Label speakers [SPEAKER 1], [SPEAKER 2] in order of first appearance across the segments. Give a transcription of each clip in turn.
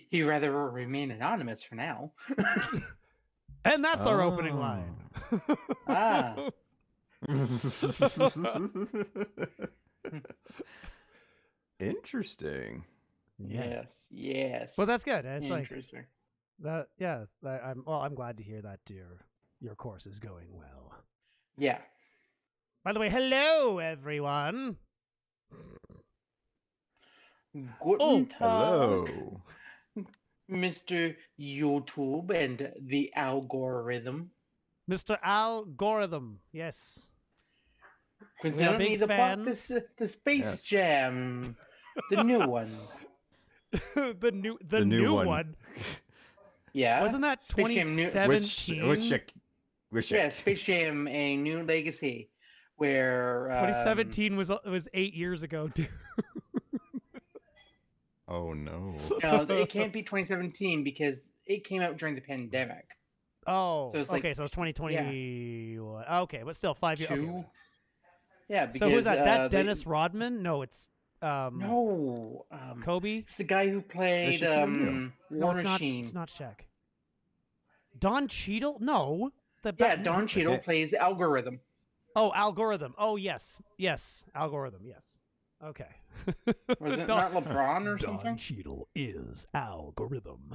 [SPEAKER 1] He'd rather remain anonymous for now.
[SPEAKER 2] And that's our opening line.
[SPEAKER 1] Ah.
[SPEAKER 3] Interesting.
[SPEAKER 1] Yes.
[SPEAKER 2] Well, that's good. It's
[SPEAKER 1] interesting.
[SPEAKER 2] Like that. Yeah. I'm glad to hear that your course is going well.
[SPEAKER 1] Yeah.
[SPEAKER 2] By the way, hello everyone.
[SPEAKER 1] Guten Tag,
[SPEAKER 3] Hello.
[SPEAKER 1] Mr. YouTube and the algorithm.
[SPEAKER 2] Mr. Algorithm, yes.
[SPEAKER 1] Present the
[SPEAKER 2] fans.
[SPEAKER 1] The Space Jam, the new one.
[SPEAKER 2] the new one.
[SPEAKER 1] Yeah.
[SPEAKER 2] Wasn't that 2017?
[SPEAKER 3] Which
[SPEAKER 1] yeah, Space Jam: A New Legacy, where
[SPEAKER 2] 2017 was 8 years ago, dude.
[SPEAKER 3] Oh no.
[SPEAKER 1] No, it can't be 2017 because it came out during the pandemic.
[SPEAKER 2] Oh,
[SPEAKER 1] so it's
[SPEAKER 2] okay, so it's 2020. Yeah. Okay, but still 5 years. Okay.
[SPEAKER 1] Yeah. Because,
[SPEAKER 2] so who's that? That Dennis Rodman? No, it's
[SPEAKER 1] no.
[SPEAKER 2] Kobe.
[SPEAKER 1] It's the guy who played War Machine.
[SPEAKER 2] It's not Shaq. Don Cheadle? No.
[SPEAKER 1] Don Cheadle plays the Algorithm.
[SPEAKER 2] Oh, Algorithm. Oh, yes, Algorithm. Yes. Okay.
[SPEAKER 1] Was it not LeBron or something?
[SPEAKER 2] Don Cheadle is Algorithm.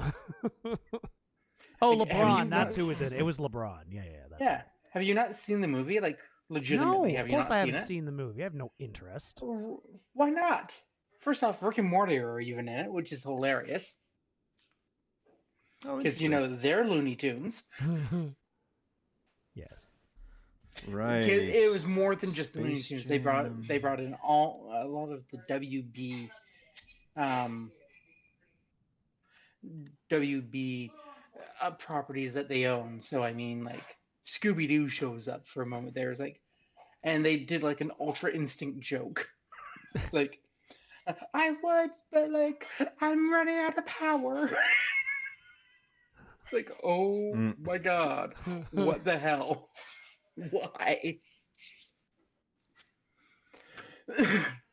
[SPEAKER 2] Oh, LeBron. That's who was it. It was LeBron. Yeah.
[SPEAKER 1] Have you not seen the movie? Like, legitimately,
[SPEAKER 2] no,
[SPEAKER 1] have
[SPEAKER 2] of
[SPEAKER 1] you
[SPEAKER 2] course
[SPEAKER 1] not
[SPEAKER 2] I
[SPEAKER 1] seen
[SPEAKER 2] haven't
[SPEAKER 1] it?
[SPEAKER 2] seen the movie. I have no interest.
[SPEAKER 1] Why not? First off, Rick and Morty are even in it, which is hilarious. Because, they're Looney Tunes.
[SPEAKER 2] Yes.
[SPEAKER 3] Right.
[SPEAKER 1] It was more than just the Looney Tunes. They brought in a lot of the WB properties that they own. So I mean, like Scooby Doo shows up for a moment. There's like, and they did like an Ultra Instinct joke. It's like, I would, but like I'm running out of power. It's like, oh my god, what the hell? Why?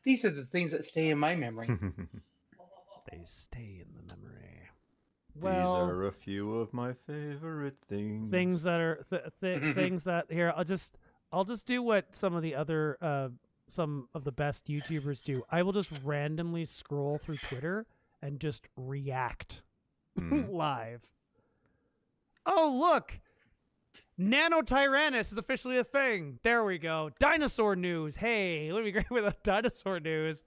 [SPEAKER 1] These are the things that stay in my memory.
[SPEAKER 2] They stay in the memory.
[SPEAKER 3] These are a few of my favorite things.
[SPEAKER 2] Things that are things that here. I'll just do what some of the other some of the best YouTubers do. I will just randomly scroll through Twitter and just react live. Oh, look! Nanotyrannus is officially a thing. There we go. Dinosaur news. Hey, let me agree with dinosaur news.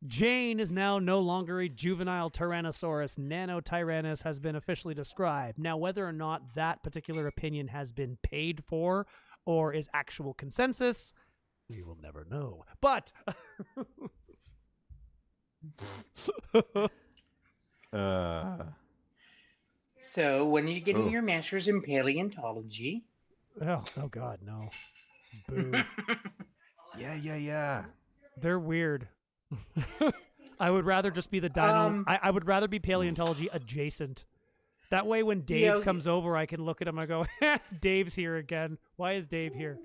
[SPEAKER 2] Jane is now no longer a juvenile Tyrannosaurus. Nanotyrannus has been officially described. Now, whether or not that particular opinion has been paid for or is actual consensus, we will never know. But
[SPEAKER 1] So, when are you getting your master's in paleontology?
[SPEAKER 2] Oh God, no. Boo.
[SPEAKER 3] Yeah.
[SPEAKER 2] They're weird. I would rather just be the dino. I would rather be paleontology adjacent. That way, when Dave comes over, I can look at him and go, Dave's here again. Why is Dave here?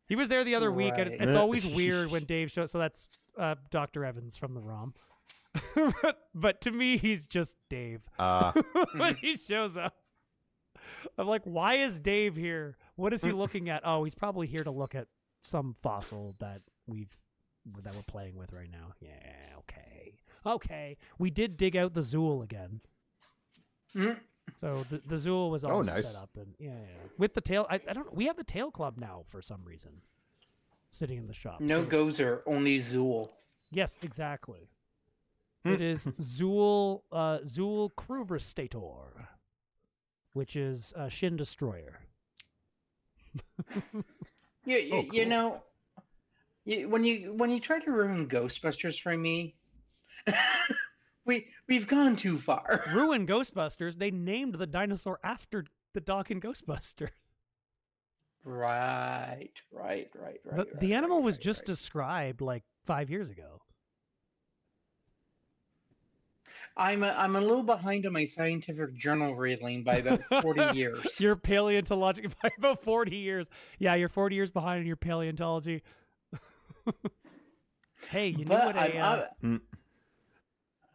[SPEAKER 2] He was there the other week. And it's always weird when Dave shows. So that's Dr. Evans from the ROM. but to me, he's just Dave. When he shows up, I'm like, why is Dave here? What is he looking at? Oh, he's probably here to look at some fossil that we're playing with right now. Yeah, okay. We did dig out the Zool again. So the Zool was all set up and with the tail. I don't. We have the tail club now for some reason, sitting in the shop.
[SPEAKER 1] No Gozer, only Zool.
[SPEAKER 2] Yes, exactly. It is Zool Cruvestator, which is Shin Destroyer.
[SPEAKER 1] You know, when you try to ruin Ghostbusters for me, we've gone too far.
[SPEAKER 2] Ruin Ghostbusters? They named the dinosaur after the dog in Ghostbusters.
[SPEAKER 1] Right.
[SPEAKER 2] The animal was just described like 5 years ago.
[SPEAKER 1] I'm a little behind on my scientific journal reading by about 40 years.
[SPEAKER 2] You're paleontology by about 40 years. Yeah, you're 40 years behind in your paleontology. Hey, you know what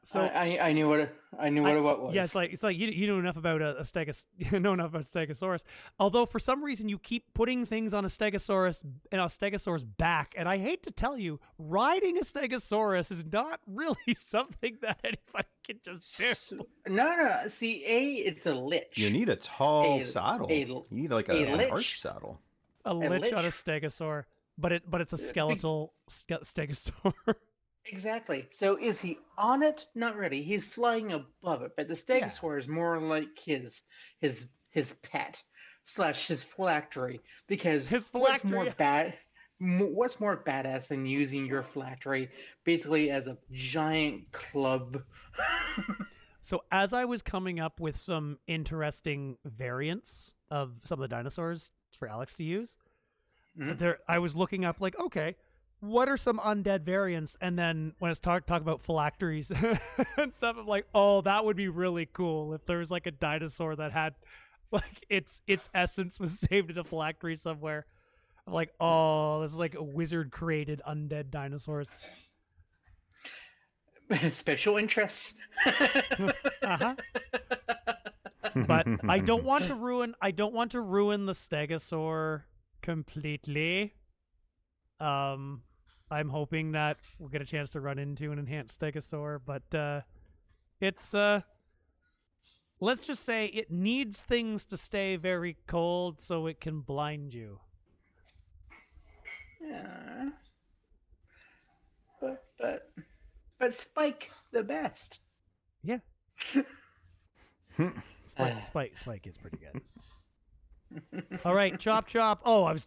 [SPEAKER 2] So
[SPEAKER 1] I knew what it was.
[SPEAKER 2] Yeah, it's like you know enough about a Stegosaurus. Although for some reason you keep putting things on a Stegosaurus and a Stegosaurus back, and I hate to tell you, riding a Stegosaurus is not really something that anybody can just do.
[SPEAKER 1] No. See, it's a lich.
[SPEAKER 3] You need a tall saddle. You need like an arch saddle.
[SPEAKER 2] A lich on a Stegosaur, but it's a skeletal Stegosaur.
[SPEAKER 1] Exactly. So is he on it? Not really. He's flying above it, but the Stegosaur is more like his pet / his phylactery, because what's more badass than using your phylactery basically as a giant club?
[SPEAKER 2] So as I was coming up with some interesting variants of some of the dinosaurs for Alex to use, I was looking up like, okay, what are some undead variants? And then when it's talk about phylacteries and stuff, I'm like, oh, that would be really cool if there was like a dinosaur that had like its essence was saved in a phylactery somewhere. I'm like, oh, this is like a wizard created undead dinosaurs.
[SPEAKER 1] Special interests.
[SPEAKER 2] But I don't want to ruin the Stegosaur completely. I'm hoping that we'll get a chance to run into an enhanced Stegosaur, but it's let's just say it needs things to stay very cold so it can blind you.
[SPEAKER 1] Yeah. But Spike the best.
[SPEAKER 2] Yeah. Spike is pretty good. All right, chop. Oh, I was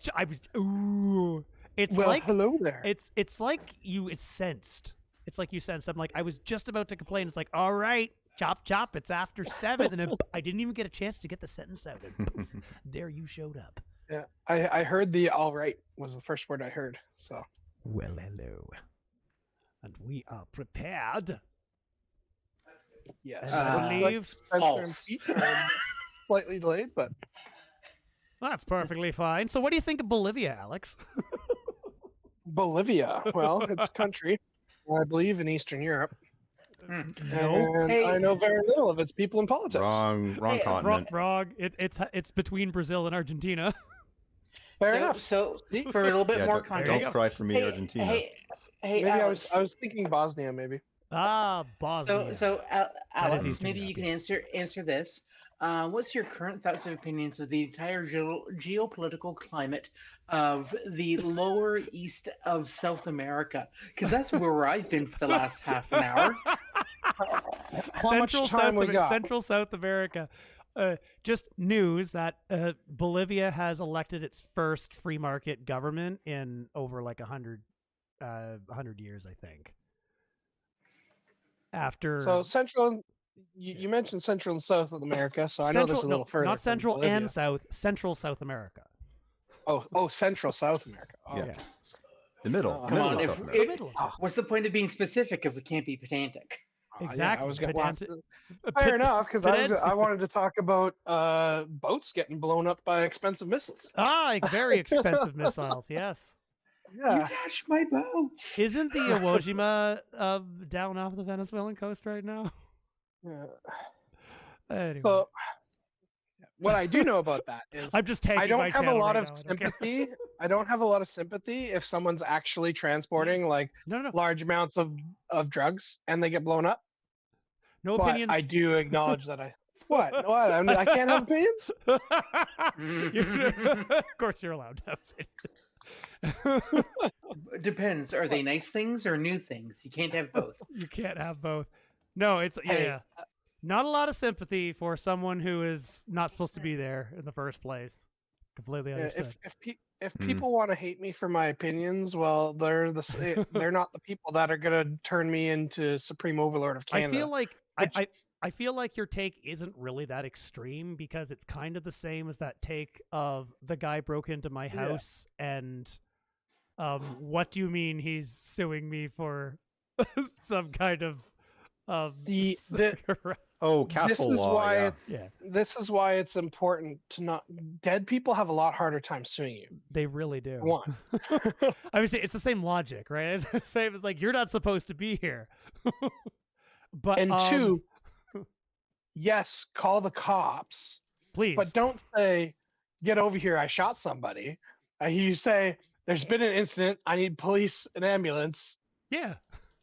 [SPEAKER 2] ooh. It's like
[SPEAKER 4] hello there.
[SPEAKER 2] It's like it's sensed. It's like you sensed. I'm like, I was just about to complain. It's like, all right, chop. It's after 7, and then I didn't even get a chance to get the sentence out. And poof, there you showed up.
[SPEAKER 4] Yeah, I heard the all right was the first word I heard. So
[SPEAKER 2] well, hello, and we are prepared.
[SPEAKER 4] Yes,
[SPEAKER 2] I believe
[SPEAKER 4] slightly delayed, but
[SPEAKER 2] that's perfectly fine. So, what do you think of Bolivia, Alex?
[SPEAKER 4] Bolivia, well, it's a country, I believe, in Eastern Europe.
[SPEAKER 2] No,
[SPEAKER 4] and I know very little of its people and politics.
[SPEAKER 3] Wrong continent.
[SPEAKER 2] Wrong. It's between Brazil and Argentina.
[SPEAKER 4] Fair enough.
[SPEAKER 1] So for a little bit more context,
[SPEAKER 3] don't try for me, Argentina.
[SPEAKER 1] Hey,
[SPEAKER 4] maybe
[SPEAKER 1] Alex.
[SPEAKER 4] I was thinking Bosnia, maybe.
[SPEAKER 2] Ah, Bosnia.
[SPEAKER 1] So Alex,
[SPEAKER 2] Eastern
[SPEAKER 1] maybe
[SPEAKER 2] Europe,
[SPEAKER 1] you can answer this. What's your current thoughts and opinions of the entire geopolitical climate of the lower east of South America? Because that's where I've been for the last half an hour.
[SPEAKER 4] Central
[SPEAKER 2] South America. Just news that Bolivia has elected its first free market government in over like 100 years, I think.
[SPEAKER 4] So Central, you mentioned Central and South of America, so I know this is a little further.
[SPEAKER 2] Not Central
[SPEAKER 4] Bolivia.
[SPEAKER 2] and South, Central South America.
[SPEAKER 4] Oh, Central South America. Oh,
[SPEAKER 3] Yeah.
[SPEAKER 4] okay.
[SPEAKER 3] The middle.
[SPEAKER 1] Come on,
[SPEAKER 3] of South America.
[SPEAKER 1] what's the point of being specific if we can't be pedantic?
[SPEAKER 2] Exactly.
[SPEAKER 4] Yeah, I was fair enough, because I wanted to talk about boats getting blown up by expensive missiles.
[SPEAKER 2] Ah, very expensive missiles. Yes.
[SPEAKER 4] Yeah.
[SPEAKER 1] You touched my boat.
[SPEAKER 2] Isn't the Iwo Jima down off the Venezuelan coast right now?
[SPEAKER 4] Yeah.
[SPEAKER 2] Anyway.
[SPEAKER 4] So, what I do know about that is
[SPEAKER 2] I'm just taking
[SPEAKER 4] I don't
[SPEAKER 2] my
[SPEAKER 4] have a
[SPEAKER 2] channel
[SPEAKER 4] lot
[SPEAKER 2] right
[SPEAKER 4] of
[SPEAKER 2] now, I don't care.
[SPEAKER 4] sympathy. I don't have a lot of sympathy if someone's actually transporting like
[SPEAKER 2] No.
[SPEAKER 4] large amounts of drugs and they get blown up.
[SPEAKER 2] No
[SPEAKER 4] But
[SPEAKER 2] opinions.
[SPEAKER 4] I do acknowledge that What? I can't have opinions?
[SPEAKER 2] Of course you're allowed to have opinions.
[SPEAKER 1] It depends. Are they nice things or new things? You can't have both.
[SPEAKER 2] You can't have both. No, it's
[SPEAKER 4] Hey,
[SPEAKER 2] not a lot of sympathy for someone who is not supposed to be there in the first place. Completely understood.
[SPEAKER 4] If people want to hate me for my opinions, well, they're not the people that are gonna turn me into Supreme Overlord of Canada.
[SPEAKER 2] I feel like your take isn't really that extreme, because it's kind of the same as that take of the guy broke into my house and what do you mean he's suing me for some kind of
[SPEAKER 3] castle law.
[SPEAKER 4] This is why it's important to not. Dead people have a lot harder time suing you.
[SPEAKER 2] They really do.
[SPEAKER 4] One.
[SPEAKER 2] I would say it's the same logic, right? It's the same as like, you're not supposed to be here. But
[SPEAKER 4] And two, yes, call the cops,
[SPEAKER 2] please.
[SPEAKER 4] but don't say, "Get over here! I shot somebody." You say, "There's been an incident. I need police and ambulance.
[SPEAKER 2] Yeah.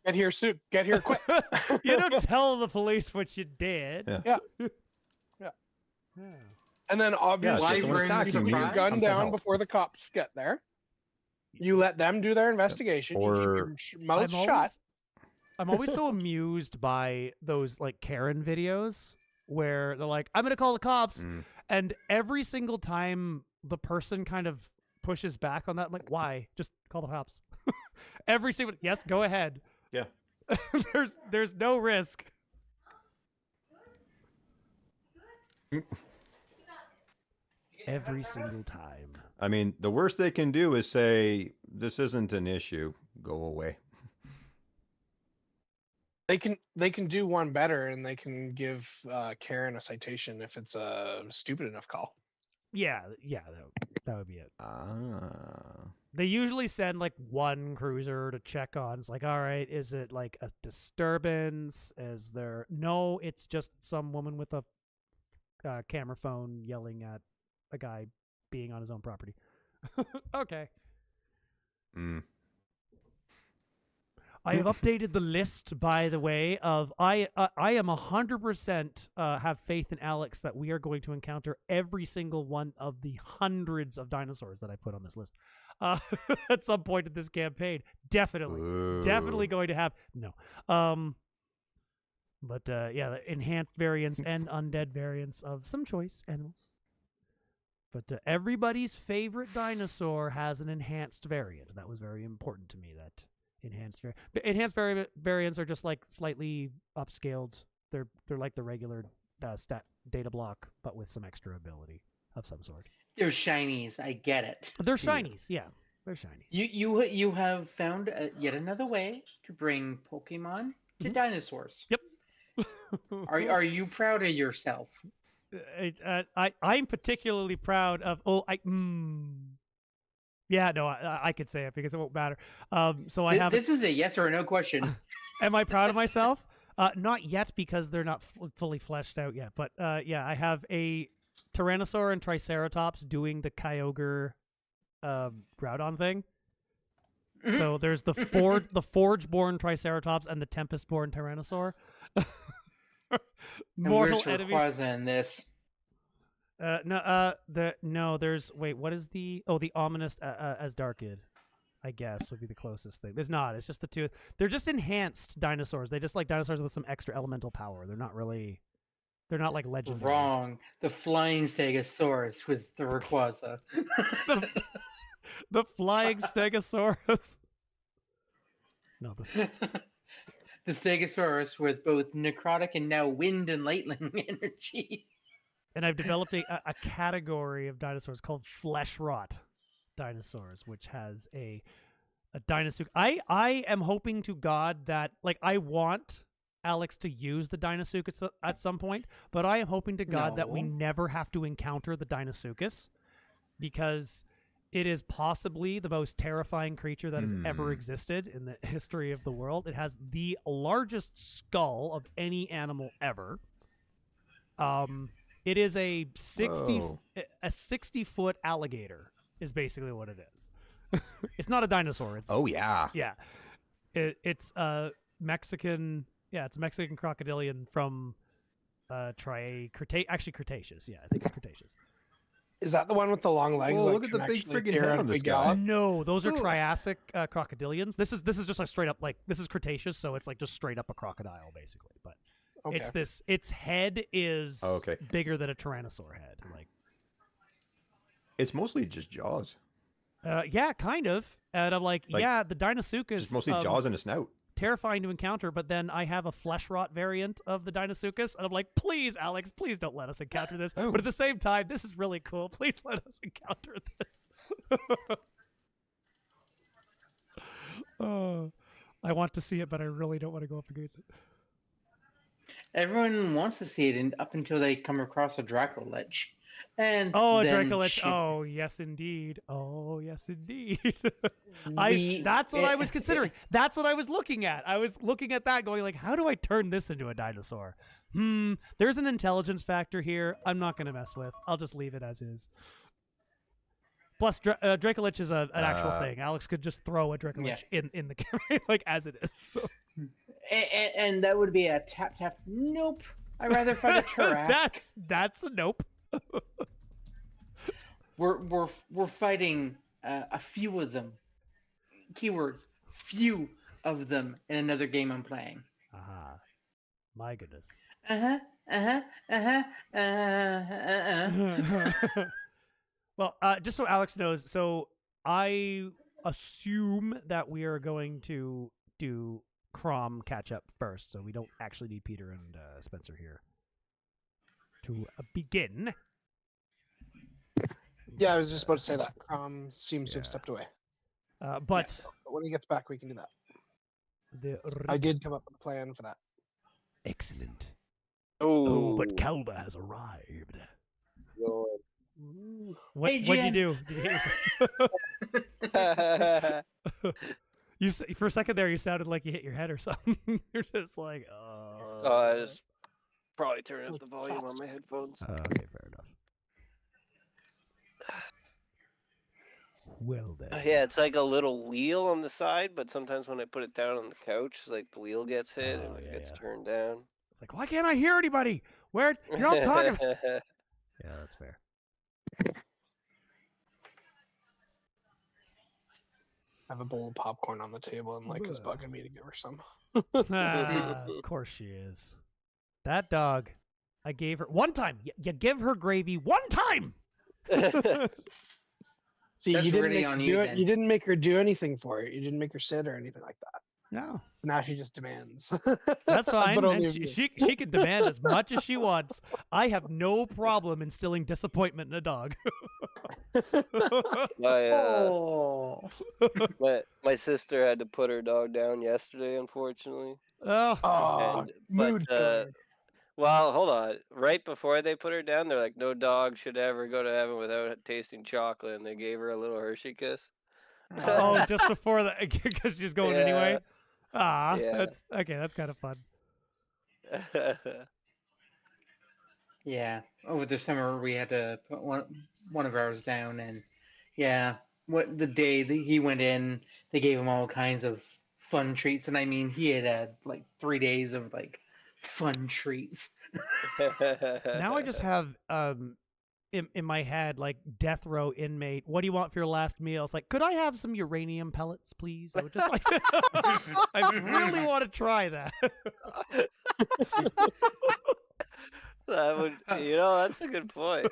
[SPEAKER 4] Get here soon. Get here quick."
[SPEAKER 2] You don't tell the police what you did.
[SPEAKER 4] Yeah. And then obviously,
[SPEAKER 3] Yeah,
[SPEAKER 1] Why
[SPEAKER 4] you put your gun down before the cops get there. You let them do their investigation.
[SPEAKER 3] Or-
[SPEAKER 4] you keep your mouth shut.
[SPEAKER 2] I'm always so amused by those like Karen videos where they're like, "I'm gonna call the cops," and every single time the person kind of pushes back on that, I'm like, "Why? Just call the cops." Every single yes, go ahead.
[SPEAKER 3] Yeah.
[SPEAKER 2] there's no risk. Every single time.
[SPEAKER 3] I mean, the worst they can do is say, "This isn't an issue. Go away."
[SPEAKER 4] They can do one better, and they can give Karen a citation if it's a stupid enough call.
[SPEAKER 2] Yeah, that would be it.
[SPEAKER 3] Ah.
[SPEAKER 2] They usually send like one cruiser to check on. It's like, all right, is it like a disturbance? Is there? No, it's just some woman with a camera phone yelling at a guy being on his own property. Okay. I have updated the list, by the way, of I am 100% have faith in Alex that we are going to encounter every single one of the hundreds of dinosaurs that I put on this list at some point in this campaign. Definitely going to have no. But yeah, the enhanced variants and undead variants of some choice animals. But everybody's favorite dinosaur has an enhanced variant. That was very important to me. That enhanced variants are just like slightly upscaled. They're like the regular stat data block, but with some extra ability of some sort.
[SPEAKER 1] They're shinies. I get it.
[SPEAKER 2] They're shinies. Yeah, they're shinies.
[SPEAKER 1] You have found yet another way to bring Pokemon to dinosaurs.
[SPEAKER 2] Yep.
[SPEAKER 1] Are you proud of yourself?
[SPEAKER 2] I'm particularly proud of. Yeah, no, I could say it because it won't matter. So I have.
[SPEAKER 1] This is a yes or a no question.
[SPEAKER 2] Am I proud of myself? Not yet because they're not fully fleshed out yet. But yeah, I have a Tyrannosaur and Triceratops doing the Kyogre Groudon thing. So there's the Forge-born Triceratops and the Tempest-born Tyrannosaur.
[SPEAKER 1] Mortal enemies. Rayquaza in this?
[SPEAKER 2] There's what is the ominous Asdarkid, I guess would be the closest thing. There's not. It's just the two. They're just enhanced dinosaurs. They just like dinosaurs with some extra elemental power. They're not like legendary.
[SPEAKER 1] Wrong. The flying Stegosaurus was the Rayquaza.
[SPEAKER 2] The flying Stegosaurus. No,
[SPEAKER 1] the Stegosaurus with both necrotic and now wind and lightning energy.
[SPEAKER 2] And I've developed a category of dinosaurs called flesh rot dinosaurs, which has a Dinosuke. I am hoping to God that I want Alex to use the Dinosuchus at some point, but I am hoping to God that we never have to encounter the Dinosuchus, because it is possibly the most terrifying creature that has ever existed in the history of the world. It has the largest skull of any animal ever. It is a 60-foot alligator is basically what it is. It's not a dinosaur. It's
[SPEAKER 3] yeah.
[SPEAKER 2] It's a Mexican. Yeah, it's a Mexican crocodilian from Cretaceous. Yeah, I think it's Cretaceous.
[SPEAKER 4] Is that the one with the long legs?
[SPEAKER 3] Whoa, look at the big friggin' head on this guy.
[SPEAKER 2] No, those are Triassic crocodilians. This is just like straight up this is Cretaceous, so it's like just straight up a crocodile basically. But its head is bigger than a Tyrannosaur head.
[SPEAKER 3] It's mostly just jaws.
[SPEAKER 2] Yeah, kind of. And I'm like, yeah, the Dinosuchus.
[SPEAKER 3] Just mostly jaws and a snout.
[SPEAKER 2] Terrifying to encounter, but then I have a flesh rot variant of the Dinosuchus, and I'm like, please, Alex, please don't let us encounter this. But at the same time, this is really cool. Please let us encounter this. I want to see it, but I really don't want to go up against it.
[SPEAKER 1] Everyone wants to see it up until they come across a Draco Lich. And
[SPEAKER 2] Oh,
[SPEAKER 1] then
[SPEAKER 2] Dracolich. Oh, yes, indeed. Oh, yes, indeed.
[SPEAKER 1] we-
[SPEAKER 2] That's what I was considering. That's what I was looking at. I was looking at that going like, how do I turn this into a dinosaur? There's an intelligence factor here I'm not going to mess with. I'll just leave it as is. Plus, Dracolich is an actual thing. Alex could just throw a Dracolich in the camera, like, as it is. So.
[SPEAKER 1] And that would be a tap. Nope. I'd rather fight a Turask.
[SPEAKER 2] That's a nope.
[SPEAKER 1] We're fighting a few of them. Keywords: few of them in another game I'm playing.
[SPEAKER 2] My goodness. Well, just so Alex knows, so I assume that we are going to do Crom catch up first, so we don't actually need Peter and Spencer here to begin.
[SPEAKER 4] Yeah, I was just about to say that. Crom seems to have stepped away.
[SPEAKER 2] But
[SPEAKER 4] So when he gets back, we can do that. I did come up with a plan for that.
[SPEAKER 2] Excellent.
[SPEAKER 5] Oh,
[SPEAKER 2] But Calva has arrived.
[SPEAKER 5] Lord.
[SPEAKER 2] What
[SPEAKER 1] Hey,
[SPEAKER 2] what'd you
[SPEAKER 1] Jen.
[SPEAKER 2] do? Did you hit yourself? You for a second there, you sounded like you hit your head or something. You're just like,
[SPEAKER 5] I just probably turn up the volume on my headphones.
[SPEAKER 2] okay, fair enough. Well then.
[SPEAKER 5] Yeah, it's like a little wheel on the side, but sometimes when I put it down on the couch, like the wheel gets hit and it gets turned down.
[SPEAKER 2] It's like, why can't I hear anybody? Where you're all talking? Yeah, that's fair.
[SPEAKER 4] I have a bowl of popcorn on the table and Mike is bugging me to give her some.
[SPEAKER 2] Of course she is. That dog, I gave her one time. You give her gravy one time.
[SPEAKER 4] See,
[SPEAKER 1] That's
[SPEAKER 4] you didn't,
[SPEAKER 1] really
[SPEAKER 4] make
[SPEAKER 1] on
[SPEAKER 4] her
[SPEAKER 1] you,
[SPEAKER 4] do it,
[SPEAKER 1] then.
[SPEAKER 4] you didn't make her do anything for it. You didn't make her sit or anything like that.
[SPEAKER 2] No,
[SPEAKER 4] So now she just demands.
[SPEAKER 2] that's fine.
[SPEAKER 4] But only
[SPEAKER 2] And
[SPEAKER 4] of you.
[SPEAKER 2] she can demand as much as she wants. I have no problem instilling disappointment in a dog.
[SPEAKER 1] Oh.
[SPEAKER 5] My sister had to put her dog down yesterday, unfortunately.
[SPEAKER 2] Oh,
[SPEAKER 4] Oh,
[SPEAKER 5] And-
[SPEAKER 4] mood killer.
[SPEAKER 5] Well, hold on. Right before they put her down, they're like, no dog should ever go to heaven without tasting chocolate, and they gave her a little Hershey kiss.
[SPEAKER 2] oh, just before that, because she's going anyway. Ah,
[SPEAKER 5] Yeah.
[SPEAKER 2] that's okay. That's kind of fun.
[SPEAKER 1] Yeah, over the summer we had to put one of ours down, and what the day that he went in, they gave him all kinds of fun treats, and I mean he had like 3 days of like fun treats.
[SPEAKER 2] Now I just have in my head like death row inmate. What do you want for your last meal? It's like, could I have some uranium pellets, please? I would just like. I really want to try that.
[SPEAKER 5] That would, that's a good point.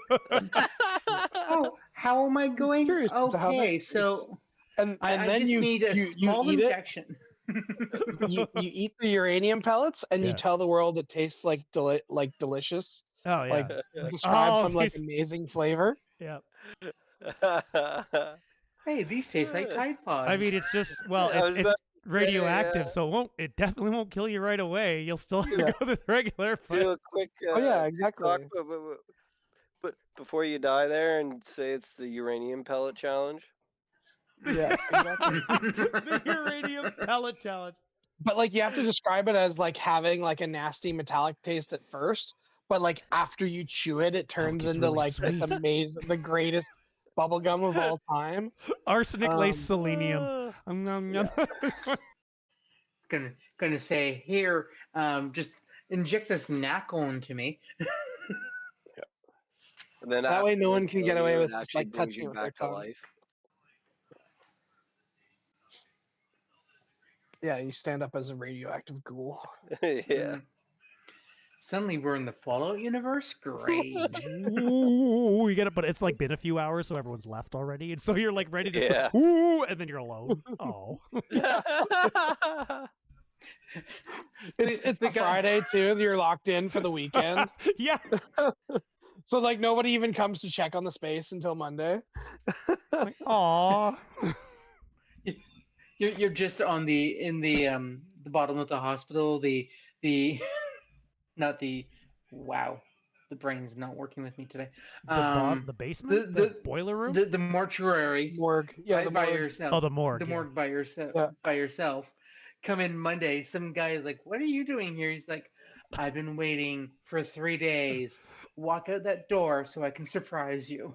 [SPEAKER 1] Oh, how am I going?
[SPEAKER 4] Curious as to how this
[SPEAKER 1] Okay,
[SPEAKER 4] tastes.
[SPEAKER 1] so
[SPEAKER 4] And
[SPEAKER 1] I
[SPEAKER 4] then
[SPEAKER 1] just
[SPEAKER 4] you
[SPEAKER 1] need a
[SPEAKER 4] you
[SPEAKER 1] small
[SPEAKER 4] eat it.
[SPEAKER 1] injection.
[SPEAKER 4] You eat the uranium pellets and
[SPEAKER 2] Yeah.
[SPEAKER 4] you tell the world it tastes like delicious.
[SPEAKER 2] Oh yeah,
[SPEAKER 4] Like describe
[SPEAKER 2] Oh,
[SPEAKER 4] some like
[SPEAKER 2] he's-
[SPEAKER 4] amazing flavor.
[SPEAKER 2] yeah.
[SPEAKER 1] Hey, these taste like Tide Pods.
[SPEAKER 2] I mean, it's just well,
[SPEAKER 5] I was
[SPEAKER 2] it's
[SPEAKER 5] about-
[SPEAKER 2] radioactive,
[SPEAKER 5] yeah.
[SPEAKER 2] so it won't. It definitely won't kill you right away. You'll still have to
[SPEAKER 4] Yeah.
[SPEAKER 2] go the regular. But
[SPEAKER 5] Do a quick
[SPEAKER 4] Oh yeah, exactly.
[SPEAKER 5] talk, but before you die there and say it's the uranium pellet challenge.
[SPEAKER 4] Yeah, exactly.
[SPEAKER 2] the uranium pellet challenge.
[SPEAKER 4] But like you have to describe it as like having like a nasty metallic taste at first, but like after you chew it, it turns
[SPEAKER 2] gets
[SPEAKER 4] into
[SPEAKER 2] really
[SPEAKER 4] like this
[SPEAKER 2] sweet.
[SPEAKER 4] amazing, the greatest bubble gum of all time.
[SPEAKER 2] Arsenic laced selenium.
[SPEAKER 1] Gonna say here, just inject this knackle into me.
[SPEAKER 5] And then
[SPEAKER 4] That way no
[SPEAKER 5] after
[SPEAKER 4] one
[SPEAKER 5] they
[SPEAKER 4] can
[SPEAKER 5] kill
[SPEAKER 4] get
[SPEAKER 5] you,
[SPEAKER 4] away
[SPEAKER 5] it
[SPEAKER 4] with just,
[SPEAKER 5] actually
[SPEAKER 4] like,
[SPEAKER 5] brings
[SPEAKER 4] touching
[SPEAKER 5] you
[SPEAKER 4] with their
[SPEAKER 5] back to
[SPEAKER 4] tongue.
[SPEAKER 5] life.
[SPEAKER 4] Yeah, you stand up as a radioactive ghoul.
[SPEAKER 5] Yeah.
[SPEAKER 1] Suddenly we're in the Fallout universe. Great.
[SPEAKER 2] Ooh, you get it, but it's like been a few hours, so everyone's left already, and so you're like ready to,
[SPEAKER 5] Yeah.
[SPEAKER 2] ooh, and then you're alone. Oh,
[SPEAKER 4] It's
[SPEAKER 1] the
[SPEAKER 4] a
[SPEAKER 1] guy-
[SPEAKER 4] Friday too. You're locked in for the weekend,
[SPEAKER 2] yeah.
[SPEAKER 4] so like nobody even comes to check on the space until Monday.
[SPEAKER 2] Like, aw.
[SPEAKER 1] You're just on the bottom of the hospital. The not the wow. the brain's not working with me today.
[SPEAKER 2] The basement, the boiler room,
[SPEAKER 1] the mortuary,
[SPEAKER 4] Morgue. Yeah, the
[SPEAKER 1] by
[SPEAKER 4] morgue.
[SPEAKER 1] yourself.
[SPEAKER 2] Oh, the morgue.
[SPEAKER 1] The morgue by yourself.
[SPEAKER 4] Yeah.
[SPEAKER 1] By yourself. Come in Monday. Some guy's like, "What are you doing here?" He's like, "I've been waiting for 3 days. Walk out that door so I can surprise you."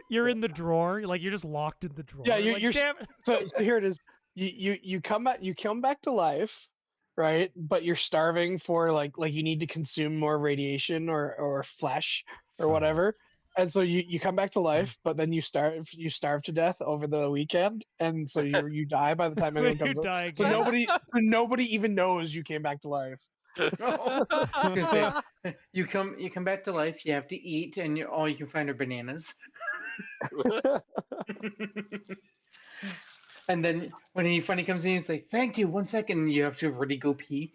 [SPEAKER 2] You're in the drawer, like you're just locked in the drawer.
[SPEAKER 4] Yeah,
[SPEAKER 2] like,
[SPEAKER 4] you're
[SPEAKER 2] damn.
[SPEAKER 4] so here it is. You come back to life, right? But you're starving for like you need to consume more radiation or flesh or whatever. And so you come back to life, but then you starve to death over the weekend, and so you die by the time
[SPEAKER 2] So
[SPEAKER 4] anyone
[SPEAKER 2] you
[SPEAKER 4] comes up.
[SPEAKER 2] die
[SPEAKER 4] So
[SPEAKER 2] again.
[SPEAKER 4] nobody even knows you came back to life.
[SPEAKER 1] You come back to life. You have to eat, and all you can find are bananas. And then when he finally comes in, he's like, "Thank you. 1 second." And you have to really go pee.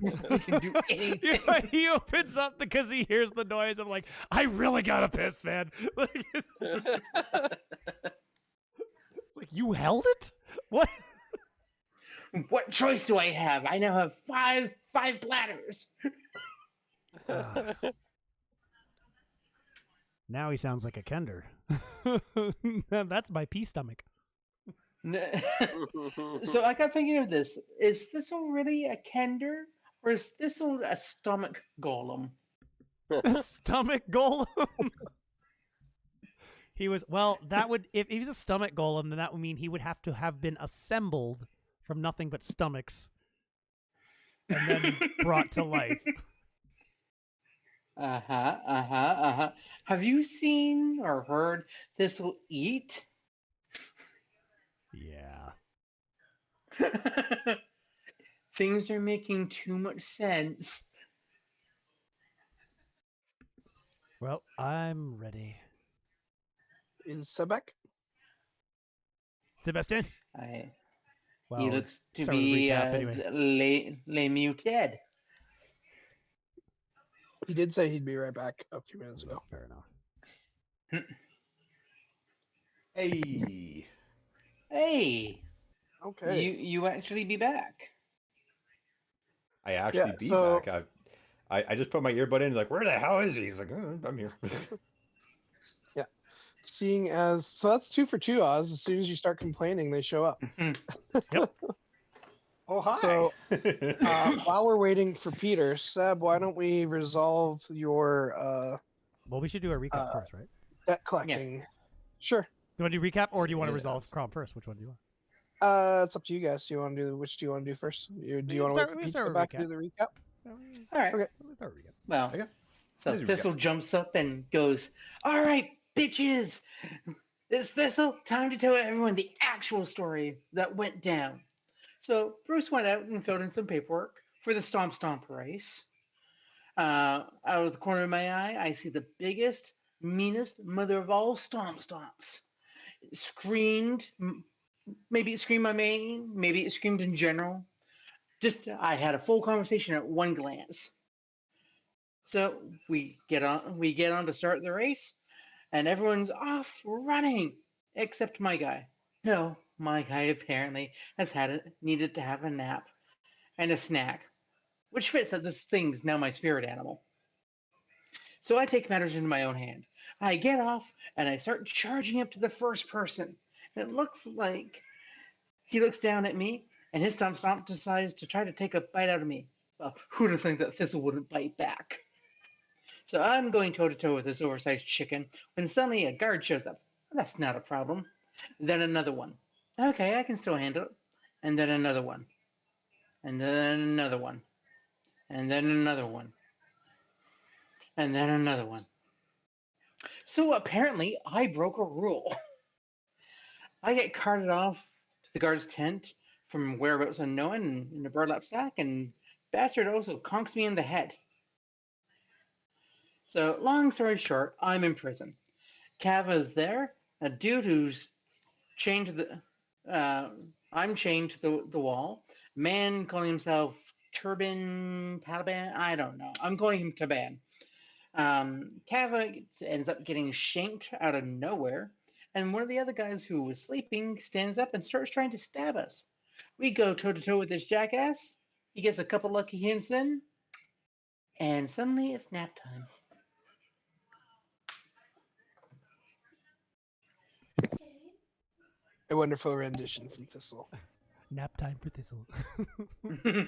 [SPEAKER 1] You can do anything.
[SPEAKER 2] He opens up because he hears the noise. I'm like, I really gotta piss, man. Like, it's like, you held it? What?
[SPEAKER 1] What choice do I have? I now have five bladders.
[SPEAKER 2] Now he sounds like a Kender. That's my pee stomach.
[SPEAKER 1] So I got thinking of this. Is Thistle really a Kender, or is Thistle a stomach golem?
[SPEAKER 2] A stomach golem? He was, well, that would, if he's a stomach golem, then that would mean he would have to have been assembled from nothing but stomachs and then brought to life.
[SPEAKER 1] Have you seen or heard Thistle eat?
[SPEAKER 2] Yeah.
[SPEAKER 1] Things are making too much sense.
[SPEAKER 2] Well, I'm ready.
[SPEAKER 4] Is Sebek?
[SPEAKER 2] Sebastian? Well,
[SPEAKER 1] He looks to
[SPEAKER 2] start with a
[SPEAKER 1] be
[SPEAKER 2] recap anyway.
[SPEAKER 1] Les Muted.
[SPEAKER 4] He did say he'd be right back a few minutes ago.
[SPEAKER 2] Fair enough.
[SPEAKER 3] Hey.
[SPEAKER 1] Hey,
[SPEAKER 4] Okay.
[SPEAKER 1] you actually be back.
[SPEAKER 3] I actually be back. I just put my earbud in, like, where the hell is he? He's like, oh, I'm here.
[SPEAKER 4] Yeah. Seeing as so that's 2 for 2, Oz. As soon as you start complaining, they show up.
[SPEAKER 2] Yep.
[SPEAKER 3] Oh, hi.
[SPEAKER 4] So while we're waiting for Peter, Seb, why don't we resolve your
[SPEAKER 2] Well, we should do a recap first, right?
[SPEAKER 4] debt collecting? Sure.
[SPEAKER 2] Do you want to do recap, or do you want to resolve Crom first? Which one do you want?
[SPEAKER 4] It's up to you guys. Do you want to do which do you want to do first? Do you want to wait for Pete to go back and do the recap?
[SPEAKER 1] All right.
[SPEAKER 4] Okay.
[SPEAKER 2] Let's start recap.
[SPEAKER 1] Well,
[SPEAKER 3] Okay.
[SPEAKER 1] so
[SPEAKER 3] Please
[SPEAKER 1] Thistle jumps up and goes, "All right, bitches, it's Thistle. Time to tell everyone the actual story that went down." So Bruce went out and filled in some paperwork for the Stomp race. Out of the corner of my eye, I see the biggest, meanest mother of all stomps. It screamed. Maybe it screamed my name. Maybe it screamed in general. Just I had a full conversation at one glance. So we get on to start the race, and everyone's off running except my guy. No, my guy apparently has needed to have a nap and a snack, which fits that this thing's now my spirit animal. So I take matters into my own hand. I get off and I start charging up to the first person. And it looks like he looks down at me, and his stomp decides to try to take a bite out of me. Well, who'd have think that Thistle wouldn't bite back? So I'm going toe-to-toe with this oversized chicken when suddenly a guard shows up. That's not a problem. Then another one. Okay, I can still handle it. And then another one. And then another one. And then another one. And then another one. So apparently I broke a rule. I get carted off to the guard's tent from whereabouts unknown in a burlap sack, and Bastard also conks me in the head. So, long story short, I'm in prison. Calva is there, a dude who's chained to the. I'm chained to the wall. Man calling himself Taliban. I don't know. I'm calling him Taban. Calva ends up getting shanked out of nowhere, and one of the other guys who was sleeping stands up and starts trying to stab us. We go toe to toe with this jackass. He gets a couple lucky hits, then And suddenly it's nap time.
[SPEAKER 4] A wonderful rendition from Thistle.
[SPEAKER 2] Nap time for Thistle.
[SPEAKER 3] Nap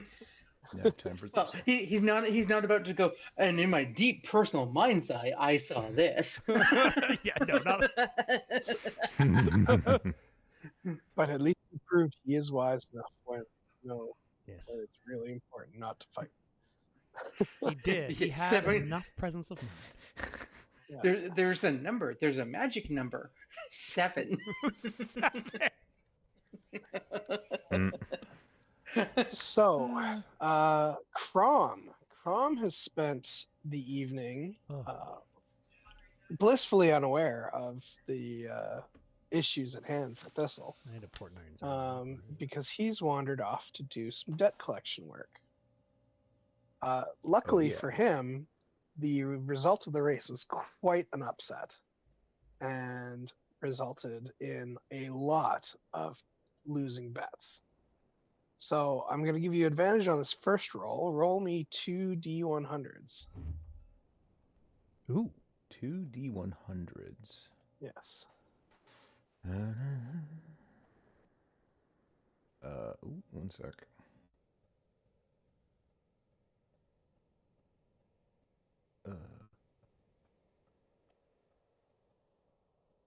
[SPEAKER 3] time for
[SPEAKER 1] Well,
[SPEAKER 3] Thistle.
[SPEAKER 1] he's not about to go. And in my deep personal mind's eye, I saw this.
[SPEAKER 2] Yeah, no, not.
[SPEAKER 4] But at least he proved he is wise enough when
[SPEAKER 2] Yes,
[SPEAKER 4] that it's really important not to fight.
[SPEAKER 2] he did. He had
[SPEAKER 1] Seven-
[SPEAKER 2] enough presence of mind.
[SPEAKER 1] There's a number. There's a magic number. 7.
[SPEAKER 2] 7.
[SPEAKER 4] So, Crom has spent the evening blissfully unaware of the issues at hand for Thistle,
[SPEAKER 2] I had a port irons.
[SPEAKER 4] because he's wandered off to do some debt collection work. Luckily for him, the result of the race was quite an upset and resulted in a lot of losing bets. So I'm going to give you advantage on this first roll. Roll me 2 D100s.
[SPEAKER 2] Ooh.
[SPEAKER 3] 2 D100s.
[SPEAKER 4] Yes.
[SPEAKER 3] One sec.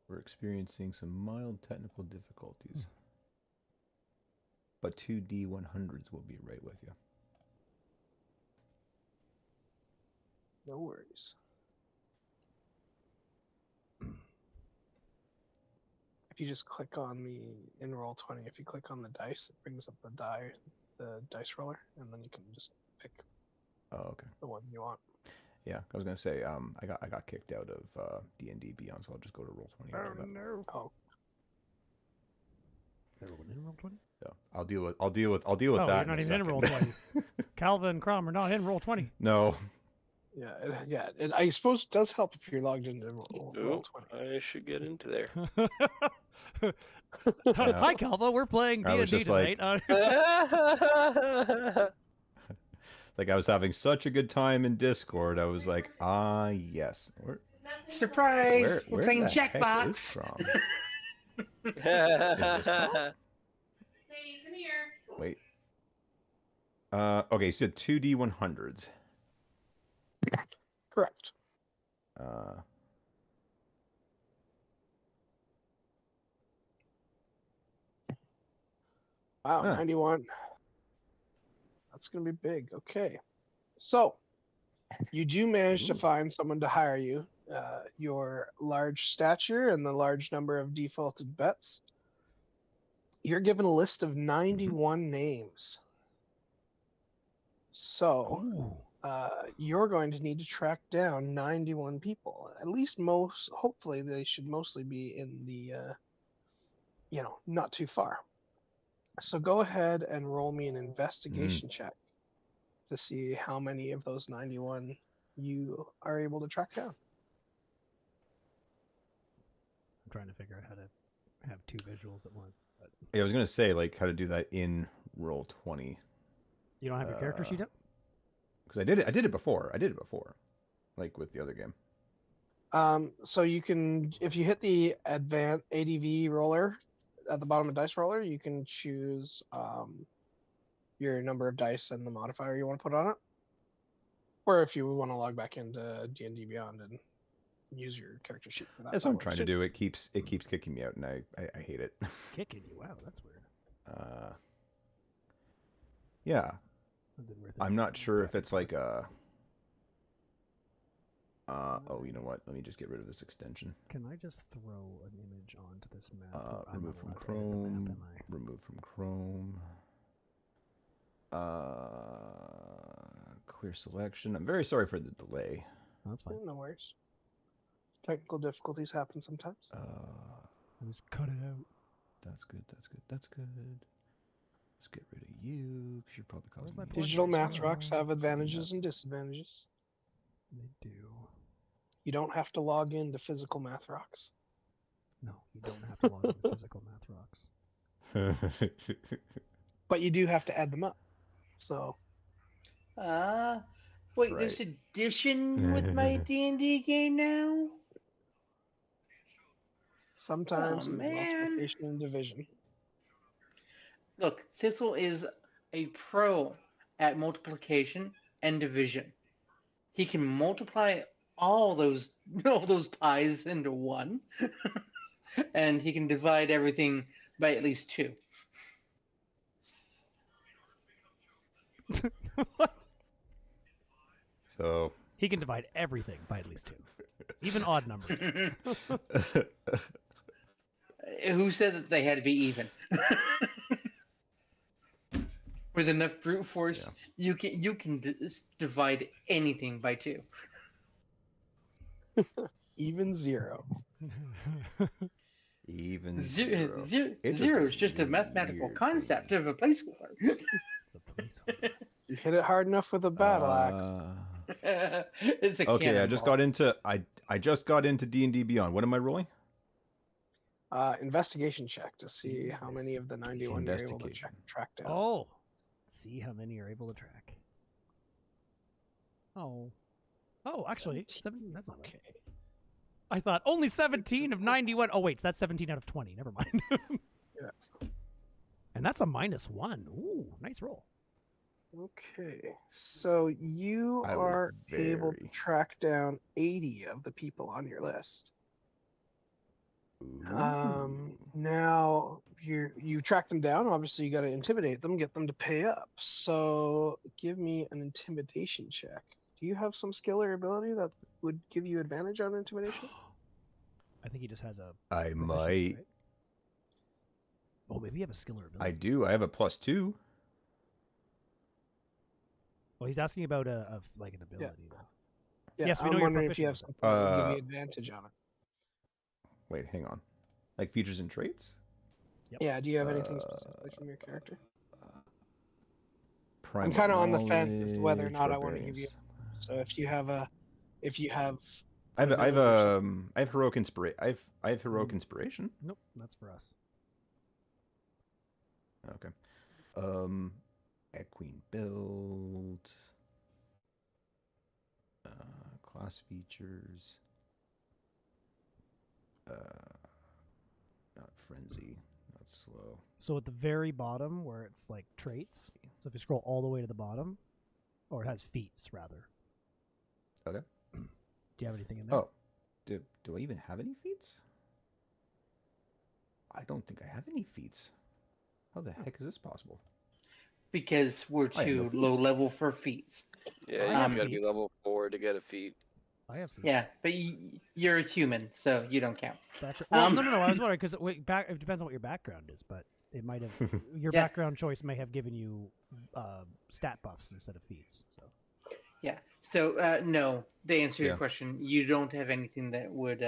[SPEAKER 3] We're experiencing some mild technical difficulties. But 2 D100s will be right with you.
[SPEAKER 4] No worries. If you just click on the in Roll20, if you click on the dice, it brings up the dice roller, and then you can just pick
[SPEAKER 3] okay.
[SPEAKER 4] the one you want.
[SPEAKER 3] Yeah, I was gonna say, I got kicked out of D&D Beyond, so I'll just go to Roll20.
[SPEAKER 2] Oh no.
[SPEAKER 4] Oh.
[SPEAKER 2] In roll 20?
[SPEAKER 3] So I'll deal with that.
[SPEAKER 2] You're not
[SPEAKER 3] in a
[SPEAKER 2] even in roll
[SPEAKER 3] second.
[SPEAKER 2] 20. Calva and Crom are not in roll 20.
[SPEAKER 3] No.
[SPEAKER 4] Yeah. I suppose it does help if you're logged into Roll20.
[SPEAKER 5] I should get into there.
[SPEAKER 2] Hi, Calva. We're playing
[SPEAKER 3] I was
[SPEAKER 2] D&D
[SPEAKER 3] just like-
[SPEAKER 2] tonight.
[SPEAKER 3] Like I was having such a good time in Discord. I was like, yes.
[SPEAKER 1] Surprise! We're playing
[SPEAKER 3] the heck is
[SPEAKER 1] Jackbox.
[SPEAKER 3] Crom?
[SPEAKER 6] Say, come here.
[SPEAKER 3] Wait. Okay, so 2 D100s.
[SPEAKER 4] Correct. Wow,
[SPEAKER 3] Huh.
[SPEAKER 4] 91. That's going to be big. Okay. So, you do manage to find someone to hire you. Your large stature and the large number of defaulted bets. You're given a list of 91 names. So, you're going to need to track down 91 people. At least hopefully they should mostly be in the, not too far. So go ahead and roll me an investigation check to see how many of those 91 you are able to track down.
[SPEAKER 2] I'm trying to figure out how to have 2 visuals at once. But
[SPEAKER 3] Yeah, I was gonna say like how to do that in Roll20.
[SPEAKER 2] you don't have your character sheet up?
[SPEAKER 3] Because I did it before. Like with the other game.
[SPEAKER 4] So you can, if you hit the advanced ADV roller at the bottom of dice roller, you can choose your number of dice and the modifier you want to put on it. Or if you want to log back into D&D Beyond and use your character sheet for that.
[SPEAKER 3] That's what I'm trying to do. It keeps kicking me out, and I hate it.
[SPEAKER 2] Kicking you out. That's weird.
[SPEAKER 3] Yeah.
[SPEAKER 2] That didn't worth it.
[SPEAKER 3] I'm not sure if it's like a. Oh, you know what? Let me just get rid of this extension.
[SPEAKER 2] Can I just throw an image onto this map? I'm
[SPEAKER 3] Remove
[SPEAKER 2] not
[SPEAKER 3] from
[SPEAKER 2] allowed to edit the map,
[SPEAKER 3] Chrome.
[SPEAKER 2] am I?
[SPEAKER 3] Remove from Chrome. Clear selection. I'm very sorry for the delay.
[SPEAKER 2] Oh, that's fine.
[SPEAKER 4] No worries. Technical difficulties happen sometimes.
[SPEAKER 2] Just cut it out.
[SPEAKER 3] That's good. Let's get rid of you because you're probably causing
[SPEAKER 2] my
[SPEAKER 3] me
[SPEAKER 2] point?
[SPEAKER 4] Digital
[SPEAKER 3] issues.
[SPEAKER 4] math rocks have advantages and disadvantages.
[SPEAKER 2] They do.
[SPEAKER 4] You don't have to log into physical math rocks.
[SPEAKER 2] No, you don't have to log into physical math rocks.
[SPEAKER 4] But you do have to add them up. So
[SPEAKER 1] Wait,
[SPEAKER 3] Right.
[SPEAKER 1] there's addition with my D&D game now?
[SPEAKER 4] Sometimes
[SPEAKER 1] Oh,
[SPEAKER 4] with
[SPEAKER 1] man.
[SPEAKER 4] multiplication and division.
[SPEAKER 1] Look, Thistle is a pro at multiplication and division. He can multiply all those pies into one, and he can divide everything by at least 2.
[SPEAKER 2] What?
[SPEAKER 3] So
[SPEAKER 2] He can divide everything by at least 2, even odd numbers.
[SPEAKER 1] Who said that they had to be even? With enough brute force, you can divide anything by 2.
[SPEAKER 4] Even 0.
[SPEAKER 3] even
[SPEAKER 1] Zero
[SPEAKER 3] It's
[SPEAKER 1] is just a mathematical
[SPEAKER 3] weird
[SPEAKER 1] concept
[SPEAKER 3] thing.
[SPEAKER 1] of a placeholder.
[SPEAKER 2] The placeholder.
[SPEAKER 4] You hit it hard enough with a battle axe.
[SPEAKER 1] It's a
[SPEAKER 3] Okay, I just
[SPEAKER 1] cannonball.
[SPEAKER 3] got into D&D Beyond. What am I rolling?
[SPEAKER 4] Investigation check to see how many of the 91 you're able to track down.
[SPEAKER 2] Oh, see how many you're able to track. Oh, actually, 7, that's not
[SPEAKER 4] Okay.
[SPEAKER 2] bad. I thought only 17 of 91. Oh wait, that's 17 out of 20. Never mind.
[SPEAKER 4] Yeah.
[SPEAKER 2] And that's a -1. Ooh, nice roll.
[SPEAKER 4] Okay, so you
[SPEAKER 3] I was
[SPEAKER 4] are able to
[SPEAKER 3] very-
[SPEAKER 4] track down 80 of the people on your list.
[SPEAKER 3] Ooh.
[SPEAKER 4] Now you track them down. Obviously, you got to intimidate them, get them to pay up. So give me an intimidation check. Do you have some skill or ability that would give you advantage on intimidation?
[SPEAKER 2] I think he just has a.
[SPEAKER 3] I
[SPEAKER 2] proficiency,
[SPEAKER 3] might.
[SPEAKER 2] right? Oh, maybe you have a skill or ability.
[SPEAKER 3] I do. I have a +2.
[SPEAKER 2] Well, he's asking about like an ability though.
[SPEAKER 4] Yeah,
[SPEAKER 2] Yes, we know
[SPEAKER 4] I'm
[SPEAKER 2] you're
[SPEAKER 4] wondering if you have
[SPEAKER 2] proficient.
[SPEAKER 4] something that would give you advantage on it.
[SPEAKER 3] Wait, hang on. Like features and traits?
[SPEAKER 2] Yep.
[SPEAKER 4] Yeah, do you have anything specifically from your character?
[SPEAKER 3] Prime
[SPEAKER 4] I'm kind of on the fence as to whether or not I want to
[SPEAKER 3] knowledge,
[SPEAKER 4] give you.
[SPEAKER 3] barbarians.
[SPEAKER 4] So if you have
[SPEAKER 3] I have heroic
[SPEAKER 2] Hmm.
[SPEAKER 3] inspiration.
[SPEAKER 2] Nope, that's for us.
[SPEAKER 3] Okay. Equine build. Class features. Not frenzy. Not slow.
[SPEAKER 2] So at the very bottom where it's like traits, so if you scroll all the way to the bottom, or it has feats rather.
[SPEAKER 3] Okay.
[SPEAKER 2] Do you have anything in there?
[SPEAKER 3] Oh, do I even have any feats? I don't think I have any feats. How the heck is this possible?
[SPEAKER 1] Because we're
[SPEAKER 3] I have no
[SPEAKER 1] too low
[SPEAKER 3] feats.
[SPEAKER 1] level for feats.
[SPEAKER 5] Yeah,
[SPEAKER 2] I have
[SPEAKER 5] you gotta be
[SPEAKER 2] feats.
[SPEAKER 5] level 4 to get a feat.
[SPEAKER 2] I have feats.
[SPEAKER 1] Yeah, but you're a human, so you don't count.
[SPEAKER 2] Well, no. I was wondering because it depends on what your background is, but it might have your
[SPEAKER 1] Yeah.
[SPEAKER 2] background choice may have given you stat buffs instead of feats. So
[SPEAKER 1] Yeah. So no, to answer your
[SPEAKER 3] Yeah.
[SPEAKER 1] question, you don't have anything that would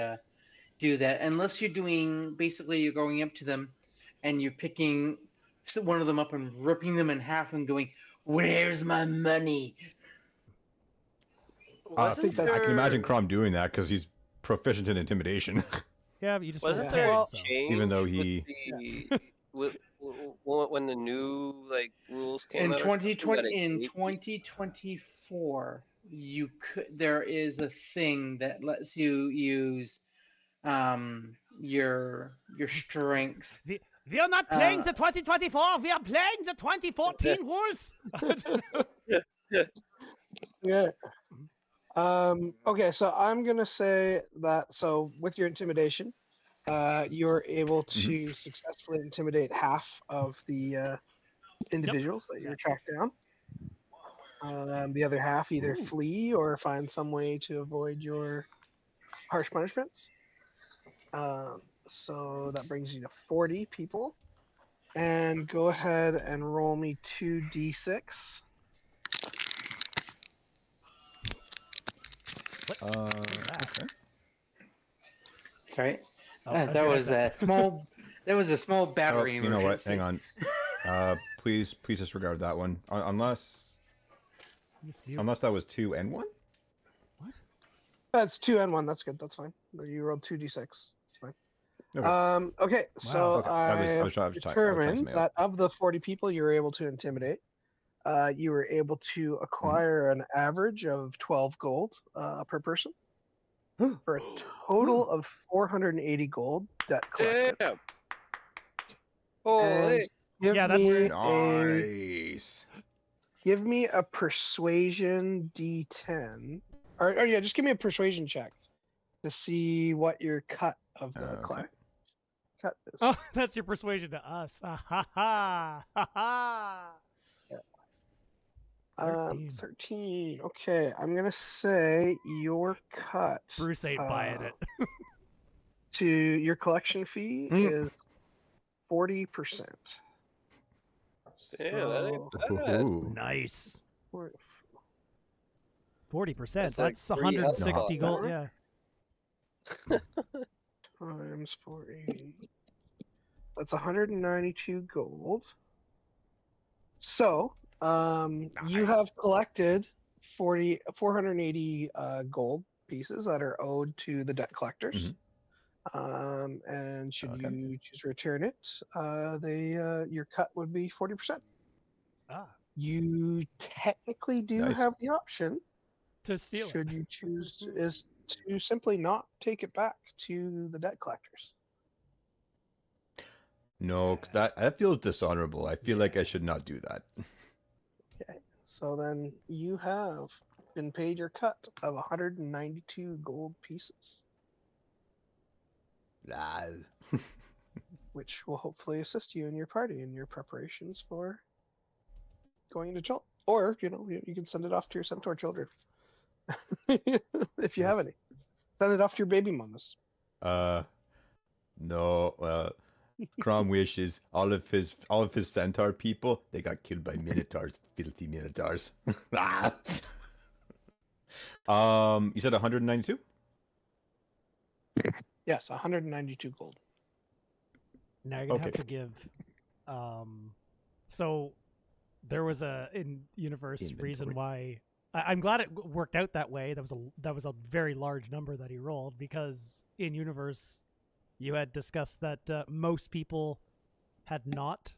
[SPEAKER 1] do that unless you're doing basically you're going up to them and you're picking one of them up and ripping them in half and going, "Where's my money?"
[SPEAKER 3] I
[SPEAKER 5] Wasn't
[SPEAKER 3] can imagine Crom doing that because he's proficient in intimidation.
[SPEAKER 2] yeah, but you just
[SPEAKER 5] Wasn't
[SPEAKER 2] roll
[SPEAKER 5] there
[SPEAKER 2] a
[SPEAKER 5] a
[SPEAKER 2] 10, so.
[SPEAKER 5] change?
[SPEAKER 3] Even though
[SPEAKER 5] with
[SPEAKER 3] he-
[SPEAKER 5] when the new rules came
[SPEAKER 1] In
[SPEAKER 5] out, or something, that it
[SPEAKER 1] 2024, there is a thing that lets you use your strength.
[SPEAKER 2] We are not playing the 2024. We are playing the 2014 rules.
[SPEAKER 4] Yeah. Okay, so I'm gonna say that. So with your intimidation, you're able to successfully intimidate half of the individuals that you're tracked down. The other half either flee or find some way to avoid your harsh punishments. So that brings you to 40 people. And go ahead and roll me 2d6.
[SPEAKER 3] Okay.
[SPEAKER 1] Sorry,
[SPEAKER 2] Oh,
[SPEAKER 1] that
[SPEAKER 2] your
[SPEAKER 1] was
[SPEAKER 2] headset.
[SPEAKER 1] a small. That was a small
[SPEAKER 3] Oh,
[SPEAKER 1] battery.
[SPEAKER 3] you know what?
[SPEAKER 1] emergency.
[SPEAKER 3] Hang on. Please disregard that one. Unless that was 2 and 1.
[SPEAKER 2] What?
[SPEAKER 4] That's 2 and 1. That's good. That's fine. You rolled 2d6. That's fine.
[SPEAKER 3] Okay.
[SPEAKER 4] Okay, so
[SPEAKER 2] Wow.
[SPEAKER 3] Okay.
[SPEAKER 4] I
[SPEAKER 3] I was trying to
[SPEAKER 4] determined
[SPEAKER 3] me
[SPEAKER 4] that of the 40 people you're able to intimidate, you were able to acquire an average of 12 gold per person for a total of 480 gold debt collected.
[SPEAKER 5] Damn. Holy.
[SPEAKER 2] Yeah, that's
[SPEAKER 3] Nice.
[SPEAKER 4] Give me a persuasion D10. Or yeah, just give me a persuasion check to see what your cut of the cut is.
[SPEAKER 2] Oh, that's your persuasion to us. Ha ha ha ha.
[SPEAKER 4] 13. Okay, I'm gonna say your cut.
[SPEAKER 2] Bruce ain't buying it.
[SPEAKER 4] To your collection fee is 40%.
[SPEAKER 5] Yeah, that ain't bad.
[SPEAKER 3] Ooh.
[SPEAKER 2] Nice. 40%.
[SPEAKER 5] That's like
[SPEAKER 2] That's 160
[SPEAKER 5] 3
[SPEAKER 2] gold.
[SPEAKER 4] alcohol.
[SPEAKER 2] Yeah.
[SPEAKER 4] Times 480. That's 192 gold. So, you have collected 480 gold pieces that are owed to the debt collectors. And should you choose to return it, your cut would be 40%. You technically do have the option
[SPEAKER 2] to steal
[SPEAKER 4] should you choose is to simply not take it back to the debt collectors.
[SPEAKER 3] No, 'cause that feels dishonorable. I feel like I should not do that.
[SPEAKER 4] Okay, so then you have been paid your cut of 192 gold pieces,
[SPEAKER 3] Lol.
[SPEAKER 4] which will hopefully assist you in your party in your preparations for going into Jolt. Or, you can send it off to your Centaur children. If you have any. Send it off to your baby mamas.
[SPEAKER 3] No. Crom wishes all of his Centaur people, they got killed by Minotaurs, filthy Minotaurs. You said 192?
[SPEAKER 4] Yes, 192 gold.
[SPEAKER 2] Now you're gonna have to give. So there was a in universe reason why. I'm glad it worked out that way. That was a very large number that he rolled, because in universe you had discussed that most people had not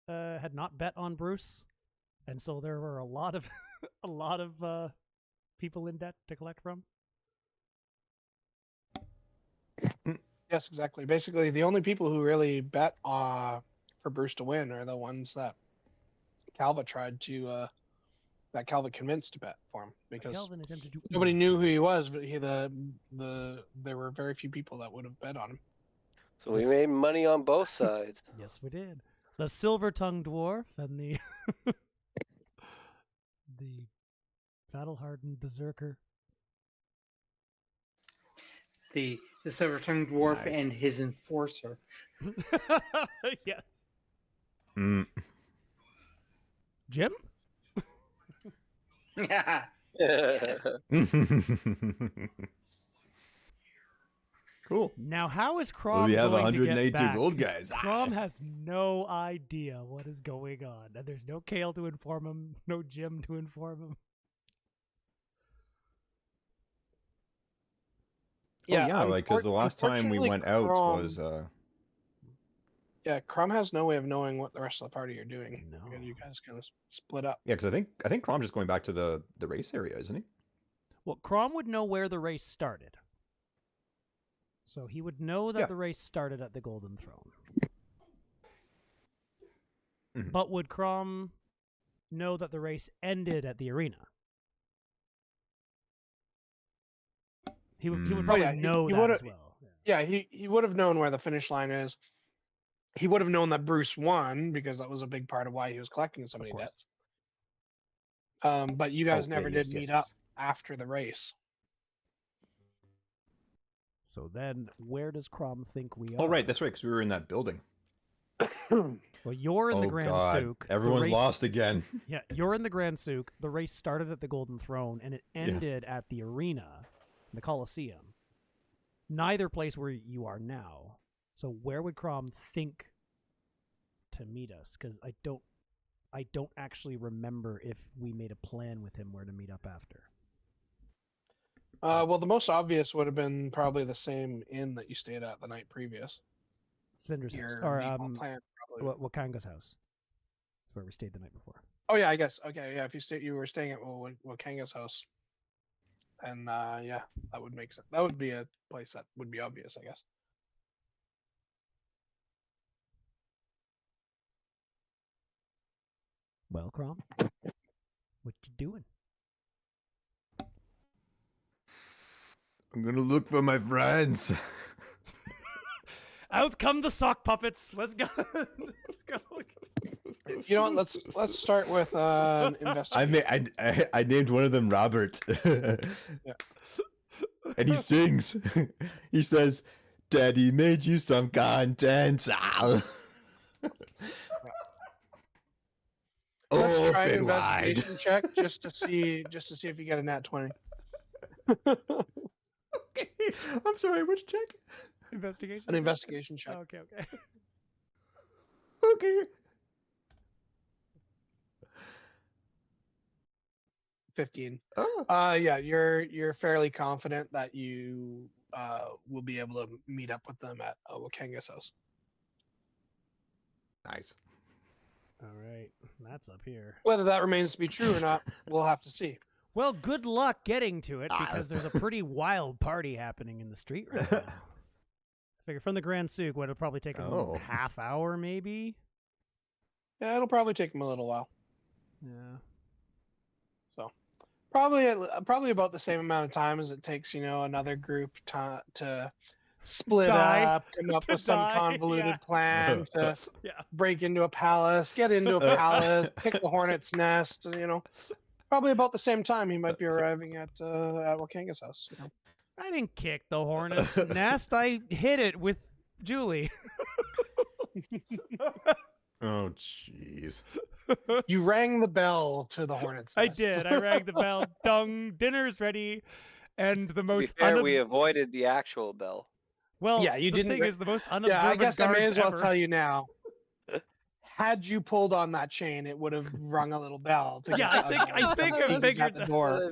[SPEAKER 2] bet on Bruce, and so there were a lot of people in debt to collect from.
[SPEAKER 4] Yes, exactly. Basically, the only people who really bet for Bruce to win are the ones that Calva tried to that Calva convinced to bet for him, because nobody knew who he was, but there were very few people that would have bet on him.
[SPEAKER 5] So we made money on both sides.
[SPEAKER 2] Yes, we did. The silver-tongued dwarf and the the battle-hardened berserker.
[SPEAKER 1] The silver-tongued dwarf and his enforcer.
[SPEAKER 2] Yes.
[SPEAKER 3] Mm.
[SPEAKER 2] Jim?
[SPEAKER 3] Cool.
[SPEAKER 2] Now, how is Crom
[SPEAKER 3] we have
[SPEAKER 2] going to get
[SPEAKER 3] 182
[SPEAKER 2] back?
[SPEAKER 3] gold guys.
[SPEAKER 2] Crom has no idea what is going on, and there's no Kael to inform him, no Jim to inform him.
[SPEAKER 3] Yeah, because the last time we went out was
[SPEAKER 4] Yeah, Crom has no way of knowing what the rest of the party are doing.
[SPEAKER 2] No.
[SPEAKER 4] Because you guys kind of split up.
[SPEAKER 3] Yeah, because I think Crom's just going back to the race area, isn't he?
[SPEAKER 2] Well, Crom would know where the race started. So he would know that the race started at the Golden Throne.
[SPEAKER 3] Mm-hmm.
[SPEAKER 2] But would Crom know that the race ended at the arena? He would probably know that as well.
[SPEAKER 4] Yeah, he would have known where the finish line is. He would have known that Bruce won, because that was a big part of why he was collecting so many debts. But you guys never did meet up after the race.
[SPEAKER 2] So then, where does Crom think we are?
[SPEAKER 3] Oh, right, that's right, because we were in that building.
[SPEAKER 2] Well, you're in the Grand Souk.
[SPEAKER 3] Everyone's lost again.
[SPEAKER 2] Yeah, you're in the Grand Souk. The race started at the Golden Throne, and it ended at the arena, the Colosseum. Neither place where you are now. So where would Crom think to meet us? Because I don't actually remember if we made a plan with him where to meet up after.
[SPEAKER 4] Well, the most obvious would have been probably the same inn that you stayed at the night previous.
[SPEAKER 2] Cinder's house.
[SPEAKER 4] Your
[SPEAKER 2] Or
[SPEAKER 4] plan, probably.
[SPEAKER 2] Wakanga's house. where we stayed the night before.
[SPEAKER 4] Oh yeah, I guess. Okay, yeah. If you were staying at Wakanga's house, and yeah, that would make sense. That would be a place that would be obvious, I guess.
[SPEAKER 2] Well, Crom, what you doing?
[SPEAKER 3] I'm gonna look for my friends.
[SPEAKER 2] Out come the sock puppets. Let's go. Let's go.
[SPEAKER 4] You know what? Let's start with an investigation.
[SPEAKER 3] I named one of them Robert.
[SPEAKER 4] Yeah.
[SPEAKER 3] And he sings. He says, "Daddy made you some content."
[SPEAKER 4] Let's try an
[SPEAKER 3] Open wide.
[SPEAKER 4] investigation check just to see if you get a nat 20.
[SPEAKER 3] Okay. I'm sorry. Which check?
[SPEAKER 2] Investigation.
[SPEAKER 4] An investigation check.
[SPEAKER 2] Oh, okay.
[SPEAKER 3] Okay.
[SPEAKER 4] 15.
[SPEAKER 3] Oh.
[SPEAKER 4] Yeah, you're fairly confident that you will be able to meet up with them at Wakanga's house.
[SPEAKER 3] Nice.
[SPEAKER 2] All right, that's up here.
[SPEAKER 4] Whether that remains to be true or not, we'll have to see.
[SPEAKER 2] Well, good luck getting to it because there's a pretty wild party happening in the street right now. I figure from the Grand Souk, it'll probably take a half hour, maybe.
[SPEAKER 4] Yeah, it'll probably take them a little while.
[SPEAKER 2] Yeah.
[SPEAKER 4] So, probably about the same amount of time as it takes, another group to split up, come up with some convoluted plan to break into a palace, get into a palace, pick the hornet's nest. Probably about the same time he might be arriving at Wakanga's house.
[SPEAKER 2] I didn't kick the hornet's nest. I hit it with Julie.
[SPEAKER 3] Oh, jeez.
[SPEAKER 4] You rang the bell to the hornet's nest.
[SPEAKER 2] I did. I rang the bell. Dung. Dinner's ready. And the most.
[SPEAKER 5] To be fair, we avoided the actual bell.
[SPEAKER 2] Well,
[SPEAKER 4] yeah, you didn't.
[SPEAKER 2] The thing is, the most unobservant.
[SPEAKER 4] Yeah, I guess I may as well
[SPEAKER 2] ever.
[SPEAKER 4] tell you now. Had you pulled on that chain, it would have rung a little bell.
[SPEAKER 2] Yeah, I think I figured
[SPEAKER 4] the door.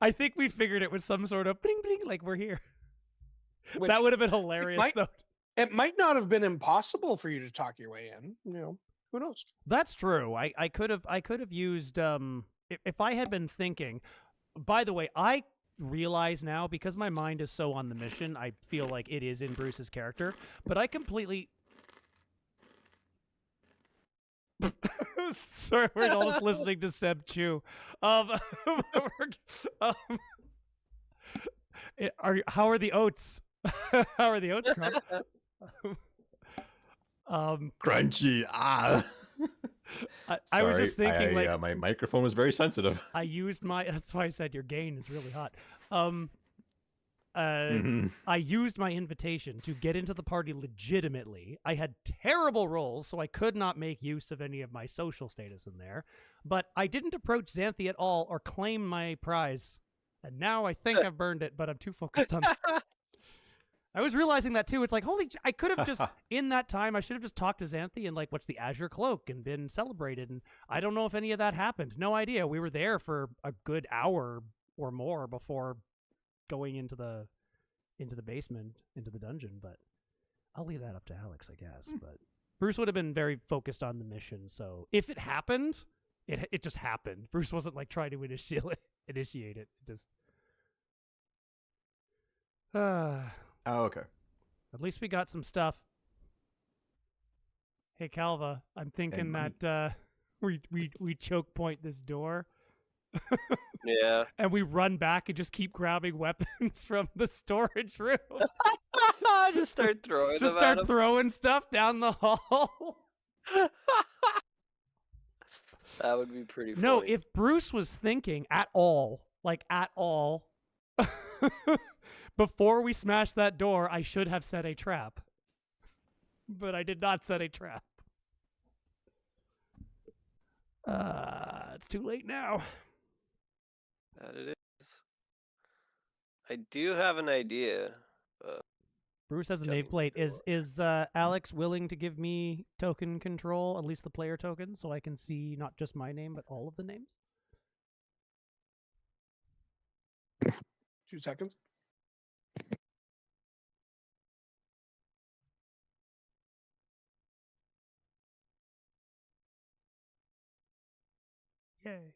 [SPEAKER 2] I think we figured it was some sort of bling bling, like we're here.
[SPEAKER 4] Which
[SPEAKER 2] that would have been hilarious, though.
[SPEAKER 4] It might not have been impossible for you to talk your way in. Who knows?
[SPEAKER 2] That's true. I could have used if I had been thinking. By the way, I realize now because my mind is so on the mission, I feel like it is in Bruce's character, but I completely. Sorry, we're almost listening to Seb Chew. How are the oats? How are the oats, Crom?
[SPEAKER 3] Crunchy.
[SPEAKER 2] I was just thinking,
[SPEAKER 3] my microphone was very sensitive.
[SPEAKER 2] I used my. That's why I said your gain is really hot. I used my invitation to get into the party legitimately. I had terrible rolls, so I could not make use of any of my social status in there. But I didn't approach Xanthi at all or claim my prize. And now I think I've burned it, but I'm too focused on I was realizing that too. It's like, I could have just, in that time, I should have just talked to Xanthi and what's the Azure Cloak and been celebrated. And I don't know if any of that happened. No idea. We were there for a good hour or more before going into the basement, into the dungeon, but I'll leave that up to Alex, I guess. But Bruce would have been very focused on the mission, so if it happened, it just happened. Bruce wasn't trying to initiate it. Just
[SPEAKER 3] oh, okay.
[SPEAKER 2] At least we got some stuff. Hey, Calva, I'm thinking that we choke point this door.
[SPEAKER 5] Yeah.
[SPEAKER 2] And we run back and just keep grabbing weapons from the storage room.
[SPEAKER 5] Just start throwing
[SPEAKER 2] throwing stuff down the hall.
[SPEAKER 5] That would be pretty funny.
[SPEAKER 2] No, if Bruce was thinking at all, before we smashed that door, I should have set a trap. But I did not set a trap. It's too late now.
[SPEAKER 5] That it is. I do have an idea.
[SPEAKER 2] Bruce has a nameplate. Is Alex willing to give me token control, at least the player token, so I can see not just my name, but all of the names?
[SPEAKER 4] 2 seconds.
[SPEAKER 2] Yay.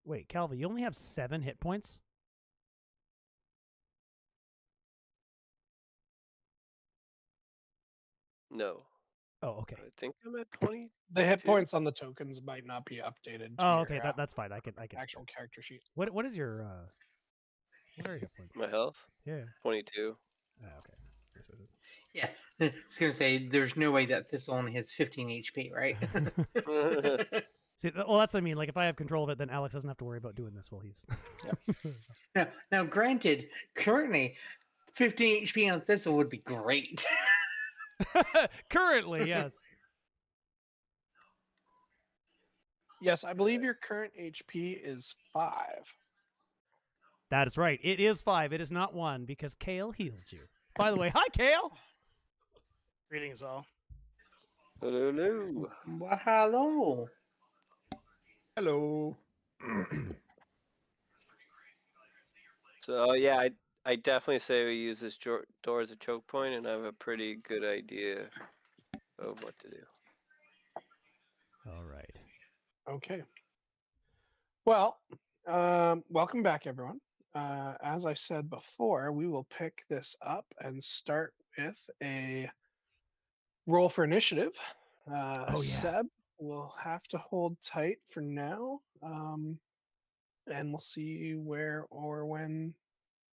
[SPEAKER 2] Wait, Calva, you only have 7 hit points?
[SPEAKER 5] No.
[SPEAKER 2] Oh, okay.
[SPEAKER 5] I think I'm at 20.
[SPEAKER 4] The hit points on the tokens might not be updated. To
[SPEAKER 2] Oh,
[SPEAKER 4] your,
[SPEAKER 2] okay, that's fine. I can
[SPEAKER 4] actual character sheet.
[SPEAKER 2] What is your what are your hit points?
[SPEAKER 5] My health?
[SPEAKER 2] Yeah.
[SPEAKER 5] 22.
[SPEAKER 2] Okay.
[SPEAKER 1] Yeah, I was gonna say there's no way that Thistle only has 15 HP, right?
[SPEAKER 2] See, well, that's what I mean. Like, if I have control of it, then Alex doesn't have to worry about doing this while he's.
[SPEAKER 1] Now, granted, currently, 15 HP on Thistle would be great.
[SPEAKER 2] Currently, yes.
[SPEAKER 4] Yes, I believe your current HP is 5.
[SPEAKER 2] That is right. It is 5. It is not 1 because Kael healed you. By the way, hi, Kael.
[SPEAKER 7] Greetings, all.
[SPEAKER 5] Hello.
[SPEAKER 1] Well, hello.
[SPEAKER 3] Hello.
[SPEAKER 5] So, yeah, I definitely say we use this door as a choke point, and I have a pretty good idea of what to do.
[SPEAKER 2] All right.
[SPEAKER 4] Okay. Well, welcome back, everyone. As I said before, we will pick this up and start with a roll for initiative. Seb will have to hold tight for now, and we'll see where or when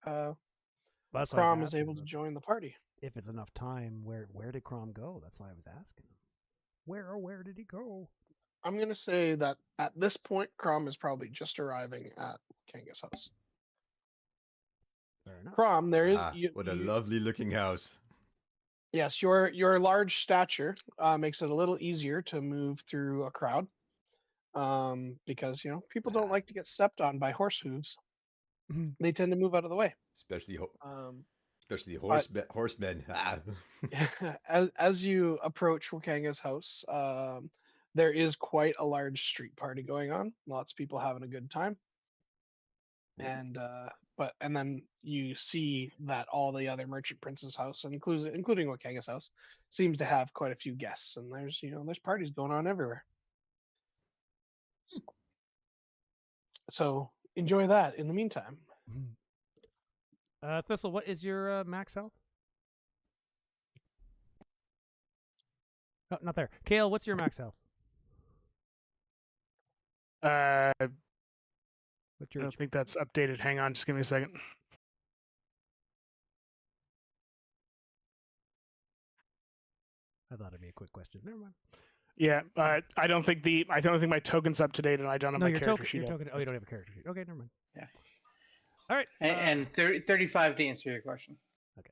[SPEAKER 4] Crom is able to join the party.
[SPEAKER 2] If it's enough time, where did Crom go? That's why I was asking. Where did he go?
[SPEAKER 4] I'm going to say that at this point, Crom is probably just arriving at Kanga's house.
[SPEAKER 2] Fair enough.
[SPEAKER 4] Crom, there is...
[SPEAKER 3] what a lovely looking house.
[SPEAKER 4] Yes, your large stature makes it a little easier to move through a crowd, because people don't like to get stepped on by horse hooves. They tend to move out of the way.
[SPEAKER 3] Especially horsemen.
[SPEAKER 4] As you approach Wakanga's house, there is quite a large street party going on. Lots of people having a good time, and then you see that all the other merchant prince's house, including Wakanga's house, seems to have quite a few guests, and there's parties going on everywhere. So enjoy that in the meantime.
[SPEAKER 2] Thistle, what is your max health? Oh, not there. Kael, what's your max health?
[SPEAKER 7] I don't think that's updated. Hang on, just give me a second.
[SPEAKER 2] I thought it'd be a quick question. Never mind.
[SPEAKER 7] Yeah, I don't think my token's up to date, and I don't have my character sheet.
[SPEAKER 2] Oh, you don't have a character sheet. Okay, never mind.
[SPEAKER 1] Yeah.
[SPEAKER 2] All right.
[SPEAKER 1] And 35 to answer your question.
[SPEAKER 2] Okay.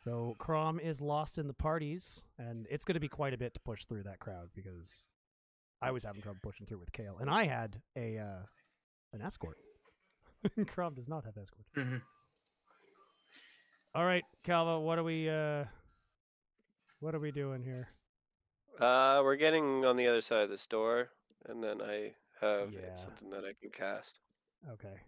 [SPEAKER 2] So Crom is lost in the parties, and it's going to be quite a bit to push through that crowd because I was having trouble pushing through with Kael, and I had an escort. Crom does not have escort.
[SPEAKER 1] Mm-hmm.
[SPEAKER 2] All right, Calva, what are we doing here?
[SPEAKER 5] We're getting on the other side of this door, and then I have
[SPEAKER 2] Yeah.
[SPEAKER 5] something that I can cast.
[SPEAKER 2] Okay.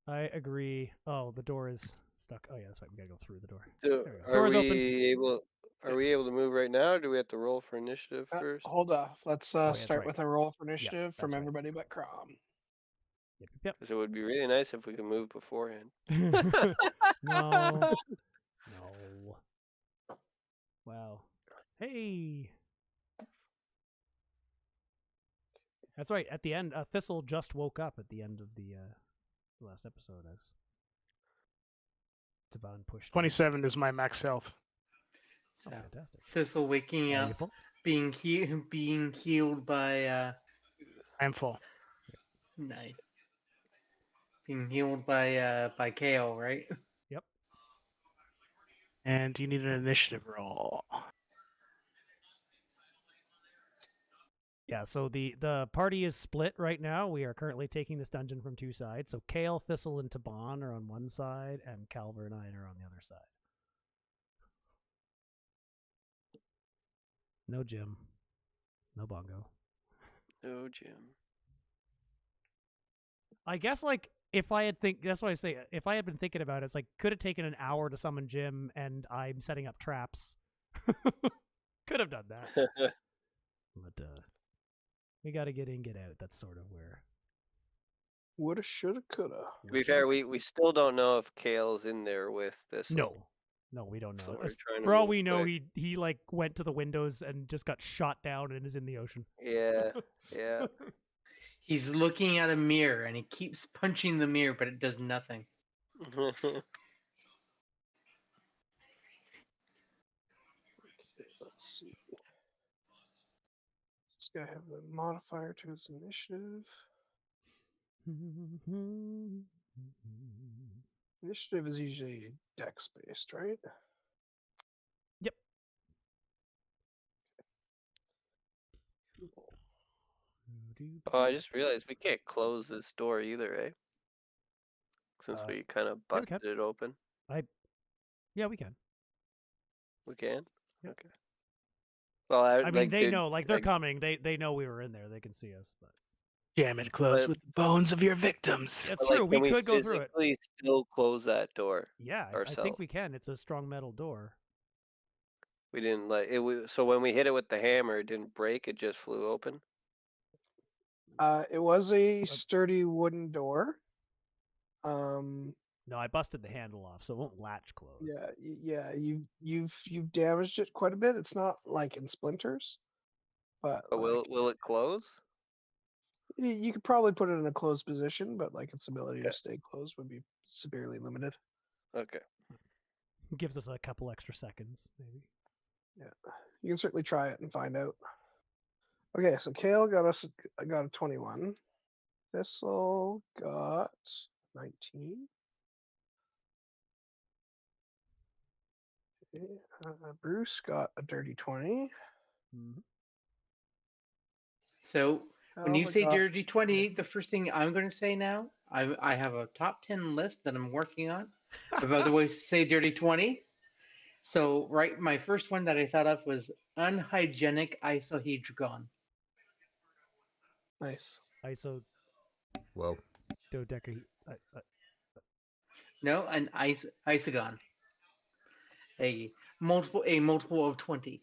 [SPEAKER 2] I agree. Oh, the door is stuck. Oh yeah, that's right. We gotta go through the door.
[SPEAKER 5] So
[SPEAKER 2] There we go. Door's open.
[SPEAKER 5] Are we able to move right now, or do we have to roll for initiative first?
[SPEAKER 4] Hold off. Let's
[SPEAKER 2] that's
[SPEAKER 4] start
[SPEAKER 2] right.
[SPEAKER 4] with a roll for initiative from
[SPEAKER 2] right.
[SPEAKER 4] everybody but Crom.
[SPEAKER 2] Yep.
[SPEAKER 5] Because it would be really nice if we could move beforehand.
[SPEAKER 2] No. Wow. Hey. That's right. At the end, Thistle just woke up at the end of the last episode as Taban pushed.
[SPEAKER 7] 27 is my max health.
[SPEAKER 1] So,
[SPEAKER 2] fantastic.
[SPEAKER 1] Thistle waking up, being healed by.
[SPEAKER 7] I'm full.
[SPEAKER 1] Nice. Being healed by Kael, right?
[SPEAKER 2] Yep.
[SPEAKER 7] And you need an initiative roll.
[SPEAKER 2] Yeah, so the party is split right now. We are currently taking this dungeon from two sides. So Kael, Thistle, and Taban are on one side, and Calva and I are on the other side. No Jim. No Bongo.
[SPEAKER 5] No Jim.
[SPEAKER 2] I guess like if I had that's why I say if I had been thinking about it, it's like could have taken an hour to summon Jim, and I'm setting up traps. Could have done that, but we got to get in, get out. That's sort of where.
[SPEAKER 4] Woulda, shoulda, coulda.
[SPEAKER 5] To be fair, we still don't know if Kael's in there with this.
[SPEAKER 2] No, we don't know.
[SPEAKER 5] So
[SPEAKER 2] For all we know, he like went to the windows and just got shot down and is in the ocean.
[SPEAKER 5] Yeah, yeah.
[SPEAKER 1] He's looking at a mirror and he keeps punching the mirror, but it does nothing.
[SPEAKER 4] Okay, let's see. This guy have a modifier to his initiative. Initiative is usually dex based, right?
[SPEAKER 2] Yep.
[SPEAKER 5] Oh, I just realized we can't close this door either, eh? Since we kind of
[SPEAKER 2] yeah, we
[SPEAKER 5] busted it open.
[SPEAKER 2] Yeah, we can.
[SPEAKER 5] We can?
[SPEAKER 2] Yeah.
[SPEAKER 5] Okay. Well,
[SPEAKER 2] I mean, they know, like, they're coming. They know we were in there. They can see us, but...
[SPEAKER 7] Jam it close with the bones of your victims.
[SPEAKER 2] That's true.
[SPEAKER 5] Like,
[SPEAKER 2] we could go through it.
[SPEAKER 5] We still close that door.
[SPEAKER 2] Yeah, I think we can. It's a strong metal door.
[SPEAKER 5] We didn't like it. So when we hit it with the hammer, it didn't break. It just flew open.
[SPEAKER 4] It was a sturdy wooden door.
[SPEAKER 2] No, I busted the handle off, so it won't latch close.
[SPEAKER 4] Yeah. You've damaged it quite a bit. It's not like in splinters, but like,
[SPEAKER 5] will it close?
[SPEAKER 4] You could probably put it in a closed position, but like its ability to stay closed would be severely limited.
[SPEAKER 5] Okay.
[SPEAKER 2] Gives us a couple extra seconds, maybe.
[SPEAKER 4] Yeah, you can certainly try it and find out. Okay, so Kael got a 21. Thistle got 19. Okay, Bruce got a dirty 20.
[SPEAKER 2] Mm-hmm.
[SPEAKER 1] So when you say dirty 20, the first thing I'm going to say now, I have a top 10 list that I'm working on of other ways to say dirty 20. So, right, my first one that I thought of was unhygienic isohedron.
[SPEAKER 4] Nice.
[SPEAKER 3] Whoa.
[SPEAKER 2] Dodeca.
[SPEAKER 1] No, an isogon. A multiple of 20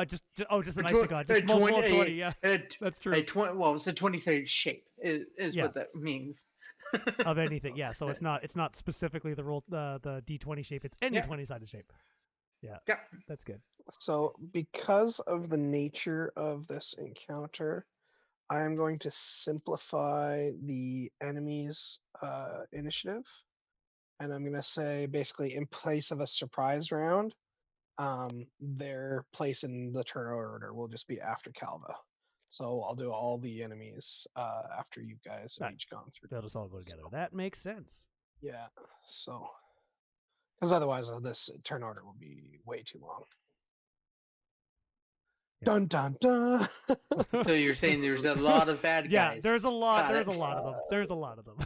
[SPEAKER 2] just an isogon. Just multiple of 20, yeah. That's true.
[SPEAKER 1] It's a 20-sided shape is what that means.
[SPEAKER 2] Of anything, yeah. So it's not specifically the D20 shape. It's any 20-sided shape. Yeah, that's good.
[SPEAKER 4] So because of the nature of this encounter, I'm going to simplify the enemy's initiative, and I'm going to say basically in place of a surprise round, their place in the turn order will just be after Calva. So I'll do all the enemies after you guys have each gone through.
[SPEAKER 2] They'll just all go together. That makes sense.
[SPEAKER 4] Yeah, so because otherwise this turn order will be way too long. Yeah. Dun dun dun.
[SPEAKER 1] So you're saying there's a lot of bad guys?
[SPEAKER 2] Yeah, there's a lot. There's a lot of them. There's a lot of them.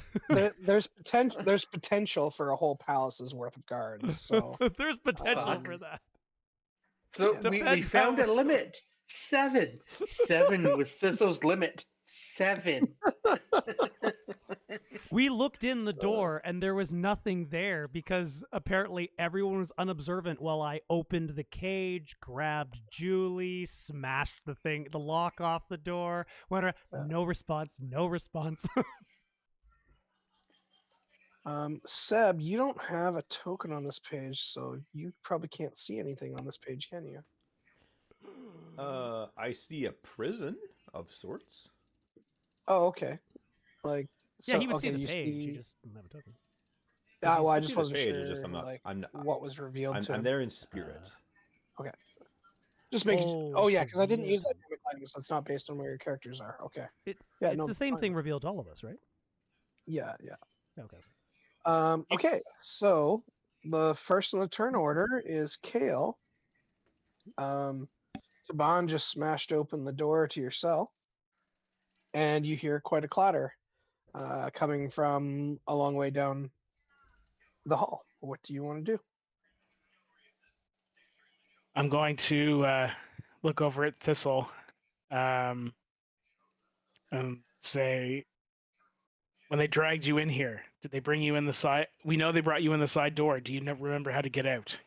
[SPEAKER 4] There's potential for a whole palace's worth of guards. So
[SPEAKER 2] there's potential for that.
[SPEAKER 1] So we found a limit. 7 was Thistle's limit. 7.
[SPEAKER 2] We looked in the door and there was nothing there because apparently everyone was unobservant while I opened the cage, grabbed Julie, smashed the lock off the door. No response.
[SPEAKER 4] Seb, you don't have a token on this page, so you probably can't see anything on this page, can you?
[SPEAKER 3] I see a prison of sorts.
[SPEAKER 4] Oh, okay. Like,
[SPEAKER 2] yeah, he would see the page. You just don't have a token.
[SPEAKER 4] Yeah, well, I just wasn't
[SPEAKER 3] page,
[SPEAKER 4] sure.
[SPEAKER 3] I'm not,
[SPEAKER 4] what was revealed to him.
[SPEAKER 3] I'm there in spirit.
[SPEAKER 4] Okay. Just make. Yeah, because I didn't use that item, so it's not based on where your characters are. Okay.
[SPEAKER 2] It's the same thing revealed to all of us, right?
[SPEAKER 4] Yeah.
[SPEAKER 2] Okay.
[SPEAKER 4] Okay, so the first in the turn order is Kael. Taban just smashed open the door to your cell, and you hear quite a clatter coming from a long way down the hall. What do you want to do?
[SPEAKER 7] I'm going to look over at Thistle. and say, when they dragged you in here, did they bring you in the side? We know they brought you in the side door. Do you remember how to get out?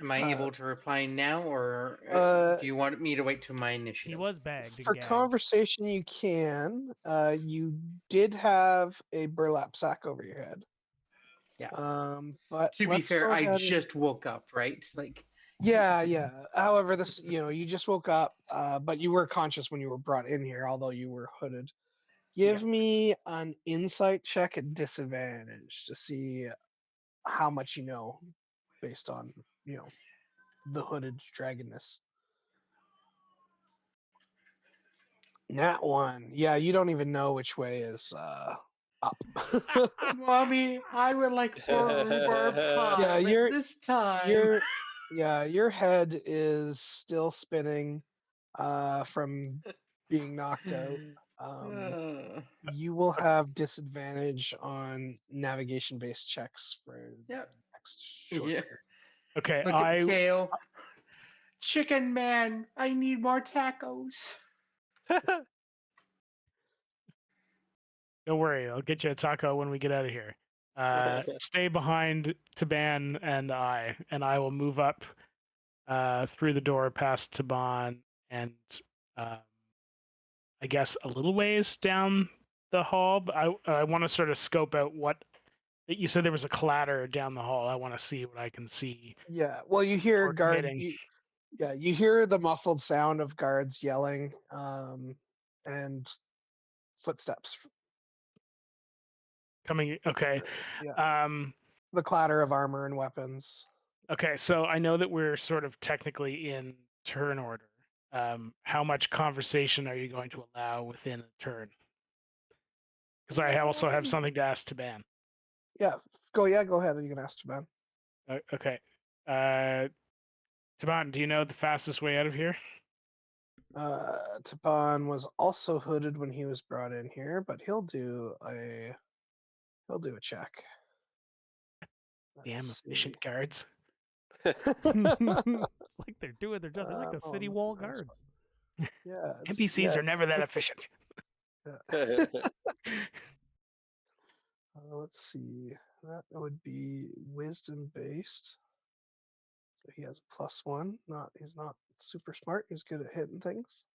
[SPEAKER 1] Am I able to reply now, or do you want me to wait till my initiative?
[SPEAKER 2] He was bagged and
[SPEAKER 4] For
[SPEAKER 2] gagged.
[SPEAKER 4] conversation, you can. You did have a burlap sack over your head.
[SPEAKER 1] Yeah.
[SPEAKER 4] But
[SPEAKER 1] to be fair, I just woke up, right? Like.
[SPEAKER 4] Yeah. However, this, you just woke up, but you were conscious when you were brought in here, although you were hooded. Give me an insight check at disadvantage to see how much you know, based on the hooded dragonness. Nat 1. Yeah, you don't even know which way is up.
[SPEAKER 1] Mommy, I would like rhubarb pie.
[SPEAKER 4] Yeah,
[SPEAKER 1] this time.
[SPEAKER 4] Your head is still spinning from being knocked out. You will have disadvantage on navigation-based checks for the next short period.
[SPEAKER 7] Okay,
[SPEAKER 1] Look at Kael. Chicken man, I need more tacos.
[SPEAKER 7] Don't worry, I'll get you a taco when we get out of here. Stay behind Taban and I will move up through the door past Taban and I guess a little ways down the hall. But I want to sort of scope out what you said. There was a clatter down the hall. I want to see what I can see.
[SPEAKER 4] Yeah, well, you hear you hear the muffled sound of guards yelling and footsteps
[SPEAKER 7] coming. Okay.
[SPEAKER 4] The clatter of armor and weapons.
[SPEAKER 7] Okay, so I know that we're sort of technically in turn order. How much conversation are you going to allow within a turn? Because I also have something to ask Taban.
[SPEAKER 4] Yeah, go ahead. You can ask Taban.
[SPEAKER 7] Okay. Taban, do you know the fastest way out of here?
[SPEAKER 4] Taban was also hooded when he was brought in here, but he'll do a check.
[SPEAKER 7] Damn efficient guards.
[SPEAKER 2] It's like they're doing their job. They're like the city wall guards.
[SPEAKER 4] Yeah.
[SPEAKER 7] NPCs are never that efficient.
[SPEAKER 4] Let's see. That would be wisdom based. So he has a +1. He's not super smart. He's good at hitting things.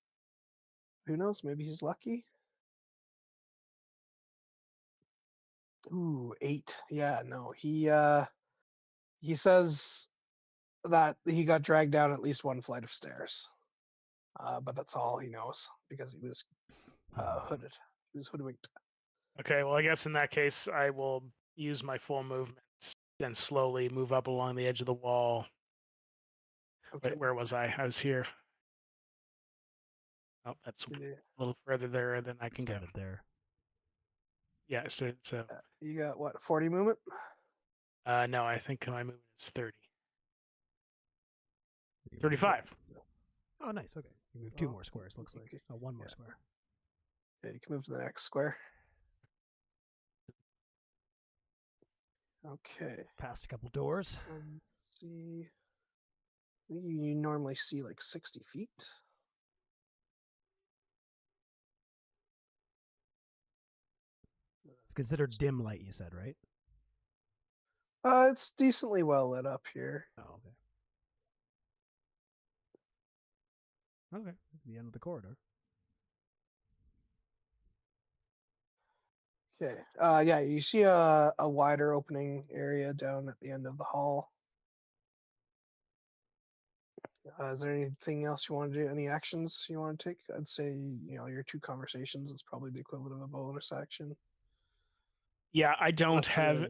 [SPEAKER 4] Who knows? Maybe he's lucky. Ooh, 8. Yeah, no. He says that he got dragged down at least one flight of stairs. But that's all he knows because he was hooded. He was hoodwinked.
[SPEAKER 7] Okay, well, I guess in that case, I will use my full movement and slowly move up along the edge of the wall. Okay. Wait, where was I? I was here. Oh, that's a little further there than I can get.
[SPEAKER 2] There.
[SPEAKER 7] Yeah, so
[SPEAKER 4] you got what, 40 movement?
[SPEAKER 7] No, I think my movement is 30. 35.
[SPEAKER 2] Oh, nice. Okay, you move 2 more squares. Looks like one more square.
[SPEAKER 4] Yeah, you can move to the next square. Okay.
[SPEAKER 2] Past a couple doors.
[SPEAKER 4] Let's see. You normally see like 60 feet.
[SPEAKER 2] It's considered dim light, you said, right?
[SPEAKER 4] It's decently well lit up here.
[SPEAKER 2] Oh, okay. Okay, the end of the corridor.
[SPEAKER 4] Okay. Yeah, you see a wider opening area down at the end of the hall. Is there anything else you want to do? Any actions you want to take? I'd say, your 2 conversations is probably the equivalent of a bonus action.
[SPEAKER 7] Yeah, I don't have,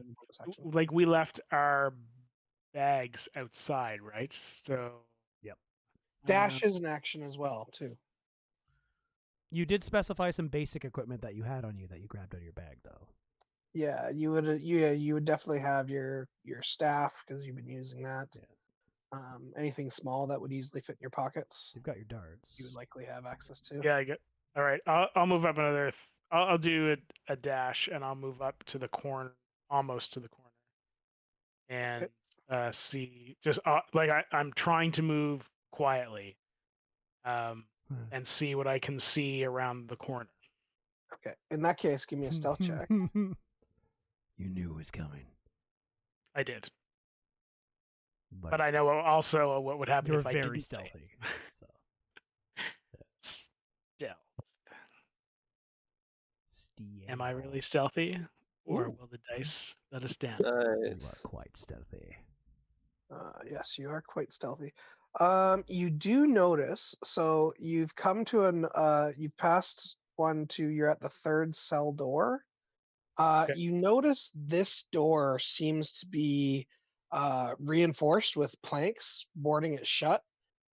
[SPEAKER 7] like, we left our bags outside, right? So,
[SPEAKER 2] yep.
[SPEAKER 4] Dash is an action as well, too.
[SPEAKER 2] You did specify some basic equipment that you had on you that you grabbed out of your bag, though.
[SPEAKER 4] Yeah, you would definitely have your staff because you've been using that.
[SPEAKER 2] Yeah.
[SPEAKER 4] Anything small that would easily fit in your pockets.
[SPEAKER 2] You've got your darts.
[SPEAKER 4] You would likely have access to.
[SPEAKER 7] Yeah, I get. All right, I'll move up another. I'll do a dash and I'll move up to the corner, almost to the corner, and see. Just like I'm trying to move quietly, and see what I can see around the corner.
[SPEAKER 4] Okay. In that case, give me a stealth check.
[SPEAKER 2] You knew it was coming.
[SPEAKER 7] I did. But I know also what would happen if I didn't.
[SPEAKER 2] You're very stealthy. So.
[SPEAKER 7] Stealth. Am I really stealthy? Or will the dice let us down?
[SPEAKER 2] You are quite stealthy.
[SPEAKER 4] Yes, you are quite stealthy. You do notice, so you've come to you've passed one to, you're at the third cell door.
[SPEAKER 7] Okay.
[SPEAKER 4] You notice this door seems to be reinforced with planks boarding it shut.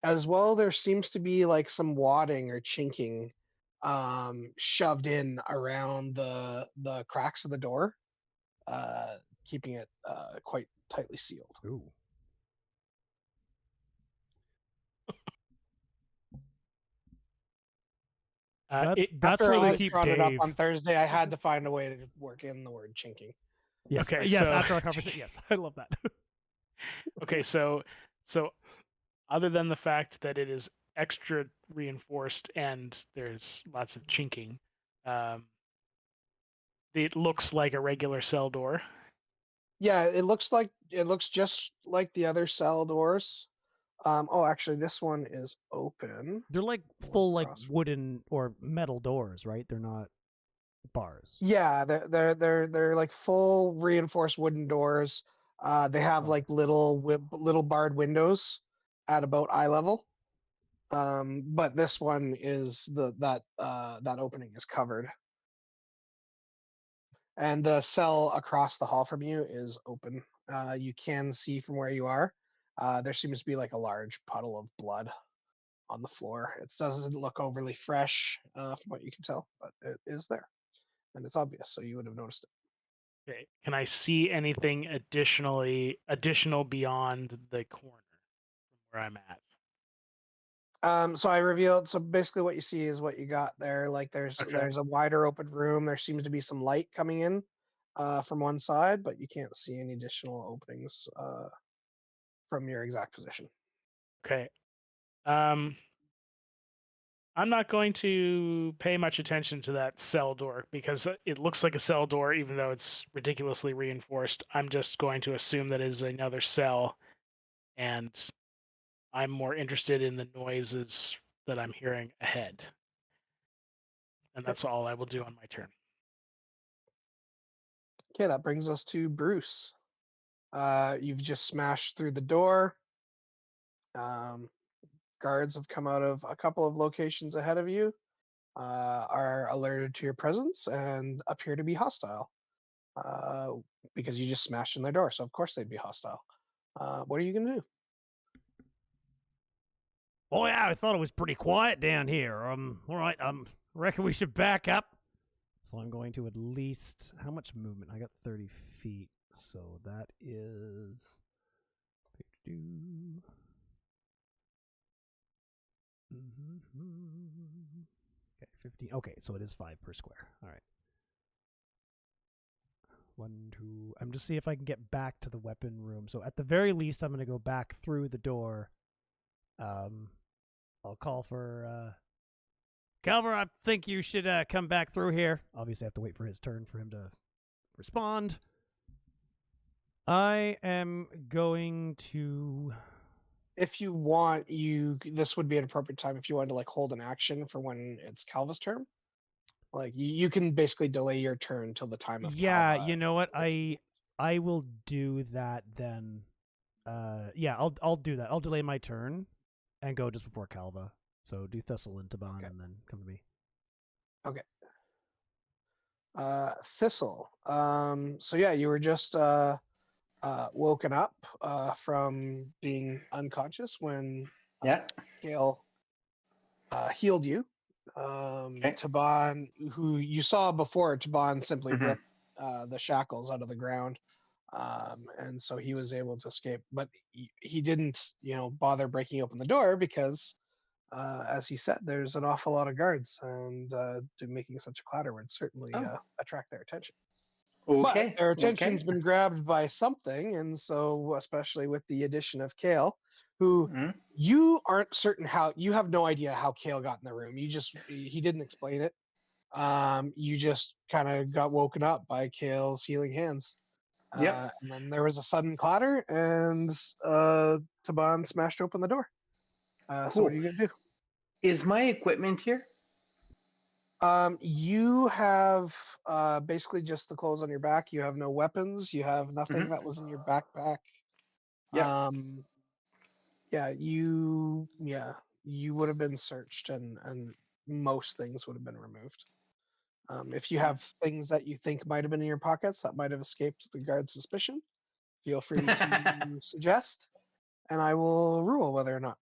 [SPEAKER 4] As well, there seems to be like some wadding or chinking shoved in around the cracks of the door, keeping it quite tightly sealed.
[SPEAKER 2] Ooh. That's where we keep
[SPEAKER 4] brought
[SPEAKER 2] Dave.
[SPEAKER 4] it up on Thursday. I had to find a way to work in the word chinking.
[SPEAKER 2] Yes.
[SPEAKER 7] Okay,
[SPEAKER 2] yes.
[SPEAKER 7] so...
[SPEAKER 2] After our conversation. Yes, I love that.
[SPEAKER 7] Okay, so other than the fact that it is extra reinforced and there's lots of chinking, it looks like a regular cell door.
[SPEAKER 4] Yeah, it looks just like the other cell doors. Actually, this one is open.
[SPEAKER 2] They're like full like wooden or metal doors, right? They're not bars.
[SPEAKER 4] Yeah, they're like full reinforced wooden doors. They have like little barred windows at about eye level. But this one is that opening is covered. And the cell across the hall from you is open. You can see from where you are. There seems to be like a large puddle of blood on the floor. It doesn't look overly fresh from what you can tell, but it is there. And it's obvious, so you would have noticed it.
[SPEAKER 7] Okay. Can I see anything additional beyond the corner from where I'm at?
[SPEAKER 4] So I revealed. So basically, what you see is what you got there. Like there's a wider open room. There seems to be some light coming in from one side, but you can't see any additional openings from your exact position.
[SPEAKER 7] Okay. I'm not going to pay much attention to that cell door because it looks like a cell door, even though it's ridiculously reinforced. I'm just going to assume that it is another cell, and I'm more interested in the noises that I'm hearing ahead. And that's all I will do on my turn.
[SPEAKER 4] Okay, that brings us to Bruce. You've just smashed through the door. Guards have come out of a couple of locations ahead of you, are alerted to your presence, and appear to be hostile because you just smashed in their door. So of course they'd be hostile. What are you going to do?
[SPEAKER 2] Oh yeah, I thought it was pretty quiet down here. All right, reckon we should back up. So I'm going to at least, how much movement? I got 30 feet, so that is... Okay, 15. Okay, so it is 5 per square. All right. 1, 2. I'm just see if I can get back to the weapon room. So at the very least, I'm going to go back through the door. I'll call for Calva. I think you should come back through here. Obviously, I have to wait for his turn for him to respond. I am going to...
[SPEAKER 4] If you want, this would be an appropriate time if you wanted to like hold an action for when it's Calva's turn. Like you can basically delay your turn till the time of Calva.
[SPEAKER 2] You know what? I will do that then. Yeah, I'll do that. I'll delay my turn and go just before Calva. So do Thistle and Taban and then come to me.
[SPEAKER 4] Okay. Thistle. So yeah, you were just woken up from being unconscious when Kael healed you. Taban, who you saw before, Taban simply ripped the shackles out of the ground, and so he was able to escape. But he didn't, bother breaking open the door because, as he said, there's an awful lot of guards, and making such a clatter would certainly attract their attention.
[SPEAKER 1] Okay.
[SPEAKER 4] But their attention's been grabbed by something, and so especially with the addition of Kael, who you aren't certain how, you have no idea how Kael got in the room. He didn't explain it. You just kind of got woken up by Kael's healing hands.
[SPEAKER 1] Yep.
[SPEAKER 4] And then there was a sudden clatter, and Taban smashed open the door.
[SPEAKER 1] Cool.
[SPEAKER 4] So what are you gonna do?
[SPEAKER 1] Is my equipment here?
[SPEAKER 4] You have basically just the clothes on your back. You have no weapons. You have nothing that was in your backpack.
[SPEAKER 1] Yeah.
[SPEAKER 4] You would have been searched, and most things would have been removed. If you have things that you think might have been in your pockets that might have escaped the guard's suspicion, feel free to suggest, and I will rule whether or not.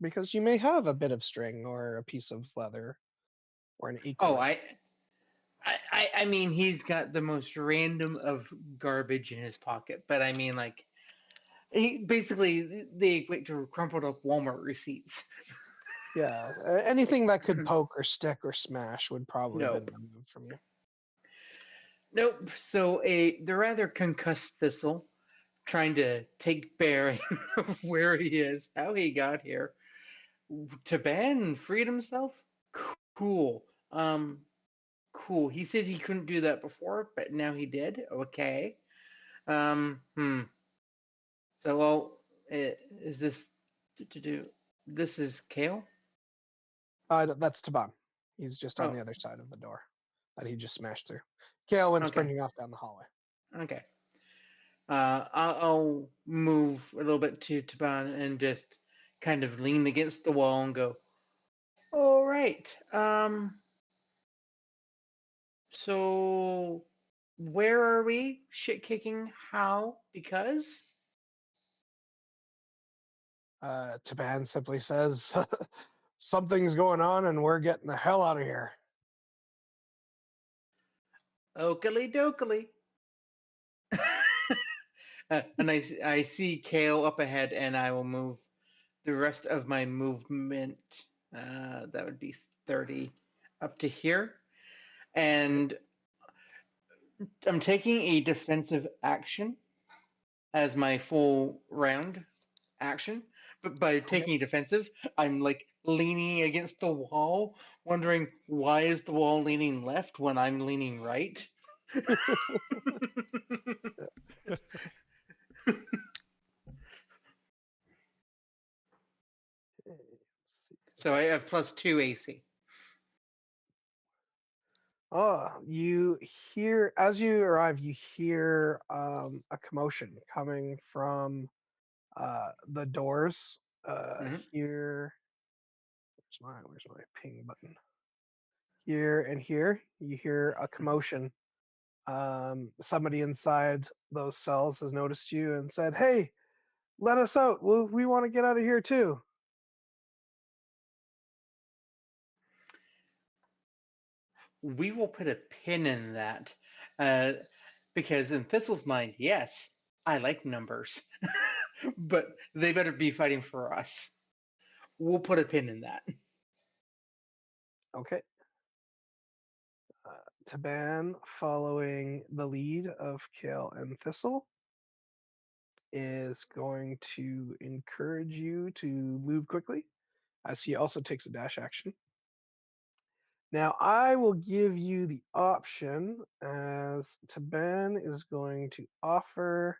[SPEAKER 4] Because you may have a bit of string or a piece of leather or an acorn.
[SPEAKER 1] Oh, I mean, he's got the most random of garbage in his pocket, but I mean, like, they equate to crumpled up Walmart receipts.
[SPEAKER 4] Yeah, anything that could poke or stick or smash would probably have been removed from you.
[SPEAKER 1] Nope. So the rather concussed Thistle, trying to take bearing of where he is, how he got here, to ban and freed himself. Cool. Cool. He said he couldn't do that before, but now he did. Okay. So, well, is this to do? This is Kael.
[SPEAKER 4] That's Taban. He's just on the other side of the door that he just smashed through. Kael went sprinting off down the hallway.
[SPEAKER 1] Okay. I'll move a little bit to Taban and just kind of lean against the wall and go, all right. So where are we? Shit kicking? How? Because?
[SPEAKER 4] Taban simply says, something's going on and we're getting the hell out of here.
[SPEAKER 1] Oakley dokley. And I see Kael up ahead, and I will move the rest of my movement. That would be 30 up to here. And I'm taking a defensive action as my full round action. But by taking defensive, I'm like leaning against the wall, wondering why is the wall leaning left when I'm leaning right? So I have +2 AC.
[SPEAKER 4] Oh, you hear, as you arrive, you hear a commotion coming from the doors. Here, where's my ping button? Here and here, you hear a commotion. Somebody inside those cells has noticed you and said, "Hey, let us out. We want to get out of here too."
[SPEAKER 1] We will put a pin in that, because in Thistle's mind, yes, I like numbers, but they better be fighting for us. We'll put a pin in that.
[SPEAKER 4] Okay. Taban, following the lead of Kael and Thistle, is going to encourage you to move quickly, as he also takes a dash action. Now, I will give you the option, as Taban is going to offer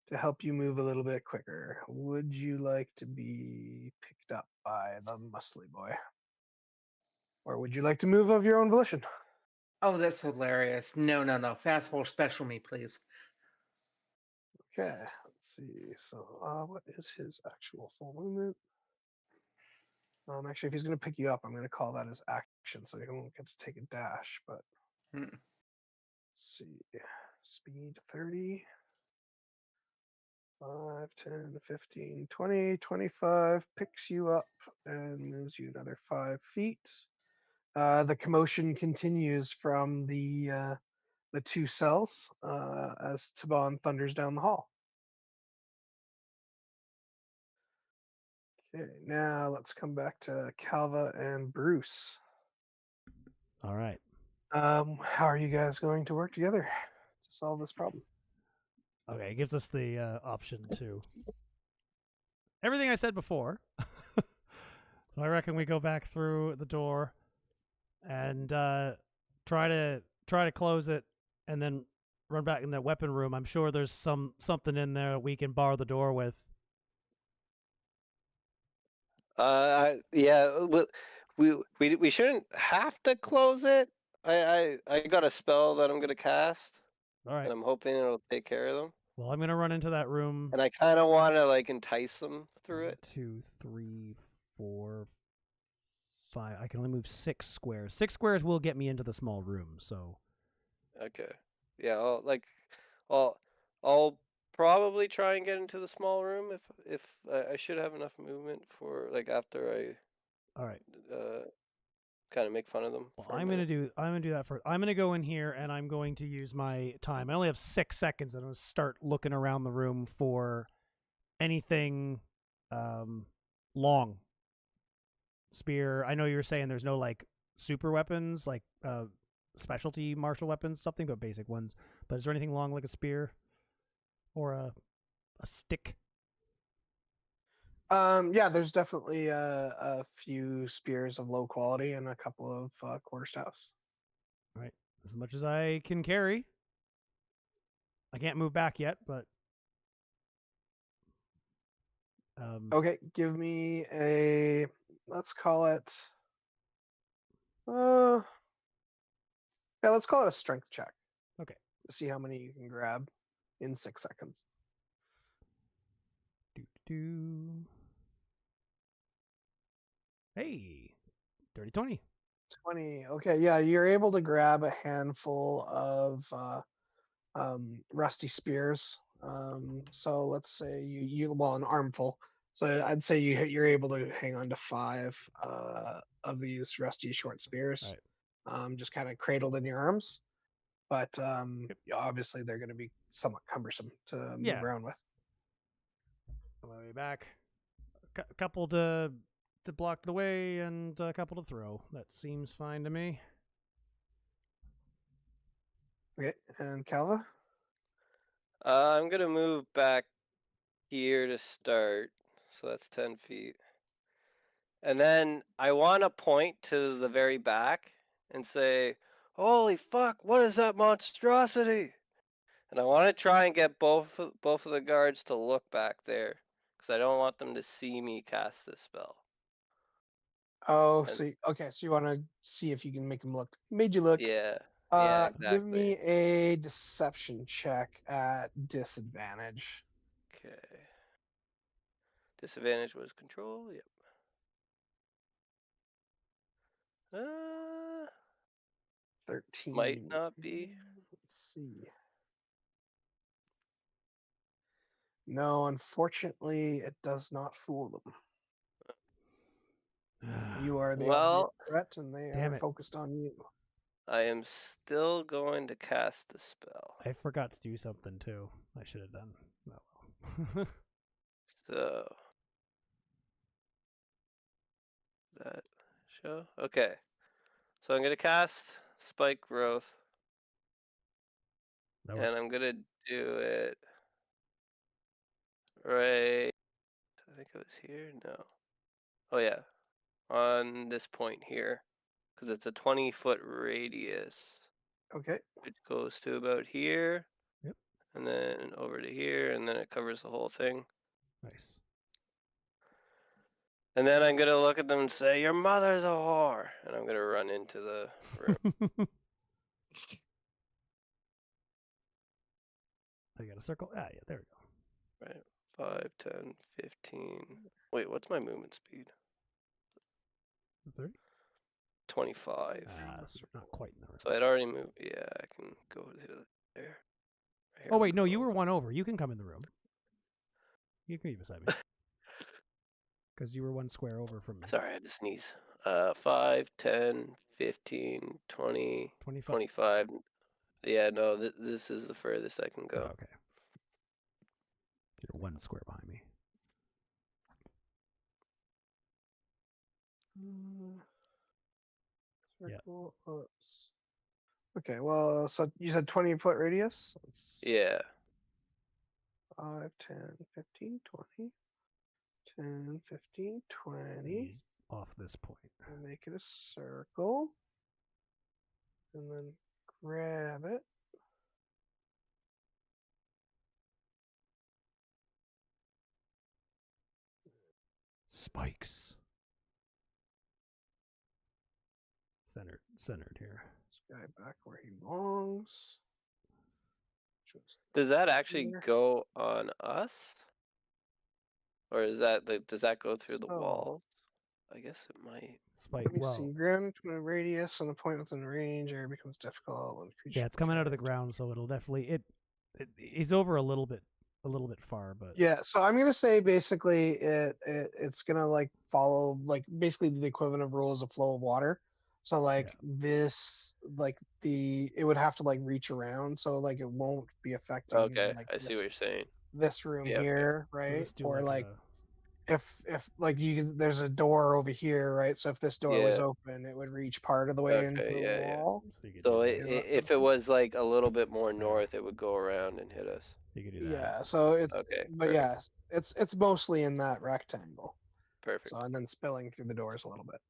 [SPEAKER 4] to help you move a little bit quicker. Would you like to be picked up by the muscly boy? Or would you like to move of your own volition?
[SPEAKER 1] Oh, that's hilarious. No. Fastball special me, please.
[SPEAKER 4] Okay, let's see. So, what is his actual full movement? Actually, if he's going to pick you up, I'm going to call that his action, so he won't get to take a dash. But let's see, speed 30, 5, 10, 15, 20, 25, picks you up and moves you another 5 feet. The commotion continues from the 2 cells as Taban thunders down the hall. Okay, now let's come back to Calva and Bruce.
[SPEAKER 2] All right.
[SPEAKER 4] How are you guys going to work together to solve this problem.
[SPEAKER 2] Okay, it gives us the option to everything I said before. So I reckon we go back through the door and try to close it, and then run back in that weapon room. I'm sure there's something in there we can bar the door with.
[SPEAKER 5] Yeah, we shouldn't have to close it. I got a spell that I'm gonna cast,
[SPEAKER 2] All right.
[SPEAKER 5] and I'm hoping it'll take care of them.
[SPEAKER 2] Well, I'm gonna run into that room.
[SPEAKER 5] And I kind of want to like entice them through it.
[SPEAKER 2] 2, 3, 4, 5. I can only move 6 squares. 6 squares will get me into the small room. So.
[SPEAKER 5] Okay. Yeah. I'll probably try and get into the small room if I should have enough movement for like after I.
[SPEAKER 2] All right.
[SPEAKER 5] Kind of make fun of them.
[SPEAKER 2] Well, I'm gonna do that first. I'm gonna go in here and I'm going to use my time. I only have 6 seconds, and I'm gonna start looking around the room for anything long. Spear. I know you were saying there's no like super weapons, like specialty martial weapons, something, but basic ones. But is there anything long like a spear or a stick?
[SPEAKER 4] Yeah, there's definitely a few spears of low quality and a couple of quarterstaffs.
[SPEAKER 2] All right, as much as I can carry. I can't move back yet, but
[SPEAKER 4] okay, give me a, let's call it yeah, let's call it a strength check.
[SPEAKER 2] Okay.
[SPEAKER 4] To see how many you can grab in 6 seconds.
[SPEAKER 2] Hey, dirty 20.
[SPEAKER 4] 20. Okay, yeah, you're able to grab a handful of rusty spears. So let's say you well, an armful. So I'd say you're able to hang on to 5 of these rusty short spears, just kind of cradled in your arms. But obviously they're going to be somewhat cumbersome to move around with.
[SPEAKER 2] On my way back, a couple to block the way and a couple to throw. That seems fine to me.
[SPEAKER 4] Okay, and Calva?
[SPEAKER 5] I'm gonna move back here to start, so that's 10 feet. And then I want to point to the very back and say, "Holy fuck! What is that monstrosity?" And I want to try and get both of the guards to look back there, because I don't want them to see me cast this spell.
[SPEAKER 4] Oh, so you want to see if you can make them look. Made you look.
[SPEAKER 5] Yeah.
[SPEAKER 4] Exactly.
[SPEAKER 5] Exactly.
[SPEAKER 4] Give me a deception check at disadvantage.
[SPEAKER 5] Okay. Disadvantage was control. Yep.
[SPEAKER 4] 13.
[SPEAKER 5] Might not be.
[SPEAKER 4] Let's see. No, unfortunately, it does not fool them. You are the obvious threat, and they are focused on you.
[SPEAKER 5] I am still going to cast the spell.
[SPEAKER 2] I forgot to do something too. I should have done. Oh well.
[SPEAKER 5] So that show? Okay. So I'm gonna cast Spike Growth. And I'm gonna do it right. I think it was here. No. Oh yeah, on this point here, because it's a 20-foot radius.
[SPEAKER 4] Okay.
[SPEAKER 5] Which goes to about here.
[SPEAKER 2] Yep.
[SPEAKER 5] And then over to here, and then it covers the whole thing.
[SPEAKER 2] Nice.
[SPEAKER 5] And then I'm gonna look at them and say, "Your mother's a whore," and I'm gonna run into the room.
[SPEAKER 2] I got a circle. Ah, yeah, there we
[SPEAKER 5] go. Right. 5, 10, 15. Wait, what's my movement speed?
[SPEAKER 2] 30?
[SPEAKER 5] 25.
[SPEAKER 2] So not quite in the room.
[SPEAKER 5] So I'd already moved. Yeah, I can go to there.
[SPEAKER 2] Right, oh, wait, no, you were one over. You can come in the room. You can be beside me. Because you were 1 square over from me.
[SPEAKER 5] Sorry, I had to sneeze. 5, 10, 15, 20, 25. Yeah, no, this is the furthest I can go.
[SPEAKER 2] Oh, okay. You're 1 square behind me.
[SPEAKER 4] Circle, oops. Okay, well, so you said 20-foot radius?
[SPEAKER 5] Yeah.
[SPEAKER 4] 5, 10, 15, 20. 10, 15, 20.
[SPEAKER 2] He's off this point.
[SPEAKER 4] We'll make it a circle. And then grab it.
[SPEAKER 2] Spikes. Centered here.
[SPEAKER 4] This guy back where he belongs.
[SPEAKER 5] Does that actually go on us? Or is that does that go through the wall? I guess it might.
[SPEAKER 4] Let me see. Ground between a radius and a point within range area becomes difficult when creature.
[SPEAKER 2] Yeah, it's coming out of the ground, so it'll definitely he's over a little bit far, but
[SPEAKER 4] yeah. So I'm gonna say basically it's gonna like follow like basically the equivalent of rules of flow of water. So like this, like it would have to like reach around, so like it won't be affecting.
[SPEAKER 5] Okay,
[SPEAKER 4] like,
[SPEAKER 5] I see what you're saying.
[SPEAKER 4] This room here, right?
[SPEAKER 2] So
[SPEAKER 4] or like if like there's a door over here, right? So if this door was open, it would reach part of the way into the wall.
[SPEAKER 5] So if it was like a little bit more north, it would go around and hit us.
[SPEAKER 2] You could do that.
[SPEAKER 4] Yeah. So it's
[SPEAKER 5] okay.
[SPEAKER 4] But yeah, it's mostly in that rectangle.
[SPEAKER 5] Perfect.
[SPEAKER 4] So and then spilling through the doors a little bit.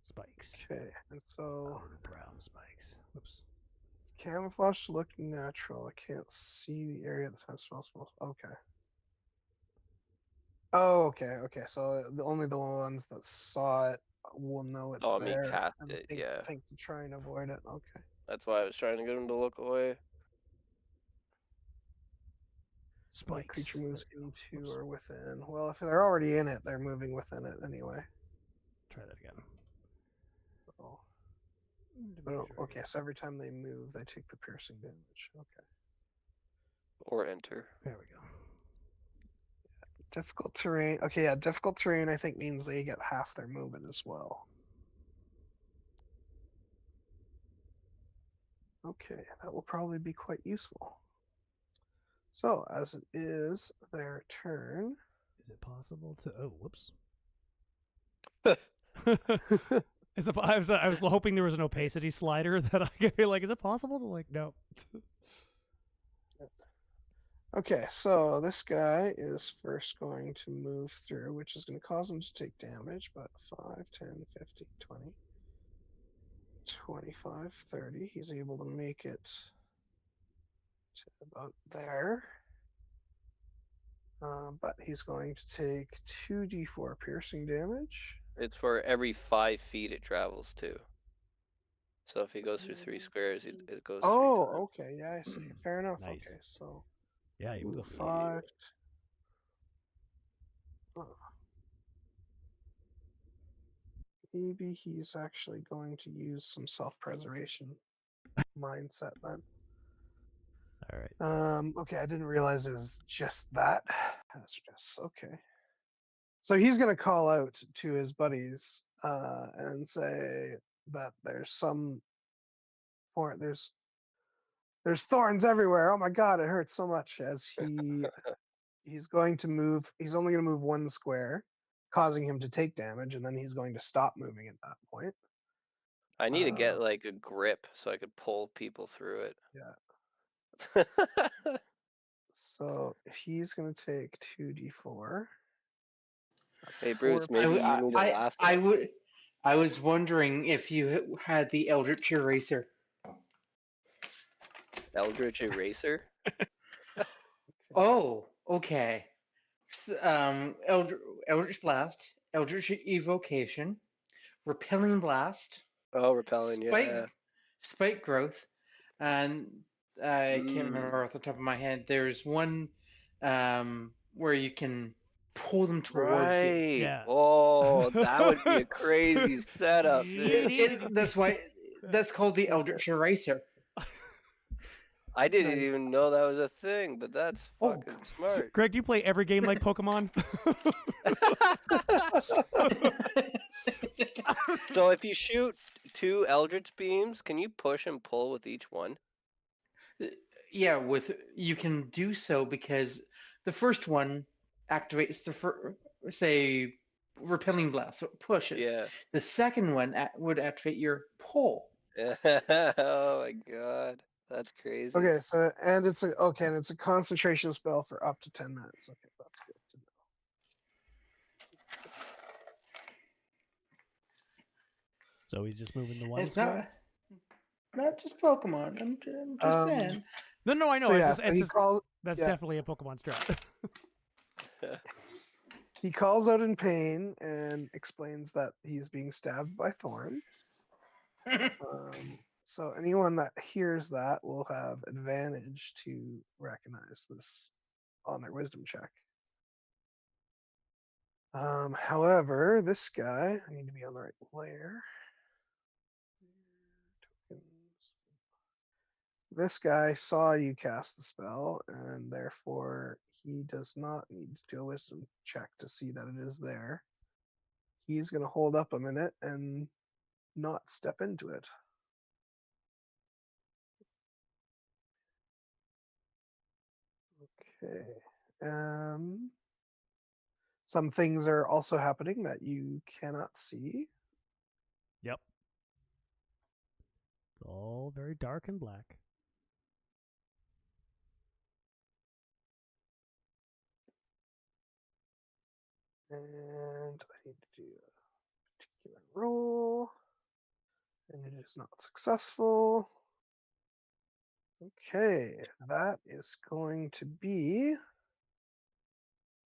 [SPEAKER 2] Spikes.
[SPEAKER 4] Okay, and so
[SPEAKER 2] brown spikes. Whoops.
[SPEAKER 4] Camouflage to look natural. I can't see the area at the time. Smells. Okay. Oh, okay. So only the ones that saw it will know it's there.
[SPEAKER 5] Me cast
[SPEAKER 4] and
[SPEAKER 5] it,
[SPEAKER 4] think to try and avoid it. Okay.
[SPEAKER 5] That's why I was trying to get him to look away.
[SPEAKER 4] Spikes. Creature moves into or within. Well, if they're already in it, they're moving within it anyway.
[SPEAKER 2] Try that again.
[SPEAKER 4] So, okay, so every time they move, they take the piercing damage. Okay.
[SPEAKER 5] Or enter.
[SPEAKER 2] There we go.
[SPEAKER 4] Difficult terrain. Okay, yeah, difficult terrain I think means they get half their movement as well. Okay, that will probably be quite useful. So, as it is their turn.
[SPEAKER 2] Is it possible to... Oh, whoops. I was hoping there was an opacity slider that I could be like, is it possible to like, no.
[SPEAKER 4] Okay, so this guy is first going to move through, which is going to cause him to take damage, but 5, 10, 15, 20, 25, 30. He's able to make it to about there. But he's going to take 2d4 piercing damage.
[SPEAKER 5] It's for every 5 feet it travels to. So if he goes through 3 squares, it goes 3 times.
[SPEAKER 4] Oh, okay. Yeah, I see. Fair enough.
[SPEAKER 2] Nice.
[SPEAKER 4] Okay, so...
[SPEAKER 2] Yeah, you
[SPEAKER 4] move 5. Maybe he's actually going to use some self-preservation mindset then.
[SPEAKER 2] All right.
[SPEAKER 4] Okay, I didn't realize it was just that. That's just okay. So he's gonna call out to his buddies and say that there's thorns everywhere. Oh my god, it hurts so much. As he's going to move. He's only going to move 1 square, causing him to take damage, and then he's going to stop moving at that point.
[SPEAKER 5] I need to get like a grip so I could pull people through it.
[SPEAKER 4] Yeah. So he's going to take 2d4.
[SPEAKER 5] Hey Bruce, maybe you need a last one.
[SPEAKER 1] I was wondering if you had the Eldritch Eraser.
[SPEAKER 5] Eldritch Eraser?
[SPEAKER 1] Oh, okay. Eldritch Blast, Eldritch Evocation, Repelling Blast.
[SPEAKER 5] Oh, Repelling, yeah.
[SPEAKER 1] Spike Growth, and I can't remember off the top of my head. There's one where you can pull them towards you.
[SPEAKER 2] Yeah.
[SPEAKER 5] Oh, that would be a crazy setup, dude.
[SPEAKER 1] That's called the Eldritch Eraser.
[SPEAKER 5] I didn't even know that was a thing, but that's fucking smart.
[SPEAKER 2] Greg, do you play every game like Pokemon?
[SPEAKER 5] So if you shoot 2 Eldritch beams, can you push and pull with each one?
[SPEAKER 1] Yeah, you can do so because the first one activates the Repelling Blast, so it pushes.
[SPEAKER 5] Yeah.
[SPEAKER 1] The second one would activate your pull.
[SPEAKER 5] Oh my god, that's crazy.
[SPEAKER 4] Okay, so and it's a concentration spell for up to 10 minutes. Okay, that's good to know.
[SPEAKER 2] So he's just moving the one
[SPEAKER 1] It's
[SPEAKER 2] square?
[SPEAKER 1] not just Pokemon. I'm just saying.
[SPEAKER 2] No, I know.
[SPEAKER 4] So
[SPEAKER 2] it's
[SPEAKER 4] yeah,
[SPEAKER 2] just,
[SPEAKER 4] so
[SPEAKER 2] it's
[SPEAKER 4] he
[SPEAKER 2] just,
[SPEAKER 4] calls.
[SPEAKER 2] that's
[SPEAKER 4] Yeah.
[SPEAKER 2] definitely a Pokemon strat.
[SPEAKER 4] He calls out in pain and explains that he's being stabbed by thorns. So anyone that hears that will have advantage to recognize this on their wisdom check. However, this guy, I need to be on the right layer. This guy saw you cast the spell, and therefore he does not need to do a wisdom check to see that it is there. He's going to hold up a minute and not step into it. Okay. Some things are also happening that you cannot see.
[SPEAKER 2] Yep. It's all very dark and black.
[SPEAKER 4] And I need to do a particular roll. And it is not successful. Okay, that is going to be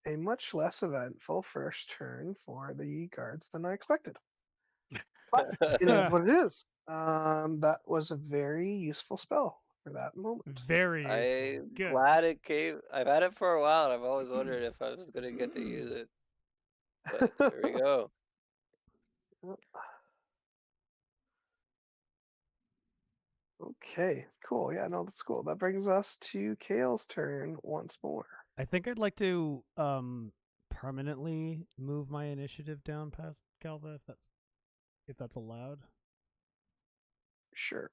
[SPEAKER 4] a much less eventful first turn for the guards than I expected. But it is what it is. That was a very useful spell for that moment.
[SPEAKER 2] Very
[SPEAKER 5] I'm
[SPEAKER 2] good.
[SPEAKER 5] glad it came. I've had it for a while, and I've always wondered if I was gonna get to use it. But there we go.
[SPEAKER 4] Okay, cool. Yeah, no, that's cool. That brings us to Kael's turn once more.
[SPEAKER 2] I think I'd like to permanently move my initiative down past Calva if that's allowed.
[SPEAKER 4] Sure.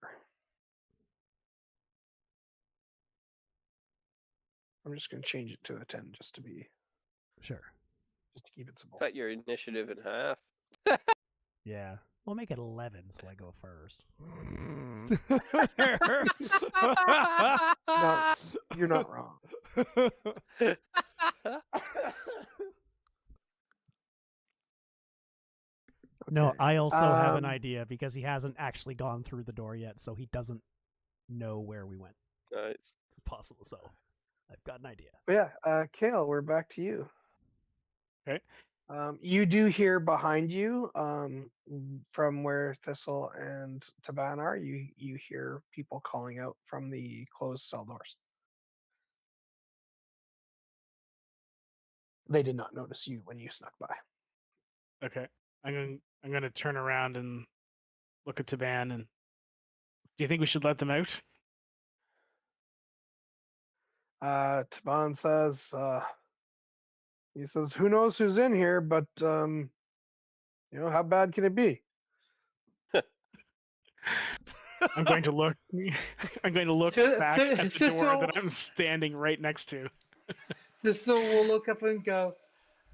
[SPEAKER 4] I'm just going to change it to a 10 just to keep it simple.
[SPEAKER 5] Cut your initiative in half.
[SPEAKER 2] Yeah. We'll make it 11 so I go first.
[SPEAKER 4] No, you're not wrong.
[SPEAKER 2] No,
[SPEAKER 4] Okay.
[SPEAKER 2] I also have an idea because he hasn't actually gone through the door yet, so he doesn't know where we went.
[SPEAKER 5] Nice.
[SPEAKER 2] It's possible, so I've got an idea.
[SPEAKER 4] But yeah, Kael, we're back to you.
[SPEAKER 7] Okay.
[SPEAKER 4] You do hear behind you, from where Thistle and Taban are, you hear people calling out from the closed cell doors. They did not notice you when you snuck by.
[SPEAKER 7] Okay. I'm going to turn around and look at Taban. And do you think we should let them out?
[SPEAKER 4] Taban says, he says, "Who knows who's in here, but how bad can it be?"
[SPEAKER 7] I'm going to look. I'm going to look back at the door that I'm standing right next to.
[SPEAKER 1] Thistle will look up and go,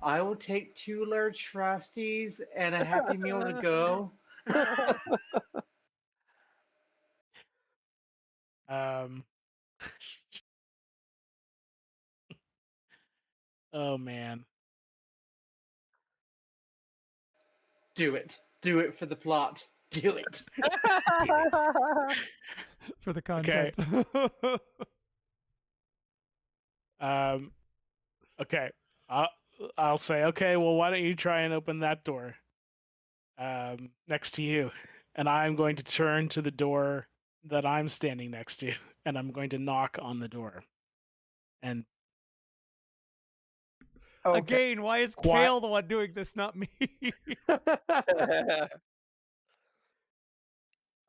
[SPEAKER 1] "I will take 2 large Frosties and a Happy Meal to go."
[SPEAKER 7] Oh man.
[SPEAKER 1] Do it. Do it for the plot. Do it.
[SPEAKER 2] For the content.
[SPEAKER 7] Okay. I'll say, okay, well, why don't you try and open that door next to you? And I'm going to turn to the door that I'm standing next to, and I'm going to knock on the door. And
[SPEAKER 2] again, why is Kael the one doing this, not me?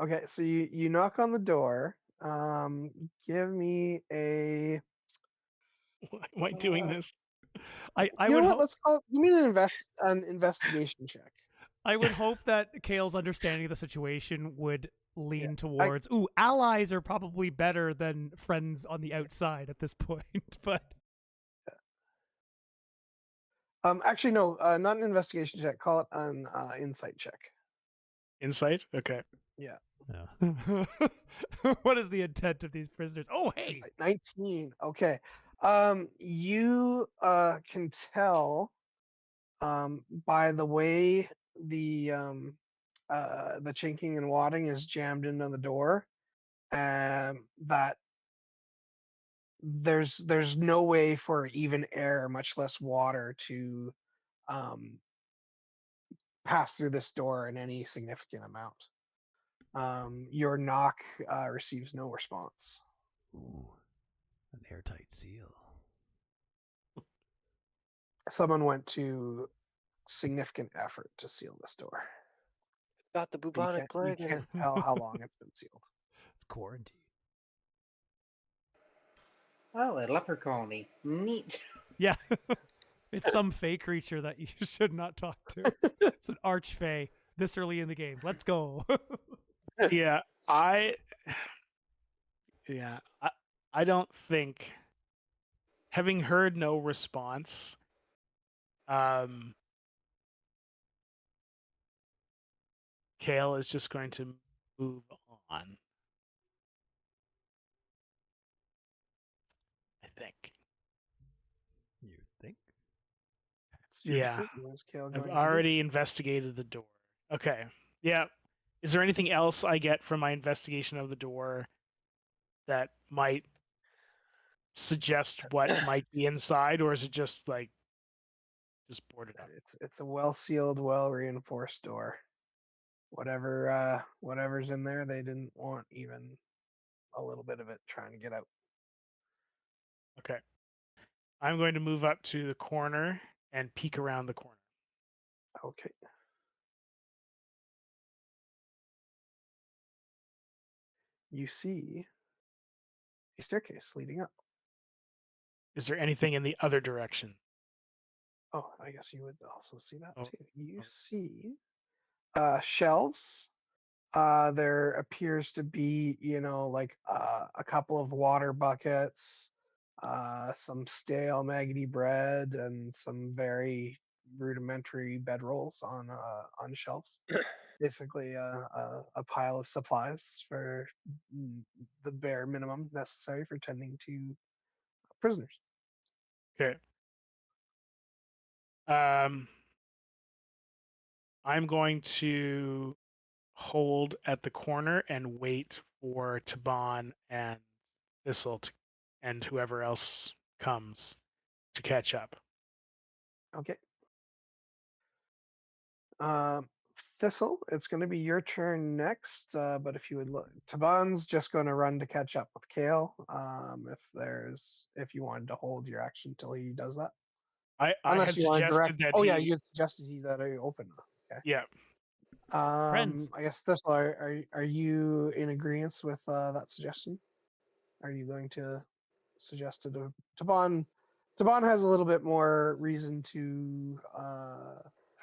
[SPEAKER 4] Okay, so you knock on the door. Give me a.
[SPEAKER 7] Why am I doing this?
[SPEAKER 2] I
[SPEAKER 4] you
[SPEAKER 2] would
[SPEAKER 4] know what? Let's call it. You mean an investigation check.
[SPEAKER 2] I would hope that Kael's understanding of the situation would lean towards, allies are probably better than friends on the outside at this point, but
[SPEAKER 4] actually no, not an investigation check. Call it an insight check.
[SPEAKER 7] Insight? Okay.
[SPEAKER 4] Yeah.
[SPEAKER 2] Yeah. What is the intent of these prisoners? Oh, hey!
[SPEAKER 4] 19. Okay. You can tell by the way the chinking and wadding is jammed into the door, that there's no way for even air, much less water, to um, pass through this door in any significant amount. Your knock receives no response.
[SPEAKER 2] Ooh, an airtight seal.
[SPEAKER 4] Someone went to significant effort to seal this door.
[SPEAKER 5] Got the bubonic
[SPEAKER 4] You
[SPEAKER 5] plague in it.
[SPEAKER 4] can't tell how long it's been sealed.
[SPEAKER 2] It's quarantine.
[SPEAKER 1] Oh, a leper colony. Neat.
[SPEAKER 2] Yeah. It's some fey creature that you should not talk to. It's an archfey this early in the game. Let's go.
[SPEAKER 7] Yeah, I don't think, having heard no response, Kael is just going to move on. I think.
[SPEAKER 2] You think?
[SPEAKER 4] It's your
[SPEAKER 7] Yeah.
[SPEAKER 4] decision. What is Kael
[SPEAKER 7] I've
[SPEAKER 4] going to do?
[SPEAKER 7] already investigated the door. Okay. Yeah. Is there anything else I get from my investigation of the door that might suggest what might be inside, or is it just like just boarded up?
[SPEAKER 4] It's a well sealed, well reinforced door. Whatever's in there, they didn't want even a little bit of it trying to get out.
[SPEAKER 7] Okay. I'm going to move up to the corner and peek around the corner.
[SPEAKER 4] Okay. You see a staircase leading up.
[SPEAKER 7] Is there anything in the other direction?
[SPEAKER 4] Oh, I guess you would also see that
[SPEAKER 7] Oh,
[SPEAKER 4] too. You
[SPEAKER 7] oh.
[SPEAKER 4] see shelves. There appears to be, like a couple of water buckets, some stale maggoty bread, and some very rudimentary bedrolls on shelves. Basically, a pile of supplies for the bare minimum necessary for tending to prisoners.
[SPEAKER 7] Okay. I'm going to hold at the corner and wait for Taban and Thistle and whoever else comes to catch up.
[SPEAKER 4] Okay. Thistle, it's going to be your turn next, but if you would look, Taban's just going to run to catch up with Kael. If you wanted to hold your action till he does that,
[SPEAKER 7] I
[SPEAKER 4] unless
[SPEAKER 7] had
[SPEAKER 4] you want to direct.
[SPEAKER 7] suggested that
[SPEAKER 4] Oh
[SPEAKER 7] he,
[SPEAKER 4] yeah, you had suggested that I open. Okay.
[SPEAKER 7] yeah.
[SPEAKER 2] Friends.
[SPEAKER 4] I guess Thistle, are you in agreement with that suggestion? Are you going to suggest to Taban? Taban has a little bit more reason to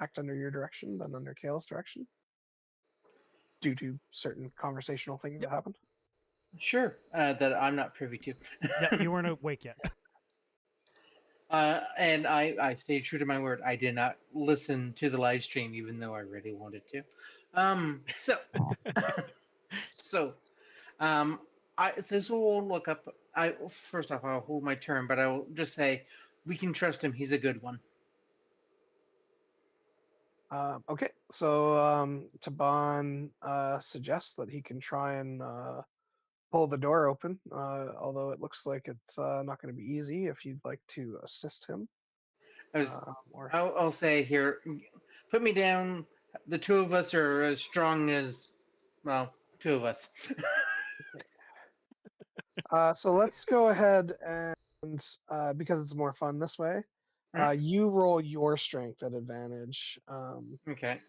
[SPEAKER 4] act under your direction than under Kael's direction, due to certain conversational things that happened.
[SPEAKER 1] Sure, that I'm not privy to.
[SPEAKER 2] Yeah, you weren't awake yet.
[SPEAKER 1] And I stayed true to my word. I did not listen to the live stream, even though I really wanted to. This will look up. First off, I'll hold my turn, but I will just say we can trust him. He's a good one.
[SPEAKER 4] Okay, so Taban suggests that he can try and pull the door open, although it looks like it's not going to be easy. If you'd like to assist him,
[SPEAKER 1] I'll say here, put me down. The two of us are as strong as, well, two of us.
[SPEAKER 4] So let's go ahead and because it's more fun this way, you roll your strength at advantage.
[SPEAKER 1] Okay.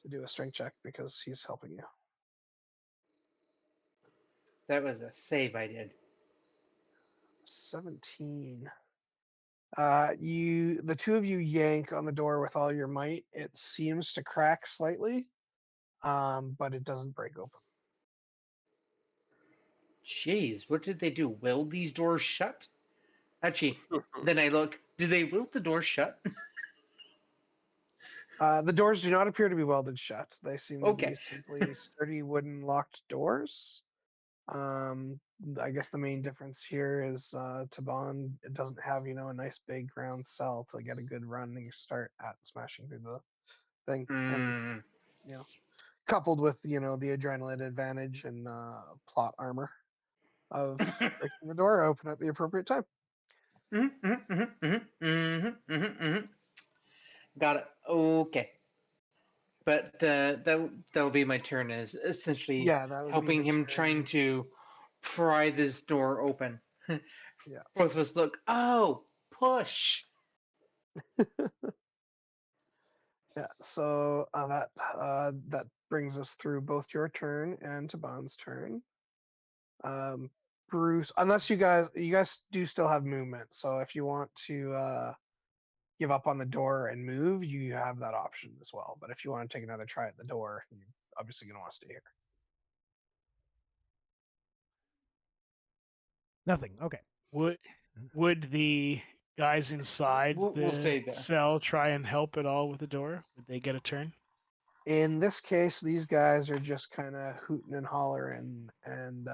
[SPEAKER 4] To do a strength check because he's helping you.
[SPEAKER 1] That was a save I did.
[SPEAKER 4] 17. The two of you yank on the door with all your might. It seems to crack slightly, but it doesn't break open.
[SPEAKER 1] Jeez, what did they do? Weld these doors shut? Actually, then I look. Do they weld the door shut?
[SPEAKER 4] The doors do not appear to be welded shut. They seem to
[SPEAKER 1] Okay.
[SPEAKER 4] be simply sturdy wooden locked doors. I guess the main difference here is Taban, it doesn't have, a nice big round cell to get a good running start at smashing through the thing. And, coupled with, the adrenaline advantage and plot armor of breaking the door open at the appropriate time.
[SPEAKER 1] Got it. Okay. But that'll be my turn as essentially helping him trying to pry this door open.
[SPEAKER 4] Yeah.
[SPEAKER 1] Both of us look. Oh, push.
[SPEAKER 4] Yeah. So that brings us through both your turn and Taban's turn. Bruce, unless you guys do still have movement. So if you want to give up on the door and move, you have that option as well. But if you want to take another try at the door, you're obviously going to want to stay here.
[SPEAKER 2] Nothing. Okay.
[SPEAKER 7] Would the guys inside
[SPEAKER 1] We'll stay there.
[SPEAKER 7] cell try and help at all with the door? Would they get a turn?
[SPEAKER 4] In this case, these guys are just kind of hooting and hollering and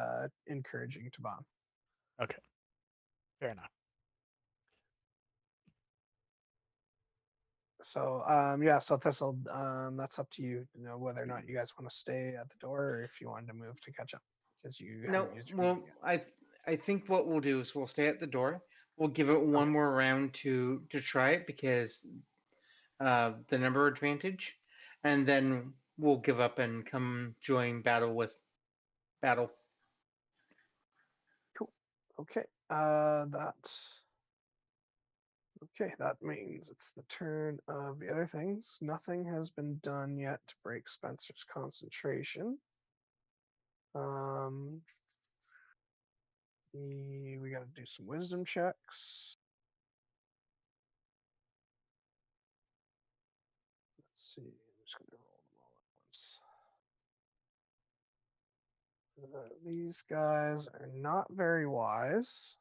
[SPEAKER 4] encouraging Taban.
[SPEAKER 7] Okay. Fair enough.
[SPEAKER 4] So so Thistle, that's up to you. Whether or not you guys want to stay at the door or if you wanted to move to catch up because you haven't used your movement yet.
[SPEAKER 1] I think what we'll do is we'll stay at the door. We'll give it one more round to try it because the number advantage, and then we'll give up and come join battle with battle.
[SPEAKER 4] Cool. Okay. That means it's the turn of the other things. Nothing has been done yet to break Spencer's concentration. We got to do some wisdom checks. Let's see. I'm just going to roll them all at once. These guys are not very wise.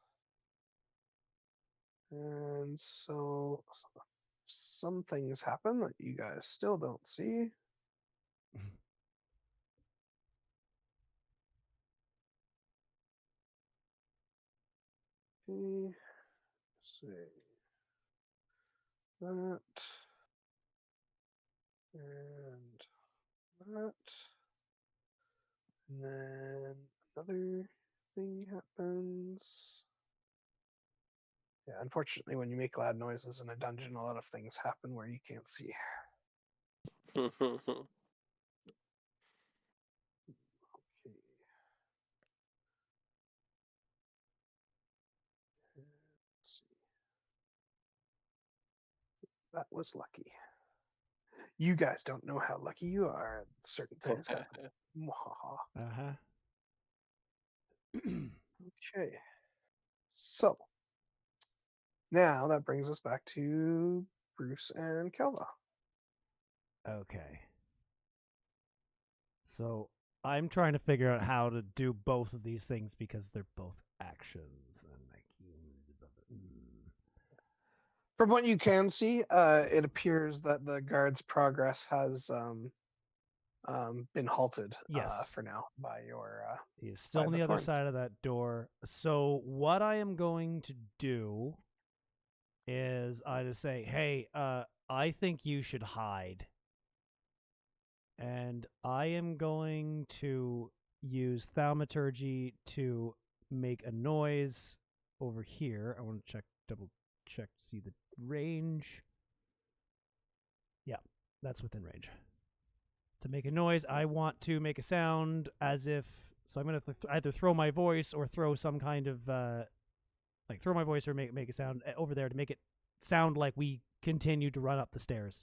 [SPEAKER 4] And so some things happen that you guys still don't see. Let's see. That. And that. And then another thing happens. Yeah, unfortunately, when you make loud noises in a dungeon, a lot of things happen where you can't see. Okay. Let's see. That was lucky. You guys don't know how lucky you are. Certain things happen. Okay. So now that brings us back to Bruce and Calva.
[SPEAKER 2] Okay. So I'm trying to figure out how to do both of these things because they're both actions. And
[SPEAKER 4] From what you can see, it appears that the guard's progress has been halted for now by your.
[SPEAKER 2] He is still on the other side of that door. So what I am going to do is I just say, hey, I think you should hide. And I am going to use thaumaturgy to make a noise over here. I want to double check to see the range. Yeah, that's within range. To make a noise, I want to make a sound as if... So I'm going to either throw my voice or throw some kind of... throw my voice or make a sound over there to make it sound like we continue to run up the stairs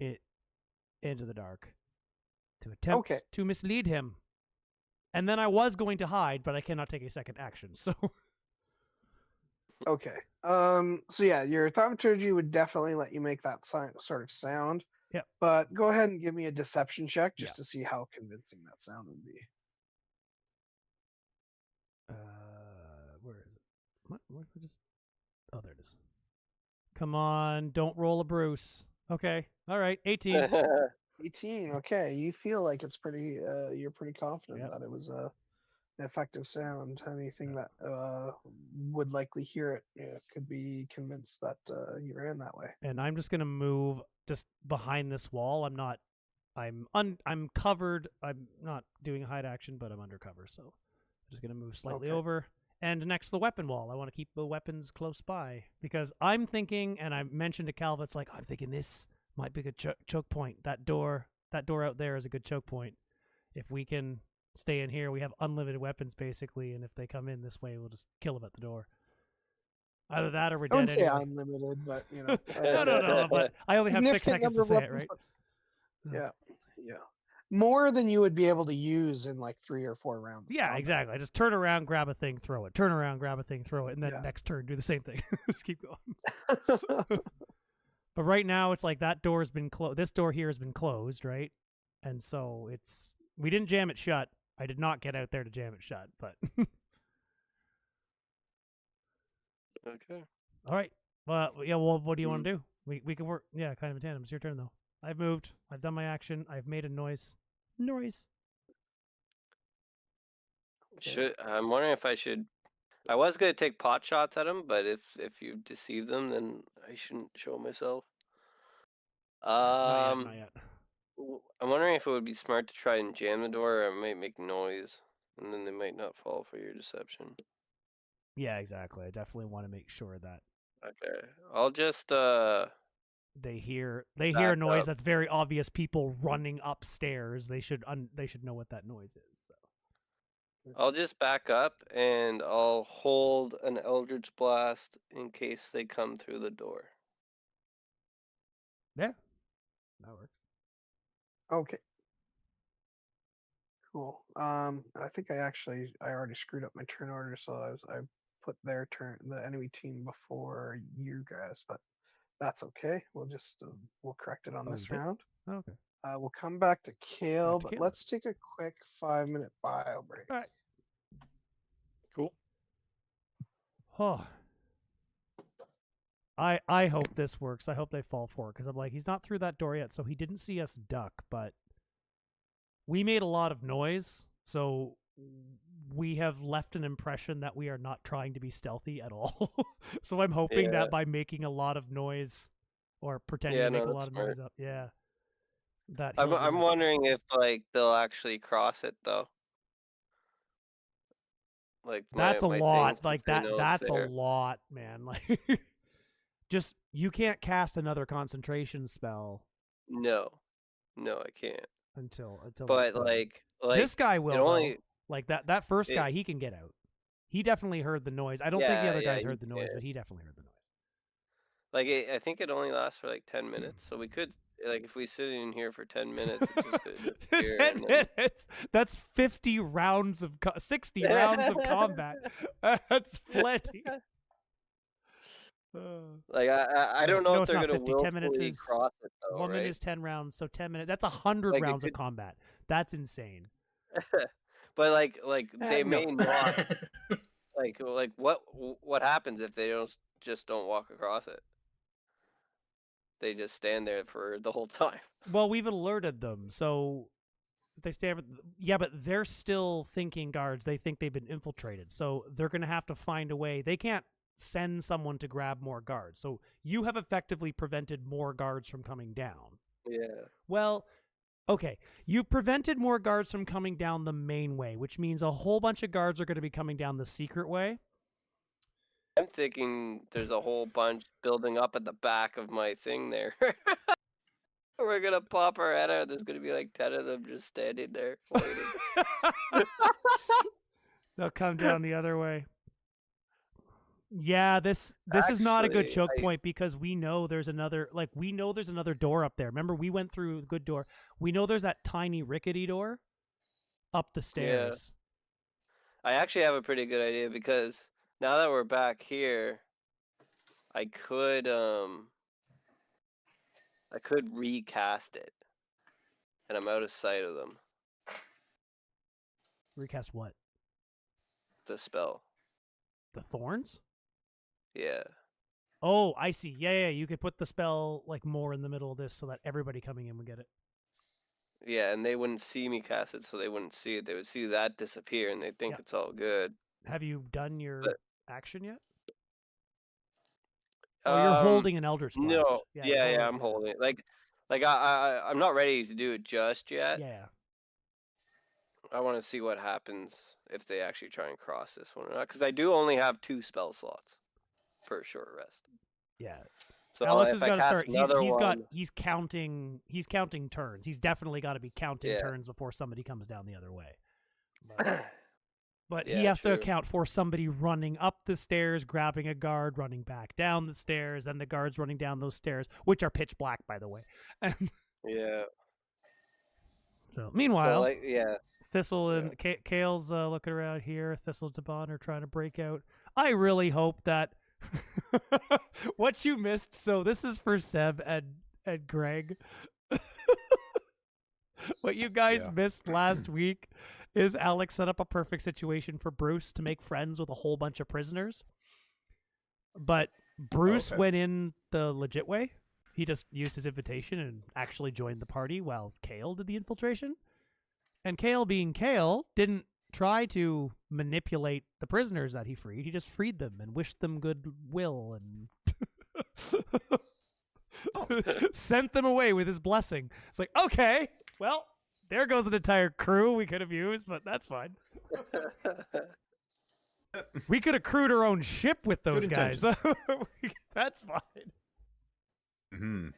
[SPEAKER 2] into the dark. To attempt to mislead him. And then I was going to hide, but I cannot take a second action, so...
[SPEAKER 4] Okay. So yeah, your thaumaturgy would definitely let you make that sort of sound.
[SPEAKER 2] Yeah.
[SPEAKER 4] But go ahead and give me a deception check just to see how convincing that sound would be.
[SPEAKER 2] Where is it? What? Oh, there it is. Come on, don't roll a Bruce. Okay. All right, 18.
[SPEAKER 4] 18. Okay, you feel like it's pretty. You're pretty confident that it was an effective sound. Anything that would likely hear it could be convinced that you ran that way.
[SPEAKER 2] And I'm just gonna move just behind this wall. I'm covered. I'm not doing a hide action, but I'm undercover, so I'm just gonna move slightly over. And next to the weapon wall, I want to keep the weapons close by because I'm thinking, and I mentioned to Calva, it's like I'm thinking this might be a good choke point. That door out there is a good choke point. If we can stay in here, we have unlimited weapons basically, and if they come in this way, we'll just kill them at the door. Either that or we're dead
[SPEAKER 4] I wouldn't say
[SPEAKER 2] anyway.
[SPEAKER 4] unlimited, but you know.
[SPEAKER 2] No, but I only have 6 seconds to say it, right?
[SPEAKER 4] Yeah. More than you would be able to use in like 3 or 4 rounds.
[SPEAKER 2] Yeah, exactly. I just turn around, grab a thing, throw it. Turn around, grab a thing, throw it, and then next turn do the same thing. Just keep going. But right now, it's like that door has been closed. This door here has been closed, right? And so we didn't jam it shut. I did not get out there to jam it shut, but.
[SPEAKER 5] Okay.
[SPEAKER 2] All right. Well, what do you want to do? We can work. Yeah, kind of in tandem. It's your turn though. I've moved. I've done my action. I've made a noise.
[SPEAKER 5] I'm wondering if I should. I was gonna take pot shots at him, but if you deceive them, then I shouldn't show myself.
[SPEAKER 2] Not yet.
[SPEAKER 5] I'm wondering if it would be smart to try and jam the door, or it might make noise, and then they might not fall for your deception.
[SPEAKER 2] Yeah, exactly. I definitely want to make sure that.
[SPEAKER 5] Okay, I'll just
[SPEAKER 2] They hear a noise that's very obvious. People running upstairs. They should know what that noise is. So.
[SPEAKER 5] I'll just back up and I'll hold an Eldritch Blast in case they come through the door.
[SPEAKER 2] Yeah, that works.
[SPEAKER 4] Okay. Cool. I think I already screwed up my turn order, so I put the enemy team before you guys, but that's okay. We'll correct it on this round.
[SPEAKER 2] Okay.
[SPEAKER 4] We'll come back to Kael, but let's take a quick 5-minute bio break.
[SPEAKER 2] All right.
[SPEAKER 7] Cool.
[SPEAKER 2] Oh. I hope this works. I hope they fall for it because I'm like, he's not through that door yet, so he didn't see us duck, but we made a lot of noise, so we have left an impression that we are not trying to be stealthy at all. So I'm hoping that by making a lot of noise or pretending to make a lot of noise up, that
[SPEAKER 5] I'm wondering if like they'll actually cross it though. Like
[SPEAKER 2] that's a lot. Like that's a lot, man. Like just you can't cast another concentration spell.
[SPEAKER 5] No, I can't.
[SPEAKER 2] Until.
[SPEAKER 5] But like
[SPEAKER 2] this guy will. Like that first guy, he can get out. He definitely heard the noise. I don't think the other guys heard the noise, but he definitely heard the noise.
[SPEAKER 5] Like I think it only lasts for like 10 minutes, so we could if we sit in here for 10 minutes, it's just
[SPEAKER 2] 10 minutes. That's 50 rounds of 60 rounds of combat. That's plenty.
[SPEAKER 5] Like I don't know if they're gonna
[SPEAKER 2] 50. 10 minutes is
[SPEAKER 5] cross it though.
[SPEAKER 2] 1 minute is 10 rounds, so 10 minutes. That's 100 rounds of combat. That's insane.
[SPEAKER 5] But like they may not. like what happens if they don't walk across it? They just stand there for the whole time.
[SPEAKER 2] Well, we've alerted them, so if they stand. Yeah, but they're still thinking guards. They think they've been infiltrated, so they're going to have to find a way. They can't send someone to grab more guards. So you have effectively prevented more guards from coming down.
[SPEAKER 5] Yeah.
[SPEAKER 2] Well, okay. You've prevented more guards from coming down the main way, which means a whole bunch of guards are going to be coming down the secret way.
[SPEAKER 5] I'm thinking there's a whole bunch building up at the back of my thing there. We're going to pop our head out. There's going to be like 10 of them just standing there waiting.
[SPEAKER 2] They'll come down the other way. Yeah, this is not a good choke point because we know there's another door up there. Remember, we went through the good door. We know there's that tiny rickety door up the stairs.
[SPEAKER 5] Yeah. I actually have a pretty good idea because now that we're back here, I could recast it, and I'm out of sight of them.
[SPEAKER 2] Recast what?
[SPEAKER 5] The spell.
[SPEAKER 2] The thorns?
[SPEAKER 5] Yeah.
[SPEAKER 2] Oh, I see. Yeah. You could put the spell like more in the middle of this so that everybody coming in would get it.
[SPEAKER 5] Yeah, and they wouldn't see me cast it, so they wouldn't see it. They would see that disappear, and they think it's all good.
[SPEAKER 2] Have you done your
[SPEAKER 5] But,
[SPEAKER 2] action yet? Oh, you're holding an Eldritch Blast.
[SPEAKER 5] No. Yeah, I'm holding it. Like I'm not ready to do it just yet.
[SPEAKER 2] Yeah.
[SPEAKER 5] I want to see what happens if they actually try and cross this one or not, because I do only have 2 spell slots per short rest.
[SPEAKER 2] Yeah.
[SPEAKER 5] So
[SPEAKER 2] Alex
[SPEAKER 5] if
[SPEAKER 2] has
[SPEAKER 5] I
[SPEAKER 2] got to
[SPEAKER 5] cast
[SPEAKER 2] start.
[SPEAKER 5] another
[SPEAKER 2] He's counting turns. He's definitely got to be counting turns before somebody comes down the other way. But he has to account for somebody running up the stairs, grabbing a guard, running back down the stairs, and the guards running down those stairs, which are pitch black, by the way.
[SPEAKER 5] Yeah.
[SPEAKER 2] So meanwhile,
[SPEAKER 5] so
[SPEAKER 2] Thistle and Kael's looking around here. Thistle and Taban are trying to break out. I really hope that what you missed. So this is for Seb and Greg. What you guys missed last week is Alex set up a perfect situation for Bruce to make friends with a whole bunch of prisoners. But Bruce went in the legit way. He just used his invitation and actually joined the party while Kael did the infiltration. And Kael, being Kael, didn't try to manipulate the prisoners that he freed. He just freed them and wished them goodwill and sent them away with his blessing. It's like, okay, well, there goes an entire crew we could have used, but that's fine. We could have crewed our own ship with those guys. That's fine.
[SPEAKER 3] Mm-hmm.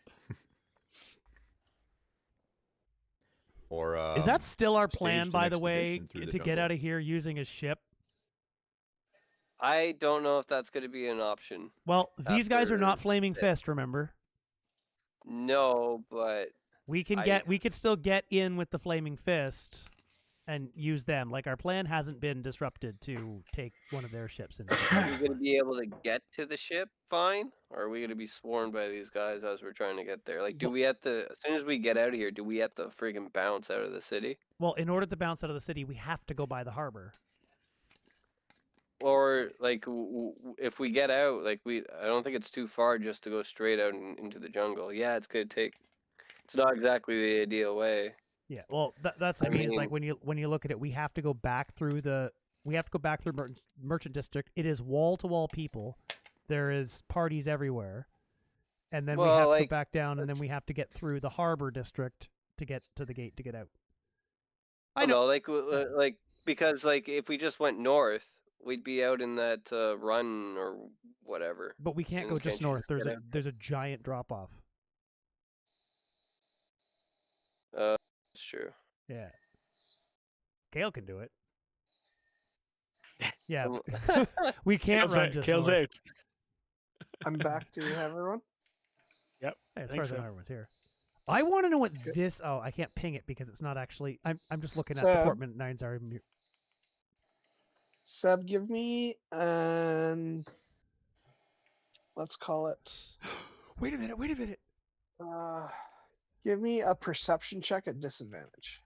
[SPEAKER 3] Or
[SPEAKER 2] is that still our plan, by the way, to get out of here using a ship?
[SPEAKER 5] I don't know if that's going to be an option.
[SPEAKER 2] Well, these guys are not Flaming Fist, remember?
[SPEAKER 5] No, but
[SPEAKER 2] we could still get in with the Flaming Fist and use them. Like, our plan hasn't been disrupted to take one of their ships.
[SPEAKER 5] Are we going to be able to get to the ship fine? Or are we going to be swarmed by these guys as we're trying to get there? Like, do we have to, as soon as we get out of here, do we have to freaking bounce out of the city?
[SPEAKER 2] Well, in order to bounce out of the city, we have to go by the harbor.
[SPEAKER 5] Or, like, if we get out, like, I don't think it's too far just to go straight out into the jungle. Yeah, it's going to take, it's not exactly the ideal way.
[SPEAKER 2] Yeah, well, that's what I mean. It's like when you look at it, we have to go back through Merchant District. It is wall to wall people. There is parties everywhere, and then we have to go back down, and then we have to get through the harbor district to get to the gate to get out.
[SPEAKER 5] I know, like because like if we just went north, we'd be out in that run or whatever.
[SPEAKER 2] But we can't go just north. There's a giant drop off.
[SPEAKER 5] That's true.
[SPEAKER 2] Yeah. Kael can do it. Yeah. We can't run just north.
[SPEAKER 7] Out.
[SPEAKER 4] I'm back. Do we have everyone?
[SPEAKER 2] Yep. Hey, as far as I know, everyone's here. I want to know what this... Oh, I can't ping it because it's not actually... I'm just looking at the Portman 9's are...
[SPEAKER 4] Seb, give me let's call it...
[SPEAKER 2] Wait a minute.
[SPEAKER 4] Give me a perception check at disadvantage.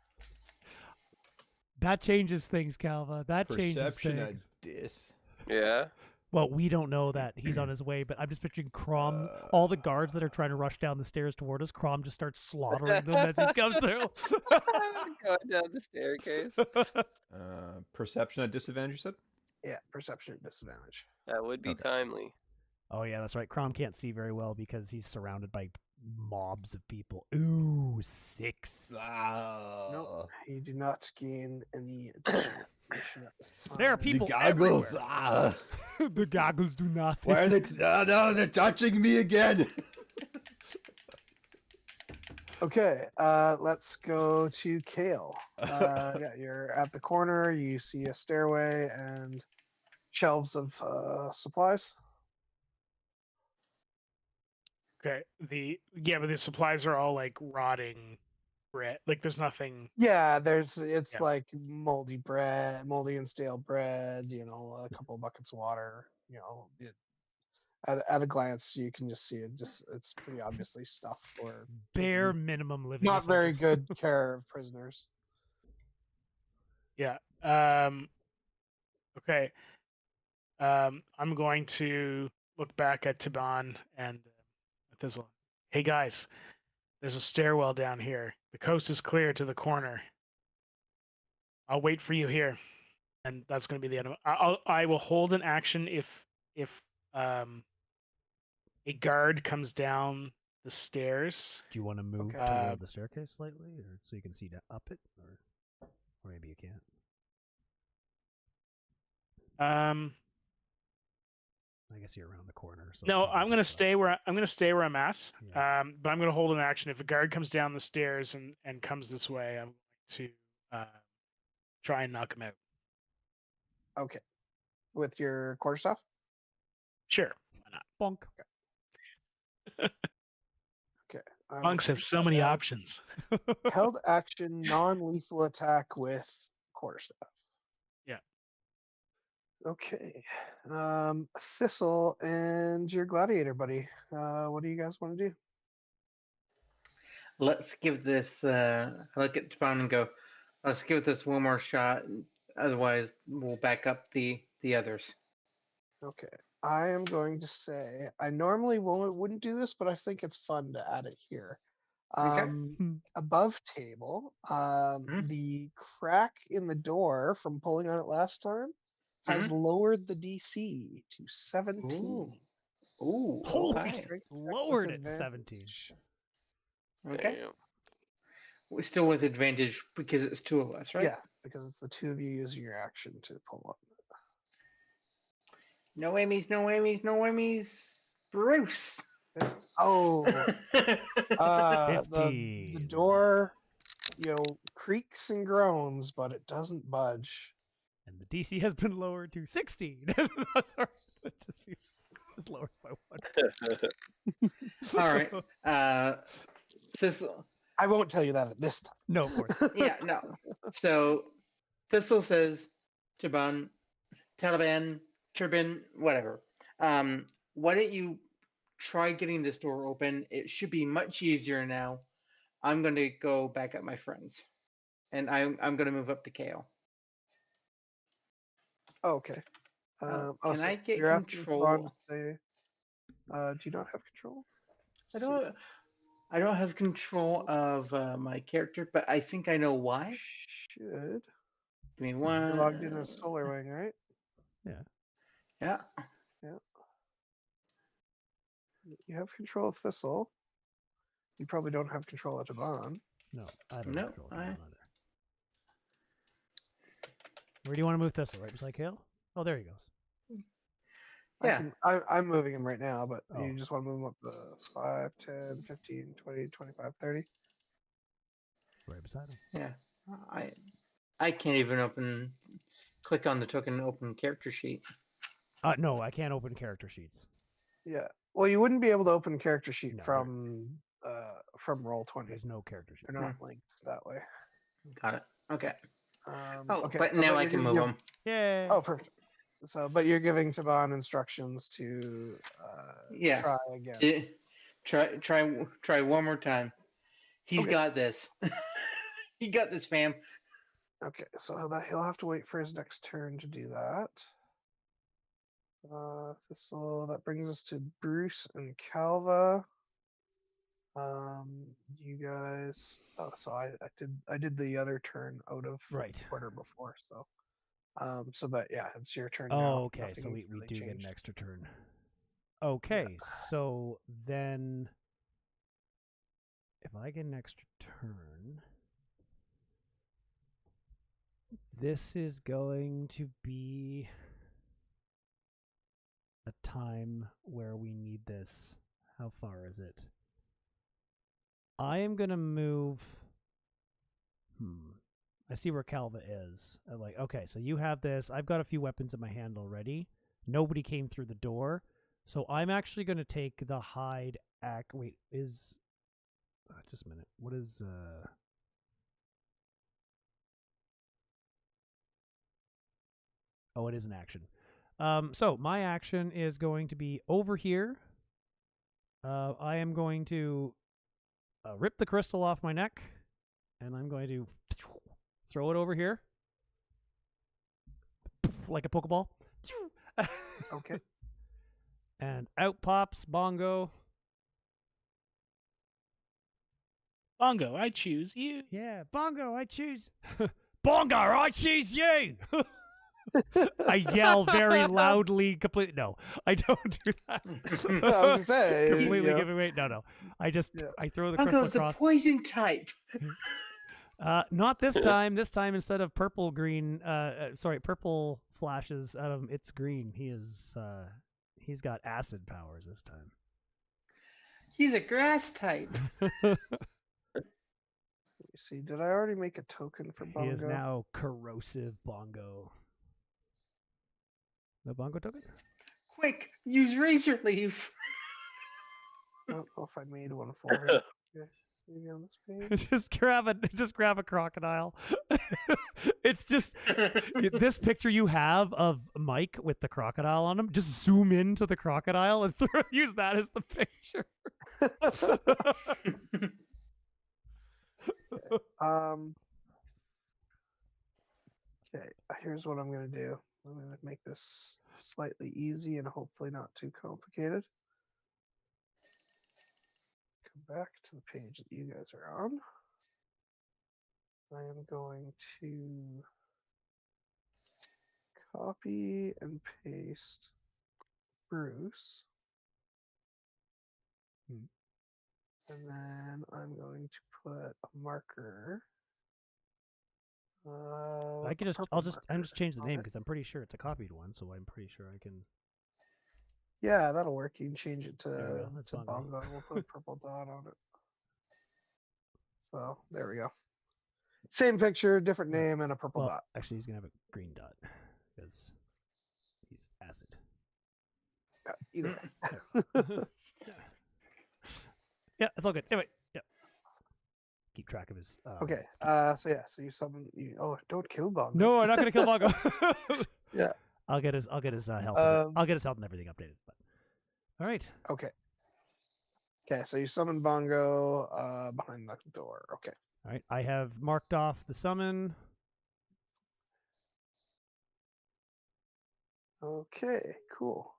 [SPEAKER 2] That changes things, Calva. That changes things. Perception at
[SPEAKER 3] dis.
[SPEAKER 5] Yeah.
[SPEAKER 2] Well, we don't know that he's on his way, but I'm just picturing Crom, all the guards that are trying to rush down the stairs toward us, Crom just starts slaughtering them as he comes through.
[SPEAKER 5] Going down the staircase.
[SPEAKER 3] Perception at disadvantage, you said?
[SPEAKER 4] Yeah, perception at disadvantage.
[SPEAKER 5] That would be timely.
[SPEAKER 2] Oh, yeah, that's right. Crom can't see very well because he's surrounded by mobs of people. Ooh, 6.
[SPEAKER 4] No, you do not gain any additional information at this time.
[SPEAKER 2] There are people
[SPEAKER 3] the goggles.
[SPEAKER 2] The goggles do nothing.
[SPEAKER 3] Why are they? No, they're touching me again.
[SPEAKER 4] Okay, let's go to Kael. Yeah, you're at the corner. You see a stairway and shelves of supplies.
[SPEAKER 7] Okay. But the supplies are all like rotting bread. Like there's nothing.
[SPEAKER 4] Yeah, it's like moldy and stale bread. You know, a couple of buckets of water. You know, at a glance, you can just see it. It's pretty obviously stuff for
[SPEAKER 2] bare minimum living.
[SPEAKER 4] Not very good care of prisoners.
[SPEAKER 7] Yeah. Okay. I'm going to look back at Taban and Thistle. Hey guys, there's a stairwell down here. The coast is clear to the corner. I'll wait for you here, and that's going to be the end of it. I will hold an action if a guard comes down the stairs.
[SPEAKER 2] Do you want to move toward the staircase slightly, or so you can see up it, or maybe you can't? I guess you're around the corner. So
[SPEAKER 7] no, I'm going to stay where I'm at.
[SPEAKER 2] Yeah.
[SPEAKER 7] But I'm going to hold an action if a guard comes down the stairs and comes this way. I'm going to try and knock him out.
[SPEAKER 4] Okay. With your quarterstaff?
[SPEAKER 7] Sure. Why not?
[SPEAKER 2] Bonk.
[SPEAKER 4] Okay.
[SPEAKER 7] Monks have so many options.
[SPEAKER 4] Held action, non-lethal attack with quarterstaff.
[SPEAKER 7] Yeah.
[SPEAKER 4] Okay. Thistle and your gladiator buddy. What do you guys want to do?
[SPEAKER 1] Let's give this. I look at Taban and go, let's give this one more shot. Otherwise, we'll back up the others.
[SPEAKER 4] Okay. I am going to say I normally wouldn't do this, but I think it's fun to add it here.
[SPEAKER 1] Okay.
[SPEAKER 4] Above table, the crack in the door from pulling on it last time has lowered the DC to 17.
[SPEAKER 1] Ooh.
[SPEAKER 2] Holy
[SPEAKER 1] Okay.
[SPEAKER 2] lowered it to 17.
[SPEAKER 1] Okay. We're still with advantage because it's two of us, right?
[SPEAKER 4] Yes, because it's the two of you using your action to pull up.
[SPEAKER 1] No whammies, no whammies, no whammies. Bruce.
[SPEAKER 4] Oh, the
[SPEAKER 2] 15.
[SPEAKER 4] door, creaks and groans, but it doesn't budge.
[SPEAKER 2] And the DC has been lowered to 16. Sorry, just lowers by 1.
[SPEAKER 1] All right. Thistle.
[SPEAKER 4] I won't tell you that at this time.
[SPEAKER 2] No, of course.
[SPEAKER 1] Yeah, no. So Thistle says, Taliban, Turbin, whatever. Why don't you try getting this door open? It should be much easier now. I'm going to go back up my friends, and I'm going to move up to Kael.
[SPEAKER 4] Okay.
[SPEAKER 1] Can I get
[SPEAKER 4] you're asking
[SPEAKER 1] control?
[SPEAKER 4] Ron to say, do you not have control?
[SPEAKER 1] I don't have control of my character, but I think I know why.
[SPEAKER 4] Should.
[SPEAKER 1] Give me one.
[SPEAKER 4] You're logged in as Solar Wing, right?
[SPEAKER 1] Yeah.
[SPEAKER 4] You have control of Thistle. You probably don't have control of Taban.
[SPEAKER 2] No, I don't
[SPEAKER 1] No,
[SPEAKER 2] have control of either. Where do you want to move Thistle? Right beside Kael? Oh, there he goes.
[SPEAKER 1] Yeah.
[SPEAKER 4] I'm moving him right now, but
[SPEAKER 2] Oh.
[SPEAKER 4] you just want to move him up to 5, 10, 15, 20, 25, 30?
[SPEAKER 2] Right beside him.
[SPEAKER 1] Yeah. I can't even click on the token and open character sheet.
[SPEAKER 2] No, I can't open character sheets.
[SPEAKER 4] Yeah. Well, you wouldn't be able to open character sheet
[SPEAKER 2] No,
[SPEAKER 4] from Roll20.
[SPEAKER 2] There's no character sheet.
[SPEAKER 4] They're not linked that way.
[SPEAKER 1] Got it. Okay.
[SPEAKER 4] Okay.
[SPEAKER 1] But now I can move them.
[SPEAKER 2] Yay!
[SPEAKER 4] Oh, perfect. So, but you're giving Taban instructions to try again.
[SPEAKER 1] Try one more time. He's got this. He got this, fam.
[SPEAKER 4] Okay, so he'll have to wait for his next turn to do that. Thistle, that brings us to Bruce and Calva. You guys. Oh, so I did the other turn out of order before. So, but yeah, it's your turn now.
[SPEAKER 2] Oh, okay.
[SPEAKER 4] Nothing
[SPEAKER 2] So we
[SPEAKER 4] really
[SPEAKER 2] do get
[SPEAKER 4] changed.
[SPEAKER 2] an extra turn. Okay, so then if I get an extra turn, this is going to be a time where we need this. How far is it? I am going to move. I see where Calva is. I'm like, okay, so you have this. I've got a few weapons in my hand already. Nobody came through the door. So I'm actually going to take the hide act. Wait, is... just a minute. What is... Oh, it is an action. So my action is going to be over here. I am going to rip the crystal off my neck, and I'm going to throw it over here like a Pokeball.
[SPEAKER 4] Okay.
[SPEAKER 2] And out pops Bongo.
[SPEAKER 7] Bongo, I choose you.
[SPEAKER 2] Yeah, Bongo, I choose. Bongo, I choose you. I yell very loudly. Completely. No, I don't do that.
[SPEAKER 4] I was gonna say,
[SPEAKER 2] completely giving away. No. I just I throw the crystal
[SPEAKER 1] Bongo's the
[SPEAKER 2] across.
[SPEAKER 1] poison type.
[SPEAKER 2] Not this time. This time, instead of purple flashes out of him, it's green. He's got acid powers this time.
[SPEAKER 1] He's a grass type.
[SPEAKER 4] Let me see. Did I already make a token for Bongo?
[SPEAKER 2] He is now corrosive Bongo. No Bongo token?
[SPEAKER 1] Quick, use razor leaf.
[SPEAKER 4] I don't know if I made one for him. Okay, maybe on this page.
[SPEAKER 2] just grab a crocodile. It's just this picture you have of Mike with the crocodile on him. Just zoom into the crocodile and use that as the picture.
[SPEAKER 4] Okay, here's what I'm gonna do. I'm gonna make this slightly easy and hopefully not too complicated. Come back to the page that you guys are on. I am going to copy and paste Bruce. And then I'm going to put a marker.
[SPEAKER 2] I'm just change the name because I'm pretty sure it's a copied one, so I'm pretty sure I can.
[SPEAKER 4] Yeah, that'll work. You can change it to
[SPEAKER 2] Bongo.
[SPEAKER 4] Bongo. We'll put a purple dot on it. So there we go. Same picture, different name, and a purple dot.
[SPEAKER 2] Actually, he's gonna have a green dot because he's acid.
[SPEAKER 4] Either way.
[SPEAKER 2] Yeah, it's all good. Anyway, yeah. Keep track of his.
[SPEAKER 4] Okay. So you summon. Don't kill Bongo.
[SPEAKER 2] No, I'm not gonna kill Bongo.
[SPEAKER 4] Yeah.
[SPEAKER 2] I'll get his help. I'll get his help and everything updated. But all right.
[SPEAKER 4] Okay. Okay. So you summon Bongo behind the door. Okay.
[SPEAKER 2] All right. I have marked off the summon.
[SPEAKER 4] Okay. Cool.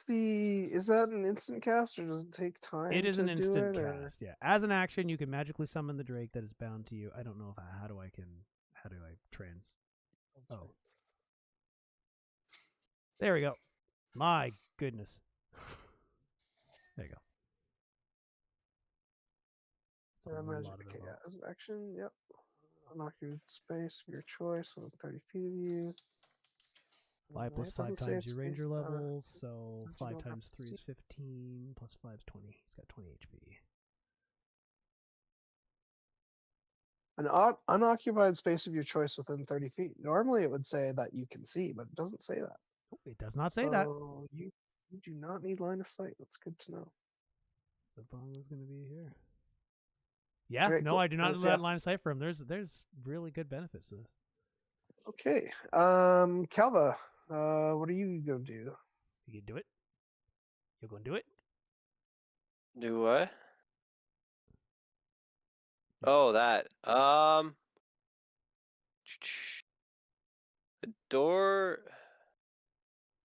[SPEAKER 4] Is that an instant cast or does it take time?
[SPEAKER 2] It is an instant cast, yeah. As an action, you can magically summon the Drake that is bound to you. I don't know how do I trans. Oh. There we go. My goodness. There you go.
[SPEAKER 4] As an action, yep. Unoccupied space of your choice within 30 feet of you.
[SPEAKER 2] 5 plus 5 times your ranger level, so 5 times 3 is 15, plus 5 is 20. He's got 20 HP.
[SPEAKER 4] An unoccupied space of your choice within 30 feet. Normally it would say that you can see, but it doesn't say that.
[SPEAKER 2] It does not say that.
[SPEAKER 4] You do not need line of sight. That's good to know.
[SPEAKER 2] The Bongo's going to be here. Yeah,
[SPEAKER 4] Great,
[SPEAKER 2] no, cool. I do not have line of sight for him. There's really good benefits to this.
[SPEAKER 4] Okay. Calva, what are you going to do?
[SPEAKER 2] You can do it? You're going to do it?
[SPEAKER 5] Do what? Oh, that.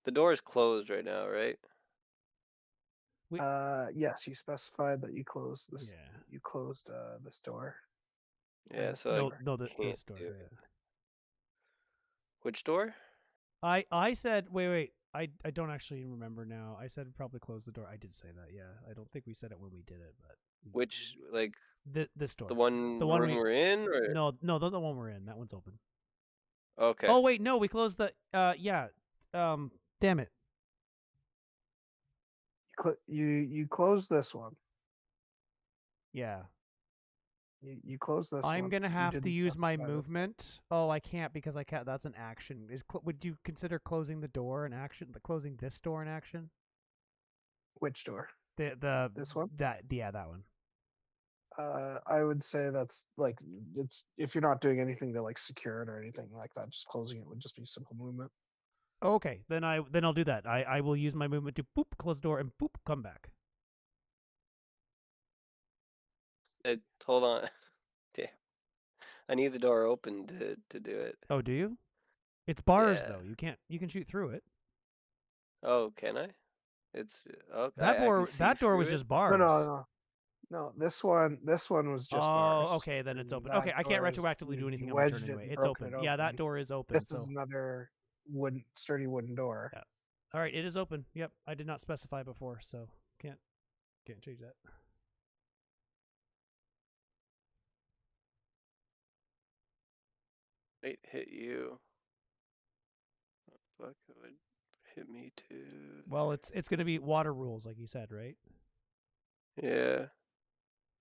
[SPEAKER 5] The door is closed right now, right?
[SPEAKER 4] Yes, you specified that you closed this. Yeah. You closed this door.
[SPEAKER 5] Yeah, so
[SPEAKER 2] this door. Yeah.
[SPEAKER 5] Which door?
[SPEAKER 2] I said wait. I don't actually remember now. I said probably close the door. I did say that. Yeah. I don't think we said it when we did it, but
[SPEAKER 5] which
[SPEAKER 2] this door.
[SPEAKER 5] The one we're in, or
[SPEAKER 2] no, the one we're in. That one's open.
[SPEAKER 5] Okay.
[SPEAKER 2] Oh wait, no, we closed the yeah. Damn it.
[SPEAKER 4] You closed this one.
[SPEAKER 2] Yeah.
[SPEAKER 4] You close this one.
[SPEAKER 2] I'm gonna have to use my movement. Oh, I can't because I can't. That's an action. Would you consider closing the door an action? Closing this door an action?
[SPEAKER 4] Which door?
[SPEAKER 2] This one? That one.
[SPEAKER 4] I would say that's it's if you're not doing anything to secure it or anything like that, just closing it would just be simple movement.
[SPEAKER 2] Okay, then I'll do that. I will use my movement to boop close the door and boop come back.
[SPEAKER 5] Hold on. Damn. I need the door open to do it.
[SPEAKER 2] Oh, do you? It's bars
[SPEAKER 5] Yeah.
[SPEAKER 2] though. You can shoot through it.
[SPEAKER 5] Oh, can I? It's okay.
[SPEAKER 2] That door was
[SPEAKER 5] through
[SPEAKER 2] just
[SPEAKER 5] it?
[SPEAKER 2] bars.
[SPEAKER 4] No. This one was just bars.
[SPEAKER 2] Oh, okay, then it's open.
[SPEAKER 4] That
[SPEAKER 2] Okay, I can't
[SPEAKER 4] door is-
[SPEAKER 2] retroactively do
[SPEAKER 4] you
[SPEAKER 2] anything on my turn
[SPEAKER 4] wedged it
[SPEAKER 2] anyway.
[SPEAKER 4] and
[SPEAKER 2] It's
[SPEAKER 4] broken
[SPEAKER 2] open.
[SPEAKER 4] it
[SPEAKER 2] Yeah, that
[SPEAKER 4] open.
[SPEAKER 2] door is open.
[SPEAKER 4] This
[SPEAKER 2] so
[SPEAKER 4] is another sturdy wooden door.
[SPEAKER 2] Yeah. All right, it is open. Yep, I did not specify before, so can't change that.
[SPEAKER 5] Might hit you. Fuck, it would hit me too.
[SPEAKER 2] Well, it's going to be water rules, like you said, right?
[SPEAKER 5] Yeah.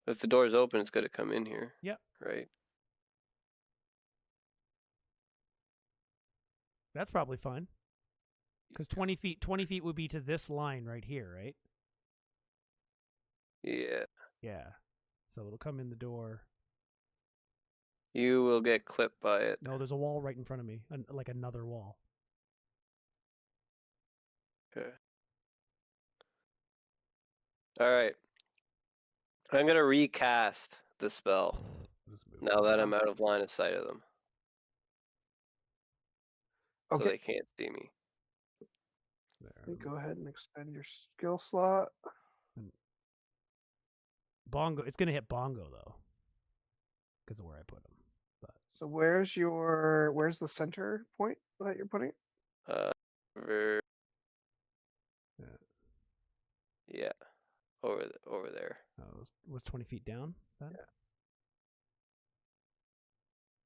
[SPEAKER 5] If the door's open, it's gonna come in here.
[SPEAKER 2] Yep.
[SPEAKER 5] Right.
[SPEAKER 2] That's probably fine. Because 20 feet would be to this line right here, right?
[SPEAKER 5] Yeah.
[SPEAKER 2] Yeah. So it'll come in the door.
[SPEAKER 5] You will get clipped by it.
[SPEAKER 2] No, there's a wall right in front of me, like another wall.
[SPEAKER 5] Okay. All right. I'm gonna recast the spell now that I'm out of line of sight of them, so
[SPEAKER 4] Okay.
[SPEAKER 5] they can't see me.
[SPEAKER 2] There.
[SPEAKER 4] Go ahead and expend your skill slot.
[SPEAKER 2] Bongo. It's going to hit Bongo though, because of where I put him. But
[SPEAKER 4] So where's the center point that you're putting it?
[SPEAKER 5] Yeah. Over there.
[SPEAKER 2] Was 20 feet down then?
[SPEAKER 4] Yeah.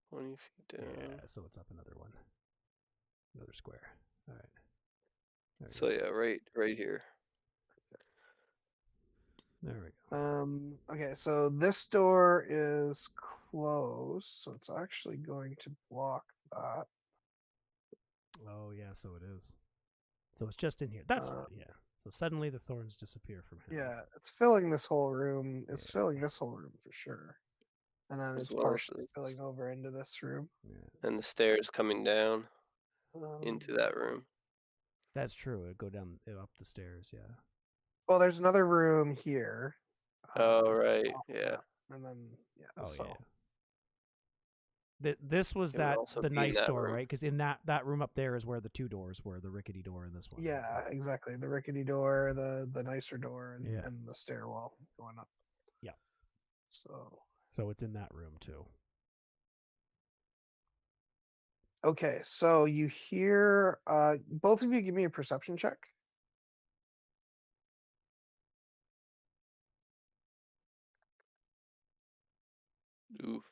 [SPEAKER 5] 20 feet down.
[SPEAKER 2] Yeah, so it's up another one. Another square. All right. There
[SPEAKER 5] So yeah, right here.
[SPEAKER 2] we go.
[SPEAKER 4] Okay, so this door is closed, so it's actually going to block that.
[SPEAKER 2] Oh yeah, so it is. So it's just in here. That's fine, yeah. So suddenly the thorns disappear from him.
[SPEAKER 4] Yeah, it's filling this whole room. It's filling this whole room for sure. And then
[SPEAKER 5] As
[SPEAKER 4] it's
[SPEAKER 5] well
[SPEAKER 4] partially
[SPEAKER 5] as-
[SPEAKER 4] filling over into this room.
[SPEAKER 2] Yeah.
[SPEAKER 5] And the stairs coming down into
[SPEAKER 4] Um,
[SPEAKER 5] that room.
[SPEAKER 2] That's true. It'd go down up the stairs, yeah.
[SPEAKER 4] Well, there's another room here.
[SPEAKER 5] Oh right,
[SPEAKER 4] off
[SPEAKER 5] yeah.
[SPEAKER 4] that, And then
[SPEAKER 2] Oh
[SPEAKER 4] so
[SPEAKER 2] yeah. This was
[SPEAKER 5] It would
[SPEAKER 2] that
[SPEAKER 5] also
[SPEAKER 2] the
[SPEAKER 5] be in
[SPEAKER 2] nice
[SPEAKER 5] that
[SPEAKER 2] door,
[SPEAKER 5] room.
[SPEAKER 2] right? Because in that room up there is where the two doors were, the rickety door and this one.
[SPEAKER 4] yeah, exactly. The rickety door, the nicer door, and,
[SPEAKER 2] Yeah.
[SPEAKER 4] and the stairwell going up.
[SPEAKER 2] Yeah.
[SPEAKER 4] So
[SPEAKER 2] it's in that room too.
[SPEAKER 4] okay, so you hear both of you give me a perception check.
[SPEAKER 5] Oof.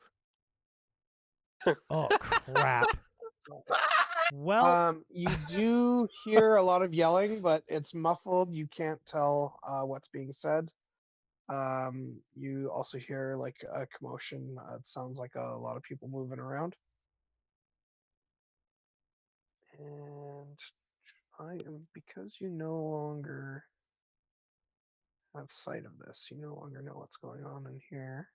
[SPEAKER 2] Oh crap. Well,
[SPEAKER 4] You do hear a lot of yelling, but it's muffled. You can't tell what's being said. You also hear like a commotion. It sounds like a lot of people moving around. And because you no longer have sight of this, you no longer know what's going on in here.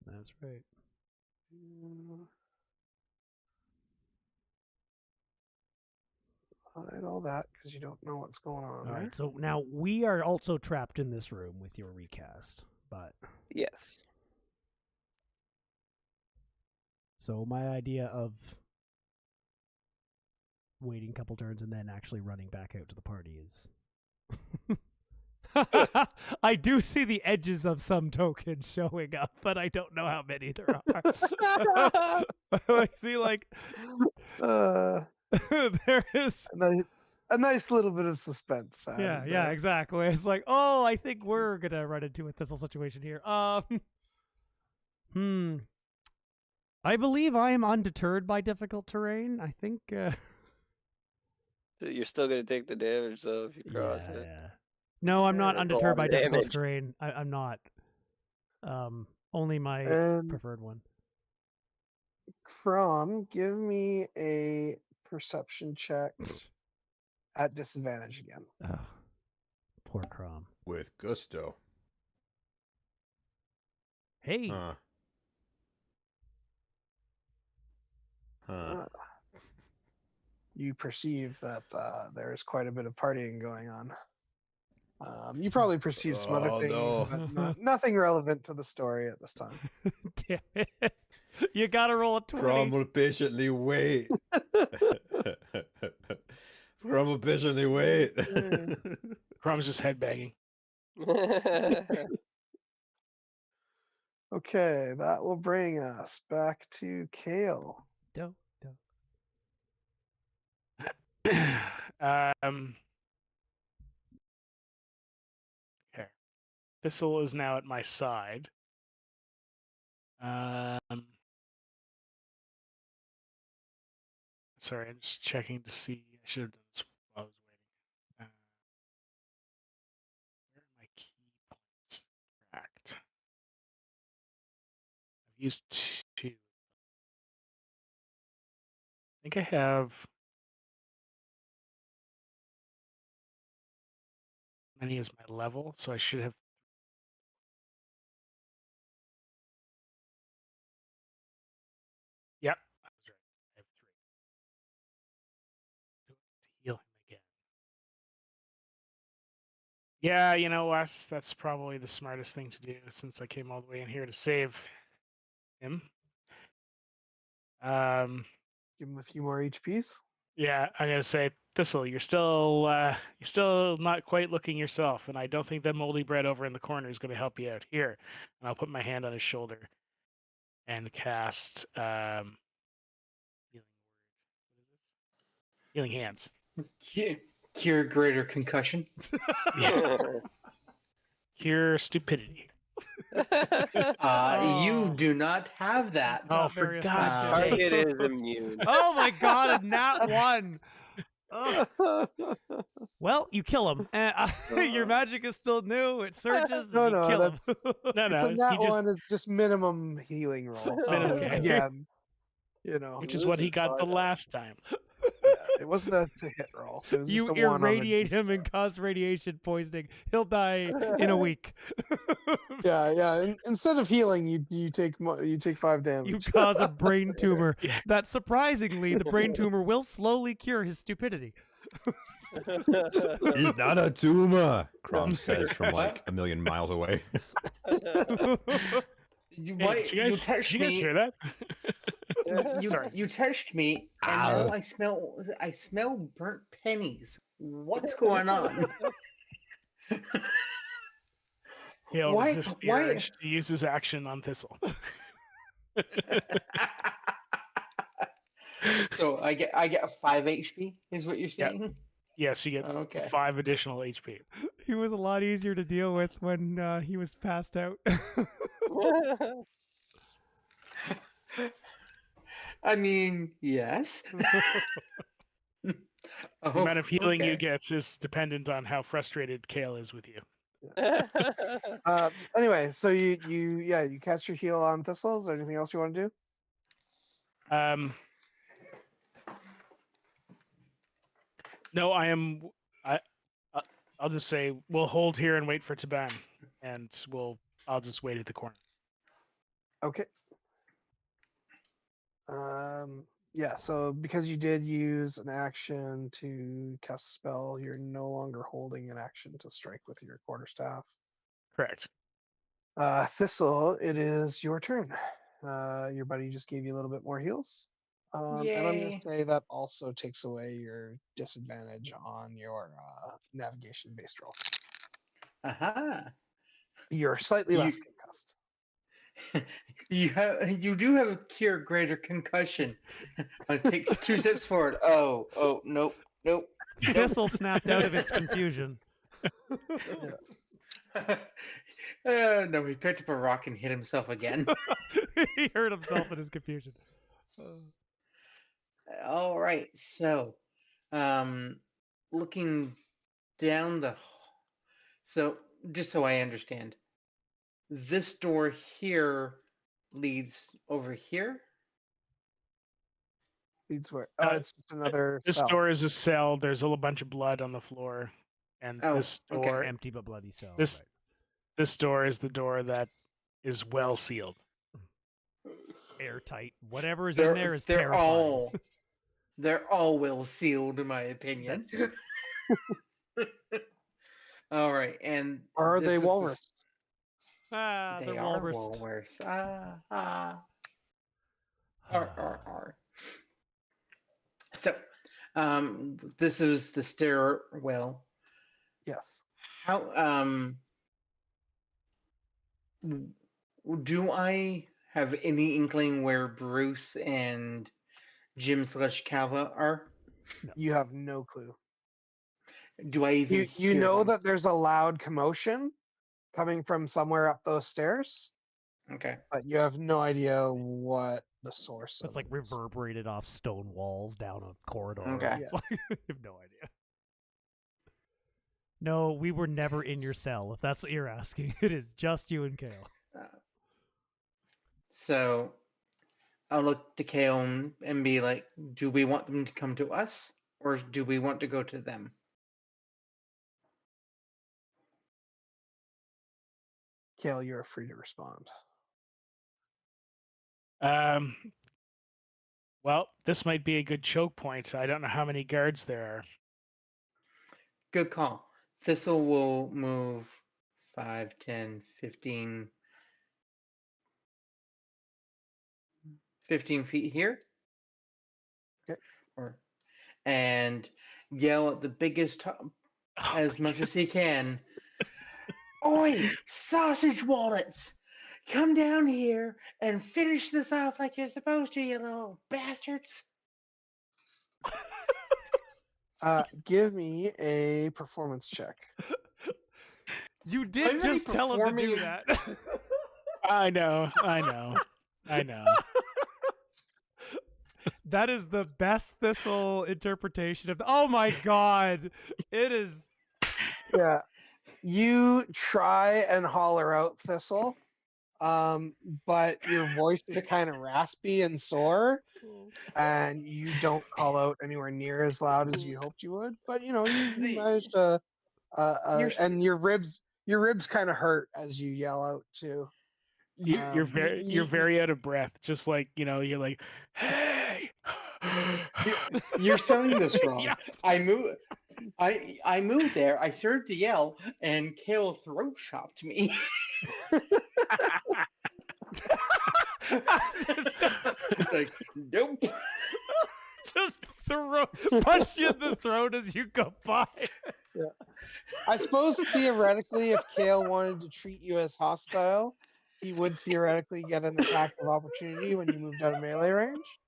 [SPEAKER 2] that's right.
[SPEAKER 4] Hide all that because you don't know what's going on.
[SPEAKER 2] All
[SPEAKER 4] there.
[SPEAKER 2] right, so now we are also trapped in this room with your recast, but
[SPEAKER 5] Yes.
[SPEAKER 2] so my idea of waiting a couple turns and then actually running back out to the party is I do see the edges of some tokens showing up, but I don't know how many there are. I see like there is
[SPEAKER 4] a nice little bit of suspense.
[SPEAKER 2] yeah, exactly. It's like, oh, I think we're gonna run into a Thistle situation here. I believe I am undeterred by difficult terrain. I think
[SPEAKER 5] You're still gonna take the damage though if you cross it.
[SPEAKER 2] Yeah. No, I'm not
[SPEAKER 4] Yeah,
[SPEAKER 2] undeterred by difficult
[SPEAKER 5] damage.
[SPEAKER 2] terrain. I'm not. Only my
[SPEAKER 4] And
[SPEAKER 2] preferred one.
[SPEAKER 4] Crom, give me a perception check at disadvantage again.
[SPEAKER 2] Oh, poor Crom.
[SPEAKER 3] With gusto.
[SPEAKER 2] Hey.
[SPEAKER 4] You perceive that there is quite a bit of partying going on. You probably perceive some other things, but nothing relevant to the story at this time.
[SPEAKER 2] Damn it. You gotta roll a 20.
[SPEAKER 3] Crom will patiently wait. Crom will patiently wait.
[SPEAKER 7] Crom's just headbanging.
[SPEAKER 4] Okay, that will bring us back to Kael.
[SPEAKER 2] Dope.
[SPEAKER 7] Okay. Thistle is now at my side. Sorry, I'm just checking to see. I should have done this while I was waiting. Where are my key points? Cracked. I've used 2. I think I have many as my level, so I should have. Yep, I was right. I have 3. To heal him again. Yeah, you know what? That's probably the smartest thing to do since I came all the way in here to save him.
[SPEAKER 4] Give him a few more HPs.
[SPEAKER 7] Yeah, I'm gonna say, Thistle, you're still not quite looking yourself, and I don't think that moldy bread over in the corner is going to help you out. Here, and I'll put my hand on his shoulder and cast healing hands.
[SPEAKER 1] Cure greater concussion.
[SPEAKER 7] Cure stupidity.
[SPEAKER 1] You do not have that.
[SPEAKER 7] Oh, for God's sake!
[SPEAKER 5] Target is immune.
[SPEAKER 2] Oh my God, a nat 1. Well, you kill him. Your magic is still new. It surges.
[SPEAKER 4] No,
[SPEAKER 2] and you kill him.
[SPEAKER 7] No,
[SPEAKER 4] It's a nat
[SPEAKER 7] he just,
[SPEAKER 4] 1. It's just minimum healing roll.
[SPEAKER 7] Okay.
[SPEAKER 4] Again, you know,
[SPEAKER 7] which is what he got the last time.
[SPEAKER 4] it wasn't a hit roll. It was
[SPEAKER 2] You
[SPEAKER 4] just a 1 on the
[SPEAKER 2] irradiate him and cause radiation poisoning. He'll die in a week.
[SPEAKER 4] Yeah. Instead of healing, you take 5 damage.
[SPEAKER 2] You cause a brain tumor.
[SPEAKER 7] Yeah.
[SPEAKER 2] That surprisingly, the brain tumor will slowly cure his stupidity.
[SPEAKER 3] He's not a tumor, Crom says from like a million miles away.
[SPEAKER 1] You
[SPEAKER 7] Hey, did you guys hear that?
[SPEAKER 1] You touched me, and now I smell burnt pennies. What's going on?
[SPEAKER 7] He'll
[SPEAKER 1] Why-
[SPEAKER 7] resist the
[SPEAKER 1] why-
[SPEAKER 7] urge to use his action on Thistle.
[SPEAKER 1] So I get 5 HP, is what you're saying?
[SPEAKER 7] Yes, you get
[SPEAKER 1] Okay.
[SPEAKER 7] 5 additional HP.
[SPEAKER 2] He was a lot easier to deal with when he was passed out.
[SPEAKER 1] I mean, yes.
[SPEAKER 7] The amount of healing you get is dependent on how frustrated Kael is with you.
[SPEAKER 4] Anyway, so you cast your heal on Thistle. Is there anything else you want to do?
[SPEAKER 7] No, I'll just say we'll hold here and wait for Taban, and I'll just wait at the corner.
[SPEAKER 4] Okay. Yeah, so because you did use an action to cast a spell, you're no longer holding an action to strike with your quarterstaff.
[SPEAKER 7] Correct.
[SPEAKER 4] Thistle, it is your turn. Your buddy just gave you a little bit more heals. And I'm going
[SPEAKER 1] Yay.
[SPEAKER 4] to say that also takes away your disadvantage on your navigation-based roll.
[SPEAKER 1] Aha.
[SPEAKER 4] You're slightly less concussed.
[SPEAKER 1] You do have a cure greater concussion. It takes 2 steps forward. Oh, nope.
[SPEAKER 2] Thistle snapped out of its confusion.
[SPEAKER 1] No, he picked up a rock and hit himself again.
[SPEAKER 2] He hurt himself in his confusion.
[SPEAKER 1] All right, so looking down so just so I understand, this door here leads over here.
[SPEAKER 4] Leads where? It's just another
[SPEAKER 7] This
[SPEAKER 4] cell.
[SPEAKER 7] door is a cell. There's a little bunch of blood on the floor, and this door,
[SPEAKER 2] Empty but bloody cell.
[SPEAKER 7] this door is the door that is well sealed.
[SPEAKER 2] Airtight. Whatever is in there is terrifying.
[SPEAKER 1] They're all well sealed, in my opinion. All right, and
[SPEAKER 4] Or are
[SPEAKER 1] this
[SPEAKER 4] they
[SPEAKER 1] is the
[SPEAKER 4] walrus?
[SPEAKER 2] Ah,
[SPEAKER 1] They
[SPEAKER 2] they're
[SPEAKER 1] are
[SPEAKER 2] walrus.
[SPEAKER 1] walrus. R. So, this is the stairwell.
[SPEAKER 4] Yes.
[SPEAKER 1] How do I have any inkling where Bruce and Jim/Calva are?
[SPEAKER 2] No.
[SPEAKER 4] You have no clue.
[SPEAKER 1] Do I even
[SPEAKER 4] You
[SPEAKER 1] hear
[SPEAKER 4] know
[SPEAKER 1] them?
[SPEAKER 4] that there's a loud commotion coming from somewhere up those stairs,
[SPEAKER 1] Okay.
[SPEAKER 4] but you have no idea what the source
[SPEAKER 2] It's
[SPEAKER 4] of
[SPEAKER 2] like
[SPEAKER 4] it is.
[SPEAKER 2] reverberated off stone walls down a corridor.
[SPEAKER 1] Okay.
[SPEAKER 2] It's like, I have no idea. No, we were never in your cell, if that's what you're asking. It is just you and Kael.
[SPEAKER 1] So I'll look to Kael and be like, do we want them to come to us, or do we want to go to them?
[SPEAKER 4] Kael, you're free to respond.
[SPEAKER 7] Well, this might be a good choke point. I don't know how many guards there are.
[SPEAKER 1] Good call. Thistle will move 5, 10, 15 feet here.
[SPEAKER 4] Okay.
[SPEAKER 1] And yell at the biggest as much as he can. Oi, sausage wallets! Come down here and finish this off like you're supposed to, you little bastards.
[SPEAKER 4] Give me a performance check.
[SPEAKER 2] You did just tell him to do that.
[SPEAKER 7] I know.
[SPEAKER 2] That is the best Thistle interpretation of. Oh my god, it is.
[SPEAKER 4] Yeah, you try and holler out Thistle, but your voice is kind of raspy and sore, and you don't call out anywhere near as loud as you hoped you would. But you managed to, and your ribs kind of hurt as you yell out too.
[SPEAKER 7] You're very out of breath. Just like you're like, hey.
[SPEAKER 1] You're selling this wrong.
[SPEAKER 2] Yeah.
[SPEAKER 1] I moved there. I started to yell, and Kael throat chopped me. Like, nope.
[SPEAKER 2] Just punch you in the throat as you go by.
[SPEAKER 4] Yeah. I suppose theoretically, if Kael wanted to treat you as hostile, he would theoretically get an attack of opportunity when you moved out of melee range.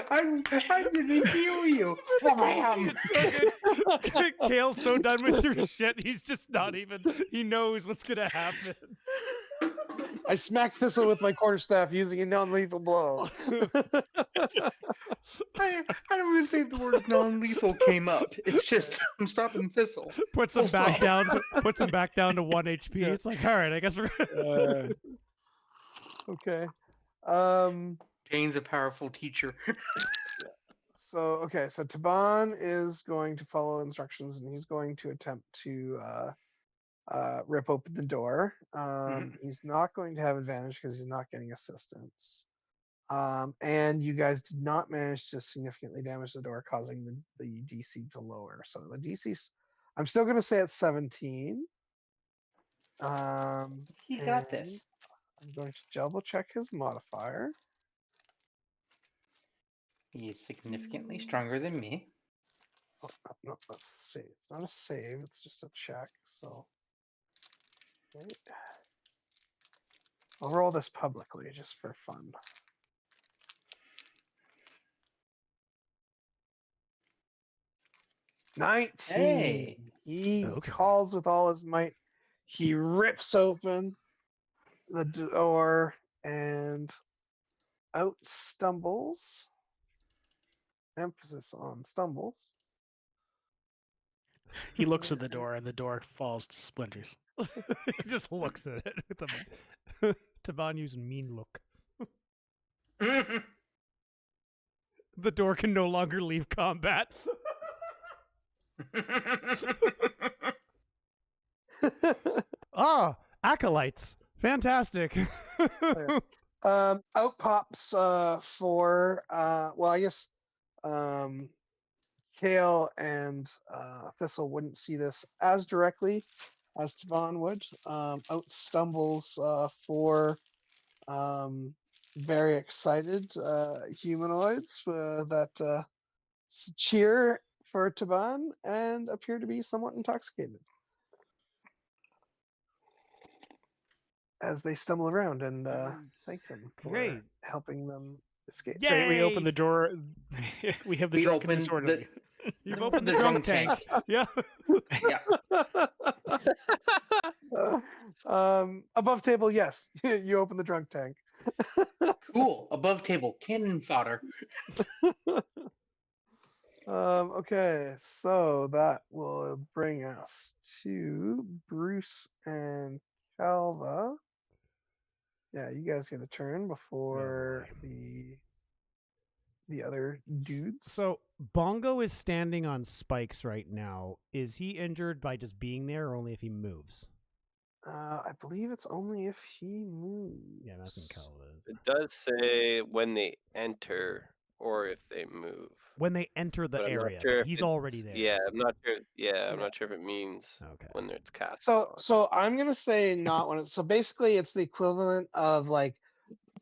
[SPEAKER 1] I'm gonna heal you. Wham!
[SPEAKER 2] It's so good. Kael's so done with your shit, he's just not even. He knows what's gonna happen.
[SPEAKER 4] I smack Thistle with my quarterstaff using a non-lethal blow.
[SPEAKER 1] I don't even think the word non-lethal came up. It's just I'm stopping Thistle.
[SPEAKER 2] Puts him back down to 1 HP.
[SPEAKER 4] Yeah.
[SPEAKER 2] It's like, all right, I guess we're.
[SPEAKER 4] Okay.
[SPEAKER 1] Pain's a powerful teacher.
[SPEAKER 4] So Taban is going to follow instructions, and he's going to attempt to rip open the door. He's not going to have advantage because he's not getting assistance. And you guys did not manage to significantly damage the door, causing the DC to lower. So the DC's, I'm still going to say it's 17.
[SPEAKER 1] He got this.
[SPEAKER 4] I'm going to double check his modifier.
[SPEAKER 1] He's significantly stronger than me.
[SPEAKER 4] Oh, no, let's see. It's not a save, it's just a check. So okay. I'll roll this publicly just for fun.
[SPEAKER 1] Hey.
[SPEAKER 4] He calls with all his might. He rips open the door and out stumbles. Emphasis on stumbles.
[SPEAKER 7] He looks at the door, and the door falls to splinters.
[SPEAKER 2] He just looks at it with Taban using mean look. The door can no longer leave combat. Acolytes. Fantastic.
[SPEAKER 4] Out pops 4. Well, I guess Kael and Thistle wouldn't see this as directly as Tavon would. Out stumbles four very excited humanoids that cheer for Taban and appear to be somewhat intoxicated as they stumble around and thank him for
[SPEAKER 2] Great.
[SPEAKER 4] helping them escape.
[SPEAKER 2] Yay!
[SPEAKER 7] Great, we open the door. We have the
[SPEAKER 1] We
[SPEAKER 7] drunken
[SPEAKER 1] opened
[SPEAKER 7] disorderly.
[SPEAKER 2] You've opened the drunk tank. Yeah.
[SPEAKER 4] Above table, yes. You open the drunk tank.
[SPEAKER 1] Cool. Above table, cannon fodder.
[SPEAKER 4] Okay, so that will bring us to Bruce and Calva. Yeah, you guys get a turn before the other dudes.
[SPEAKER 2] So Bongo is standing on spikes right now. Is he injured by just being there, or only if he moves?
[SPEAKER 4] I believe it's only if he moves.
[SPEAKER 2] Yeah, that's in Calva.
[SPEAKER 5] It does say when they enter or if they move.
[SPEAKER 2] When they enter the
[SPEAKER 5] But I'm not
[SPEAKER 2] area,
[SPEAKER 5] sure if
[SPEAKER 2] he's
[SPEAKER 5] it's-
[SPEAKER 2] already there.
[SPEAKER 5] Yeah,
[SPEAKER 2] so-
[SPEAKER 5] I'm not sure. Yeah, I'm
[SPEAKER 4] Yeah.
[SPEAKER 5] not sure if it means
[SPEAKER 2] Okay.
[SPEAKER 5] when it's cast.
[SPEAKER 4] So I'm gonna say not when it's so basically it's the equivalent of like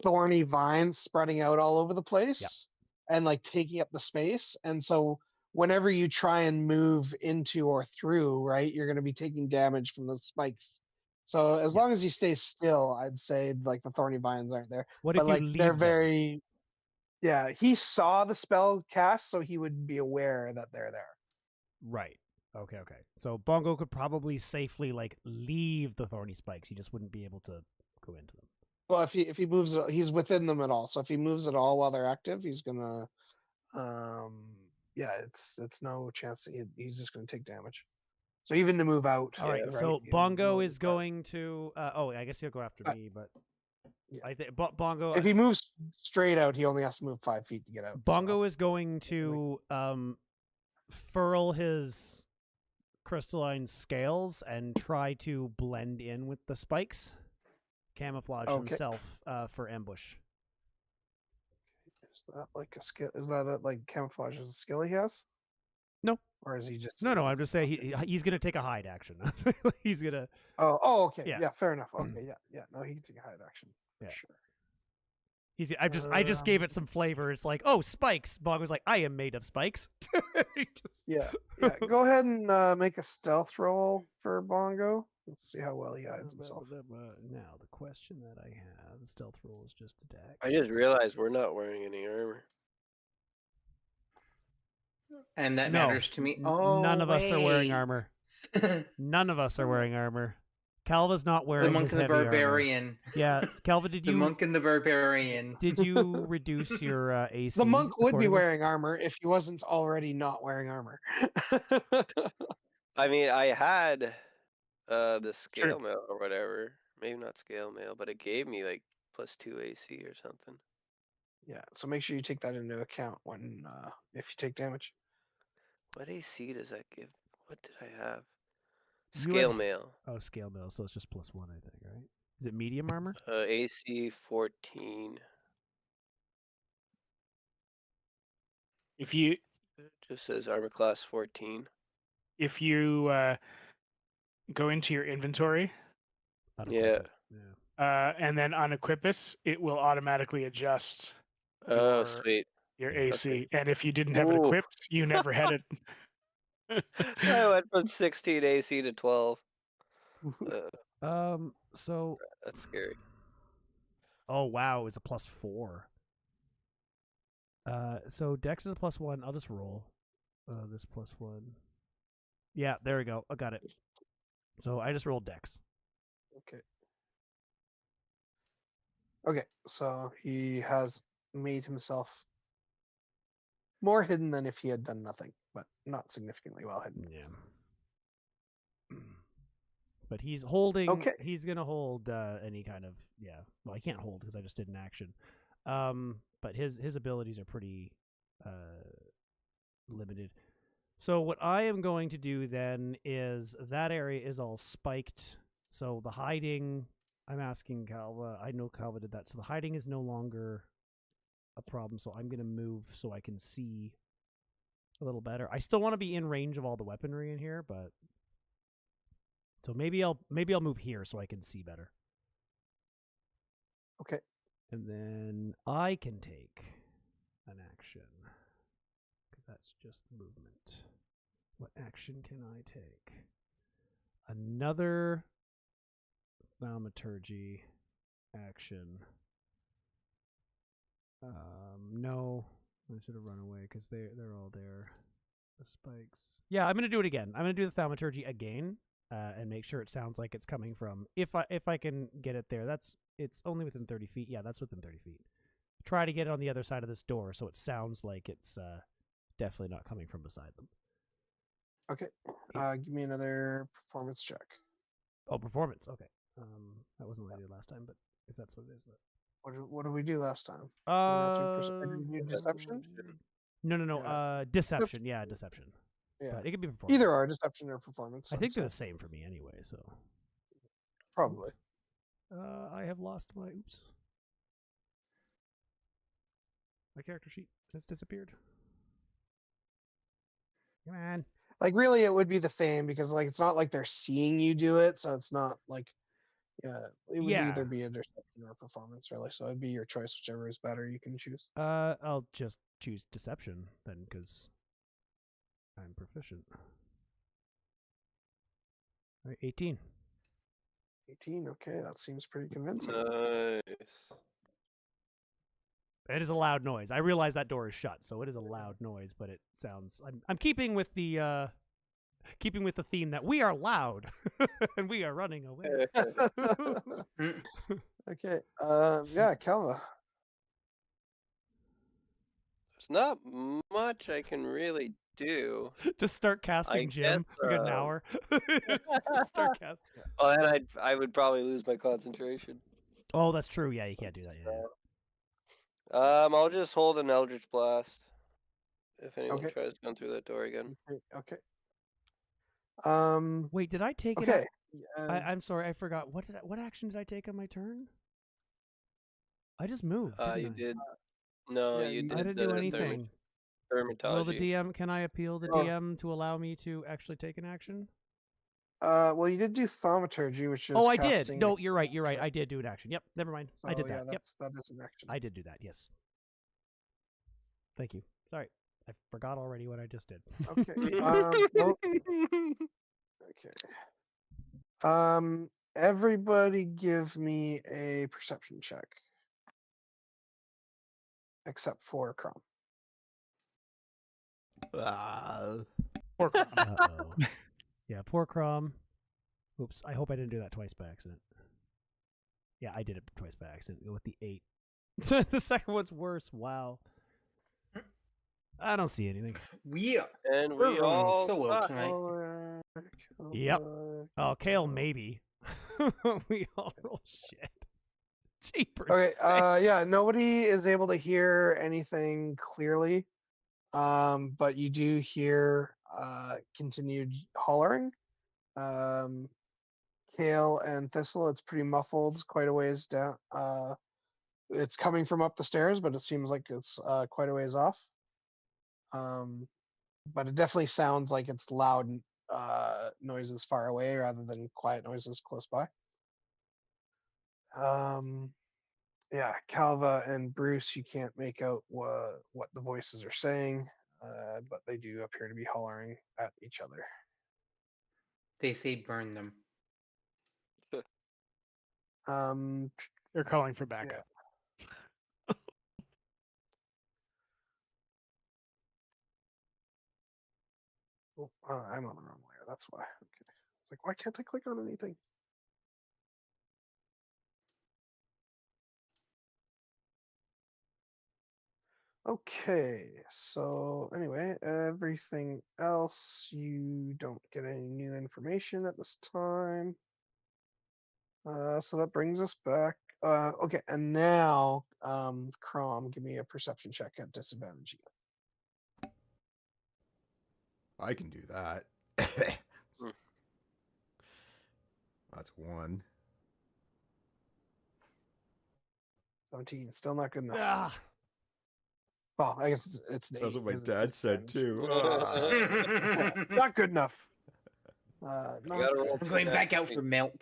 [SPEAKER 4] thorny vines spreading out all over the place and like taking up the space. And so whenever you try and move into or through, right, you're gonna be taking damage from those spikes. So as long as you stay still, I'd say like the thorny vines aren't there.
[SPEAKER 2] What
[SPEAKER 4] But
[SPEAKER 2] if you
[SPEAKER 4] like
[SPEAKER 2] leave
[SPEAKER 4] they're
[SPEAKER 2] them?
[SPEAKER 4] very yeah, he saw the spell cast, so he would be aware that they're there.
[SPEAKER 2] Right. Okay. So Bongo could probably safely like leave the thorny spikes. He just wouldn't be able to go into them.
[SPEAKER 4] Well, if he moves, he's within them at all. So if he moves at all while they're active, he's gonna, yeah, it's no chance that he's just gonna take damage. So even to move out.
[SPEAKER 2] All right.
[SPEAKER 4] right,
[SPEAKER 2] So
[SPEAKER 4] you
[SPEAKER 2] Bongo
[SPEAKER 4] know,
[SPEAKER 2] is going to. I guess he'll go after me, but
[SPEAKER 4] yeah.
[SPEAKER 2] I think Bongo.
[SPEAKER 4] If he moves straight out, he only has to move 5 feet to get out.
[SPEAKER 2] Bongo is going to furl his crystalline scales and try to blend in with the spikes, camouflage himself for ambush.
[SPEAKER 4] Is that like a skill? Is that like camouflage is a skill he has?
[SPEAKER 2] No.
[SPEAKER 4] Or is he just?
[SPEAKER 2] No. I'm just saying he's going to take a hide action. He's going to.
[SPEAKER 4] Oh, okay.
[SPEAKER 2] Yeah.
[SPEAKER 4] Yeah, fair enough. Okay, yeah. No, he can take a hide action.
[SPEAKER 2] Yeah.
[SPEAKER 4] Sure.
[SPEAKER 2] I just gave it some flavor. It's like, oh, spikes. Bongo's like, I am made of spikes.
[SPEAKER 4] Yeah. Go ahead and make a stealth roll for Bongo. Let's see how well he hides himself.
[SPEAKER 2] Now, the question that I have, the stealth roll is just a deck.
[SPEAKER 5] I just realized we're not wearing any armor.
[SPEAKER 1] And that
[SPEAKER 2] No,
[SPEAKER 1] matters to me. Oh,
[SPEAKER 2] none of us are wearing
[SPEAKER 1] wait.
[SPEAKER 2] armor. None of us are wearing armor. Calva's not wearing
[SPEAKER 1] The monk
[SPEAKER 2] his
[SPEAKER 1] and the
[SPEAKER 2] heavy armor.
[SPEAKER 1] barbarian.
[SPEAKER 2] Yeah, Calva,
[SPEAKER 1] The monk and the barbarian.
[SPEAKER 2] did you reduce your AC?
[SPEAKER 4] The monk would be
[SPEAKER 2] accordingly?
[SPEAKER 4] wearing armor if he wasn't already not wearing armor.
[SPEAKER 5] I mean, I had the scale mail or whatever. Maybe not scale mail, but it gave me like +2 AC or something.
[SPEAKER 4] Yeah, so make sure you take that into account when if you take damage.
[SPEAKER 5] What AC does that give? What did I have?
[SPEAKER 2] You
[SPEAKER 5] Scale
[SPEAKER 2] had-
[SPEAKER 5] mail.
[SPEAKER 2] Oh, scale mail, so it's just +1, I think, right? Is it medium armor?
[SPEAKER 5] AC 14.
[SPEAKER 7] If you
[SPEAKER 5] It just says armor class 14.
[SPEAKER 7] if you go into your inventory
[SPEAKER 5] Yeah.
[SPEAKER 7] and then unequip it, it will automatically adjust
[SPEAKER 5] Oh,
[SPEAKER 7] Your-
[SPEAKER 5] sweet.
[SPEAKER 7] your AC.
[SPEAKER 5] Okay.
[SPEAKER 7] And if you didn't have it
[SPEAKER 5] Ooh.
[SPEAKER 7] equipped, you never had it.
[SPEAKER 5] I went from 16 AC to 12.
[SPEAKER 2] So
[SPEAKER 5] That's scary.
[SPEAKER 2] oh wow, it was a +4. So Dex is a +1. I'll just roll. This +1. Yeah, there we go. I got it. So I just rolled Dex.
[SPEAKER 4] Okay, so he has made himself more hidden than if he had done nothing, but not significantly well hidden.
[SPEAKER 2] Yeah. But he's holding.
[SPEAKER 4] Okay.
[SPEAKER 2] He's gonna hold any kind of Well, I can't hold because I just did an action. But his abilities are pretty limited. So what I am going to do then is that area is all spiked. So the hiding, I'm asking Calva. I know Calva did that. So the hiding is no longer a problem. So I'm gonna move so I can see a little better. I still want to be in range of all the weaponry in here, but so maybe I'll move here so I can see better.
[SPEAKER 4] Okay.
[SPEAKER 2] And then I can take an action because that's just movement. What action can I take? Another thaumaturgy action. No, I should have run away because they're all there. The spikes. Yeah, I'm gonna do it again. I'm gonna do the thaumaturgy again, and make sure it sounds like it's coming from. If I can get it there, it's only within 30 feet. Yeah, that's within 30 feet. Try to get it on the other side of this door so it sounds like it's definitely not coming from beside them.
[SPEAKER 4] Okay. Give me another performance check.
[SPEAKER 2] Oh, performance. Okay. That wasn't what I did last time, but if that's what it is.
[SPEAKER 4] What did we do last time? Did you do deception?
[SPEAKER 2] No. Deception. Yeah, deception.
[SPEAKER 4] Yeah.
[SPEAKER 2] But it could be performance.
[SPEAKER 4] Either or, deception or performance.
[SPEAKER 2] I think they're the same for me anyway, so.
[SPEAKER 4] Probably.
[SPEAKER 2] I have lost my my character sheet has disappeared. Come on.
[SPEAKER 4] Like really it would be the same because like it's not like they're seeing you do it, so it's not like it would either be a deception or a performance really. So it'd be your choice, whichever is better you can choose.
[SPEAKER 2] I'll just choose deception then because I'm proficient. All right, 18.
[SPEAKER 4] 18, okay, that seems pretty convincing.
[SPEAKER 5] Nice.
[SPEAKER 2] It is a loud noise. I realize that door is shut, so it is a loud noise, but it sounds. I'm keeping with the theme that we are loud and we are running away.
[SPEAKER 4] Okay. Yeah, Calva.
[SPEAKER 5] There's not much I can really do.
[SPEAKER 2] Just start casting Jim. We got an hour. Just start casting.
[SPEAKER 5] Oh, and I would probably lose my concentration.
[SPEAKER 2] Oh, that's true. Yeah, you can't do that. Yeah.
[SPEAKER 5] I'll just hold an Eldritch Blast if anyone tries to come through that door again.
[SPEAKER 4] Okay.
[SPEAKER 2] Wait, did I take it?
[SPEAKER 4] Okay.
[SPEAKER 2] I'm sorry, I forgot. What action did I take on my turn? I just moved.
[SPEAKER 5] You did. No,
[SPEAKER 4] Yeah,
[SPEAKER 5] you did.
[SPEAKER 2] I didn't do anything.
[SPEAKER 5] Dermatology.
[SPEAKER 2] Will the DM? Can I appeal the DM to allow me to actually take an action?
[SPEAKER 4] Well, you did do thaumaturgy, which is.
[SPEAKER 2] Oh, I did. No, you're right. I did do an action. Yep. Never mind.
[SPEAKER 4] So,
[SPEAKER 2] I did that. Yep.
[SPEAKER 4] That is an action.
[SPEAKER 2] I did do that. Yes. Thank you. Sorry, I forgot already what I just did.
[SPEAKER 4] Okay. Okay. Everybody, give me a perception check, except for Crom.
[SPEAKER 7] Poor Crom.
[SPEAKER 2] Uh-oh. Yeah, poor Crom. Oops, I hope I didn't do that twice by accident. Yeah, I did it twice by accident with the 8. The second one's worse. Wow. I don't see anything.
[SPEAKER 1] We
[SPEAKER 5] we're
[SPEAKER 1] all so well tonight.
[SPEAKER 2] Yep. Oh, Kael, maybe. We all roll shit. Jeepers.
[SPEAKER 4] Okay. Yeah. Nobody is able to hear anything clearly. But you do hear continued hollering. Kael and Thistle, it's pretty muffled, quite a ways down. It's coming from up the stairs, but it seems like it's quite a ways off. But it definitely sounds like it's loud noises far away rather than quiet noises close by. Yeah, Calva and Bruce, you can't make out what the voices are saying, but they do appear to be hollering at each other.
[SPEAKER 1] They say burn them.
[SPEAKER 7] They're calling for backup.
[SPEAKER 4] Oh, I'm on the wrong layer. That's why. Okay. It's like, why can't I click on anything? Okay, so anyway, everything else, you don't get any new information at this time. So that brings us back. Okay, and now, Crom, give me a perception check at disadvantage.
[SPEAKER 3] I can do that. That's 1.
[SPEAKER 4] 17, still not good enough.
[SPEAKER 2] Ah.
[SPEAKER 4] Well, I guess it's an 8.
[SPEAKER 3] That's what my
[SPEAKER 4] 'cause it's
[SPEAKER 3] dad said
[SPEAKER 4] disadvantage.
[SPEAKER 3] too.
[SPEAKER 4] Not good enough.
[SPEAKER 5] You
[SPEAKER 4] Not
[SPEAKER 5] gotta roll
[SPEAKER 1] I'm going
[SPEAKER 5] two
[SPEAKER 1] back out
[SPEAKER 5] natural
[SPEAKER 1] for milk.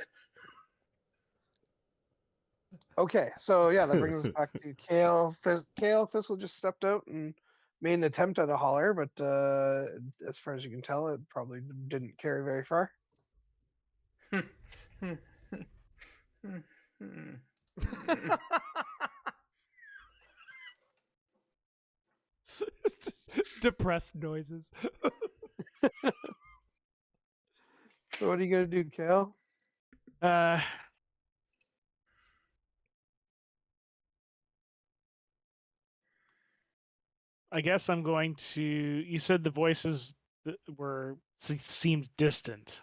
[SPEAKER 4] Okay, so yeah, that brings us back to Kael. Kael Thistle just stepped out and made an attempt at a holler, but as far as you can tell, it probably didn't carry very far.
[SPEAKER 2] Just depressed noises.
[SPEAKER 4] So what are you gonna do, Kael?
[SPEAKER 7] I guess I'm going to. You said the voices seemed distant.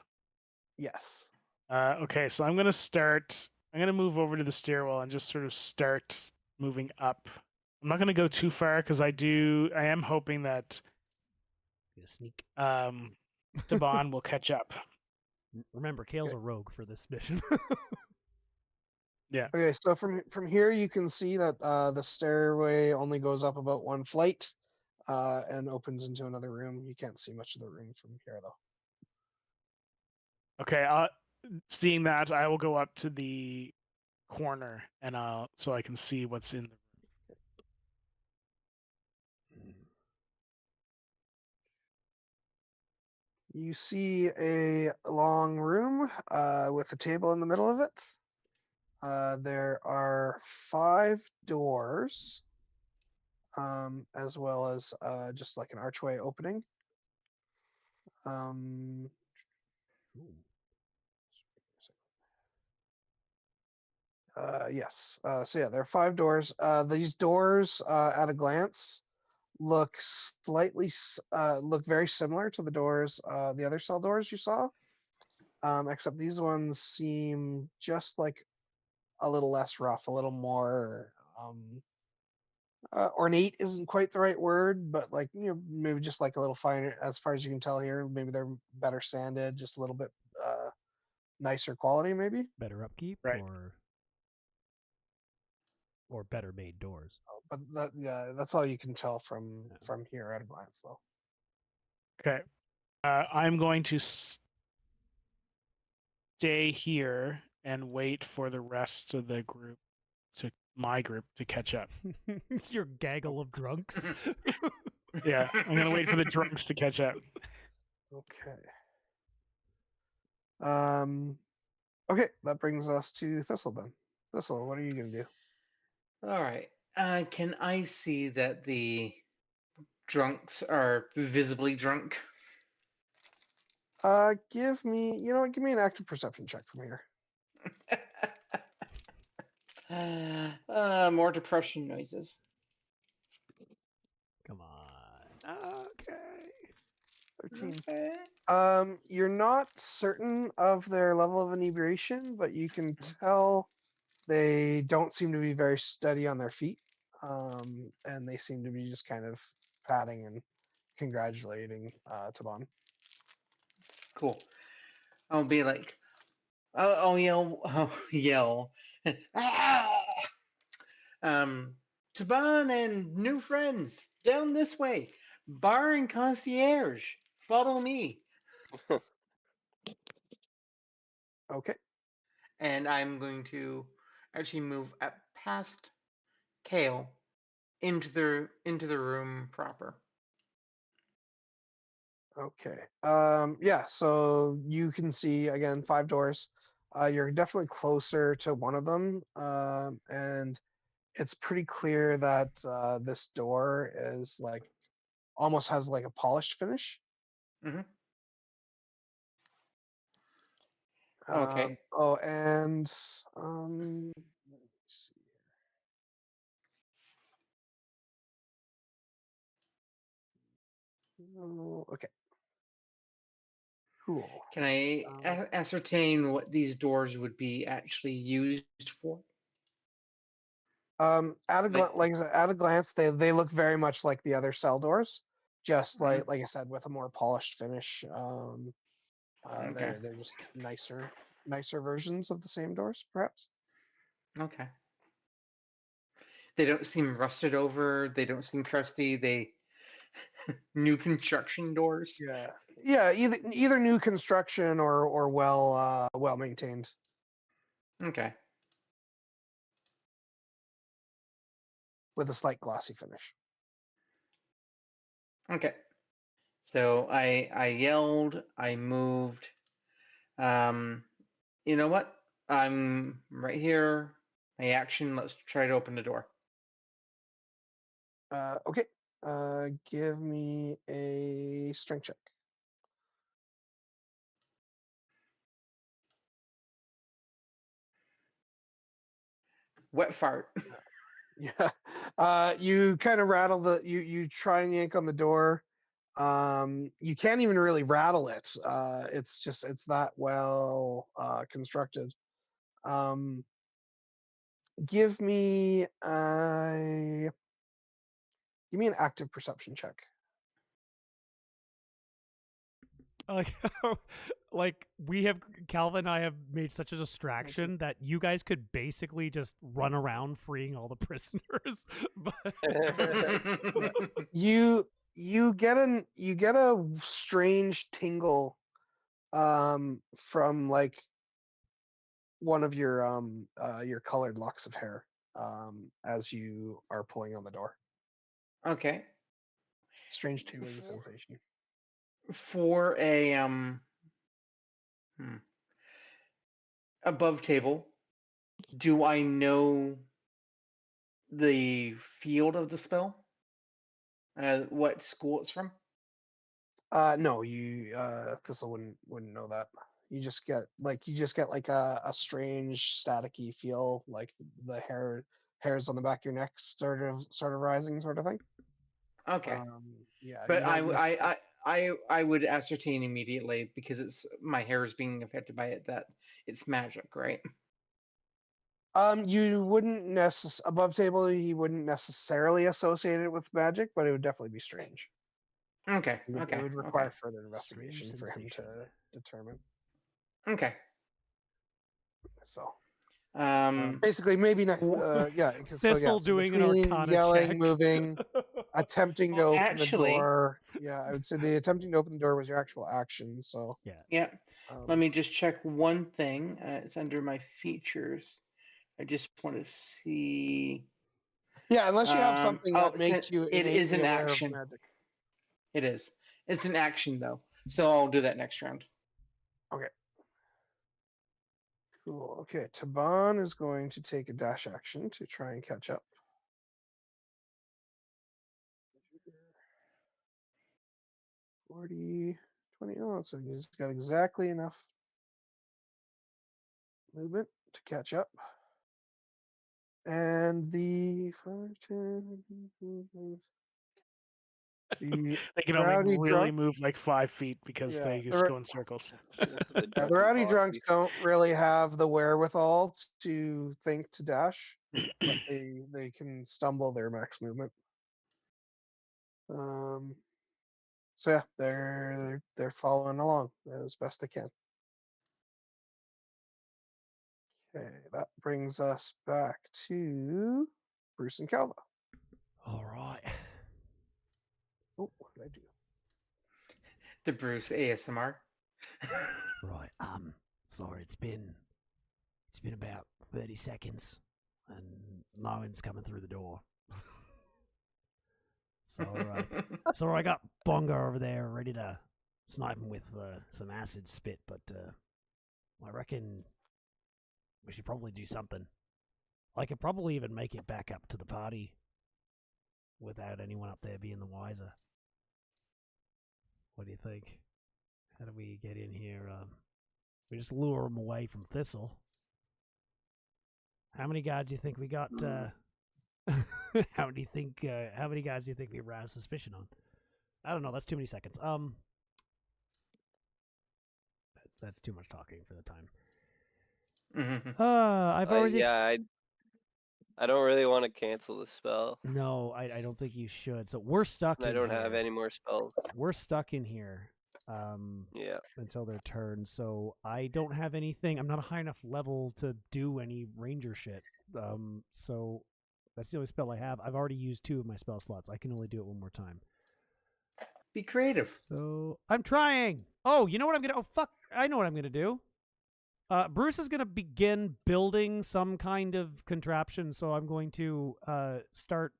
[SPEAKER 4] Yes.
[SPEAKER 7] Okay, so I'm gonna start. I'm gonna move over to the stairwell and just sort of start moving up. I'm not gonna go too far because I am hoping that
[SPEAKER 2] Sneak.
[SPEAKER 7] Taban will catch up.
[SPEAKER 2] Remember, Kael's a rogue for this mission.
[SPEAKER 7] Yeah.
[SPEAKER 4] Okay, so from here you can see that the stairway only goes up about 1 flight and opens into another room. You can't see much of the room from here though.
[SPEAKER 7] Okay. Seeing that, I will go up to the corner and so I can see what's in the room.
[SPEAKER 4] You see a long room with a table in the middle of it. There are 5 doors, as well as just like an archway opening. Yes. So yeah, there are 5 doors. These doors, at a glance, look very similar to the doors, the other cell doors you saw. Except these ones seem just like a little less rough, a little more ornate isn't quite the right word, but like maybe just like a little finer as far as you can tell here. Maybe they're better sanded, just a little bit nicer quality, maybe.
[SPEAKER 2] Better upkeep,
[SPEAKER 7] right?
[SPEAKER 2] Or better made doors.
[SPEAKER 4] But that's all you can tell from here at a glance, though.
[SPEAKER 7] Okay. I'm going to stay here and wait for the rest of the group my group to catch up.
[SPEAKER 2] Your gaggle of drunks.
[SPEAKER 7] Yeah, I'm gonna wait for the drunks to catch up.
[SPEAKER 4] Okay. Okay, that brings us to Thistle then. Thistle, what are you gonna do?
[SPEAKER 1] All right. Can I see that the drunks are visibly drunk?
[SPEAKER 4] Give me an active perception check from here.
[SPEAKER 1] More depression noises.
[SPEAKER 2] Come on. Okay.
[SPEAKER 4] 13.
[SPEAKER 1] Okay.
[SPEAKER 4] You're not certain of their level of inebriation, but you can tell they don't seem to be very steady on their feet. And they seem to be just kind of patting and congratulating Taban.
[SPEAKER 1] Cool. I'll be like, I'll yell. Ah! Taban and new friends, down this way. Bar and concierge, follow me.
[SPEAKER 4] Okay.
[SPEAKER 1] And I'm going to actually move up past Kael into the room proper.
[SPEAKER 4] Okay. Yeah, so you can see again 5 doors. You're definitely closer to one of them. And it's pretty clear that this door is like almost has like a polished finish.
[SPEAKER 1] Mm-hmm. Okay.
[SPEAKER 4] Oh, and let me see. Oh, okay. Cool.
[SPEAKER 1] Can I ascertain what these doors would be actually used for?
[SPEAKER 4] At a glance, they look very much like the other cell doors, just like I said, with a more polished finish.
[SPEAKER 1] Okay.
[SPEAKER 4] They're just nicer versions of the same doors, perhaps.
[SPEAKER 1] Okay. They don't seem rusted over. They don't seem crusty. They new construction doors.
[SPEAKER 4] Yeah. Either new construction or well maintained.
[SPEAKER 1] Okay.
[SPEAKER 4] With a slight glossy finish.
[SPEAKER 1] Okay. So I yelled. I moved. You know what? I'm right here. My action. Let's try to open the door.
[SPEAKER 4] Okay. Give me a strength check.
[SPEAKER 1] Wet fart.
[SPEAKER 4] Yeah. You kind of rattle you try and yank on the door. You can't even really rattle it. It's that well constructed. Give me an active perception check.
[SPEAKER 2] Like Calva and I have made such a distraction that you guys could basically just run around freeing all the prisoners.
[SPEAKER 4] You get a strange tingle from like one of your colored locks of hair as you are pulling on the door.
[SPEAKER 1] Okay.
[SPEAKER 4] Strange tingling sensation.
[SPEAKER 1] For a above table, do I know the field of the spell? What school it's from?
[SPEAKER 4] No, you Thistle wouldn't know that. You just get like a strange staticky feel, like the hairs on the back of your neck sort of rising, sort of thing.
[SPEAKER 1] Okay.
[SPEAKER 4] Yeah.
[SPEAKER 1] But I would ascertain immediately because it's my hair is being affected by it that it's magic, right?
[SPEAKER 4] You wouldn't above table. You wouldn't necessarily associate it with magic, but it would definitely be strange.
[SPEAKER 1] Okay.
[SPEAKER 4] It would require further investigation for him to determine.
[SPEAKER 1] Okay.
[SPEAKER 4] So.
[SPEAKER 1] Um.
[SPEAKER 4] Basically, maybe not. Yeah.
[SPEAKER 2] Thistle doing an Arcana
[SPEAKER 4] yelling,
[SPEAKER 2] check.
[SPEAKER 4] moving, attempting to open the
[SPEAKER 1] actually-
[SPEAKER 4] door. Yeah, I would say the attempting to open the door was your actual action. So.
[SPEAKER 1] Yeah. Let me just check one thing. It's under my features. I just want to see.
[SPEAKER 4] Yeah, unless you have something that makes you.
[SPEAKER 1] It is an
[SPEAKER 4] innately aware of
[SPEAKER 1] action.
[SPEAKER 4] magic.
[SPEAKER 1] It is. It's an action though, so I'll do that next round.
[SPEAKER 4] Okay. Cool. Okay, Taban is going to take a dash action to try and catch up. 40, 20. Oh, so he's got exactly enough movement to catch up. And the 5, 10, the
[SPEAKER 7] They can
[SPEAKER 4] rowdy
[SPEAKER 7] only really
[SPEAKER 4] drunk,
[SPEAKER 7] move like 5 feet because
[SPEAKER 4] Yeah,
[SPEAKER 7] they just
[SPEAKER 4] they're-
[SPEAKER 7] go in circles.
[SPEAKER 4] the rowdy drunks don't really have the wherewithal to think to dash, but they can stumble their max movement. So yeah, they're following along as best they can. Okay, that brings us back to Bruce and Calva.
[SPEAKER 2] All right.
[SPEAKER 4] Oh, what did I do?
[SPEAKER 1] The Bruce ASMR.
[SPEAKER 2] Right. Sorry, it's been about 30 seconds and no one's coming through the door. So I got Bongo over there ready to snipe him with some acid spit, but I reckon we should probably do something. I could probably even make it back up to the party without anyone up there being the wiser. What do you think? How do we get in here? We just lure them away from Thistle. How many guards do you think we got? How many guys do you think we aroused suspicion on? I don't know. That's too many seconds. That's too much talking for the time. I've already.
[SPEAKER 5] I don't really want to cancel the spell.
[SPEAKER 2] No, I don't think you should. So we're stuck.
[SPEAKER 5] I don't have any more spells.
[SPEAKER 2] We're stuck in here.
[SPEAKER 5] Yeah.
[SPEAKER 2] Until their turn. So I don't have anything. I'm not a high enough level to do any ranger shit. So That's the only spell I have. I've already used 2 of my spell slots. I can only do it one more time.
[SPEAKER 1] Be creative.
[SPEAKER 2] So I'm trying. Oh, you know what I'm gonna? Oh fuck! I know what I'm gonna do. Bruce is gonna begin building some kind of contraption. So I'm going to start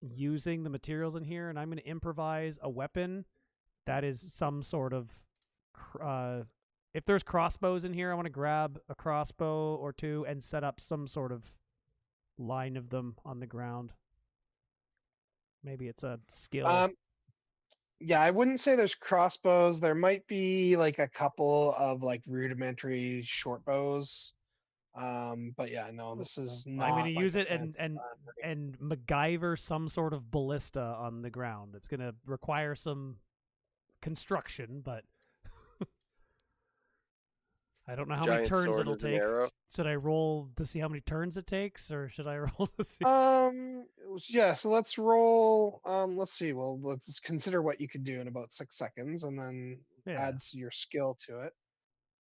[SPEAKER 2] using the materials in here, and I'm going to improvise a weapon that is some sort of. If there's crossbows in here, I want to grab a crossbow or 2 and set up some sort of line of them on the ground. Maybe it's a skill.
[SPEAKER 4] Yeah, I wouldn't say there's crossbows. There might be like a couple of like rudimentary short bows. But yeah, no, this is not.
[SPEAKER 2] I'm going to
[SPEAKER 4] like
[SPEAKER 2] use
[SPEAKER 4] a
[SPEAKER 2] it and MacGyver some sort of ballista on the ground. It's going to require some construction, but I don't know how many turns it'll take. Should I roll to see how many turns it takes, or should I roll to see?
[SPEAKER 4] Yeah. So let's roll. Let's see. Well, let's consider what you could do in about 6 seconds, and then add your skill to it.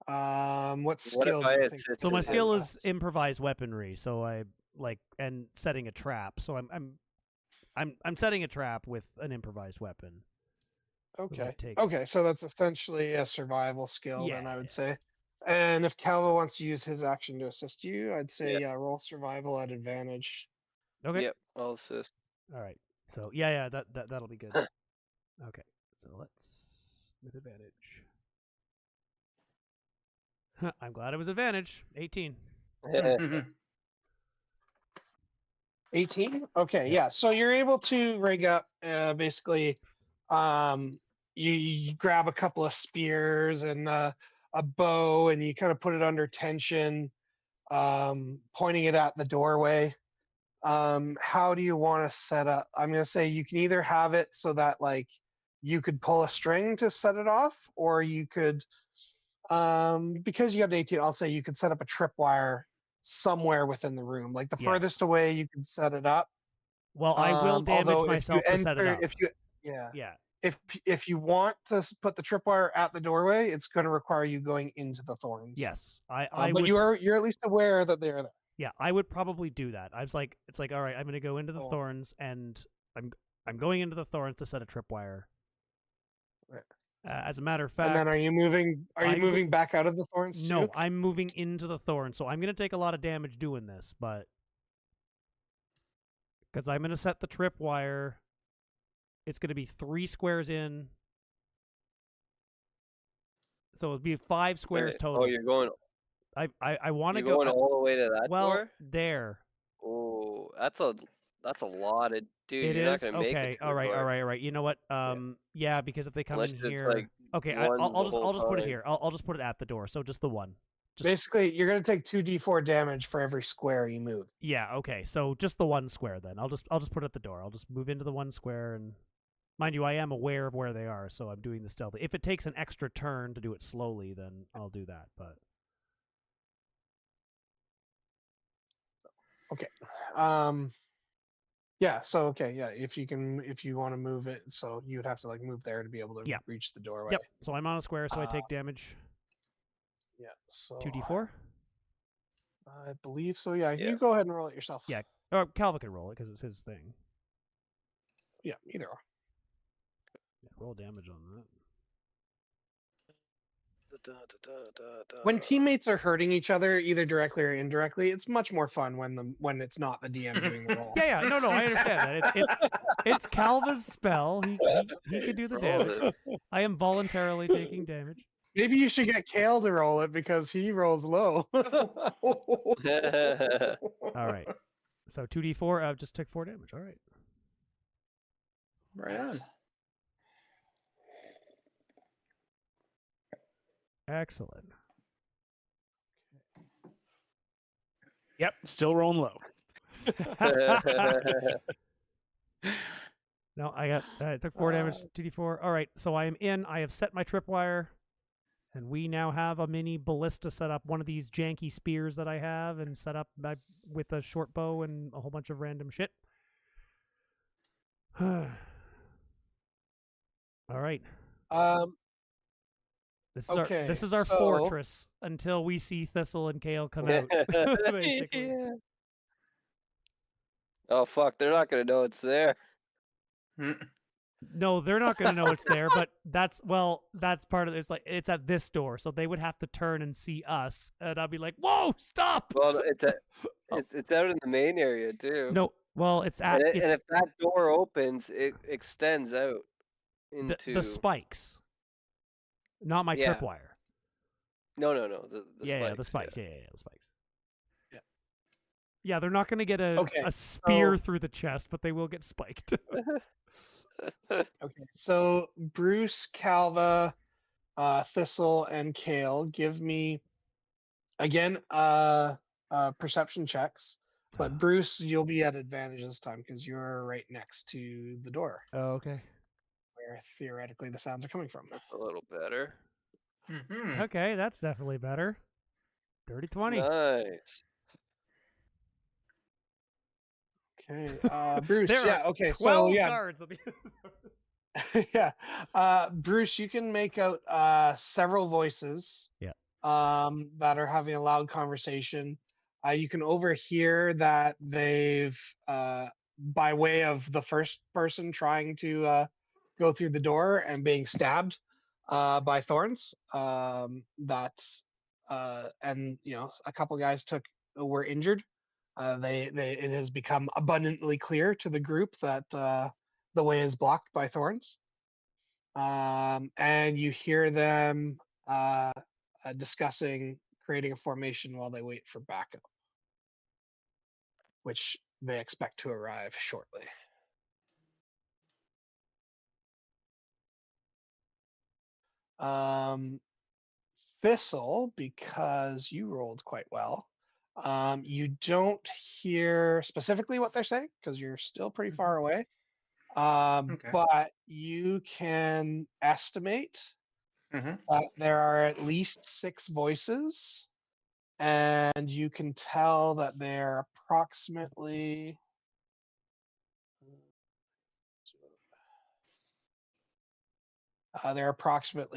[SPEAKER 4] What skill do you think?
[SPEAKER 2] So my skill is improvised weaponry. So I and setting a trap. So I'm setting a trap with an improvised weapon.
[SPEAKER 4] Okay. Okay. So that's essentially a survival skill. Then I would say. And if Calva wants to use his action to assist you, I'd say roll survival at advantage.
[SPEAKER 2] Okay.
[SPEAKER 5] Yep, I'll assist.
[SPEAKER 2] All right. So that'll be good. Okay. So let's with advantage. I'm glad it was advantage. 18.
[SPEAKER 4] 18? Okay, yeah. So you're able to rig up basically you grab a couple of spears and a bow, and you kind of put it under tension, pointing it at the doorway. How do you want to set up? I'm going to say you can either have it so that like you could pull a string to set it off, or you could because you have 18, I'll say you could set up a tripwire somewhere within the room, like the furthest away you can set it up.
[SPEAKER 2] Well, I will damage myself to set it up.
[SPEAKER 4] If you want to put the tripwire at the doorway, it's going to require you going into the thorns.
[SPEAKER 2] Yes,
[SPEAKER 4] but you're at least aware that they're there.
[SPEAKER 2] Yeah, I would probably do that. It's like all right, I'm going to go into the thorns, and I'm going into the thorns to set a tripwire.
[SPEAKER 4] Right.
[SPEAKER 2] As a matter of fact,
[SPEAKER 4] and then are you moving back out of the thorns?
[SPEAKER 2] No,
[SPEAKER 4] too?
[SPEAKER 2] I'm moving into the thorns, so I'm going to take a lot of damage doing this, but because I'm going to set the tripwire, it's going to be 3 squares in, so it'll be 5 squares total.
[SPEAKER 5] Oh, you're going.
[SPEAKER 2] I want to
[SPEAKER 5] go
[SPEAKER 2] going
[SPEAKER 5] all the way to that door.
[SPEAKER 2] There.
[SPEAKER 5] Oh, that's a lot of. Dude,
[SPEAKER 2] you're
[SPEAKER 5] not gonna make it.
[SPEAKER 2] All right. You know what? Yeah, because if they come in here, like okay, I'll just put it here. I'll just put it at the door. So just the one.
[SPEAKER 4] Basically, you're gonna take 2d4 damage for every square you move.
[SPEAKER 2] Yeah. Okay. So just the 1 square then. I'll just put it at the door. I'll just move into the 1 square, and mind you, I am aware of where they are, so I'm doing the stealthy. If it takes an extra turn to do it slowly, then I'll do that. But
[SPEAKER 4] okay. Yeah, so if you want to move it, so you'd have to like move there to be able to reach the doorway.
[SPEAKER 2] Yep. So I'm on a square, so I take damage.
[SPEAKER 4] Yeah. So
[SPEAKER 2] 2d4.
[SPEAKER 4] I believe so. Yeah. You go ahead and roll it yourself.
[SPEAKER 2] Yeah. Or Calva can roll it because it's his thing.
[SPEAKER 4] Yeah. Either or.
[SPEAKER 2] Yeah, roll damage on that.
[SPEAKER 4] When teammates are hurting each other, either directly or indirectly, it's much more fun when it's not the DM doing the roll.
[SPEAKER 2] Yeah. No, I understand that. It's Calva's spell. He can do the damage. I am voluntarily taking damage.
[SPEAKER 4] Maybe you should get Kael to roll it because he rolls low.
[SPEAKER 2] All right. So 2d4. I just took 4 damage. All right.
[SPEAKER 1] Right on.
[SPEAKER 2] Excellent.
[SPEAKER 7] Yep, still rolling low.
[SPEAKER 2] No, I took 4 damage, 2d4. All right, so I am in. I have set my tripwire, and we now have a mini ballista set up. One of these janky spears that I have, and set up with a short bow and a whole bunch of random shit. All right. This is our fortress until we see Thistle and Kael come out. Basically.
[SPEAKER 5] Oh fuck! They're not gonna know it's there.
[SPEAKER 2] No, they're not going to know it's there, but that's part of it. It's like it's at this door, so they would have to turn and see us, and I'll be like, "Whoa, stop!"
[SPEAKER 5] Well, it's out in the main area too.
[SPEAKER 2] No, well, it's at
[SPEAKER 5] and if that door opens, it extends out into
[SPEAKER 2] the spikes, not my tripwire.
[SPEAKER 5] No. The spikes.
[SPEAKER 2] The spikes.
[SPEAKER 5] Yeah.
[SPEAKER 2] Yeah, the spikes. Yeah, they're not going to get a spear through the chest, but they will get spiked.
[SPEAKER 4] Okay, so Bruce, Calva, Thistle, and Kael, give me again perception checks. But Bruce, you'll be at advantage this time because you're right next to the door.
[SPEAKER 2] Oh, okay.
[SPEAKER 4] Where theoretically the sounds are coming from.
[SPEAKER 5] That's a little better.
[SPEAKER 1] Mm-hmm.
[SPEAKER 2] Okay, that's definitely better. 30-20.
[SPEAKER 5] Nice.
[SPEAKER 4] Okay, Bruce.
[SPEAKER 2] There
[SPEAKER 4] yeah.
[SPEAKER 2] are
[SPEAKER 4] Okay.
[SPEAKER 2] 12
[SPEAKER 4] So yeah.
[SPEAKER 2] guards.
[SPEAKER 4] Yeah. Bruce, you can make out several voices.
[SPEAKER 2] Yeah.
[SPEAKER 4] That are having a loud conversation. You can overhear that they've, by way of the first person trying to go through the door and being stabbed by thorns. And a couple guys were injured. It has become abundantly clear to the group that the way is blocked by thorns. And you hear them discussing creating a formation while they wait for backup, which they expect to arrive shortly. Thistle, because you rolled quite well, you don't hear specifically what they're saying because you're still pretty far away. But you can estimate that there are at least 6 voices, and you can tell that they're approximately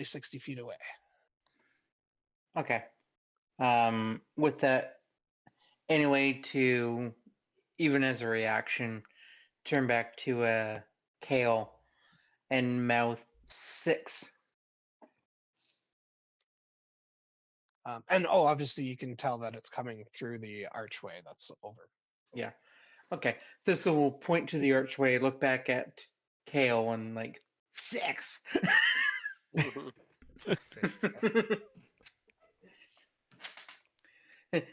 [SPEAKER 4] 60 feet away.
[SPEAKER 1] Okay. With that, anyway, to even as a reaction, turn back to Kael and mouth 6.
[SPEAKER 4] And obviously you can tell that it's coming through the archway that's over.
[SPEAKER 1] Yeah. Okay. Thistle will point to the archway, look back at Kael, and like 6.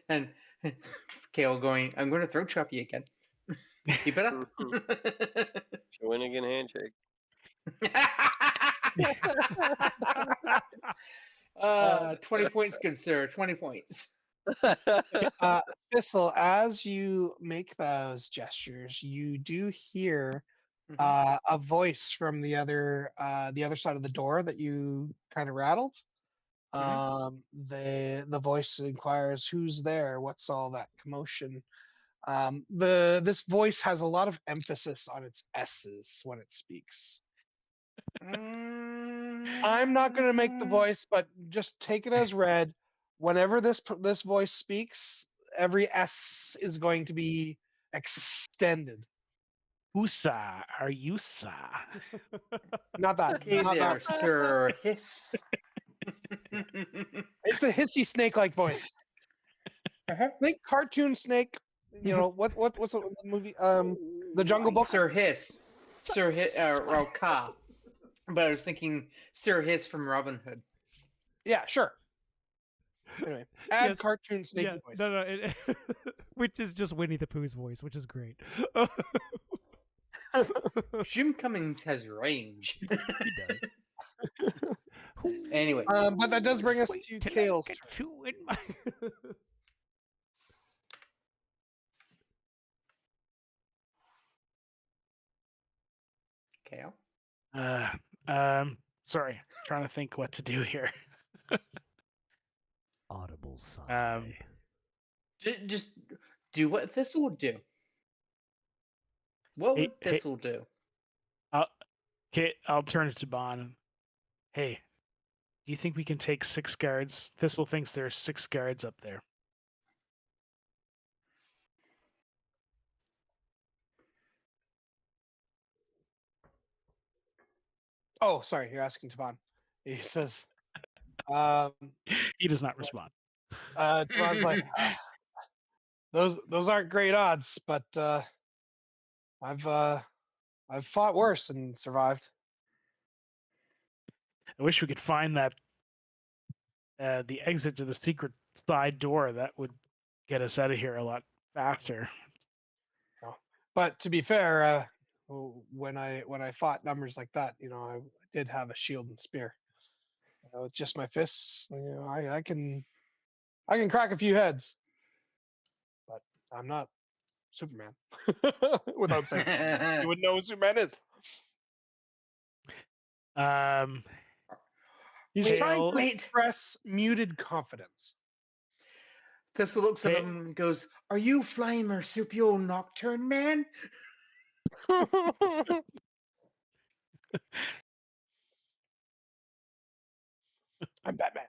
[SPEAKER 1] And Kael going, I'm going to throat chop you again. Keep it up.
[SPEAKER 5] Shawinigan handshake.
[SPEAKER 1] 20 points, good sir. 20 points.
[SPEAKER 4] Thistle, as you make those gestures, you do hear a voice from the other side of the door that you kind of rattled. The voice inquires, "Who's there? What's all that commotion?" This voice has a lot of emphasis on its S's when it speaks. I'm not going to make the voice, but just take it as read. Whenever this voice speaks, every S is going to be extended.
[SPEAKER 7] Usa, are you sa?
[SPEAKER 4] Not that.
[SPEAKER 1] Hey
[SPEAKER 4] not
[SPEAKER 1] there,
[SPEAKER 4] that.
[SPEAKER 1] sir. Hiss.
[SPEAKER 4] It's a hissy snake-like voice. Think cartoon snake. You know what's the movie? The Jungle Book.
[SPEAKER 1] Sir Hiss. Sir Hiss. Or Ka. But I was thinking Sir Hiss from Robin Hood.
[SPEAKER 4] Yeah, sure. Anyway, add cartoon snake voice.
[SPEAKER 2] No, which is just Winnie the Pooh's voice, which is great.
[SPEAKER 1] Jim Cummings has range.
[SPEAKER 2] He does.
[SPEAKER 1] Anyway.
[SPEAKER 4] But that does bring us to Kael's turn.
[SPEAKER 1] Kael?
[SPEAKER 7] Sorry, trying to think what to do here.
[SPEAKER 2] Audible sigh.
[SPEAKER 1] Just do what Thistle would do. What would Thistle do?
[SPEAKER 7] Okay, I'll turn it to Bon. Hey, do you think we can take 6 guards? Thistle thinks there's 6 guards up there.
[SPEAKER 4] Oh, sorry, you're asking Taban. He says,
[SPEAKER 7] He does not respond.
[SPEAKER 4] Taban's like, those aren't great odds, but I've fought worse and survived.
[SPEAKER 7] I wish we could find that the exit to the secret side door. That would get us out of here a lot faster.
[SPEAKER 4] But to be fair, when I fought numbers like that, I did have a shield and spear. It's just my fists. I can crack a few heads, but I'm not Superman. Without saying, you would know who Superman is. He's trying to express muted confidence.
[SPEAKER 1] Thistle looks at him and goes, "Are you flying marsupial nocturne man?"
[SPEAKER 4] I'm Batman.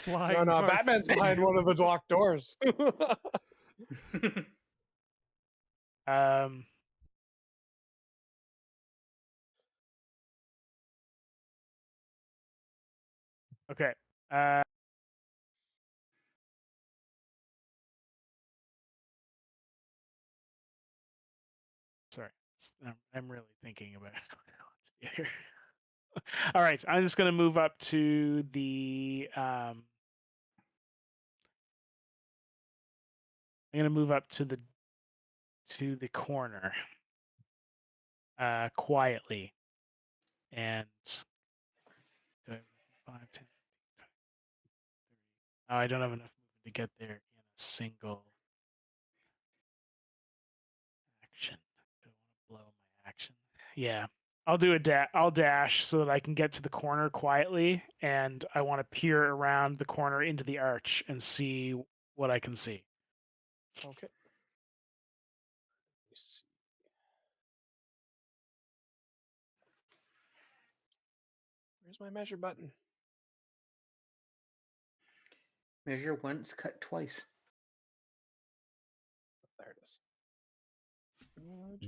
[SPEAKER 2] No,
[SPEAKER 4] Batman's behind one of the locked doors.
[SPEAKER 7] Okay. Sorry, I'm really thinking about it. Here. All right, I'm just going to move up to the. I'm going to move up to the corner, quietly, and 5, 10, 20, 30. Oh, I don't have enough movement to get there in a single action. I don't want to blow my action. Yeah. I'll do I'll dash so that I can get to the corner quietly, and I want to peer around the corner into the arch and see what I can see.
[SPEAKER 4] Okay. Let's see. Where's my measure button?
[SPEAKER 1] Measure once, cut twice.
[SPEAKER 4] There it is.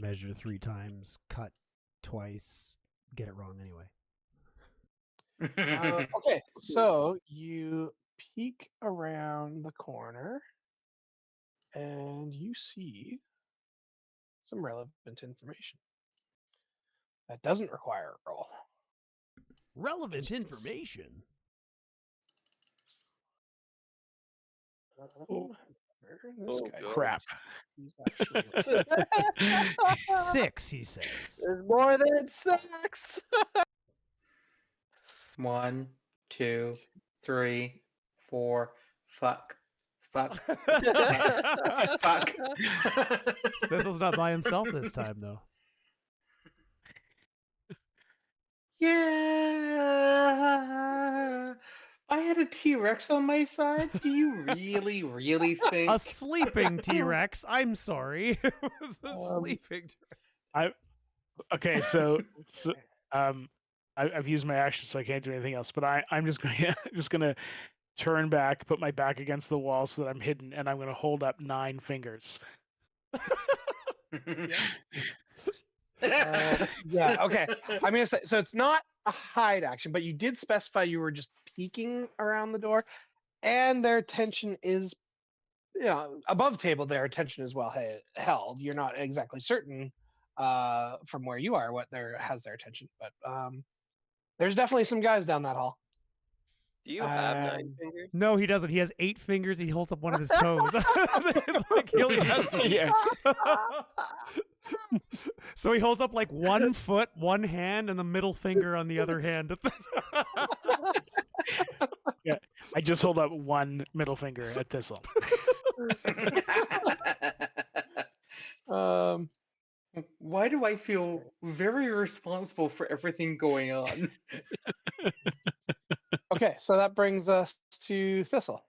[SPEAKER 2] Measure 3 times, cut twice, get it wrong anyway.
[SPEAKER 4] Okay, so you peek around the corner and you see some relevant information. That doesn't require a roll.
[SPEAKER 2] Relevant information?
[SPEAKER 4] This guy
[SPEAKER 7] crap.
[SPEAKER 4] He's actually
[SPEAKER 2] 6, he says.
[SPEAKER 5] There's more than 6.
[SPEAKER 1] 1, 2, 3, 4. Fuck. Fuck. Fuck.
[SPEAKER 2] Thistle's not by himself this time, though.
[SPEAKER 1] Yeah. I had a T-Rex on my side. Do you really, really think
[SPEAKER 2] a sleeping T-Rex? I'm sorry. It was a sleeping
[SPEAKER 7] T-Rex. Okay, so I've used my action, so I can't do anything else. But I'm just gonna turn back, put my back against the wall so that I'm hidden, and I'm gonna hold up 9 fingers.
[SPEAKER 4] Yeah. Okay. I'm gonna say so. It's not a hide action, but you did specify you were just peeking around the door, and their attention is, above table. Their attention is well held. You're not exactly certain from where you are what has their attention, but there's definitely some guys down that hall.
[SPEAKER 5] Do you have 9 fingers?
[SPEAKER 2] No, he doesn't. He has 8 fingers. He holds up one of his toes. It's like he only has So he holds up like 1 foot, 1 hand, and the middle finger on the other hand.
[SPEAKER 7] Yeah, I just hold up 1 middle finger at Thistle.
[SPEAKER 1] Why do I feel very responsible for everything going on?
[SPEAKER 4] Okay, so that brings us to Thistle.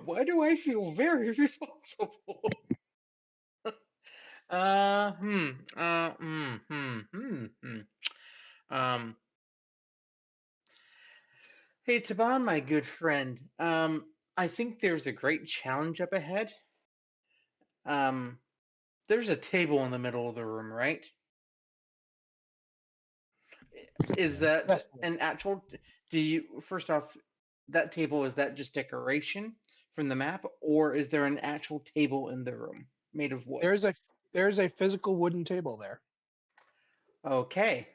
[SPEAKER 1] Why do I feel very responsible? Hey, Taban, my good friend. I think there's a great challenge up ahead. there's a table in the middle of the room, right? Is that
[SPEAKER 4] Yes.
[SPEAKER 1] an actual? Do you first off, that table, is that just decoration from the map, or is there an actual table in the room made of wood?
[SPEAKER 4] There's a physical wooden table there.
[SPEAKER 1] Okay.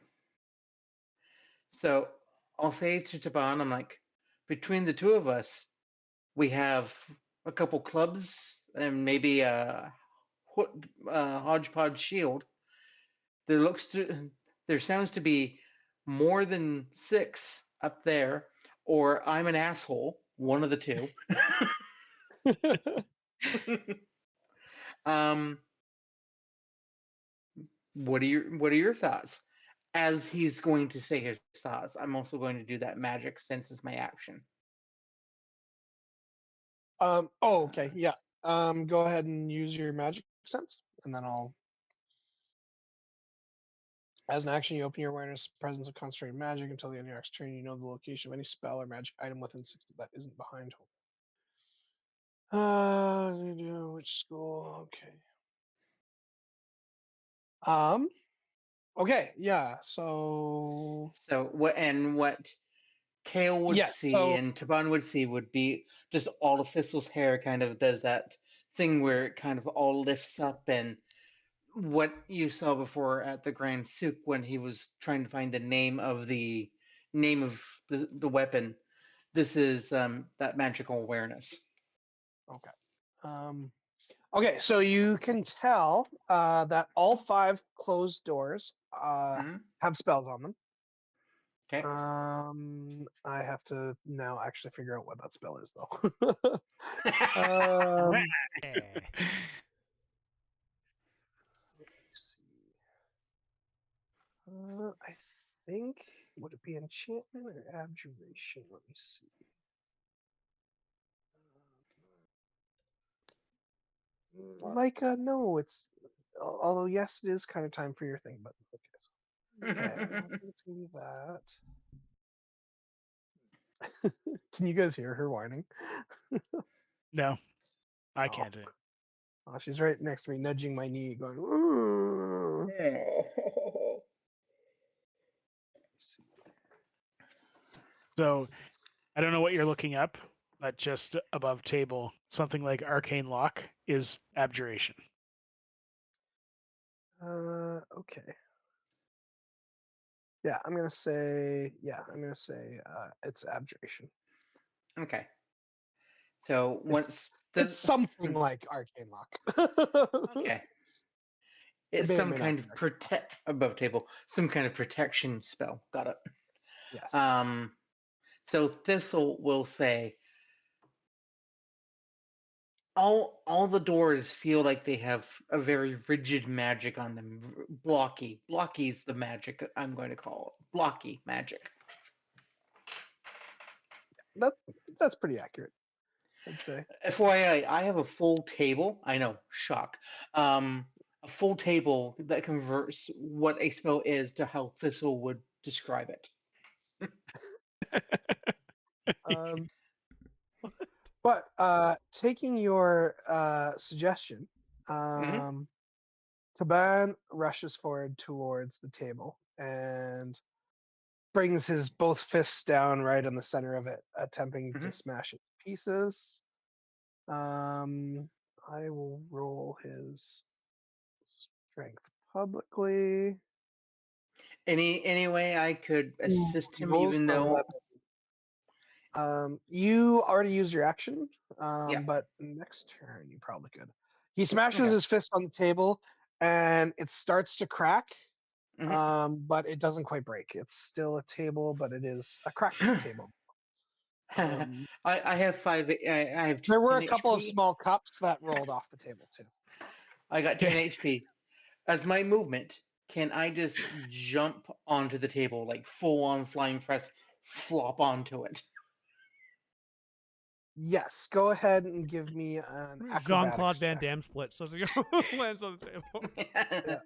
[SPEAKER 1] So I'll say to Taban, I'm like, between the two of us, we have a couple clubs and maybe a hodgepodge shield. There sounds to be more than 6 up there, or I'm an asshole, one of the two. What are your thoughts? As he's going to say his thoughts, I'm also going to do that magic sense as my action.
[SPEAKER 4] Oh, okay, yeah. Go ahead and use your magic sense, and then I'll. As an action, you open your awareness presence of concentrated magic until the end of your next turn. You know the location of any spell or magic item within 60 that isn't behind. Which school? Okay. Okay. Yeah. So.
[SPEAKER 1] So what Kael would see and Taban would see would be just all of Thistle's hair kind of does that thing where it kind of all lifts up, and what you saw before at the Grand Souk when he was trying to find the name of the weapon. This is that magical awareness.
[SPEAKER 4] Okay. Okay, so you can tell that all 5 closed doors have spells on them.
[SPEAKER 1] Okay.
[SPEAKER 4] I have to now actually figure out what that spell is, though. I think, would it be enchantment or abjuration? Let me see. No, it's, although yes, it is kind of time for your thing, but okay. I think it's gonna be that. Can you guys hear her whining?
[SPEAKER 7] No, I can't.
[SPEAKER 4] Oh, she's right next to me, nudging my knee, going, ooh.
[SPEAKER 7] So, I don't know what you're looking up, but just above table, something like arcane lock is abjuration.
[SPEAKER 4] Okay. Yeah, I'm gonna say it's abjuration.
[SPEAKER 1] Okay. So once
[SPEAKER 4] it's something like arcane lock.
[SPEAKER 1] Okay. It's some kind of above table, some kind of protection spell. Got it.
[SPEAKER 4] Yes.
[SPEAKER 1] So Thistle will say, all the doors feel like they have a very rigid magic on them. Blocky. Blocky is the magic I'm going to call it. Blocky magic.
[SPEAKER 4] That's pretty accurate, I'd say.
[SPEAKER 1] FYI, I have a full table. I know, shock. A full table that converts what a spell is to how Thistle would describe it.
[SPEAKER 4] But taking your suggestion, Taban rushes forward towards the table and brings his both fists down right in the center of it, attempting to smash it to pieces. I will roll his strength publicly.
[SPEAKER 1] Any way I could assist him, even though
[SPEAKER 4] 11. You already used your action,
[SPEAKER 1] yeah.
[SPEAKER 4] but next turn you probably could. He smashes his fist on the table, and it starts to crack, but it doesn't quite break. It's still a table, but it is a cracked table.
[SPEAKER 1] I have 5. I have.
[SPEAKER 4] There were a couple of small cups that rolled off the table too.
[SPEAKER 1] I got 10 HP. As my movement, can I just jump onto the table, like full on flying press, flop onto it?
[SPEAKER 4] Yes, go ahead and give me an
[SPEAKER 2] Jean-Claude Van Damme split. So he lands on the table.
[SPEAKER 4] Yeah.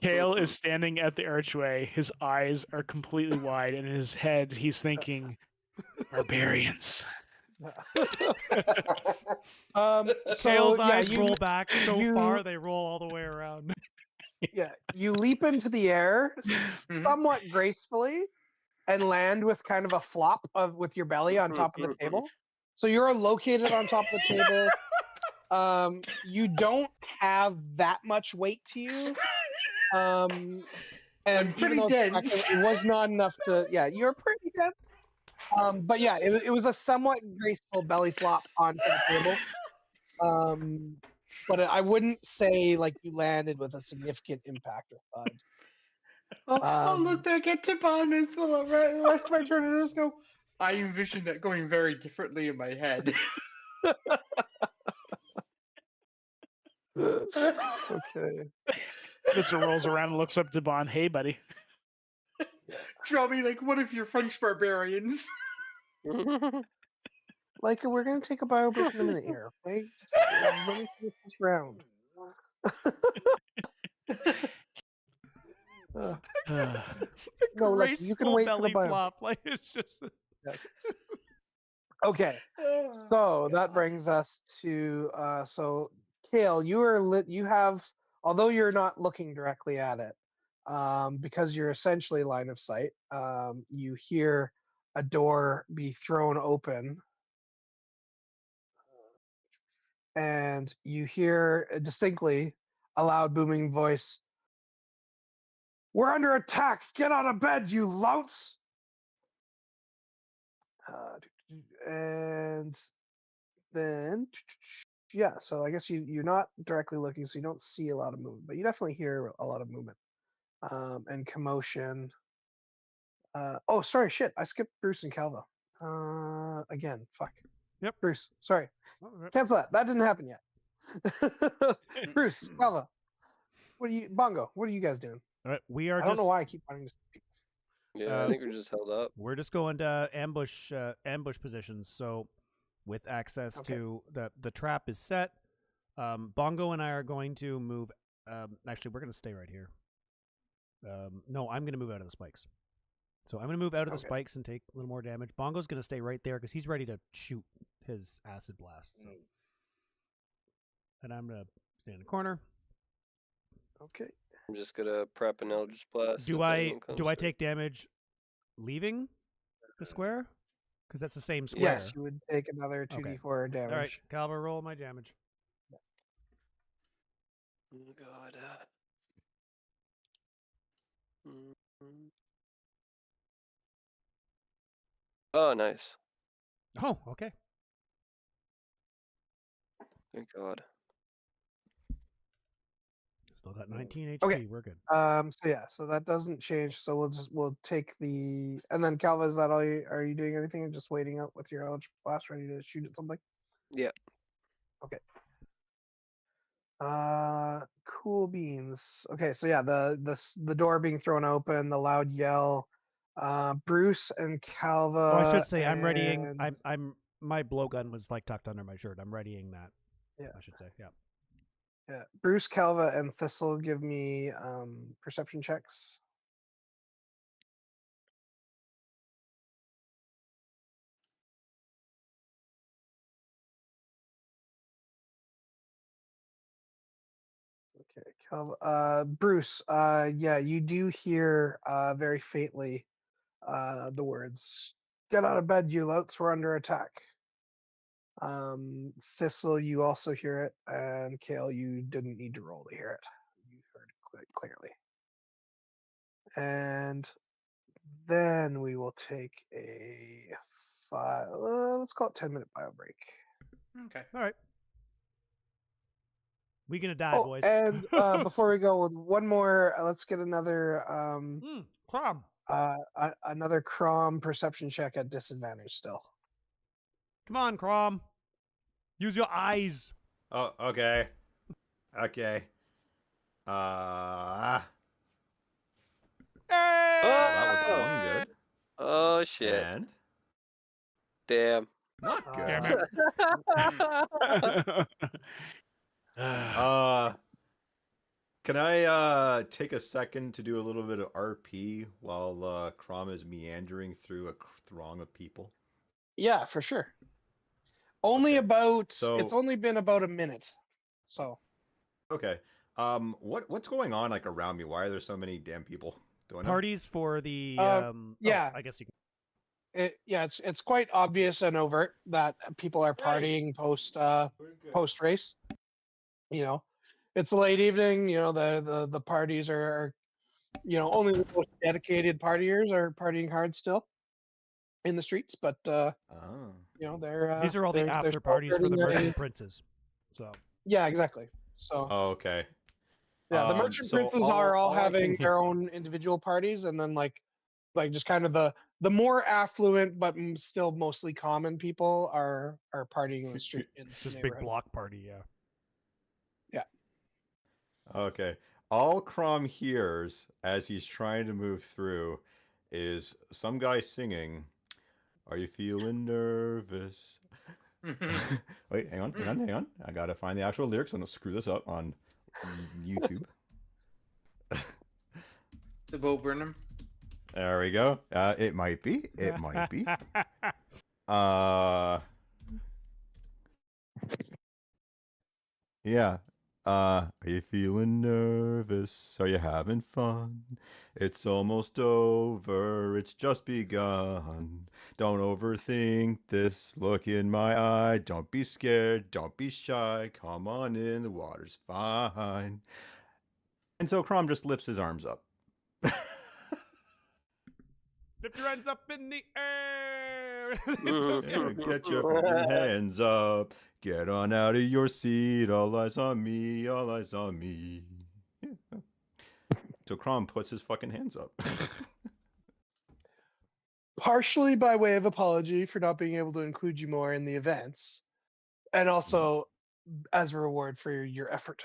[SPEAKER 7] Kael is standing at the archway. His eyes are completely wide, and in his head, he's thinking, "Barbarians,
[SPEAKER 2] Kael's
[SPEAKER 4] yeah,
[SPEAKER 2] eyes roll back so
[SPEAKER 4] you-
[SPEAKER 2] far they roll all the way around.
[SPEAKER 4] Yeah, you leap into the air somewhat gracefully and land with kind of a flop with your belly on top of the table. So you're located on top of the table. You don't have that much weight to you. And
[SPEAKER 1] pretty
[SPEAKER 4] even though
[SPEAKER 1] dense.
[SPEAKER 4] it was not enough to, yeah, you're pretty dense. But yeah, it was a somewhat graceful belly flop onto the table. But I wouldn't say like you landed with a significant impact or thud.
[SPEAKER 1] I'll look back at Tibon as the rest of my turn and just go, I envisioned that going very differently in my head.
[SPEAKER 4] Okay.
[SPEAKER 7] Mr. rolls around and looks up to Bon. Hey, buddy.
[SPEAKER 1] Draw me like one of your French barbarians.
[SPEAKER 4] Like, we're gonna take a bio break in a minute here, okay? Just let me finish this round. No, like you can wait for the bio.
[SPEAKER 2] Flop. Like it's just.
[SPEAKER 4] Yes. Okay, so that brings us to so Kael, you have, although you're not looking directly at it, because you're essentially line of sight, you hear a door be thrown open, and you hear distinctly a loud booming voice. We're under attack! Get out of bed, you louts! And then, yeah, so I guess you're not directly looking, so you don't see a lot of movement, but you definitely hear a lot of movement and commotion. Oh, sorry, shit, I skipped Bruce and Calva. Again, fuck.
[SPEAKER 2] Yep.
[SPEAKER 4] Bruce, sorry.
[SPEAKER 2] Oh,
[SPEAKER 4] Cancel that. That didn't happen yet. Bruce, Calva, Bongo, what are you guys doing?
[SPEAKER 2] All right, we are.
[SPEAKER 4] I don't know why I keep wanting to speak.
[SPEAKER 5] Yeah, I think we're just held up.
[SPEAKER 2] We're just going to ambush positions. So, with access to the trap is set, Bongo and I are going to move. Actually, we're going to stay right here. No, I'm going to move out of the spikes. So I'm going to move out of the spikes and take a little more damage. Bongo's going to stay right there because he's ready to shoot his acid blast. So. And I'm going to stay in the corner.
[SPEAKER 4] Okay.
[SPEAKER 5] I'm just gonna prep an Eldritch Blast.
[SPEAKER 2] Do I take damage leaving the square? Because that's the same square.
[SPEAKER 4] Yes, you would take another 2d4 damage.
[SPEAKER 2] All right, Calva, roll my damage.
[SPEAKER 5] Oh God. Oh, nice.
[SPEAKER 2] Oh, okay.
[SPEAKER 5] Thank God.
[SPEAKER 2] Still got 19 HP.
[SPEAKER 4] Okay.
[SPEAKER 2] We're good.
[SPEAKER 4] So that doesn't change. So we'll take the, and then Calva, is that all you, are you doing anything or just waiting up with your Eldritch Blast ready to shoot at something?
[SPEAKER 5] Yeah.
[SPEAKER 4] Okay. Cool beans. Okay, so yeah, the door being thrown open, the loud yell, Bruce and Calva.
[SPEAKER 2] Oh, I should say I'm readying. I'm my blowgun was like tucked under my shirt. I'm readying that.
[SPEAKER 4] Yeah.
[SPEAKER 2] I should say. Yeah.
[SPEAKER 4] Yeah. Bruce, Calva, and Thistle, give me perception checks. Okay, Calva. Bruce, yeah, you do hear very faintly the words, "Get out of bed, you louts, we're under attack." Thistle, you also hear it, and Kael, you didn't need to roll to hear it. You heard it clearly. And then we will take a let's call it 10-minute bio break.
[SPEAKER 1] Okay.
[SPEAKER 2] All right. We gonna die, boys.
[SPEAKER 4] And before we go, one more, let's get another
[SPEAKER 2] Crom.
[SPEAKER 4] another Crom perception check at disadvantage still.
[SPEAKER 2] Come on, Crom. Use your eyes.
[SPEAKER 3] Oh, okay. Okay.
[SPEAKER 2] Hey!
[SPEAKER 3] That was one good.
[SPEAKER 5] Oh shit.
[SPEAKER 3] And
[SPEAKER 5] Damn.
[SPEAKER 3] not good.
[SPEAKER 7] Damn it.
[SPEAKER 3] Can I take a second to do a little bit of RP while Crom is meandering through a throng of people?
[SPEAKER 4] Yeah, for sure. Only about
[SPEAKER 3] So-
[SPEAKER 4] it's only been about a minute. So
[SPEAKER 3] Okay. What's going on like around me? Why are there so many damn people doing them?
[SPEAKER 2] Parties for the
[SPEAKER 4] yeah.
[SPEAKER 2] I guess you can.
[SPEAKER 4] it's quite obvious and overt that people are partying post race. You know, it's a late evening. You know, the parties are only the most dedicated partiers are partying hard still in the streets, but
[SPEAKER 3] Oh.
[SPEAKER 4] they're
[SPEAKER 2] These are all the
[SPEAKER 4] they're
[SPEAKER 2] after parties for the
[SPEAKER 4] celebrating
[SPEAKER 2] merchant princes. So
[SPEAKER 4] Yeah, exactly. So
[SPEAKER 3] Oh, okay.
[SPEAKER 4] yeah, the merchant
[SPEAKER 3] so
[SPEAKER 4] princes are all
[SPEAKER 3] all I
[SPEAKER 4] having
[SPEAKER 3] can-
[SPEAKER 4] their own individual parties, and then like just kind of the more affluent but still mostly common people are partying in the street in
[SPEAKER 2] it's
[SPEAKER 4] the
[SPEAKER 2] just big
[SPEAKER 4] neighborhood.
[SPEAKER 2] block party, yeah.
[SPEAKER 3] Okay. All Crom hears as he's trying to move through is some guy singing, "Are you feeling nervous?" Wait, hang on. I gotta find the actual lyrics. I'm gonna screw this up on YouTube.
[SPEAKER 1] The Bo Burnham.
[SPEAKER 3] There we go. It might be. It might be. Yeah. Are you feeling nervous? Are you having fun? It's almost over. It's just begun. Don't overthink this. Look in my eye. Don't be scared. Don't be shy. Come on in. The water's fine. And so Crom just lifts his arms up.
[SPEAKER 2] Lift your hands up in the air.
[SPEAKER 3] Yeah, get your fucking hands up. Get on out of your seat. All eyes on me. All eyes on me. Yeah. So Crom puts his fucking hands up.
[SPEAKER 4] Partially by way of apology for not being able to include you more in the events, and also as a reward for your effort.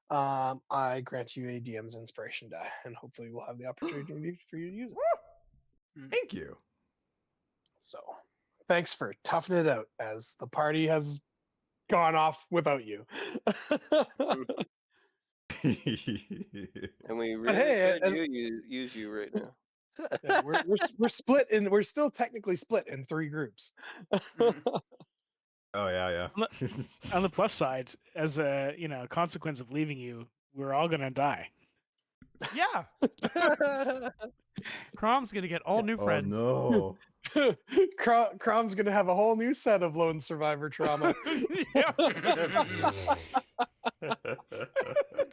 [SPEAKER 4] I grant you a DM's inspiration die, and hopefully we'll have the opportunity for you to use it.
[SPEAKER 3] Thank you.
[SPEAKER 4] So, thanks for toughing it out as the party has gone off without you.
[SPEAKER 5] And we really
[SPEAKER 4] hey,
[SPEAKER 5] could use you right now.
[SPEAKER 4] Yeah, we're split in. We're still technically split in 3 groups.
[SPEAKER 3] Oh yeah.
[SPEAKER 7] On the plus side, as a consequence of leaving you, we're all gonna die.
[SPEAKER 2] Yeah. Crom's gonna get all new friends.
[SPEAKER 3] Oh no.
[SPEAKER 4] Crom's gonna have a whole new set of lone survivor trauma.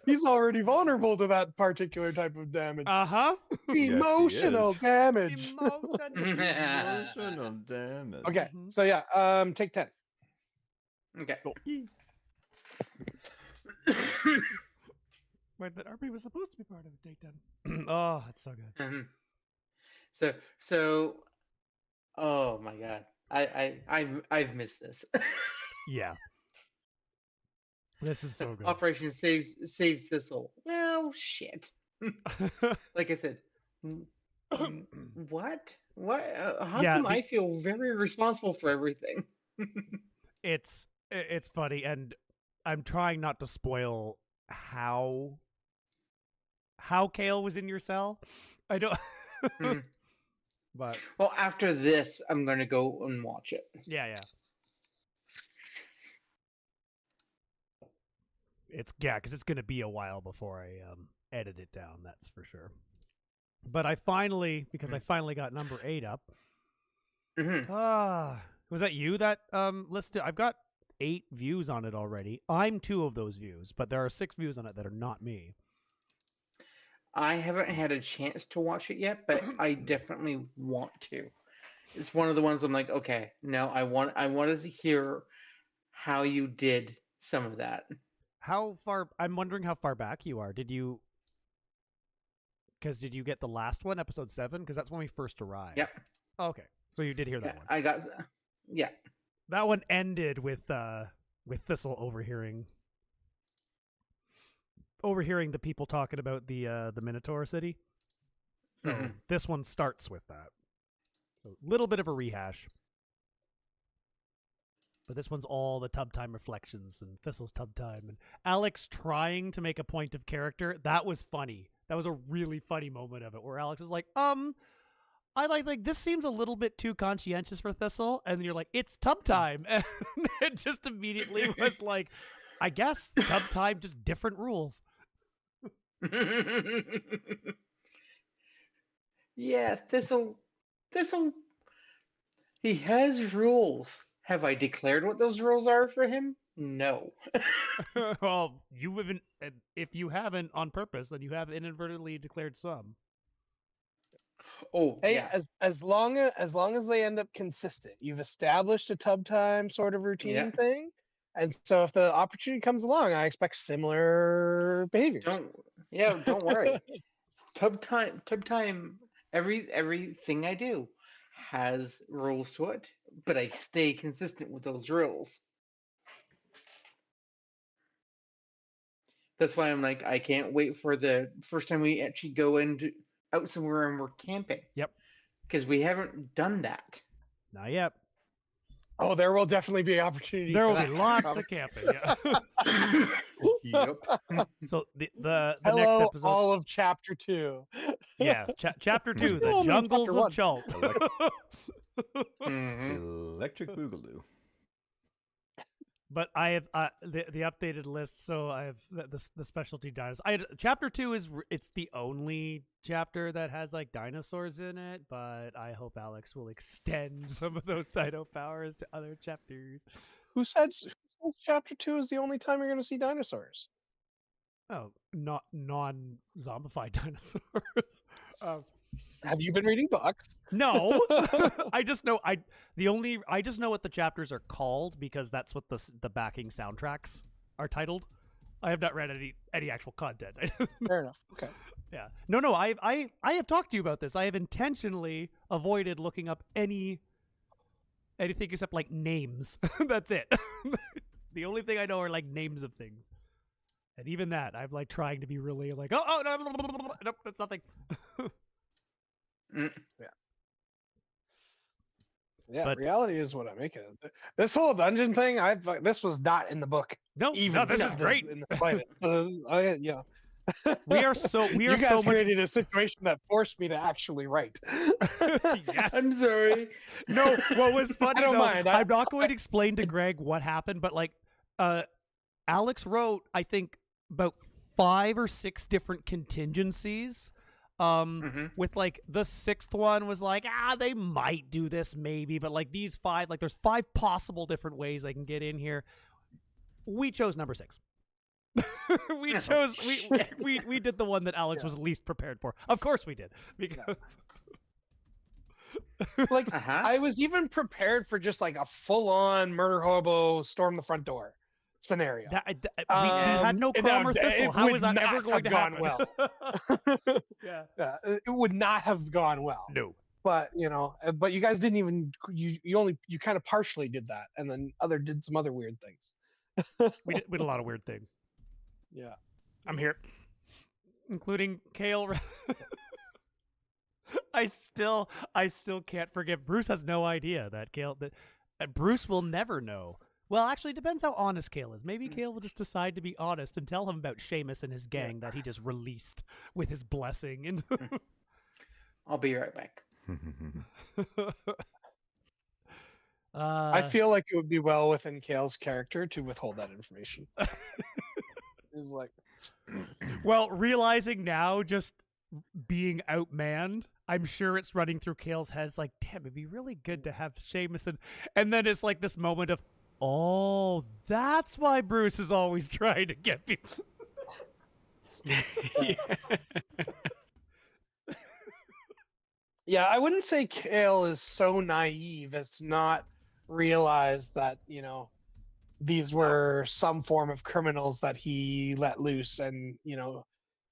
[SPEAKER 4] He's already vulnerable to that particular type of damage.
[SPEAKER 2] Uh-huh.
[SPEAKER 4] Emotional
[SPEAKER 3] is.
[SPEAKER 4] damage.
[SPEAKER 3] Emotional damage.
[SPEAKER 4] Okay,
[SPEAKER 2] Mhm.
[SPEAKER 4] so yeah, take 10.
[SPEAKER 1] Okay.
[SPEAKER 2] Wait, but RP was supposed to be part of Take 10. Oh, that's so good.
[SPEAKER 1] So, oh my god, I've missed this.
[SPEAKER 2] Yeah. This is so good.
[SPEAKER 1] Operation Save Thistle. Well, shit. Like I said, what? How
[SPEAKER 2] Yeah,
[SPEAKER 1] come I feel very responsible for everything?
[SPEAKER 2] It's funny, and I'm trying not to spoil how Kael was in your cell. I don't. But
[SPEAKER 1] well, after this, I'm gonna go and watch it.
[SPEAKER 2] yeah. Because it's gonna be a while before I edit it down. That's for sure. But I finally got number 8 up. Was that you that listed? I've got 8 views on it already. I'm 2 of those views, but there are 6 views on it that are not me.
[SPEAKER 1] I haven't had a chance to watch it yet, but I definitely want to. It's one of the ones I'm like, okay, no, I want to hear how you did some of that.
[SPEAKER 2] How far? I'm wondering how far back you are. Did you get the last one, episode 7? Because that's when we first arrived.
[SPEAKER 1] Yep.
[SPEAKER 2] Oh, okay, so you did hear that one.
[SPEAKER 1] I got. Yeah.
[SPEAKER 2] That one ended with Thistle overhearing the people talking about the Minotaur city. So this one starts with that. So a little bit of a rehash. But this one's all the tub time reflections and Thistle's tub time and Alex trying to make a point of character. That was funny. That was a really funny moment of it where Alex is like, I like this seems a little bit too conscientious for Thistle, and you're like, it's tub time, and it just immediately was like, I guess tub time, just different rules.
[SPEAKER 1] Yeah, Thistle. He has rules. Have I declared what those rules are for him? No.
[SPEAKER 2] Well, you haven't. If you haven't on purpose, then you have inadvertently declared some.
[SPEAKER 1] Oh,
[SPEAKER 4] Hey,
[SPEAKER 1] yeah.
[SPEAKER 4] as long as they end up consistent, you've established a tub time sort of routine
[SPEAKER 1] Yeah.
[SPEAKER 4] thing, and so if the opportunity comes along, I expect similar behaviors.
[SPEAKER 1] Don't worry. Tub time. Everything I do has rules to it, but I stay consistent with those rules. That's why I'm like, I can't wait for the first time we actually go out somewhere and we're camping.
[SPEAKER 2] Yep.
[SPEAKER 1] Because we haven't done that.
[SPEAKER 2] Not yet.
[SPEAKER 4] Oh, there will definitely be opportunity.
[SPEAKER 2] There
[SPEAKER 4] for
[SPEAKER 2] will
[SPEAKER 4] that.
[SPEAKER 2] be lots of camping. Yeah.
[SPEAKER 1] Yep.
[SPEAKER 2] So the
[SPEAKER 4] Hello,
[SPEAKER 2] next episode,
[SPEAKER 4] all of chapter 2.
[SPEAKER 2] yeah, chapter 2,
[SPEAKER 4] still
[SPEAKER 2] the
[SPEAKER 4] only
[SPEAKER 2] jungles
[SPEAKER 4] chapter
[SPEAKER 2] of
[SPEAKER 4] 1.
[SPEAKER 2] Chult.
[SPEAKER 1] Mhm.
[SPEAKER 3] Electric Boogaloo.
[SPEAKER 2] But I have the updated list, so I have the specialty dinosaurs. Chapter 2 it's the only chapter that has like dinosaurs in it, but I hope Alex will extend some of those dino powers to other chapters.
[SPEAKER 4] Who said chapter 2 is the only time you're going to see dinosaurs?
[SPEAKER 2] Oh, not non-zombified dinosaurs.
[SPEAKER 4] Have you been reading books?
[SPEAKER 2] No, I just know I just know what the chapters are called because that's what the backing soundtracks are titled. I have not read any actual content.
[SPEAKER 4] Fair enough. Okay.
[SPEAKER 2] Yeah. No. I have talked to you about this. I have intentionally avoided looking up anything except like names. That's it. The only thing I know are like names of things. And even that, I'm like trying to be really like, oh no, nope, that's nothing.
[SPEAKER 4] Yeah,
[SPEAKER 2] But-
[SPEAKER 4] reality is what I make it. This whole dungeon thing, this was not in the book.
[SPEAKER 2] No, this is great.
[SPEAKER 4] In the slightest.
[SPEAKER 2] We are so
[SPEAKER 4] you guys
[SPEAKER 2] so much.
[SPEAKER 4] created a situation that forced me to actually write.
[SPEAKER 2] Yes.
[SPEAKER 1] I'm sorry.
[SPEAKER 2] No, what was funny
[SPEAKER 4] don't
[SPEAKER 2] though,
[SPEAKER 4] mind.
[SPEAKER 2] I'm not going to explain to Greg what happened, but like, Alex wrote, I think, about 5 or 6 different contingencies. With like the 6th one was like, they might do this maybe, but like these 5, like there's 5 possible different ways they can get in here. We chose number 6. we chose we did the one that Alex was least prepared for. Of course we did, because
[SPEAKER 4] Like I was even prepared for just like a full-on murder hobo storm the front door scenario.
[SPEAKER 2] We had no Crom or Thistle. How is that ever going to happen?
[SPEAKER 4] Well.
[SPEAKER 2] Yeah.
[SPEAKER 4] It would not have gone well.
[SPEAKER 2] No.
[SPEAKER 4] But but you guys didn't even you kind of partially did that, and then did some other weird things.
[SPEAKER 2] We did a lot of weird things.
[SPEAKER 4] Yeah.
[SPEAKER 7] I'm here.
[SPEAKER 2] Including Kael. I still can't forgive. Bruce has no idea that Kael that Bruce will never know. Well, actually, it depends how honest Kael is. Maybe Kael will just decide to be honest and tell him about Seamus and his gang that he just released with his blessing. And
[SPEAKER 1] I'll be right back.
[SPEAKER 4] I feel like it would be well within Kael's character to withhold that information. He's like,
[SPEAKER 2] well, realizing now, just being outmanned, I'm sure it's running through Kael's head. It's like, damn, it'd be really good to have Seamus, and then it's like this moment of, oh, that's why Bruce is always trying to get people.
[SPEAKER 4] yeah, I wouldn't say Kael is so naive as to not realize that, these were some form of criminals that he let loose, and,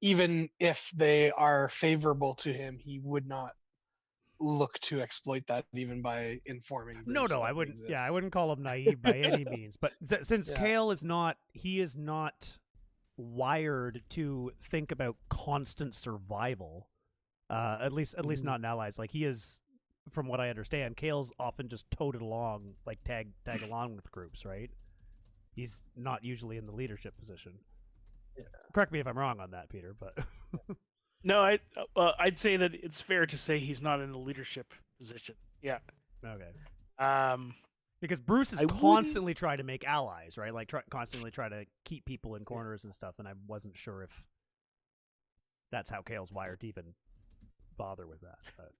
[SPEAKER 4] even if they are favorable to him, he would not look to exploit that even by informing Bruce
[SPEAKER 2] No,
[SPEAKER 4] that
[SPEAKER 2] I
[SPEAKER 4] they
[SPEAKER 2] wouldn't.
[SPEAKER 4] exist.
[SPEAKER 2] Yeah, I wouldn't call him naive by any means. But since Kael is not, he is not wired to think about constant survival. At least not in allies. Like he is, from what I understand, Kael's often just toted along, like tag along with groups, right? He's not usually in the leadership position. Yeah. Correct me if I'm wrong on that, Peter. But
[SPEAKER 7] No, I'd say that it's fair to say he's not in a leadership position. Yeah.
[SPEAKER 2] Okay.
[SPEAKER 7] Um,
[SPEAKER 2] Because Bruce is
[SPEAKER 7] I wouldn't-
[SPEAKER 2] constantly trying to make allies, right? Like constantly try to keep people in corners and stuff. And I wasn't sure if that's how Kael's wired to even bother with that. But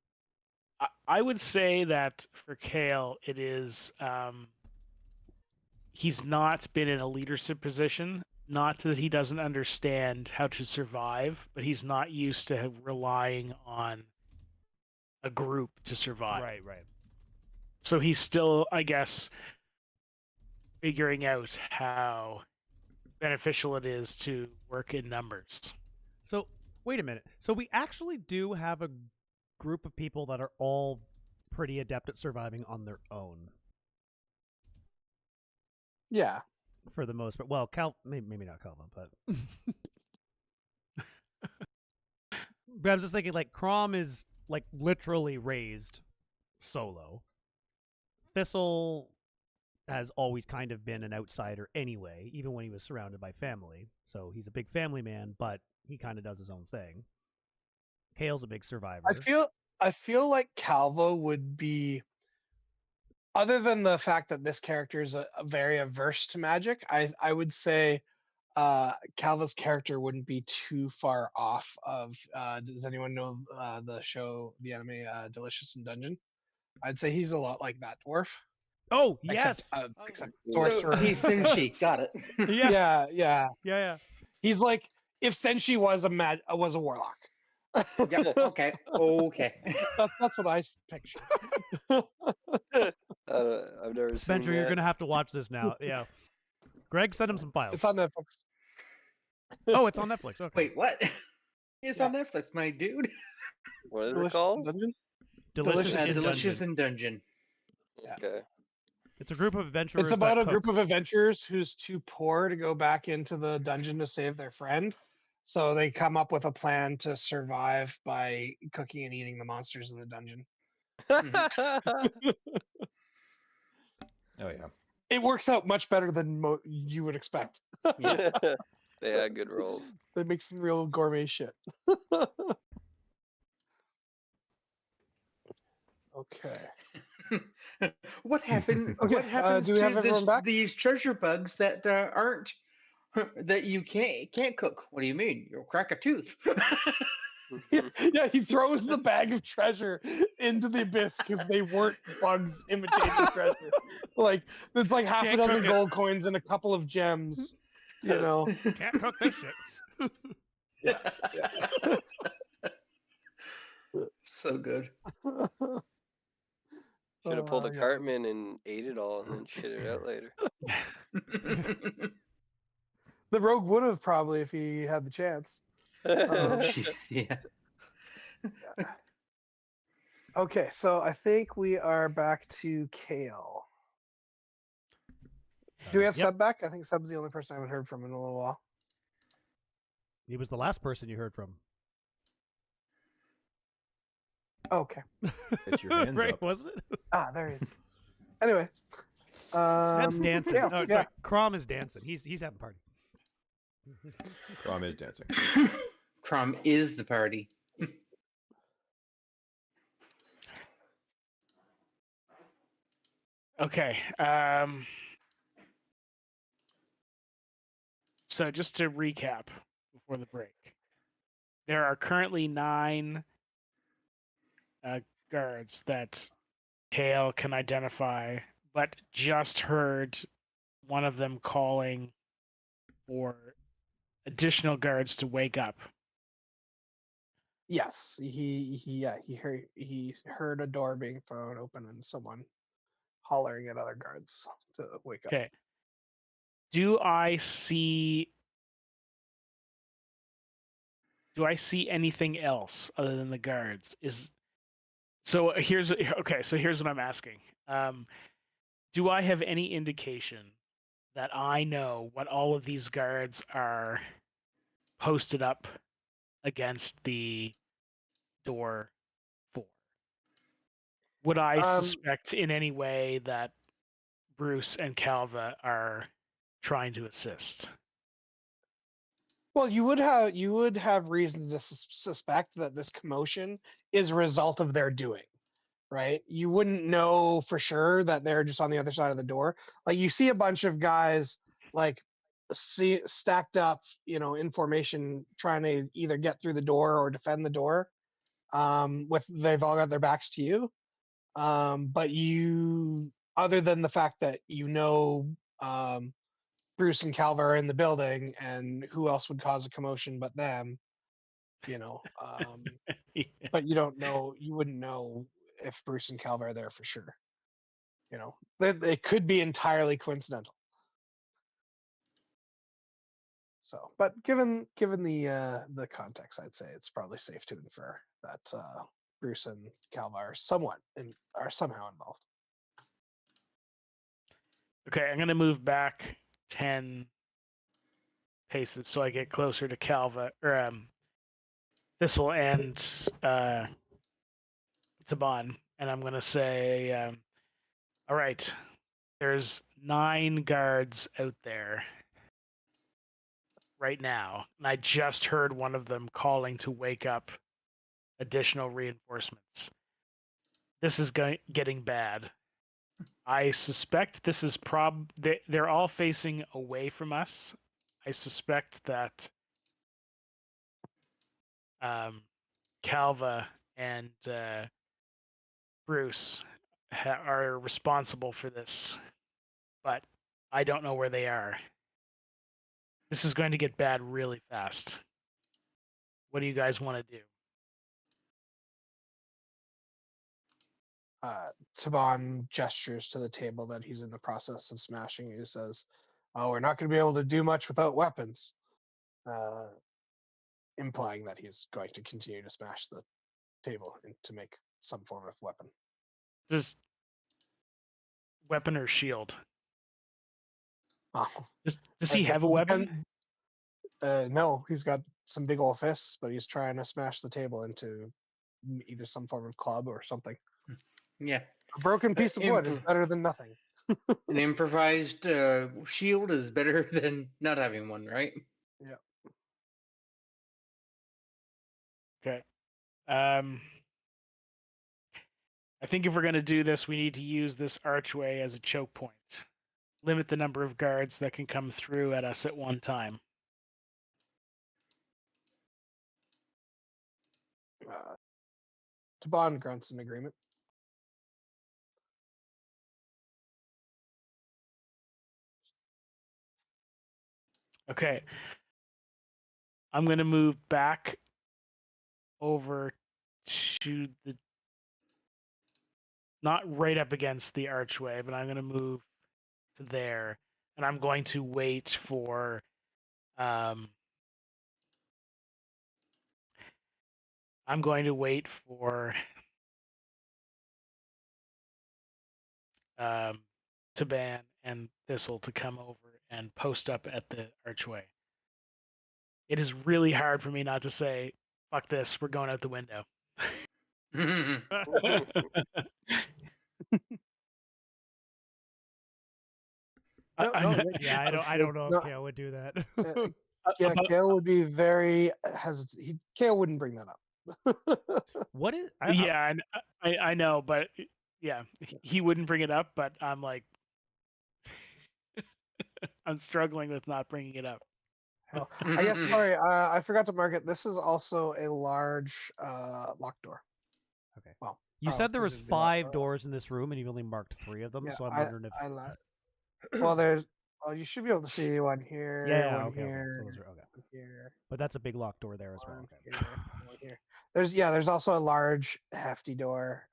[SPEAKER 7] I would say that for Kael, it is he's not been in a leadership position. Not that he doesn't understand how to survive, but he's not used to relying on a group to survive.
[SPEAKER 2] right.
[SPEAKER 7] So he's still, I guess, figuring out how beneficial it is to work in numbers.
[SPEAKER 2] So wait a minute. So we actually do have a group of people that are all pretty adept at surviving on their own.
[SPEAKER 4] Yeah.
[SPEAKER 2] For the most part. Well, maybe not Calva, but but I'm just thinking like Crom is like literally raised solo. Thistle has always kind of been an outsider anyway, even when he was surrounded by family. So he's a big family man, but he kind of does his own thing. Kael's a big survivor.
[SPEAKER 4] I feel like Calva would be, other than the fact that this character is a very averse to magic, I would say Calva's character wouldn't be too far off of. Does anyone know the show, the anime Delicious in Dungeon? I'd say he's a lot like that dwarf.
[SPEAKER 2] Oh yes,
[SPEAKER 4] Except
[SPEAKER 1] So
[SPEAKER 4] sorcerer.
[SPEAKER 1] he's Senshi. Got it.
[SPEAKER 4] Yeah. He's like if Senshi was a warlock.
[SPEAKER 1] Yep. Okay.
[SPEAKER 4] That's what I picture.
[SPEAKER 5] I've never seen
[SPEAKER 2] Spencer, you're
[SPEAKER 5] that.
[SPEAKER 2] gonna have to watch this now. Yeah, Greg, send him some files.
[SPEAKER 4] It's on Netflix.
[SPEAKER 2] Oh, it's on Netflix. Okay.
[SPEAKER 1] Wait, what? It's on Netflix, my dude.
[SPEAKER 5] What is it
[SPEAKER 4] Delicious
[SPEAKER 5] called?
[SPEAKER 4] Dungeon?
[SPEAKER 1] Delicious in Dungeon.
[SPEAKER 4] Yeah.
[SPEAKER 5] Okay.
[SPEAKER 2] It's a group of adventurers.
[SPEAKER 4] It's about
[SPEAKER 2] that
[SPEAKER 4] a
[SPEAKER 2] cook.
[SPEAKER 4] group of adventurers who's too poor to go back into the dungeon to save their friend. So they come up with a plan to survive by cooking and eating the monsters of the dungeon.
[SPEAKER 3] Oh yeah.
[SPEAKER 4] It works out much better than you would expect.
[SPEAKER 1] Yeah.
[SPEAKER 5] They had good rolls.
[SPEAKER 4] They make some real gourmet shit. Okay.
[SPEAKER 1] What happened?
[SPEAKER 4] Okay,
[SPEAKER 1] What happens
[SPEAKER 4] do we have
[SPEAKER 1] to
[SPEAKER 4] everyone back?
[SPEAKER 1] these treasure bugs that aren't that you can't cook? What do you mean? You'll crack a tooth.
[SPEAKER 4] Yeah, he throws the bag of treasure into the abyss because they weren't bugs imitating treasure. Like it's like half a
[SPEAKER 2] Can't
[SPEAKER 4] dozen
[SPEAKER 2] cook it.
[SPEAKER 4] gold coins and a couple of gems. You know.
[SPEAKER 2] Can't cook this shit.
[SPEAKER 4] Yeah.
[SPEAKER 1] So good.
[SPEAKER 5] Should have pulled a
[SPEAKER 4] Yeah.
[SPEAKER 5] Cartman and ate it all and then shit it out later.
[SPEAKER 4] The rogue would have probably if he had the chance.
[SPEAKER 1] Yeah.
[SPEAKER 4] Okay, so I think we are back to Kael. Do we have
[SPEAKER 2] Yep.
[SPEAKER 4] Sub back? I think Sub's the only person I haven't heard from in a little while.
[SPEAKER 2] He was the last person you heard from.
[SPEAKER 4] Okay.
[SPEAKER 3] Get your hands
[SPEAKER 2] Right,
[SPEAKER 3] up.
[SPEAKER 2] wasn't it?
[SPEAKER 4] Ah, there he is. Anyway.
[SPEAKER 2] Seb's dancing.
[SPEAKER 4] Yeah,
[SPEAKER 2] Oh, sorry. Crom is dancing. He's having a party.
[SPEAKER 3] Crom is dancing.
[SPEAKER 1] Crom is the party.
[SPEAKER 7] Okay. So just to recap before the break, there are currently 9 guards that Kael can identify, but just heard one of them calling for additional guards to wake up.
[SPEAKER 4] Yes, he heard a door being thrown open and someone hollering at other guards to wake up.
[SPEAKER 7] Okay. Do I see anything else other than the guards? So here's what I'm asking. Do I have any indication that I know what all of these guards are posted up against the door for? Would I suspect in any way that Bruce and Calva are trying to assist?
[SPEAKER 4] Well, you would have reason to suspect that this commotion is a result of their doing, right? You wouldn't know for sure that they're just on the other side of the door. Like you see a bunch of guys like stacked up, in formation, trying to either get through the door or defend the door. With they've all got their backs to you. But you, other than the fact that Bruce and Calva are in the building, and who else would cause a commotion but them?
[SPEAKER 7] Yeah.
[SPEAKER 4] But you don't know. You wouldn't know if Bruce and Calva are there for sure. They could be entirely coincidental. So, but given the context, I'd say it's probably safe to infer that Bruce and Calva are somehow involved.
[SPEAKER 7] Okay, I'm gonna move back 10 paces so I get closer to Calva or Thistle and Taban, and I'm gonna say, all right, there's 9 guards out there right now, and I just heard one of them calling to wake up additional reinforcements. This is getting bad. I suspect this is they're all facing away from us. I suspect that Calva and Bruce are responsible for this, but I don't know where they are. This is going to get bad really fast. What do you guys want to do?
[SPEAKER 4] Taban gestures to the table that he's in the process of smashing. He says, "Oh, we're not going to be able to do much without weapons," implying that he's going to continue to smash the table to make some form of weapon.
[SPEAKER 7] Just weapon or shield?
[SPEAKER 4] Oh,
[SPEAKER 7] does he have a weapon?
[SPEAKER 4] No, he's got some big old fists, but he's trying to smash the table into either some form of club or something.
[SPEAKER 1] Yeah.
[SPEAKER 4] A broken piece of wood is better than nothing.
[SPEAKER 1] An improvised shield is better than not having one, right?
[SPEAKER 4] Yeah.
[SPEAKER 7] Okay. I think if we're going to do this, we need to use this archway as a choke point. Limit the number of guards that can come through at us at one time.
[SPEAKER 4] Taban grunts in agreement.
[SPEAKER 7] Okay. I'm going to move back over to the... Not right up against the archway, but I'm going to move to there. And I'm going to wait for... I'm going to wait for Taban and Thistle to come over and post up at the archway. It is really hard for me not to say, fuck this, we're going out the window.
[SPEAKER 2] I don't know if Kael would do that.
[SPEAKER 4] Yeah, Kael would be very hesitant. Kael wouldn't bring that up.
[SPEAKER 2] What is?
[SPEAKER 7] I know, but yeah, he wouldn't bring it up. But I'm like, I'm struggling with not bringing it up.
[SPEAKER 4] Oh, I guess. Sorry, I forgot to mark it. This is also a large locked door.
[SPEAKER 2] Okay.
[SPEAKER 4] Well,
[SPEAKER 2] you said there was 5 doors in this room, and you've only marked 3 of them.
[SPEAKER 4] Yeah,
[SPEAKER 2] so I'm wondering if.
[SPEAKER 4] Well, there's. Well, you should be able to see one here.
[SPEAKER 2] Yeah.
[SPEAKER 4] One
[SPEAKER 2] Okay.
[SPEAKER 4] here,
[SPEAKER 2] So those are, okay.
[SPEAKER 4] Here.
[SPEAKER 2] But that's a big locked door there as well. Okay.
[SPEAKER 4] Here. There's also a large hefty door.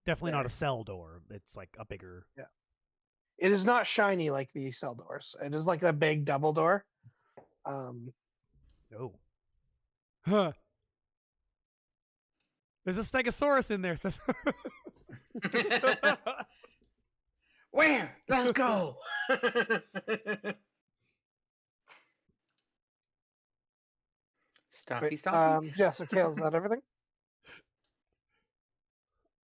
[SPEAKER 2] Definitely not a cell door. It's like a bigger.
[SPEAKER 4] Yeah. It is not shiny like the cell doors. It is like a big double door.
[SPEAKER 2] Oh. Huh. There's a stegosaurus in there.
[SPEAKER 1] Where? Let's go. Stompy.
[SPEAKER 4] Yeah, so Kael, is that everything?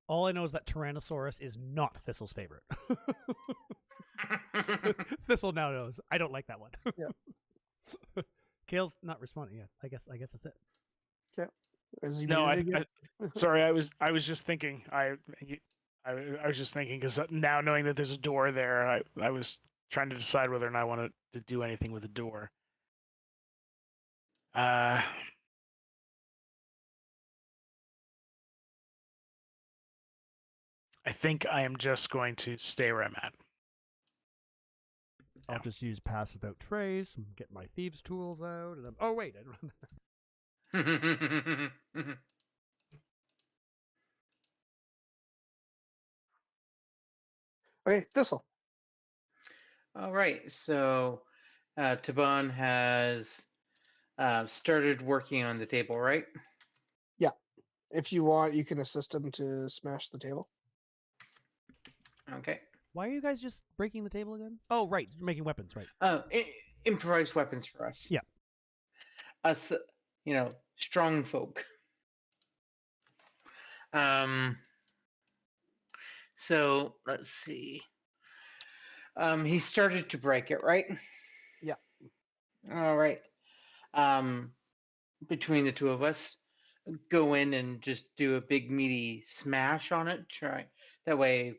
[SPEAKER 2] All I know is that Tyrannosaurus is not Thistle's favorite. Thistle now knows. I don't like that one.
[SPEAKER 4] Yeah.
[SPEAKER 2] Kael's not responding yet. I guess that's it.
[SPEAKER 4] Is he
[SPEAKER 7] No,
[SPEAKER 4] muted again?
[SPEAKER 7] sorry. I was just thinking. I was just thinking because now knowing that there's a door there, I was trying to decide whether or not I wanted to do anything with the door. I think I am just going to stay where I'm at.
[SPEAKER 2] I'll just use pass without trace and get my thieves' tools out. And oh wait, I don't.
[SPEAKER 4] Okay, Thistle.
[SPEAKER 1] All right, so Taban has started working on the table, right?
[SPEAKER 4] If you want, you can assist him to smash the table.
[SPEAKER 1] Okay.
[SPEAKER 2] Why are you guys just breaking the table again? Oh, right, you're making weapons, right?
[SPEAKER 1] Improvised weapons for us.
[SPEAKER 2] Yeah.
[SPEAKER 1] Us, strong folk. So let's see. He started to break it, right?
[SPEAKER 4] Yeah.
[SPEAKER 1] All right. Between the two of us, go in and just do a big meaty smash on it. Try that way.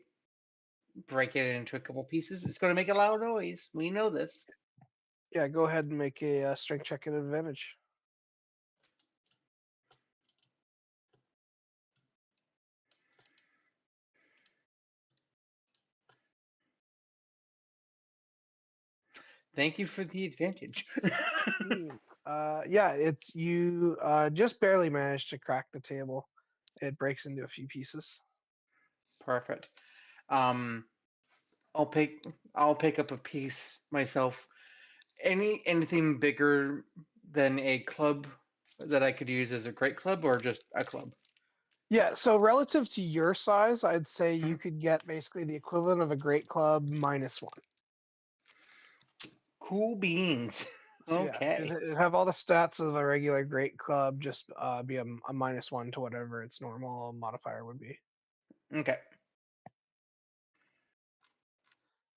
[SPEAKER 1] Break it into a couple pieces. It's going to make a loud noise. We know this.
[SPEAKER 4] Yeah, go ahead and make a strength check at advantage.
[SPEAKER 1] Thank you for the advantage.
[SPEAKER 4] Yeah, it's you just barely managed to crack the table. It breaks into a few pieces.
[SPEAKER 1] Perfect. I'll pick up a piece myself. Anything bigger than a club that I could use as a great club, or just a club?
[SPEAKER 4] Yeah, so relative to your size, I'd say you could get basically the equivalent of a great club -1.
[SPEAKER 1] Cool beans.
[SPEAKER 4] So
[SPEAKER 1] Okay.
[SPEAKER 4] yeah, it'd have all the stats of a regular great club, just be a -1 to whatever its normal modifier would be.
[SPEAKER 1] Okay.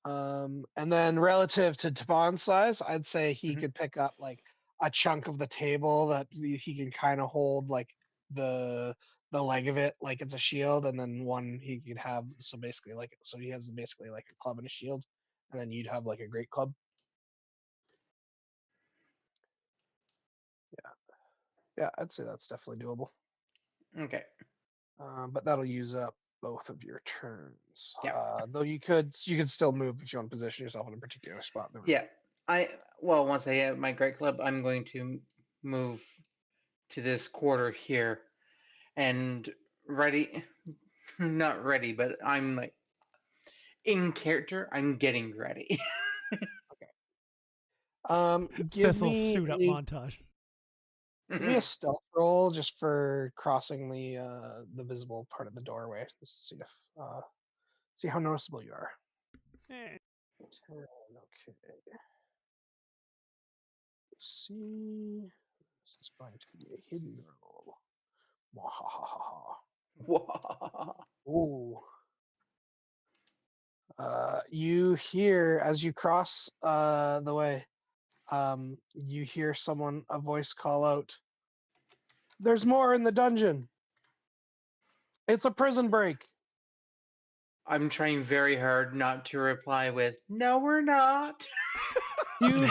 [SPEAKER 4] And then relative to Taban's size, I'd say he could pick up like a chunk of the table that he can kind of hold like the leg of it like it's a shield, and then one he could have so basically like so he has basically like a club and a shield, and then you'd have like a great club. Yeah, I'd say that's definitely doable.
[SPEAKER 1] Okay.
[SPEAKER 4] But that'll use up both of your turns.
[SPEAKER 1] Yeah.
[SPEAKER 4] Though you could still move if you want to position yourself in a particular spot. In the room.
[SPEAKER 1] Yeah. Once I have my great club, I'm going to move to this quarter here and not ready, but I'm like in character, I'm getting ready.
[SPEAKER 4] Give
[SPEAKER 2] Thistle
[SPEAKER 4] me
[SPEAKER 2] suit up montage.
[SPEAKER 4] Give me a stealth roll just for crossing the visible part of the doorway. Let's see if see how noticeable you are. 10, okay. Let's see. This is going to be a hidden roll. Ooh. You hear as you cross the way. You hear a voice call out, "There's more in the dungeon. It's a prison break."
[SPEAKER 1] I'm trying very hard not to reply with, "No, we're not."
[SPEAKER 4] Cue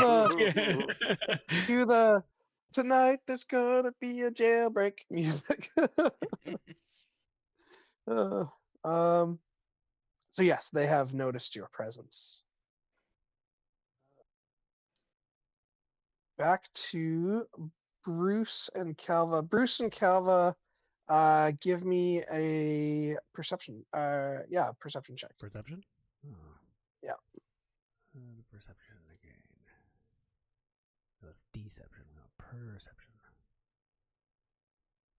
[SPEAKER 4] the "Tonight there's gonna be a jailbreak" music. So yes, they have noticed your presence. Back to Bruce and Calva. Bruce and Calva, give me a perception. Perception check.
[SPEAKER 2] Perception? Oh.
[SPEAKER 4] Yeah.
[SPEAKER 2] Perception again. That's deception, not perception.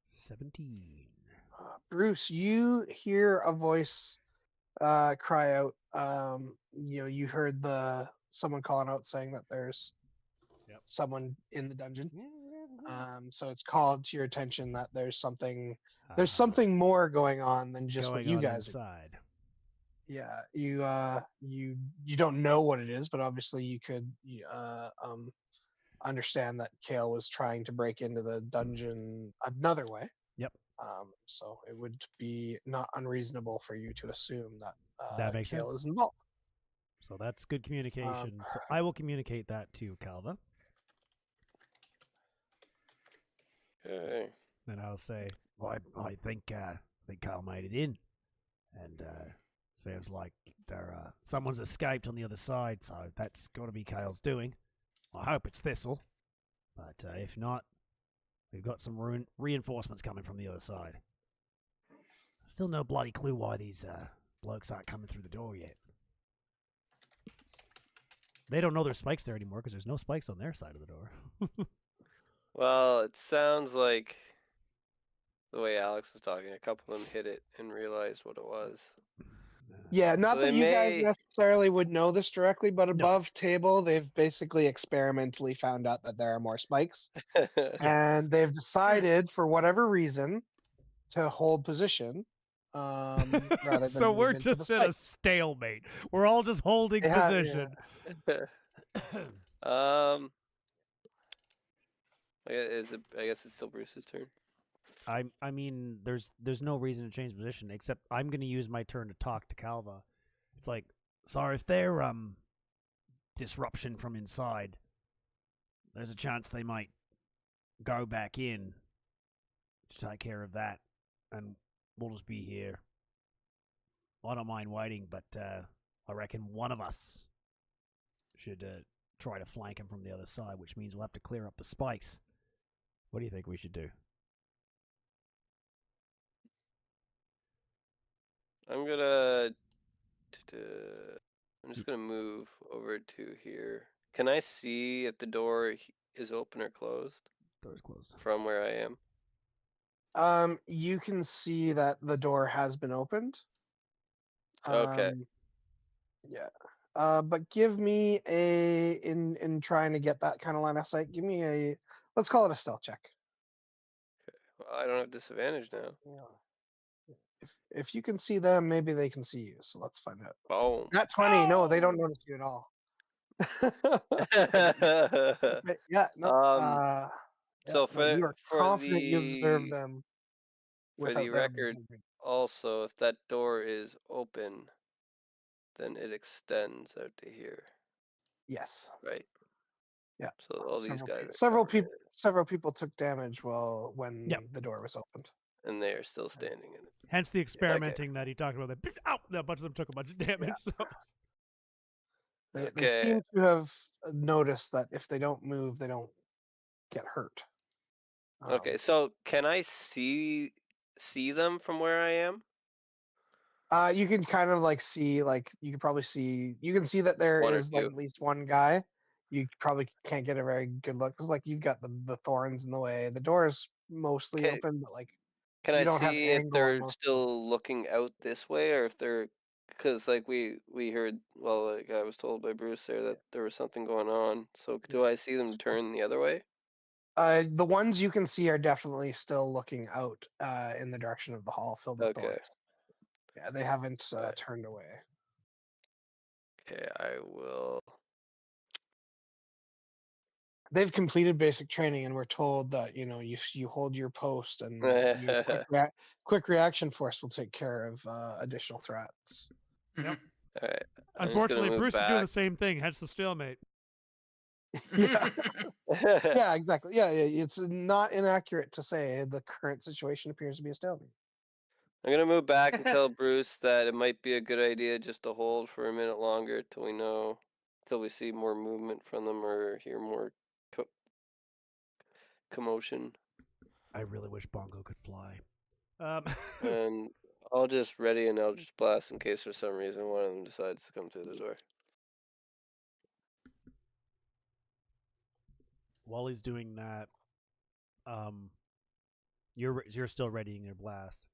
[SPEAKER 2] 17.
[SPEAKER 4] Bruce, you hear a voice cry out. You heard someone calling out saying that there's someone in the dungeon. So it's called to your attention that there's something more going on than just what you guys
[SPEAKER 2] inside.
[SPEAKER 4] Yeah, you don't know what it is, but obviously you could understand that Kael was trying to break into the dungeon another way.
[SPEAKER 2] Yep.
[SPEAKER 4] So it would be not unreasonable for you to assume that
[SPEAKER 2] That makes
[SPEAKER 4] Kael
[SPEAKER 2] sense.
[SPEAKER 4] is involved.
[SPEAKER 2] So that's good communication. So I will communicate that to Calva.
[SPEAKER 5] Okay.
[SPEAKER 2] And I'll say, well, I think Kael made it in, and sounds like someone's escaped on the other side. So that's got to be Kael's doing. I hope it's Thistle, but if not, we've got some reinforcements coming from the other side. Still no bloody clue why these blokes aren't coming through the door yet. They don't know there's spikes there anymore because there's no spikes on their side of the door.
[SPEAKER 5] Well, it sounds like the way Alex was talking, a couple of them hit it and realized what it was.
[SPEAKER 4] Yeah, not
[SPEAKER 5] So
[SPEAKER 4] that
[SPEAKER 5] they
[SPEAKER 4] you guys
[SPEAKER 5] may-
[SPEAKER 4] necessarily would know this directly, but above table, they've basically experimentally found out that there are more spikes. And they've decided, for whatever reason, to hold position rather than
[SPEAKER 2] So
[SPEAKER 4] move
[SPEAKER 2] we're
[SPEAKER 4] into the
[SPEAKER 2] just in a
[SPEAKER 4] spikes.
[SPEAKER 2] stalemate. We're all just holding
[SPEAKER 4] Yeah,
[SPEAKER 2] position.
[SPEAKER 5] I guess it's still Bruce's turn.
[SPEAKER 2] I mean, there's no reason to change position except I'm going to use my turn to talk to Calva. It's like, sorry, if they're disruption from inside, there's a chance they might go back in to take care of that, and we'll just be here. I don't mind waiting, but I reckon one of us should try to flank him from the other side, which means we'll have to clear up the spikes. What do you think we should do?
[SPEAKER 5] I'm just gonna move over to here. Can I see if the door is open or closed?
[SPEAKER 2] Door's closed.
[SPEAKER 5] From where I am.
[SPEAKER 4] You can see that the door has been opened.
[SPEAKER 5] Okay.
[SPEAKER 4] Yeah. But give me in trying to get that kind of line of sight, give me let's call it a stealth check.
[SPEAKER 5] Well, I don't have disadvantage now.
[SPEAKER 4] Yeah. If you can see them, maybe they can see you. So let's find out.
[SPEAKER 5] Boom.
[SPEAKER 4] Not 20. No, they don't notice you at all. But yeah. No. Yeah,
[SPEAKER 5] So
[SPEAKER 4] no, you are
[SPEAKER 5] for
[SPEAKER 4] confident you observed
[SPEAKER 5] the
[SPEAKER 4] them
[SPEAKER 5] for the
[SPEAKER 4] without them
[SPEAKER 5] record,
[SPEAKER 4] observing.
[SPEAKER 5] also, if that door is open, then it extends out to here,
[SPEAKER 4] Yes.
[SPEAKER 5] right?
[SPEAKER 4] Yeah.
[SPEAKER 5] So all these
[SPEAKER 4] Several
[SPEAKER 5] guys
[SPEAKER 4] pe-
[SPEAKER 5] are
[SPEAKER 4] several
[SPEAKER 5] covered in
[SPEAKER 4] people several people took damage when
[SPEAKER 2] Yep.
[SPEAKER 4] the door was opened.
[SPEAKER 5] it, and they are still standing in it.
[SPEAKER 2] Hence the experimenting that he talked about. That ow, a bunch of them took a bunch of damage.
[SPEAKER 4] Yeah.
[SPEAKER 2] So.
[SPEAKER 4] They
[SPEAKER 5] Okay.
[SPEAKER 4] seem to have noticed that if they don't move, they don't get hurt.
[SPEAKER 5] Okay, so can I see them from where I am?
[SPEAKER 4] You can kind of like see, like you can probably see, you can see that there
[SPEAKER 5] One or
[SPEAKER 4] is like
[SPEAKER 5] two.
[SPEAKER 4] at least one guy. You probably can't get a very good look because like you've got the thorns in the way. The door is mostly
[SPEAKER 5] Okay.
[SPEAKER 4] open, but like
[SPEAKER 5] Can
[SPEAKER 4] you
[SPEAKER 5] I
[SPEAKER 4] don't have
[SPEAKER 5] see if
[SPEAKER 4] angle on
[SPEAKER 5] they're
[SPEAKER 4] most.
[SPEAKER 5] still looking out this way, or if they're, because like we heard, well, like I was told by Bruce there that there was something going on. So do I see them turn the other way?
[SPEAKER 4] The ones you can see are definitely still looking out in the direction of the hall filled with
[SPEAKER 5] Okay.
[SPEAKER 4] thorns. Yeah, they haven't
[SPEAKER 5] Alright.
[SPEAKER 4] turned away.
[SPEAKER 5] Okay, I will.
[SPEAKER 4] They've completed basic training and we're told that you hold your post and your quick reaction force will take care of additional threats.
[SPEAKER 2] Yep.
[SPEAKER 5] All right.
[SPEAKER 2] Unfortunately, Bruce is doing the same thing. Hence the stalemate.
[SPEAKER 4] Yeah. Yeah, exactly. Yeah, it's not inaccurate to say the current situation appears to be a stalemate.
[SPEAKER 5] I'm gonna move back and tell Bruce that it might be a good idea just to hold for a minute longer till we see more movement from them or hear more commotion.
[SPEAKER 2] I really wish Bongo could fly.
[SPEAKER 5] And I'll just ready and I'll just blast in case for some reason one of them decides to come through the door.
[SPEAKER 2] While he's doing that, you're still readying your blast.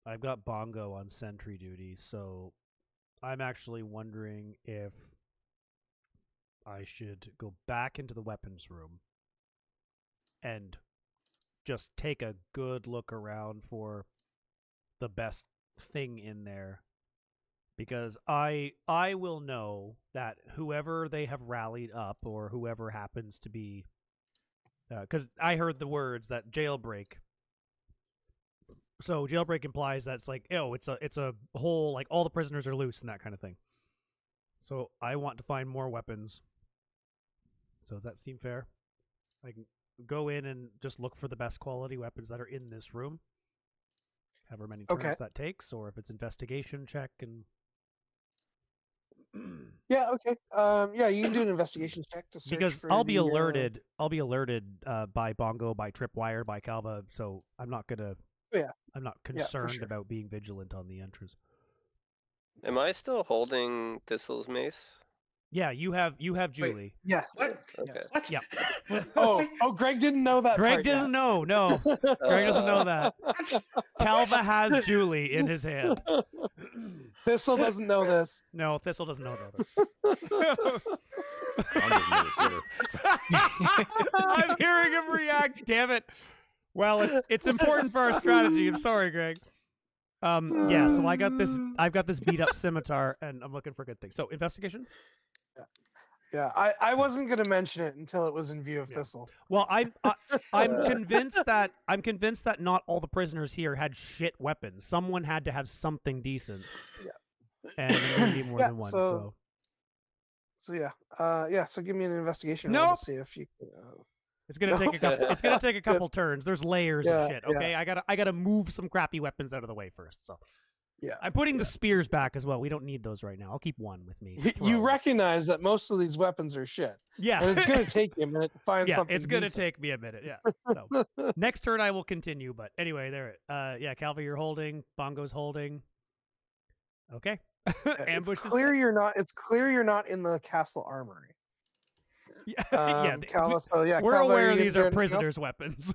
[SPEAKER 2] I've got Bongo on sentry duty, so I'm actually wondering if I should go back into the weapons room and just take a good look around for the best thing in there Because I will know that whoever they have rallied up, or whoever happens to be, because I heard the words that jailbreak. So jailbreak implies that it's like, it's a whole, like, all the prisoners are loose and that kind of thing. So I want to find more weapons. So does that seem fair? I can go in and just look for the best quality weapons that are in this room. However many turns that takes, or if it's investigation check and.
[SPEAKER 4] Yeah. Okay. Yeah, you can do an investigation check to search
[SPEAKER 2] because
[SPEAKER 4] for
[SPEAKER 2] I'll be alerted. I'll be alerted by Bongo, by Tripwire, by Calva. So I'm not gonna.
[SPEAKER 4] Yeah.
[SPEAKER 2] I'm not concerned about being vigilant on the entrance.
[SPEAKER 5] Am I still holding Thistle's mace?
[SPEAKER 2] Yeah, you have Julie.
[SPEAKER 1] Wait,
[SPEAKER 4] yes.
[SPEAKER 1] What?
[SPEAKER 5] Okay.
[SPEAKER 1] Yes. What?
[SPEAKER 2] Yeah.
[SPEAKER 4] Oh, Greg didn't know that.
[SPEAKER 2] Greg
[SPEAKER 4] part
[SPEAKER 2] doesn't know. No, Greg doesn't know that. Calva has Julie in his hand.
[SPEAKER 4] Thistle doesn't know this.
[SPEAKER 2] No, Thistle doesn't know this.
[SPEAKER 3] I'm just nervous here.
[SPEAKER 2] I'm hearing him react. Damn it. Well, it's important for our strategy. I'm sorry, Greg. Yeah. So I've got this beat up scimitar, and I'm looking for good things. So investigation.
[SPEAKER 4] Yeah, I wasn't gonna mention it until it was in view of Thistle.
[SPEAKER 2] Well, I'm convinced that not all the prisoners here had shit weapons. Someone had to have something decent.
[SPEAKER 4] Yeah.
[SPEAKER 2] And maybe more than one. So
[SPEAKER 4] yeah. So give me an investigation
[SPEAKER 2] Nope.
[SPEAKER 4] roll to see if you can.
[SPEAKER 2] It's gonna take a couple. It's gonna take a couple turns. There's layers of shit. Okay, I gotta move some crappy weapons out of the way first. So
[SPEAKER 4] yeah,
[SPEAKER 2] I'm putting the spears back as well. We don't need those right now. I'll keep one with me.
[SPEAKER 4] You recognize that most of these weapons are shit.
[SPEAKER 2] Yeah,
[SPEAKER 4] and it's gonna take you a minute to find something.
[SPEAKER 2] It's gonna
[SPEAKER 4] decent.
[SPEAKER 2] take me a minute. Yeah. So next turn I will continue. But anyway, there. Yeah, Calva, you're holding. Bongo's holding. Okay. Ambush.
[SPEAKER 4] It's clear you're not. It's clear you're not in the castle armory.
[SPEAKER 2] Yeah,
[SPEAKER 4] Calva, so yeah,
[SPEAKER 2] we're
[SPEAKER 4] Calva,
[SPEAKER 2] aware
[SPEAKER 4] you
[SPEAKER 2] these
[SPEAKER 4] gonna
[SPEAKER 2] are
[SPEAKER 4] do anything
[SPEAKER 2] prisoners' weapons.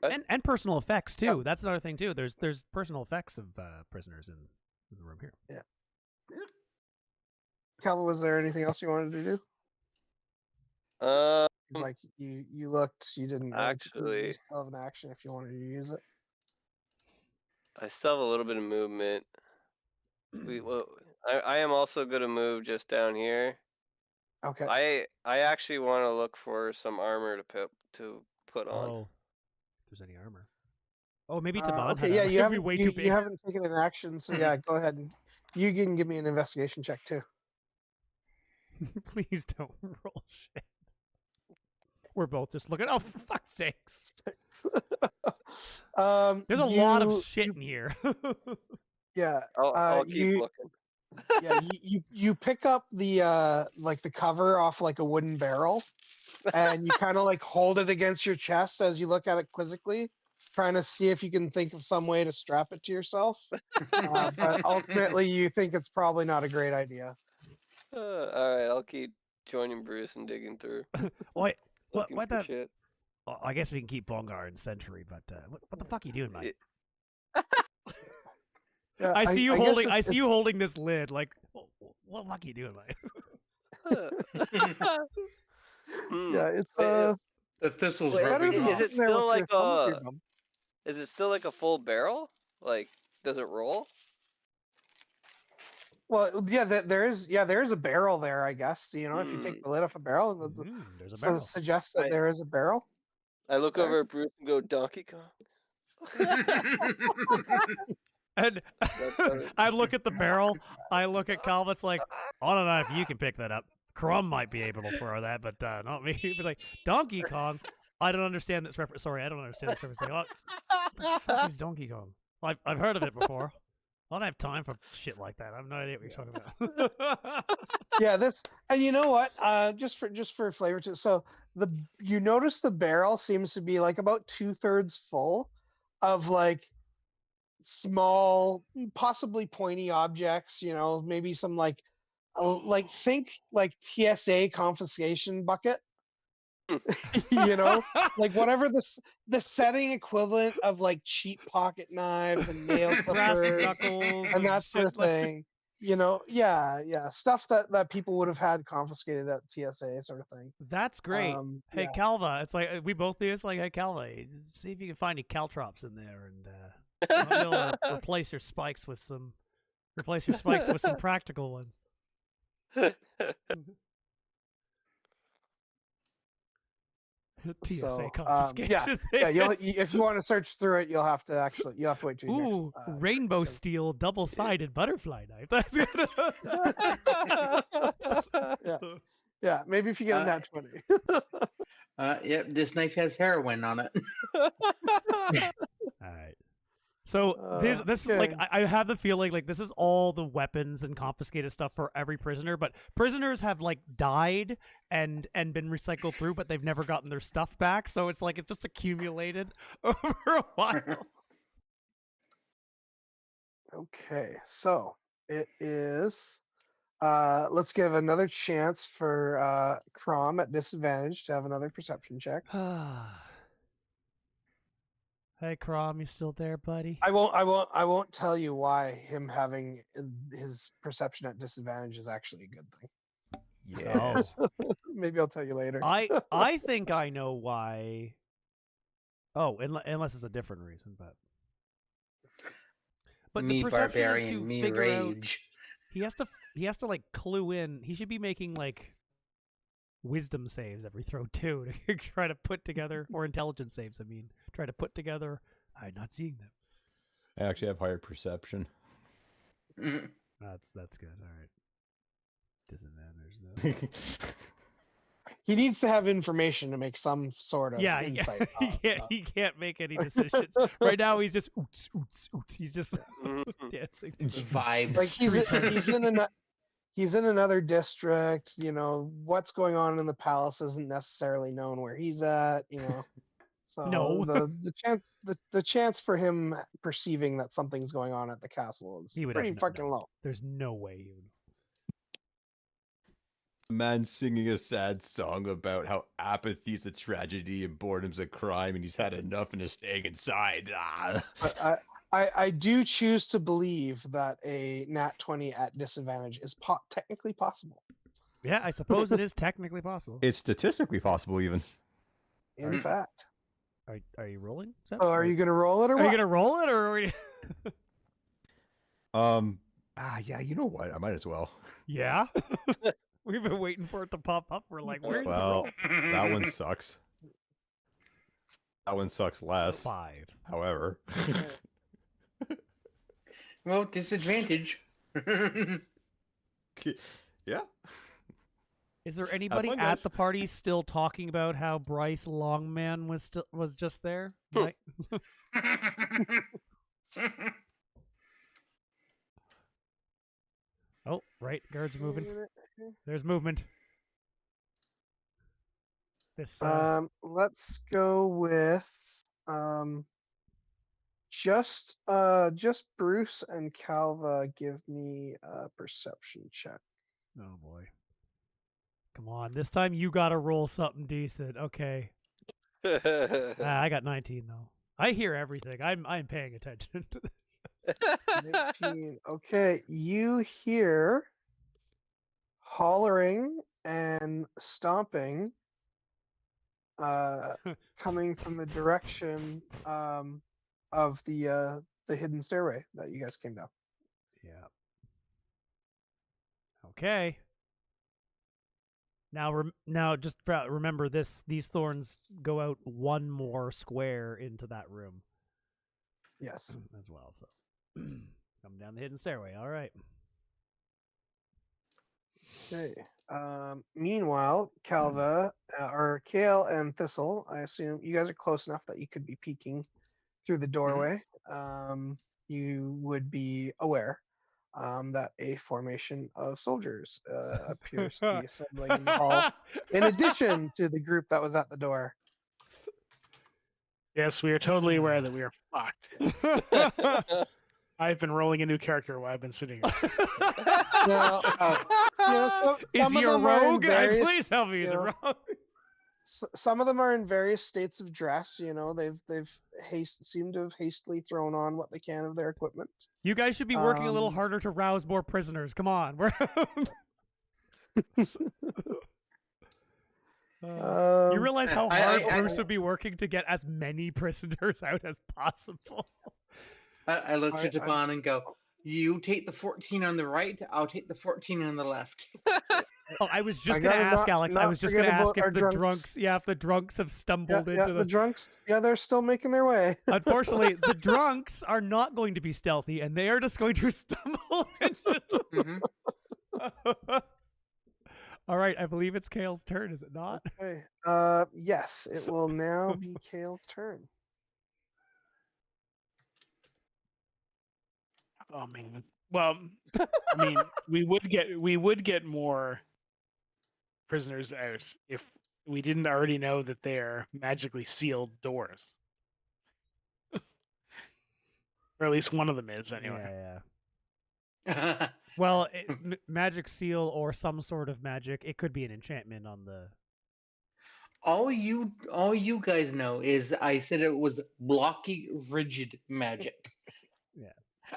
[SPEAKER 2] and personal effects too.
[SPEAKER 4] Yeah.
[SPEAKER 2] That's another thing too. There's personal effects of prisoners in the room here.
[SPEAKER 4] Yeah. Calva, was there anything else you wanted to do? Like you looked, you didn't
[SPEAKER 5] Actually,
[SPEAKER 4] you still have an action if you wanted to use it.
[SPEAKER 5] I still have a little bit of movement. I am also going to move just down here.
[SPEAKER 4] Okay.
[SPEAKER 5] I actually want to look for some armor to put on.
[SPEAKER 2] Oh, if there's any armor. Oh, maybe Taban.
[SPEAKER 4] Okay, yeah, you haven't taken an action, so yeah, go ahead and you can give me an investigation check too.
[SPEAKER 2] Please don't roll shit. We're both just looking. Oh, for fuck's sakes! There's a lot of shit in here.
[SPEAKER 4] Yeah,
[SPEAKER 5] I'll keep looking.
[SPEAKER 4] Yeah, you pick up the like the cover off like a wooden barrel, and you kind of like hold it against your chest as you look at it quizzically, trying to see if you can think of some way to strap it to yourself. But ultimately, you think it's probably not a great idea.
[SPEAKER 5] All right, I'll keep joining Bruce and digging through.
[SPEAKER 2] Wait,
[SPEAKER 5] looking
[SPEAKER 2] what
[SPEAKER 5] for
[SPEAKER 2] that?
[SPEAKER 5] shit.
[SPEAKER 2] Well, I guess we can keep Bongar and Sentry, but what the fuck are you doing, Mike?
[SPEAKER 4] Yeah,
[SPEAKER 2] I see you
[SPEAKER 4] guess
[SPEAKER 2] holding. I see you holding this lid. Like, what the fuck are you doing, Mike?
[SPEAKER 4] Yeah, it's
[SPEAKER 1] The Thistle's rubbing
[SPEAKER 5] is
[SPEAKER 1] off.
[SPEAKER 5] it still like a? Is it still like a full barrel? Like, does it roll?
[SPEAKER 4] Well, yeah, there is a barrel there, I guess. You know, if you take the lid off a barrel,
[SPEAKER 2] There's a barrel.
[SPEAKER 4] suggests that there is a barrel.
[SPEAKER 5] I look over at Bruce and go, Donkey Kong.
[SPEAKER 2] And I look at the barrel. I look at Calva. It's like, I don't know if you can pick that up. Crom might be able to throw that, but not me. But like Donkey Kong, I don't understand this reference. Sorry, I don't understand this reference. Like, what the fuck is Donkey Kong? I've heard of it before. I don't have time for shit like that. I have no idea what you're talking about.
[SPEAKER 4] Yeah, and you know what? Just for flavor to so you notice the barrel seems to be like about 2/3 full of like small, possibly pointy objects. You know, maybe some like think like TSA confiscation bucket. You know, like whatever the setting equivalent of like cheap pocket knives and nail clippers
[SPEAKER 2] knuckles
[SPEAKER 4] and that sort of
[SPEAKER 2] shit like-
[SPEAKER 4] thing. You know, yeah, stuff that people would have had confiscated at TSA, sort of thing.
[SPEAKER 2] That's great. Hey,
[SPEAKER 4] yeah.
[SPEAKER 2] Calva, it's like we both do. It's like, hey, Calva, see if you can find any caltrops in there, and I'll be able to replace your spikes with some Replace your spikes with some practical ones. TSA
[SPEAKER 4] So,
[SPEAKER 2] confiscation.
[SPEAKER 4] if you want to search through it, you'll have to wait till your
[SPEAKER 2] Ooh,
[SPEAKER 4] next,
[SPEAKER 2] rainbow steel double-sided butterfly knife. That's good.
[SPEAKER 4] Yeah, maybe if you get a nat 20.
[SPEAKER 1] Yep, this knife has heroin on it.
[SPEAKER 2] All right. So this is like I have the feeling like this is all the weapons and confiscated stuff for every prisoner, but prisoners have like died and been recycled through, but they've never gotten their stuff back. So it's like it's just accumulated over a while.
[SPEAKER 4] Okay, so it is. Let's give another chance for Crom at disadvantage to have another perception check.
[SPEAKER 2] Hey, Crom, you still there, buddy?
[SPEAKER 4] I won't tell you why him having his perception at disadvantage is actually a good thing.
[SPEAKER 3] Yes.
[SPEAKER 4] Maybe I'll tell you later.
[SPEAKER 2] I think I know why. Oh, unless it's a different reason, but
[SPEAKER 1] Me
[SPEAKER 2] the perception
[SPEAKER 1] barbarian,
[SPEAKER 2] is to
[SPEAKER 1] me
[SPEAKER 2] figure
[SPEAKER 1] rage.
[SPEAKER 2] out. He has to like clue in. He should be making like wisdom saves every throw too to try to put together, or intelligence saves. I mean, try to put together. I'm not seeing them.
[SPEAKER 3] I actually have higher perception.
[SPEAKER 2] That's good. All right. Disadvantage though.
[SPEAKER 4] He needs to have information to make some sort of insight.
[SPEAKER 2] He can't make any decisions. Right now he's just oots, oots, oots. He's just dancing to the
[SPEAKER 1] Vibes.
[SPEAKER 4] Like he's in another district, you know, what's going on in the palace isn't necessarily known where he's at, you know. So
[SPEAKER 2] No.
[SPEAKER 4] the chance for him perceiving that something's going on at the castle is pretty fucking low.
[SPEAKER 2] There's no way he would.
[SPEAKER 3] A man singing a sad song about how apathy is a tragedy and boredom's a crime, and he's had enough and is staying inside.
[SPEAKER 4] But I do choose to believe that a nat 20 at disadvantage is technically possible.
[SPEAKER 2] Yeah, I suppose it is technically possible.
[SPEAKER 3] It's statistically possible, even.
[SPEAKER 4] In fact.
[SPEAKER 2] Are you rolling?
[SPEAKER 4] So are you going to roll it or what?
[SPEAKER 2] Are you going to roll it or are we...
[SPEAKER 3] Yeah, you know what? I might as well.
[SPEAKER 2] Yeah? We've been waiting for it to pop up. We're like, where's the
[SPEAKER 3] Well,
[SPEAKER 2] roll?
[SPEAKER 3] that one sucks. That one sucks less.
[SPEAKER 2] 5.
[SPEAKER 3] However.
[SPEAKER 1] Well, disadvantage.
[SPEAKER 3] Yeah.
[SPEAKER 2] Is there anybody
[SPEAKER 3] fun,
[SPEAKER 2] at
[SPEAKER 3] guys.
[SPEAKER 2] the party still talking about how Bryce Langman was just there? Right? Oh, right. Guards moving. There's movement. This.
[SPEAKER 4] Let's go with just Bruce and Calva. Give me a perception check.
[SPEAKER 2] Oh boy. Come on, this time you gotta roll something decent. Okay. I got 19 though. I hear everything. I'm paying attention to this.
[SPEAKER 4] 19. Okay, you hear hollering and stomping coming from the direction of the hidden stairway that you guys came down.
[SPEAKER 2] Yeah. Okay. Now just remember this: these thorns go out one more square into that room.
[SPEAKER 4] Yes.
[SPEAKER 2] As well. So come down the hidden stairway. All right.
[SPEAKER 4] Okay. Meanwhile, Calva or Kael and Thistle, I assume you guys are close enough that you could be peeking through the doorway. You would be aware that a formation of soldiers appears to be assembling in the hall, in addition to the group that was at the door.
[SPEAKER 7] Yes, we are totally aware that we are fucked. I've been rolling a new character while I've been sitting here.
[SPEAKER 4] Now,
[SPEAKER 2] Is
[SPEAKER 4] some
[SPEAKER 2] he
[SPEAKER 4] of
[SPEAKER 2] a
[SPEAKER 4] them are in
[SPEAKER 2] rogue?
[SPEAKER 4] various-
[SPEAKER 2] Please tell me he's a rogue.
[SPEAKER 4] Some of them are in various states of dress. You know, they've seem to have hastily thrown on what they can of their equipment.
[SPEAKER 2] You guys should be working a little harder to rouse more prisoners. Come on. You realize how hard Bruce would be working to get as many prisoners out as possible.
[SPEAKER 1] I look to Devon and go, You take the 14 on the right. I'll take the 14 on the left.
[SPEAKER 2] Oh, I was just
[SPEAKER 4] I
[SPEAKER 2] going to
[SPEAKER 4] gotta
[SPEAKER 2] ask Alex. I
[SPEAKER 4] not
[SPEAKER 2] was just going to
[SPEAKER 4] forget
[SPEAKER 2] ask
[SPEAKER 4] about
[SPEAKER 2] if
[SPEAKER 4] our
[SPEAKER 2] the
[SPEAKER 4] drunks.
[SPEAKER 2] if the drunks have
[SPEAKER 4] Yeah,
[SPEAKER 2] stumbled
[SPEAKER 4] yeah,
[SPEAKER 2] into
[SPEAKER 4] the drunks. Yeah, they're still making their way.
[SPEAKER 2] Unfortunately, the drunks are not going to be stealthy, and they are just going to stumble into.
[SPEAKER 1] Mhm.
[SPEAKER 2] All right, I believe it's Kael's turn, is it not?
[SPEAKER 4] Okay. Yes, it will now be Kael's turn.
[SPEAKER 7] Oh man. Well, I mean, we would get more prisoners out if we didn't already know that they're magically sealed doors. Or at least one of them is anyway.
[SPEAKER 2] Yeah. Well, magic seal or some sort of magic. It could be an enchantment on the.
[SPEAKER 1] all you guys know is I said it was blocky, rigid magic.
[SPEAKER 2] Yeah.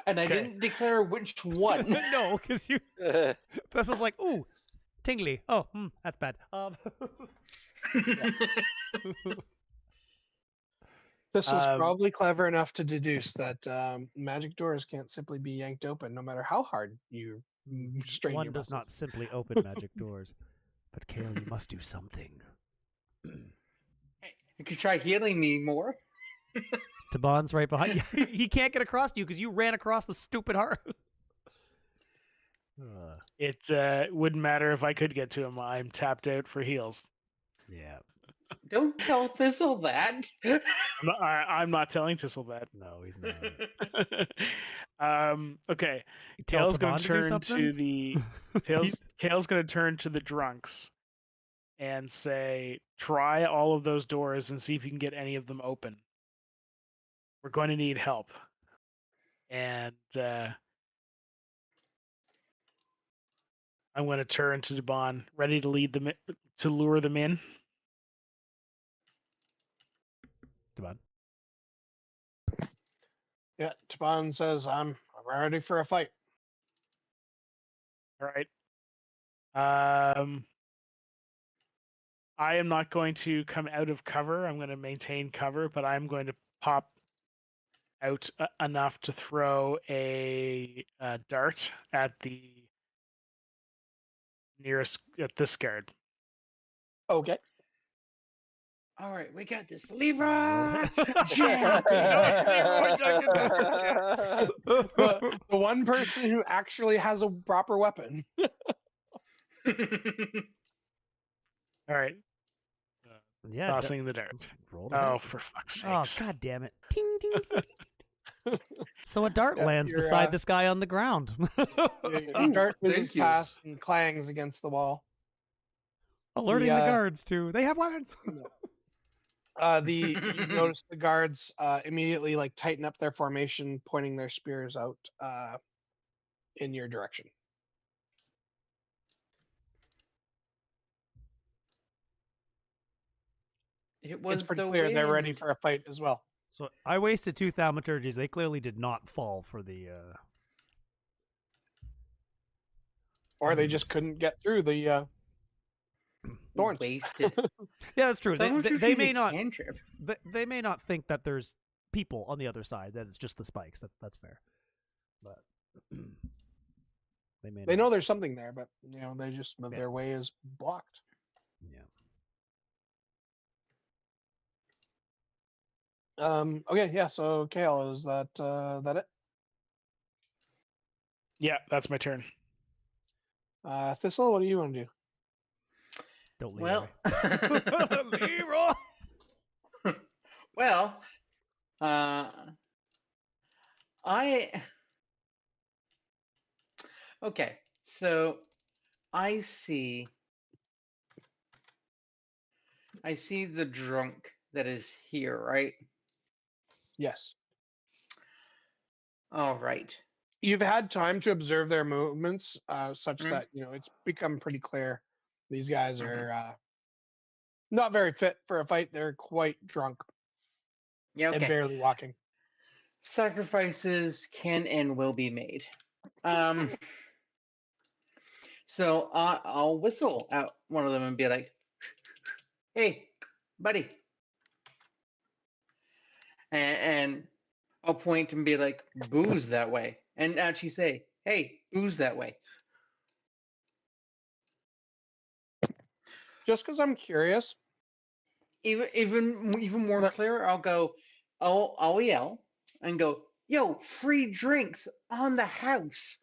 [SPEAKER 1] And I
[SPEAKER 7] Okay.
[SPEAKER 1] didn't declare which one.
[SPEAKER 2] No, because you. This was like, ooh, tingly. Oh, that's bad.
[SPEAKER 4] This was
[SPEAKER 7] Um,
[SPEAKER 4] probably clever enough to deduce that magic doors can't simply be yanked open, no matter how hard you strain
[SPEAKER 2] One
[SPEAKER 4] your
[SPEAKER 2] does not
[SPEAKER 4] muscles.
[SPEAKER 2] simply open magic doors. But Kael, you must do something.
[SPEAKER 1] You could try healing me more.
[SPEAKER 2] Taban's right behind you. He can't get across to you because you ran across the stupid heart.
[SPEAKER 7] It wouldn't matter if I could get to him. I'm tapped out for heals.
[SPEAKER 2] Yeah.
[SPEAKER 1] Don't tell Thistle that.
[SPEAKER 7] I'm not telling Thistle that.
[SPEAKER 2] No, he's not.
[SPEAKER 7] Okay.
[SPEAKER 2] You tell
[SPEAKER 7] Kael's going
[SPEAKER 2] Taban
[SPEAKER 7] to
[SPEAKER 2] do
[SPEAKER 7] turn
[SPEAKER 2] something?
[SPEAKER 7] to the Kael's going to turn to the drunks and say, "Try all of those doors and see if you can get any of them open. We're going to need help." And I'm going to turn to Dubon, ready to lead them to lure them in.
[SPEAKER 2] Taban.
[SPEAKER 4] Yeah, Taban says, I'm ready for a fight.
[SPEAKER 7] All right. I am not going to come out of cover. I'm going to maintain cover, but I'm going to pop out enough to throw a dart at the nearest at this guard.
[SPEAKER 4] Okay.
[SPEAKER 1] All right, we got this. Leroy
[SPEAKER 4] The one person who actually has a proper weapon.
[SPEAKER 7] All right.
[SPEAKER 2] Yeah.
[SPEAKER 7] Tossing the dart.
[SPEAKER 2] Roll
[SPEAKER 7] Oh, for fuck's sakes.
[SPEAKER 2] Oh, god damn it. Ding, ding. So a dart lands
[SPEAKER 4] you're,
[SPEAKER 2] beside this guy on the ground.
[SPEAKER 4] The dart whizzes
[SPEAKER 1] thank you.
[SPEAKER 4] past and clangs against the wall.
[SPEAKER 2] Alerting the
[SPEAKER 4] The,
[SPEAKER 2] guards to, they have weapons.
[SPEAKER 4] You notice the guards immediately like tighten up their formation, pointing their spears out in your direction.
[SPEAKER 1] It was
[SPEAKER 4] It's pretty
[SPEAKER 1] the
[SPEAKER 4] clear they're ready
[SPEAKER 1] wind.
[SPEAKER 4] for a fight as well.
[SPEAKER 2] So I wasted 2 thaumaturgies. They clearly did not fall for the.
[SPEAKER 4] Or they just couldn't get through the thorns.
[SPEAKER 1] Wasted.
[SPEAKER 2] Yeah, that's true.
[SPEAKER 1] Someone should
[SPEAKER 2] They
[SPEAKER 1] use
[SPEAKER 2] may
[SPEAKER 1] a
[SPEAKER 2] not.
[SPEAKER 1] cantrip.
[SPEAKER 2] They may not think that there's people on the other side. That it's just the spikes. That's fair. But they may.
[SPEAKER 4] They
[SPEAKER 2] not.
[SPEAKER 4] know there's something there, but they just their way is blocked.
[SPEAKER 2] Yeah.
[SPEAKER 4] Okay, yeah. So Kael, is that it?
[SPEAKER 7] Yeah, that's my turn.
[SPEAKER 4] Thistle, what do you want to do?
[SPEAKER 2] Don't leave.
[SPEAKER 1] Well,
[SPEAKER 2] Leroy.
[SPEAKER 1] well, okay. So I see the drunk that is here, right?
[SPEAKER 4] Yes.
[SPEAKER 1] All right.
[SPEAKER 4] You've had time to observe their movements, such
[SPEAKER 1] Mhm.
[SPEAKER 4] that it's become pretty clear these guys are not very fit for a fight. They're quite drunk
[SPEAKER 1] Yeah.
[SPEAKER 4] and
[SPEAKER 1] Okay.
[SPEAKER 4] barely walking.
[SPEAKER 1] Sacrifices can and will be made. So I'll whistle at one of them and be like, "Hey, buddy," and I'll point and be like, "Booze that way." and actually say, "Hey, booze that way."
[SPEAKER 4] Just because I'm curious.
[SPEAKER 1] Even more clear, I'll yell and go, "Yo, free drinks on the house."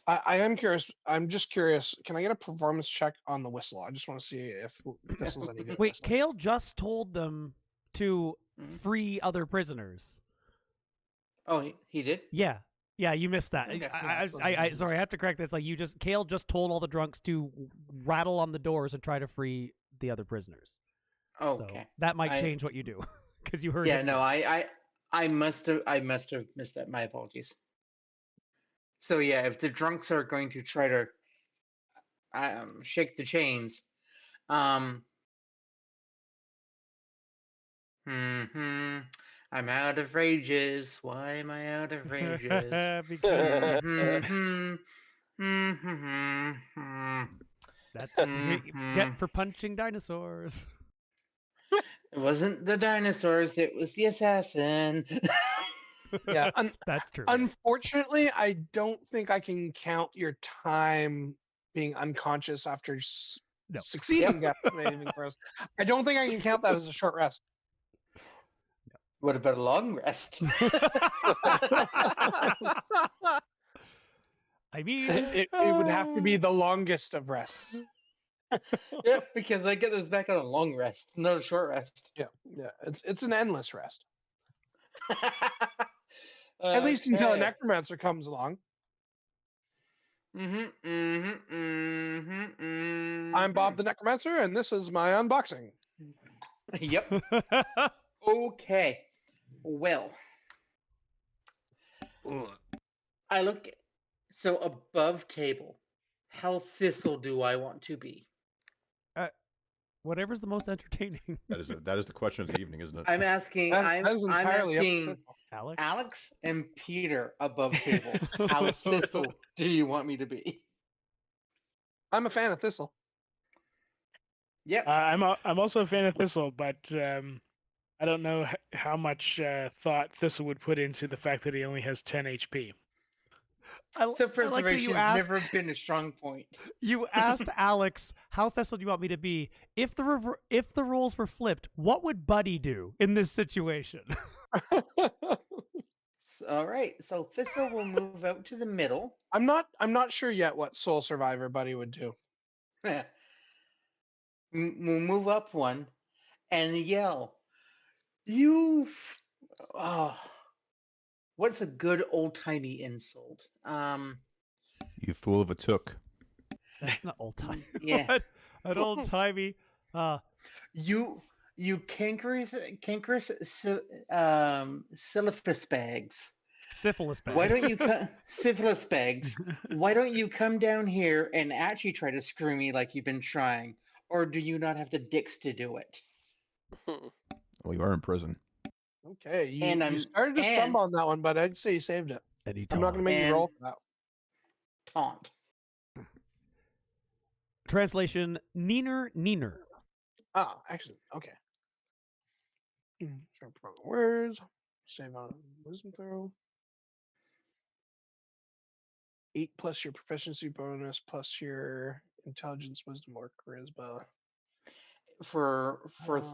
[SPEAKER 4] I am curious. I'm just curious. Can I get a performance check on the whistle? I just want to see if Thistle's any good. at
[SPEAKER 2] Wait,
[SPEAKER 4] whistling.
[SPEAKER 2] Kael just told them to
[SPEAKER 1] Mhm.
[SPEAKER 2] free other prisoners.
[SPEAKER 1] Oh, he did?
[SPEAKER 2] Yeah. Yeah, you missed that.
[SPEAKER 1] Okay,
[SPEAKER 2] Sorry, I have to correct this. Like, Kael just told all the drunks to rattle on the doors and try to free the other prisoners.
[SPEAKER 1] Oh,
[SPEAKER 2] So
[SPEAKER 1] okay.
[SPEAKER 2] that might change what you do, because you heard.
[SPEAKER 1] Yeah,
[SPEAKER 2] him.
[SPEAKER 1] no, I must have missed that. My apologies. So yeah, if the drunks are going to try to shake the chains, I'm out of rages. Why am I out of rages?
[SPEAKER 2] Because
[SPEAKER 1] Mhm.
[SPEAKER 2] that's what you get for punching dinosaurs.
[SPEAKER 1] It wasn't the dinosaurs, it was the assassin.
[SPEAKER 4] Yeah,
[SPEAKER 2] That's true.
[SPEAKER 4] unfortunately, I don't think I can count your time being unconscious after succeeding death saving throws. I don't think I can count that as a short rest.
[SPEAKER 1] What about a long rest?
[SPEAKER 2] I mean,
[SPEAKER 4] It would have to be the longest of rests.
[SPEAKER 1] Yeah, because I get those back on a long rest, not a short rest.
[SPEAKER 4] Yeah, it's an endless rest. At least until a necromancer comes along. I'm Bob the Necromancer, and this is my unboxing.
[SPEAKER 1] Yep. Okay. Well, I look so above table. How Thistle do I want to be?
[SPEAKER 2] whatever's the most entertaining.
[SPEAKER 3] That is the question of the evening, isn't it?
[SPEAKER 1] I'm asking.
[SPEAKER 4] That is
[SPEAKER 1] I'm
[SPEAKER 4] entirely up to
[SPEAKER 1] asking
[SPEAKER 4] Thistle.
[SPEAKER 1] Alex and Peter above table. How Thistle do you want me to be?
[SPEAKER 4] I'm a fan of Thistle.
[SPEAKER 1] Yep.
[SPEAKER 7] I'm also a fan of Thistle, but I don't know how much thought Thistle would put into the fact that he only has 10 HP.
[SPEAKER 1] Self-preservation has never been a strong point.
[SPEAKER 2] You asked Alex, how Thistle do you want me to be? If the roles were flipped, what would Buddy do in this situation?
[SPEAKER 1] All right, so Thistle will move out to the middle.
[SPEAKER 4] I'm not sure yet what Soul Survivor Buddy would do.
[SPEAKER 1] Yeah. We'll move up one and yell, "You!" What's a good old-timey insult?
[SPEAKER 3] You fool of a took.
[SPEAKER 2] That's not old timey.
[SPEAKER 1] Yeah.
[SPEAKER 2] An old timey.
[SPEAKER 1] You cankerous syphilis bags.
[SPEAKER 2] Syphilis bag.
[SPEAKER 1] Why don't you syphilis bags? Why don't you come down here and actually try to screw me like you've been trying, or do you not have the dicks to do it?
[SPEAKER 3] Well, you are in prison.
[SPEAKER 4] Okay, you started to stumble on that one, but I'd say you saved it. I'm not going to make you roll for that.
[SPEAKER 1] Taunt.
[SPEAKER 2] Translation: Neener.
[SPEAKER 4] Ah, excellent. Okay. Sharp words. Save on wisdom throw. 8 plus your proficiency bonus plus your intelligence, wisdom, or charisma.
[SPEAKER 1] For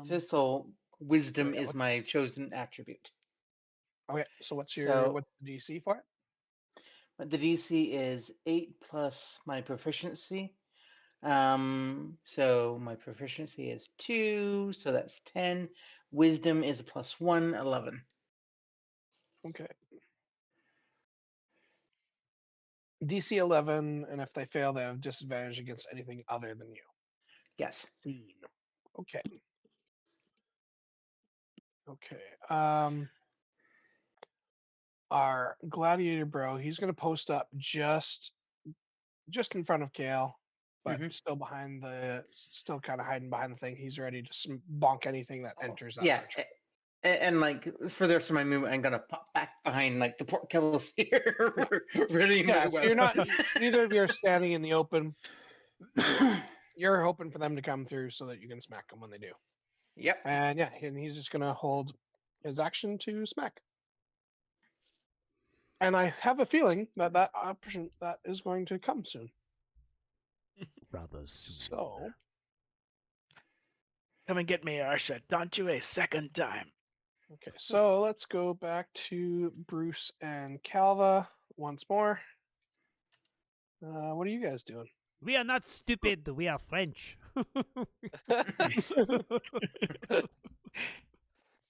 [SPEAKER 1] Thistle, wisdom is my chosen attribute.
[SPEAKER 4] Okay, so what's the DC for it?
[SPEAKER 1] The DC is 8 plus my proficiency. So my proficiency is 2, so that's 10. Wisdom is a +1, 11.
[SPEAKER 4] Okay. DC 11, and if they fail, they have disadvantage against anything other than you.
[SPEAKER 1] Yes.
[SPEAKER 4] Okay. Okay. Our gladiator bro, he's gonna post up just in front of Kael, but still kind of hiding behind the thing. He's ready to bonk anything that enters that direction.
[SPEAKER 1] And like for the rest of my movement, I'm gonna pop back behind like the portcullis here.
[SPEAKER 4] So you're not. Neither of you are standing in the open. You're hoping for them to come through so that you can smack them when they do.
[SPEAKER 1] Yep.
[SPEAKER 4] And he's just gonna hold his action to smack. And I have a feeling that option that is going to come soon.
[SPEAKER 2] Rather soon.
[SPEAKER 4] So,
[SPEAKER 7] Come and get me, Arsha. Don't you a second time.
[SPEAKER 4] okay, so let's go back to Bruce and Calva once more. What are you guys doing?
[SPEAKER 2] We are not stupid. We are French.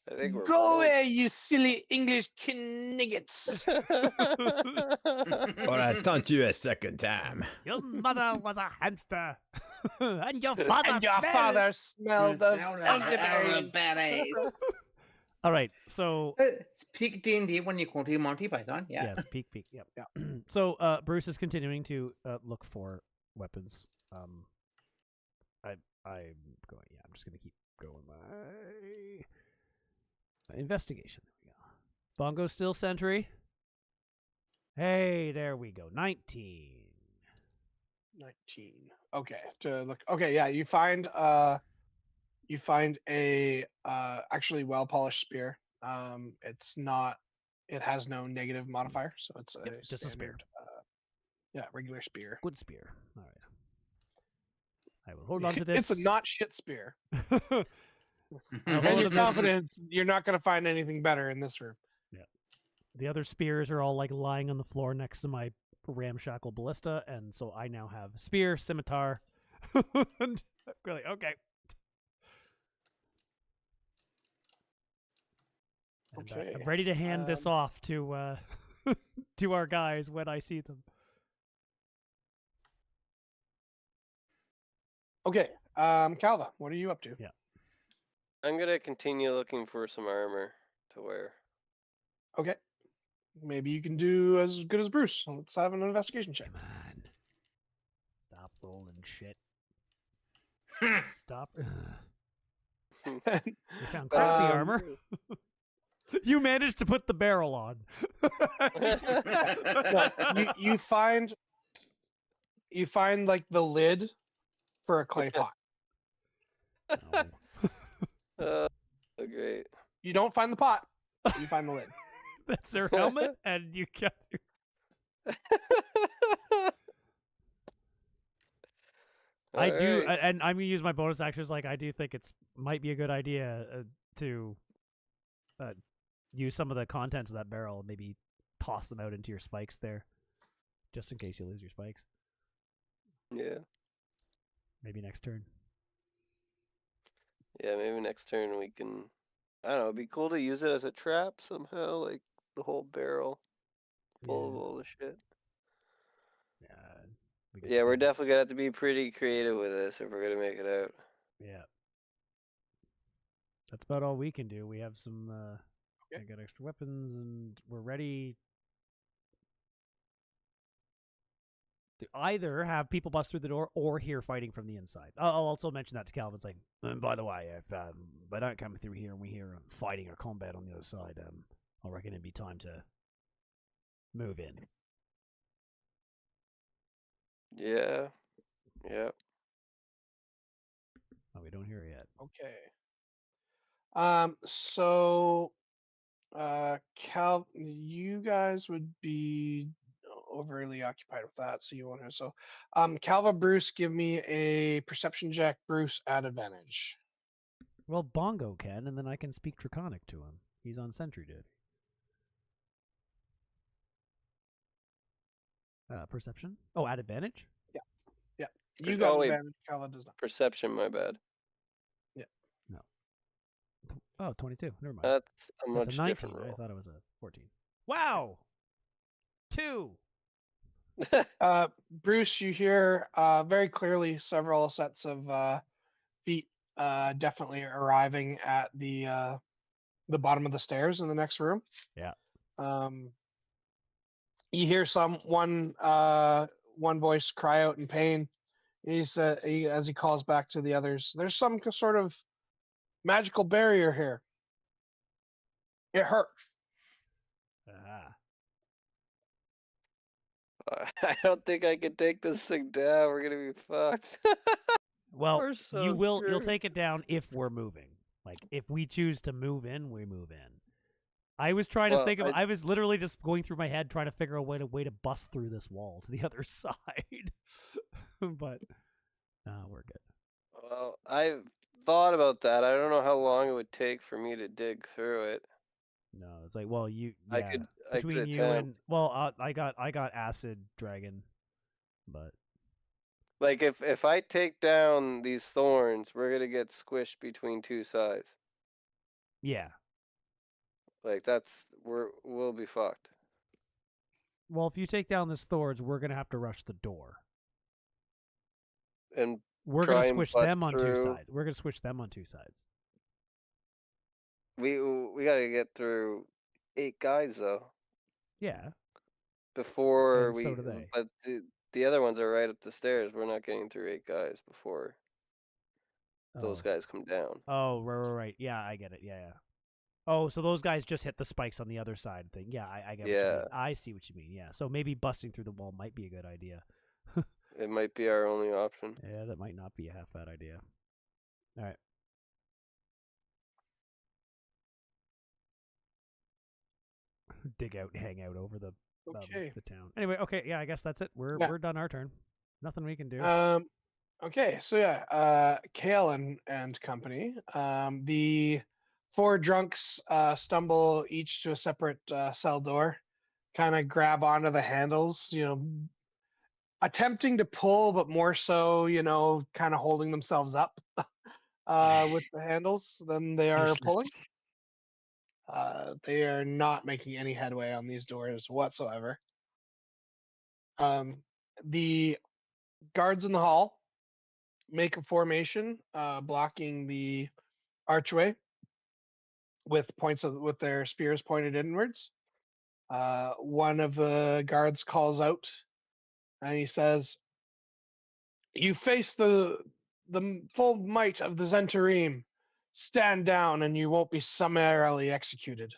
[SPEAKER 5] I think we're
[SPEAKER 4] Go
[SPEAKER 5] both.
[SPEAKER 4] away, you silly English kniggets!
[SPEAKER 3] Or I taunt you a second time.
[SPEAKER 2] Your mother was a hamster, and your father
[SPEAKER 4] And your
[SPEAKER 2] smelled.
[SPEAKER 4] father smelled of
[SPEAKER 1] elderberries.
[SPEAKER 4] elderberries.
[SPEAKER 2] All right, so
[SPEAKER 1] Peak D&D when you go to Monty Python. Yeah.
[SPEAKER 2] yes, peek. Yep. So Bruce is continuing to look for weapons. I'm going. Yeah, I'm just gonna keep going. My investigation. There we go. Bongo still sentry. Hey, there we go. 19.
[SPEAKER 4] 19. Okay. To look. Okay. Yeah. You find a actually well polished spear. It's not. It has no negative modifier, so it's
[SPEAKER 2] Yep, just a spear.
[SPEAKER 4] Yeah, regular spear.
[SPEAKER 2] Good spear. All right. I will hold on to this.
[SPEAKER 4] It's a not shit spear.
[SPEAKER 2] I'll
[SPEAKER 4] And
[SPEAKER 2] hold
[SPEAKER 4] you're
[SPEAKER 2] on to this.
[SPEAKER 4] confident you're not going to find anything better in this room.
[SPEAKER 2] The other spears are all like lying on the floor next to my ramshackle ballista, and so I now have spear, scimitar, and really okay. And,
[SPEAKER 4] Okay.
[SPEAKER 2] I'm ready to hand this off to to our guys when I see them.
[SPEAKER 4] Okay. Calva, what are you up to?
[SPEAKER 2] Yeah.
[SPEAKER 5] I'm gonna continue looking for some armor to wear.
[SPEAKER 4] Okay. Maybe you can do as good as Bruce. Let's have an investigation check.
[SPEAKER 2] Come on. Stop rolling shit. Stop. You found crappy armor. You managed to put the barrel on.
[SPEAKER 4] No, you find like the lid for a clay pot.
[SPEAKER 2] Oh.
[SPEAKER 5] Oh, great.
[SPEAKER 4] You don't find the pot. You find the lid.
[SPEAKER 2] That's their helmet, and you got your... I do,
[SPEAKER 5] Alright.
[SPEAKER 2] and I'm gonna use my bonus actions. Like I do think it's might be a good idea to use some of the contents of that barrel, and maybe toss them out into your spikes there, just in case you lose your spikes.
[SPEAKER 5] Yeah.
[SPEAKER 2] Maybe next turn.
[SPEAKER 5] Yeah, maybe next turn we can. I don't know. It'd be cool to use it as a trap somehow, like the whole barrel full of all the shit. Yeah, we're definitely gonna have to be pretty creative with this if we're gonna make it out.
[SPEAKER 2] Yeah. That's about all we can do. We have some. I got extra weapons, and we're ready to either have people bust through the door or hear fighting from the inside. I'll also mention that to Calvin. It's like, and by the way, if they don't come through here and we hear fighting or combat on the other side, I reckon it'd be time to move in.
[SPEAKER 5] Yeah. Yeah.
[SPEAKER 2] Oh, we don't hear it yet.
[SPEAKER 4] Okay. So, Cal, you guys would be overly occupied with that, so you won't hear. So, Calva, Bruce, give me a perception check. Bruce at advantage.
[SPEAKER 2] Well, Bongo can, and then I can speak Draconic to him. He's on sentry duty. Perception? Oh, at advantage?
[SPEAKER 4] Yeah. You got
[SPEAKER 5] Oh, wait.
[SPEAKER 4] advantage. Calva does not.
[SPEAKER 5] Perception, my bad.
[SPEAKER 2] No. Oh, 22. Never mind.
[SPEAKER 5] That's a
[SPEAKER 2] That's
[SPEAKER 5] much
[SPEAKER 2] a 19.
[SPEAKER 5] different
[SPEAKER 2] I
[SPEAKER 5] roll.
[SPEAKER 2] thought it was a 14. Wow! 2!
[SPEAKER 4] Bruce, you hear very clearly several sets of feet definitely arriving at the bottom of the stairs in the next room.
[SPEAKER 2] Yeah.
[SPEAKER 4] You hear one voice cry out in pain. As he calls back to the others, there's some sort of magical barrier here. It hurts.
[SPEAKER 5] I don't think I can take this thing down. We're gonna be fucked.
[SPEAKER 2] Well,
[SPEAKER 5] We're so
[SPEAKER 2] you'll
[SPEAKER 5] screwed.
[SPEAKER 2] take it down if we're moving. Like if we choose to move in, we move in. I was trying to think of.
[SPEAKER 5] I
[SPEAKER 2] I was literally just going through my head trying to figure out a way to bust through this wall to the other side. But we're good.
[SPEAKER 5] Well, I thought about that. I don't know how long it would take for me to dig through it.
[SPEAKER 2] No, it's like, well, you.
[SPEAKER 5] I
[SPEAKER 2] Yeah,
[SPEAKER 5] could
[SPEAKER 2] between you
[SPEAKER 5] attempt.
[SPEAKER 2] and well, I got acid dragon, but
[SPEAKER 5] Like if I take down these thorns, we're gonna get squished between two sides.
[SPEAKER 2] yeah.
[SPEAKER 5] Like we'll be fucked.
[SPEAKER 2] Well, if you take down this thorns, we're gonna have to rush the door.
[SPEAKER 5] And
[SPEAKER 2] We're
[SPEAKER 5] try
[SPEAKER 2] gonna
[SPEAKER 5] and
[SPEAKER 2] switch
[SPEAKER 5] bust
[SPEAKER 2] them on two
[SPEAKER 5] through.
[SPEAKER 2] sides. We're gonna switch them on two sides.
[SPEAKER 5] We gotta get through 8 guys though
[SPEAKER 2] Yeah.
[SPEAKER 5] before
[SPEAKER 2] And
[SPEAKER 5] we.
[SPEAKER 2] so do they.
[SPEAKER 5] But the other ones are right up the stairs. We're not getting through 8 guys before those guys come down.
[SPEAKER 2] Oh, right. Yeah, I get it. Yeah. Oh, so those guys just hit the spikes on the other side thing. Yeah, I get what you mean. I see what you mean. Yeah, so maybe busting through the wall might be a good idea.
[SPEAKER 5] It might be our only option.
[SPEAKER 2] Yeah, that might not be a half bad idea. All right. Dig out, hang out over the town. Anyway, okay, yeah, I guess that's it. We're done our turn. Nothing we can do.
[SPEAKER 4] Okay, so Kael and company. The 4 drunks stumble each to a separate cell door, kind of grab onto the handles, attempting to pull, but more so, kind of holding themselves up with the handles than they are pulling. They are not making any headway on these doors whatsoever. The guards in the hall make a formation, blocking the archway with their spears pointed inwards. One of the guards calls out, and he says, "You face the full might of the Zentarim. Stand down, and you won't be summarily executed."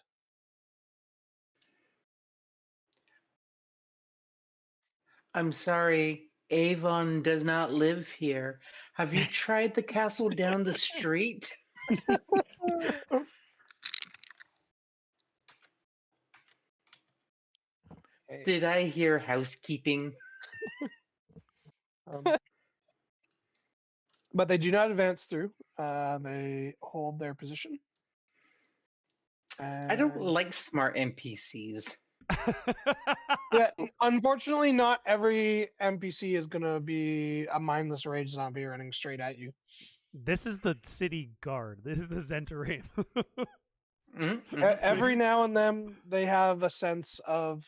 [SPEAKER 1] I'm sorry, Avon does not live here. Have you tried the castle down the street? Did I hear housekeeping?
[SPEAKER 4] But they do not advance through. They hold their position.
[SPEAKER 1] I don't like smart NPCs.
[SPEAKER 4] Yeah, unfortunately, not every NPC is gonna be a mindless rage zombie running straight at you.
[SPEAKER 2] This is the city guard. This is the Zentarim.
[SPEAKER 4] Every now and then, they have a sense of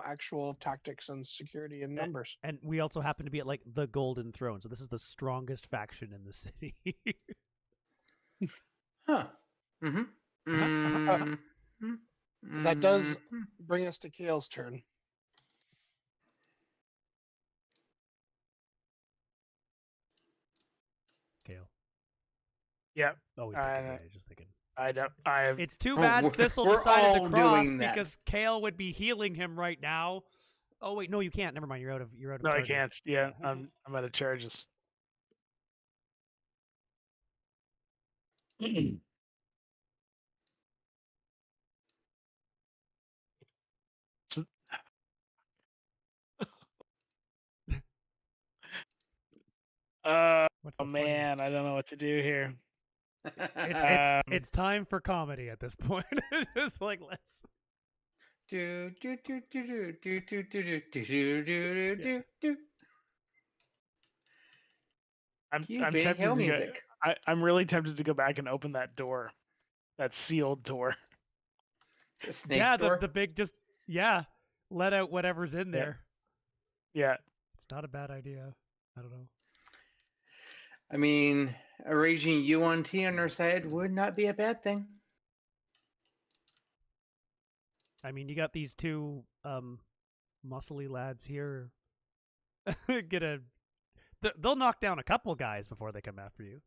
[SPEAKER 4] actual tactics and security in numbers.
[SPEAKER 2] And we also happen to be at like the Golden Throne, so this is the strongest faction in the city.
[SPEAKER 1] Huh.
[SPEAKER 4] That does bring us to Kael's turn.
[SPEAKER 2] Kael.
[SPEAKER 7] Yeah.
[SPEAKER 2] Oh, he's just thinking.
[SPEAKER 7] It's
[SPEAKER 2] too bad Thistle decided to cross because Kael would be healing him right now. Oh wait, no, you can't. Never mind. You're out of.
[SPEAKER 7] No,
[SPEAKER 2] charges.
[SPEAKER 7] I can't. Yeah, I'm out of charges. Oh man, I don't know what to do here.
[SPEAKER 2] It's time for comedy at this point. Just like let's.
[SPEAKER 7] I'm tempted to go, I'm really tempted to go back and open that door, that sealed door.
[SPEAKER 2] The big let out whatever's in there.
[SPEAKER 7] Yeah,
[SPEAKER 2] it's not a bad idea. I don't know.
[SPEAKER 1] I mean, a raging UNT on our side would not be a bad thing.
[SPEAKER 2] I mean, you got these 2 muscly lads here. They'll knock down a couple guys before they come after you.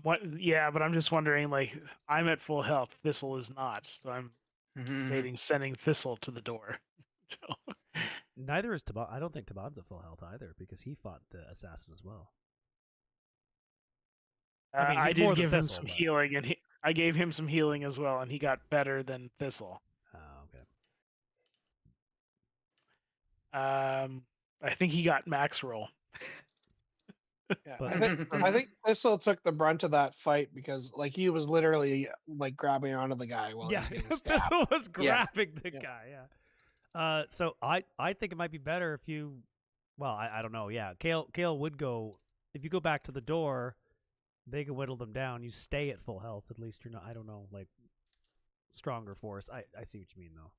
[SPEAKER 7] What? Yeah, but I'm just wondering. Like, I'm at full health. Thistle is not, so I'm debating sending Thistle to the door. So.
[SPEAKER 2] Neither is Taban. I don't think Taban's at full health either because he fought the assassin as well. I mean,
[SPEAKER 7] I
[SPEAKER 2] he's more
[SPEAKER 7] did
[SPEAKER 2] than
[SPEAKER 7] give him
[SPEAKER 2] Thistle,
[SPEAKER 7] some
[SPEAKER 2] but-
[SPEAKER 7] healing, and I gave him some healing as well, and he got better than Thistle.
[SPEAKER 2] Oh, okay.
[SPEAKER 7] I think he got max roll.
[SPEAKER 4] Yeah,
[SPEAKER 2] But-
[SPEAKER 4] I think Thistle took the brunt of that fight because like he was literally like grabbing onto the guy while
[SPEAKER 2] Yeah,
[SPEAKER 4] he was getting stabbed.
[SPEAKER 2] Thistle was
[SPEAKER 1] Yeah.
[SPEAKER 2] grabbing the
[SPEAKER 4] Yeah.
[SPEAKER 2] guy. Yeah. So I think it might be better if you. Well, I don't know. Yeah, Kael would go if you go back to the door. They can whittle them down. You stay at full health. At least you're not. I don't know, like stronger force. I see what you mean though,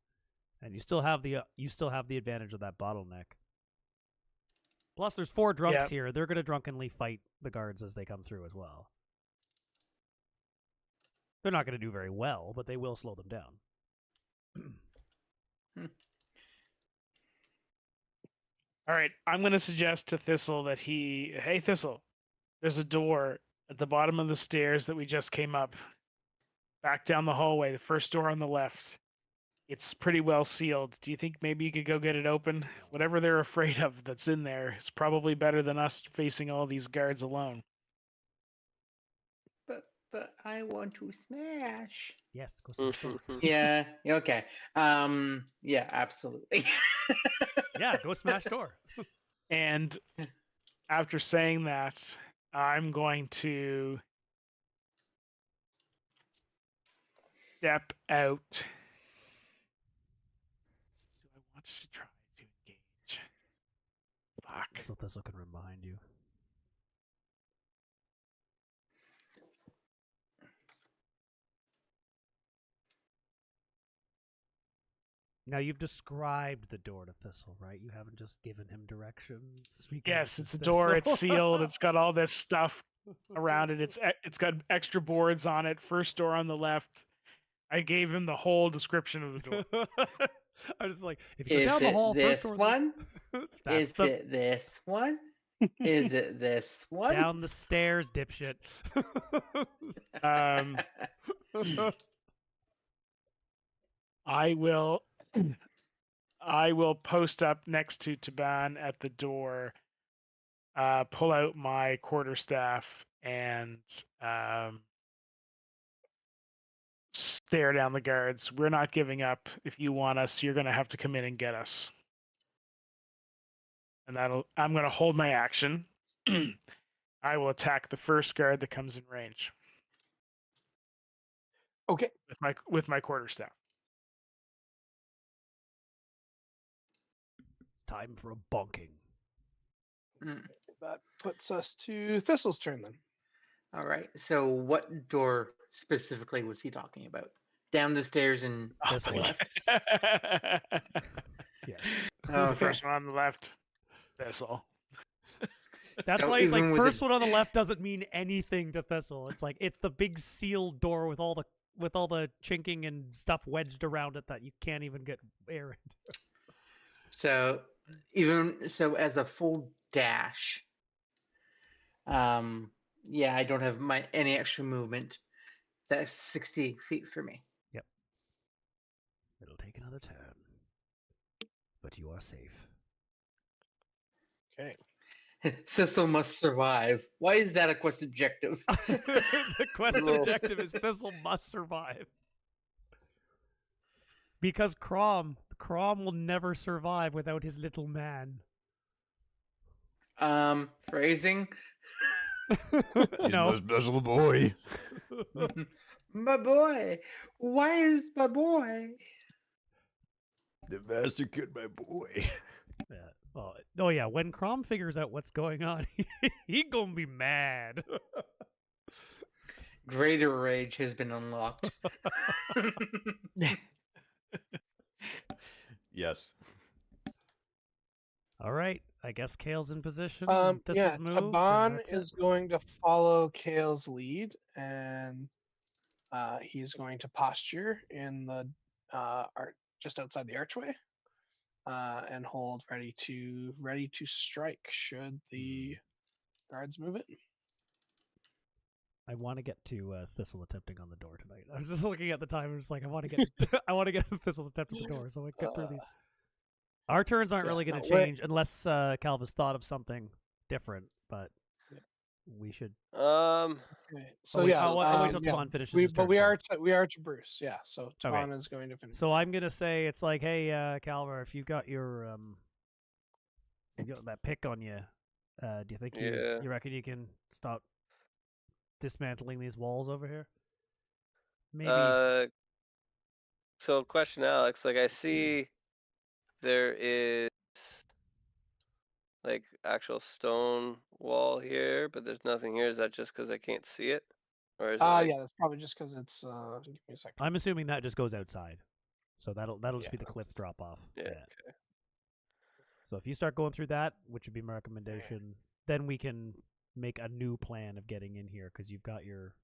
[SPEAKER 2] and you still have the advantage of that bottleneck. Plus, there's 4 drunks here. They're gonna drunkenly fight the guards as they come through as well. They're not gonna do very well, but they will slow them down.
[SPEAKER 7] All right, I'm going to suggest to Thistle that hey Thistle, there's a door at the bottom of the stairs that we just came up. Back down the hallway, the first door on the left. It's pretty well sealed. Do you think maybe you could go get it open? Whatever they're afraid of that's in there is probably better than us facing all these guards alone.
[SPEAKER 1] But I want to smash.
[SPEAKER 2] Yes, go smash door.
[SPEAKER 1] Yeah. Okay. Yeah. Absolutely.
[SPEAKER 2] Yeah, go smash door.
[SPEAKER 7] And after saying that, I'm going to step out. Do I want to try to engage? Fuck.
[SPEAKER 2] So Thistle can run behind you. Now you've described the door to Thistle, right? You haven't just given him directions. because
[SPEAKER 7] Yes,
[SPEAKER 2] this
[SPEAKER 7] it's a
[SPEAKER 2] is
[SPEAKER 7] door. It's
[SPEAKER 2] Thistle.
[SPEAKER 7] sealed. It's got all this stuff around it. It's got extra boards on it. First door on the left. I gave him the whole description of the door.
[SPEAKER 2] I was just like, if you go
[SPEAKER 1] Is
[SPEAKER 2] down the
[SPEAKER 1] it
[SPEAKER 2] hall,
[SPEAKER 1] this
[SPEAKER 2] first door.
[SPEAKER 1] one?
[SPEAKER 2] That's
[SPEAKER 1] Is
[SPEAKER 2] the
[SPEAKER 1] it this one? Is it this one?
[SPEAKER 2] down the stairs, dipshit.
[SPEAKER 7] Um, I will post up next to Taban at the door, pull out my quarterstaff and stare down the guards. We're not giving up. If you want us, you're going to have to come in and get us. And I'm going to hold my action. I will attack the first guard that comes in range
[SPEAKER 4] Okay.
[SPEAKER 7] with my quarterstaff.
[SPEAKER 2] It's time for a bonking.
[SPEAKER 4] That puts us to Thistle's turn then.
[SPEAKER 1] All right. So, what door specifically was he talking about? Down the stairs and
[SPEAKER 2] This
[SPEAKER 7] my
[SPEAKER 2] one.
[SPEAKER 7] God.
[SPEAKER 2] Yeah.
[SPEAKER 7] The
[SPEAKER 1] okay.
[SPEAKER 7] first one on the left. Thistle.
[SPEAKER 2] That's
[SPEAKER 1] So
[SPEAKER 2] why he's like,
[SPEAKER 1] even with
[SPEAKER 2] first
[SPEAKER 1] the-
[SPEAKER 2] one on the left doesn't mean anything to Thistle. It's like it's the big sealed door with all the chinking and stuff wedged around it that you can't even get air into.
[SPEAKER 1] So as a full dash, yeah, I don't have any extra movement. That's 60 feet for me.
[SPEAKER 2] It'll take another turn, but you are safe.
[SPEAKER 4] Okay.
[SPEAKER 1] Thistle must survive. Why is that a quest objective?
[SPEAKER 2] The quest
[SPEAKER 1] Roll.
[SPEAKER 2] objective is Thistle must survive. Because Crom will never survive without his little man.
[SPEAKER 1] Phrasing.
[SPEAKER 2] No.
[SPEAKER 3] He's my special boy.
[SPEAKER 1] My boy. Why is my boy?
[SPEAKER 3] The massacred my boy.
[SPEAKER 2] Yeah. Oh yeah, when Crom figures out what's going on, he gonna be mad.
[SPEAKER 1] Greater rage has been unlocked.
[SPEAKER 3] Yes.
[SPEAKER 2] All right, I guess Kael's in position. Thistle's
[SPEAKER 4] Yeah,
[SPEAKER 2] moved, and
[SPEAKER 4] Taban
[SPEAKER 2] that's
[SPEAKER 4] is
[SPEAKER 2] it.
[SPEAKER 4] going to follow Kael's lead, and he's going to posture in the just outside the archway, and hold ready to strike should the guards move it.
[SPEAKER 2] I want to get to Thistle attempting on the door tonight. I was just looking at the time. I'm just like, I want to get, I want to get Thistle's attempt at the door, so I get through these. Our turns aren't
[SPEAKER 4] Yeah,
[SPEAKER 2] really going
[SPEAKER 4] no,
[SPEAKER 2] to change unless Calva's thought of something different, but we should.
[SPEAKER 4] Okay. So
[SPEAKER 2] wait,
[SPEAKER 4] yeah,
[SPEAKER 2] I'll wait till Tavon finishes his turn.
[SPEAKER 4] we
[SPEAKER 2] sorry.
[SPEAKER 4] are to Bruce. Yeah. So Tavon is going to finish.
[SPEAKER 2] So I'm gonna say it's like, hey, Calva, if you got your you got that pick on you, do you think you reckon you can stop dismantling these walls over here? Maybe.
[SPEAKER 5] So question, Alex. Like I see, there is like actual stone wall here, but there's nothing here. Is that just because I can't see it, or is it?
[SPEAKER 4] Yeah, that's probably just because it's. Give me a second.
[SPEAKER 2] I'm assuming that just goes outside, so that'll just be the cliff drop off.
[SPEAKER 5] Yeah. Okay.
[SPEAKER 2] So if you start going through that, which would be my recommendation, then we can make a new plan of getting in here because you've got your.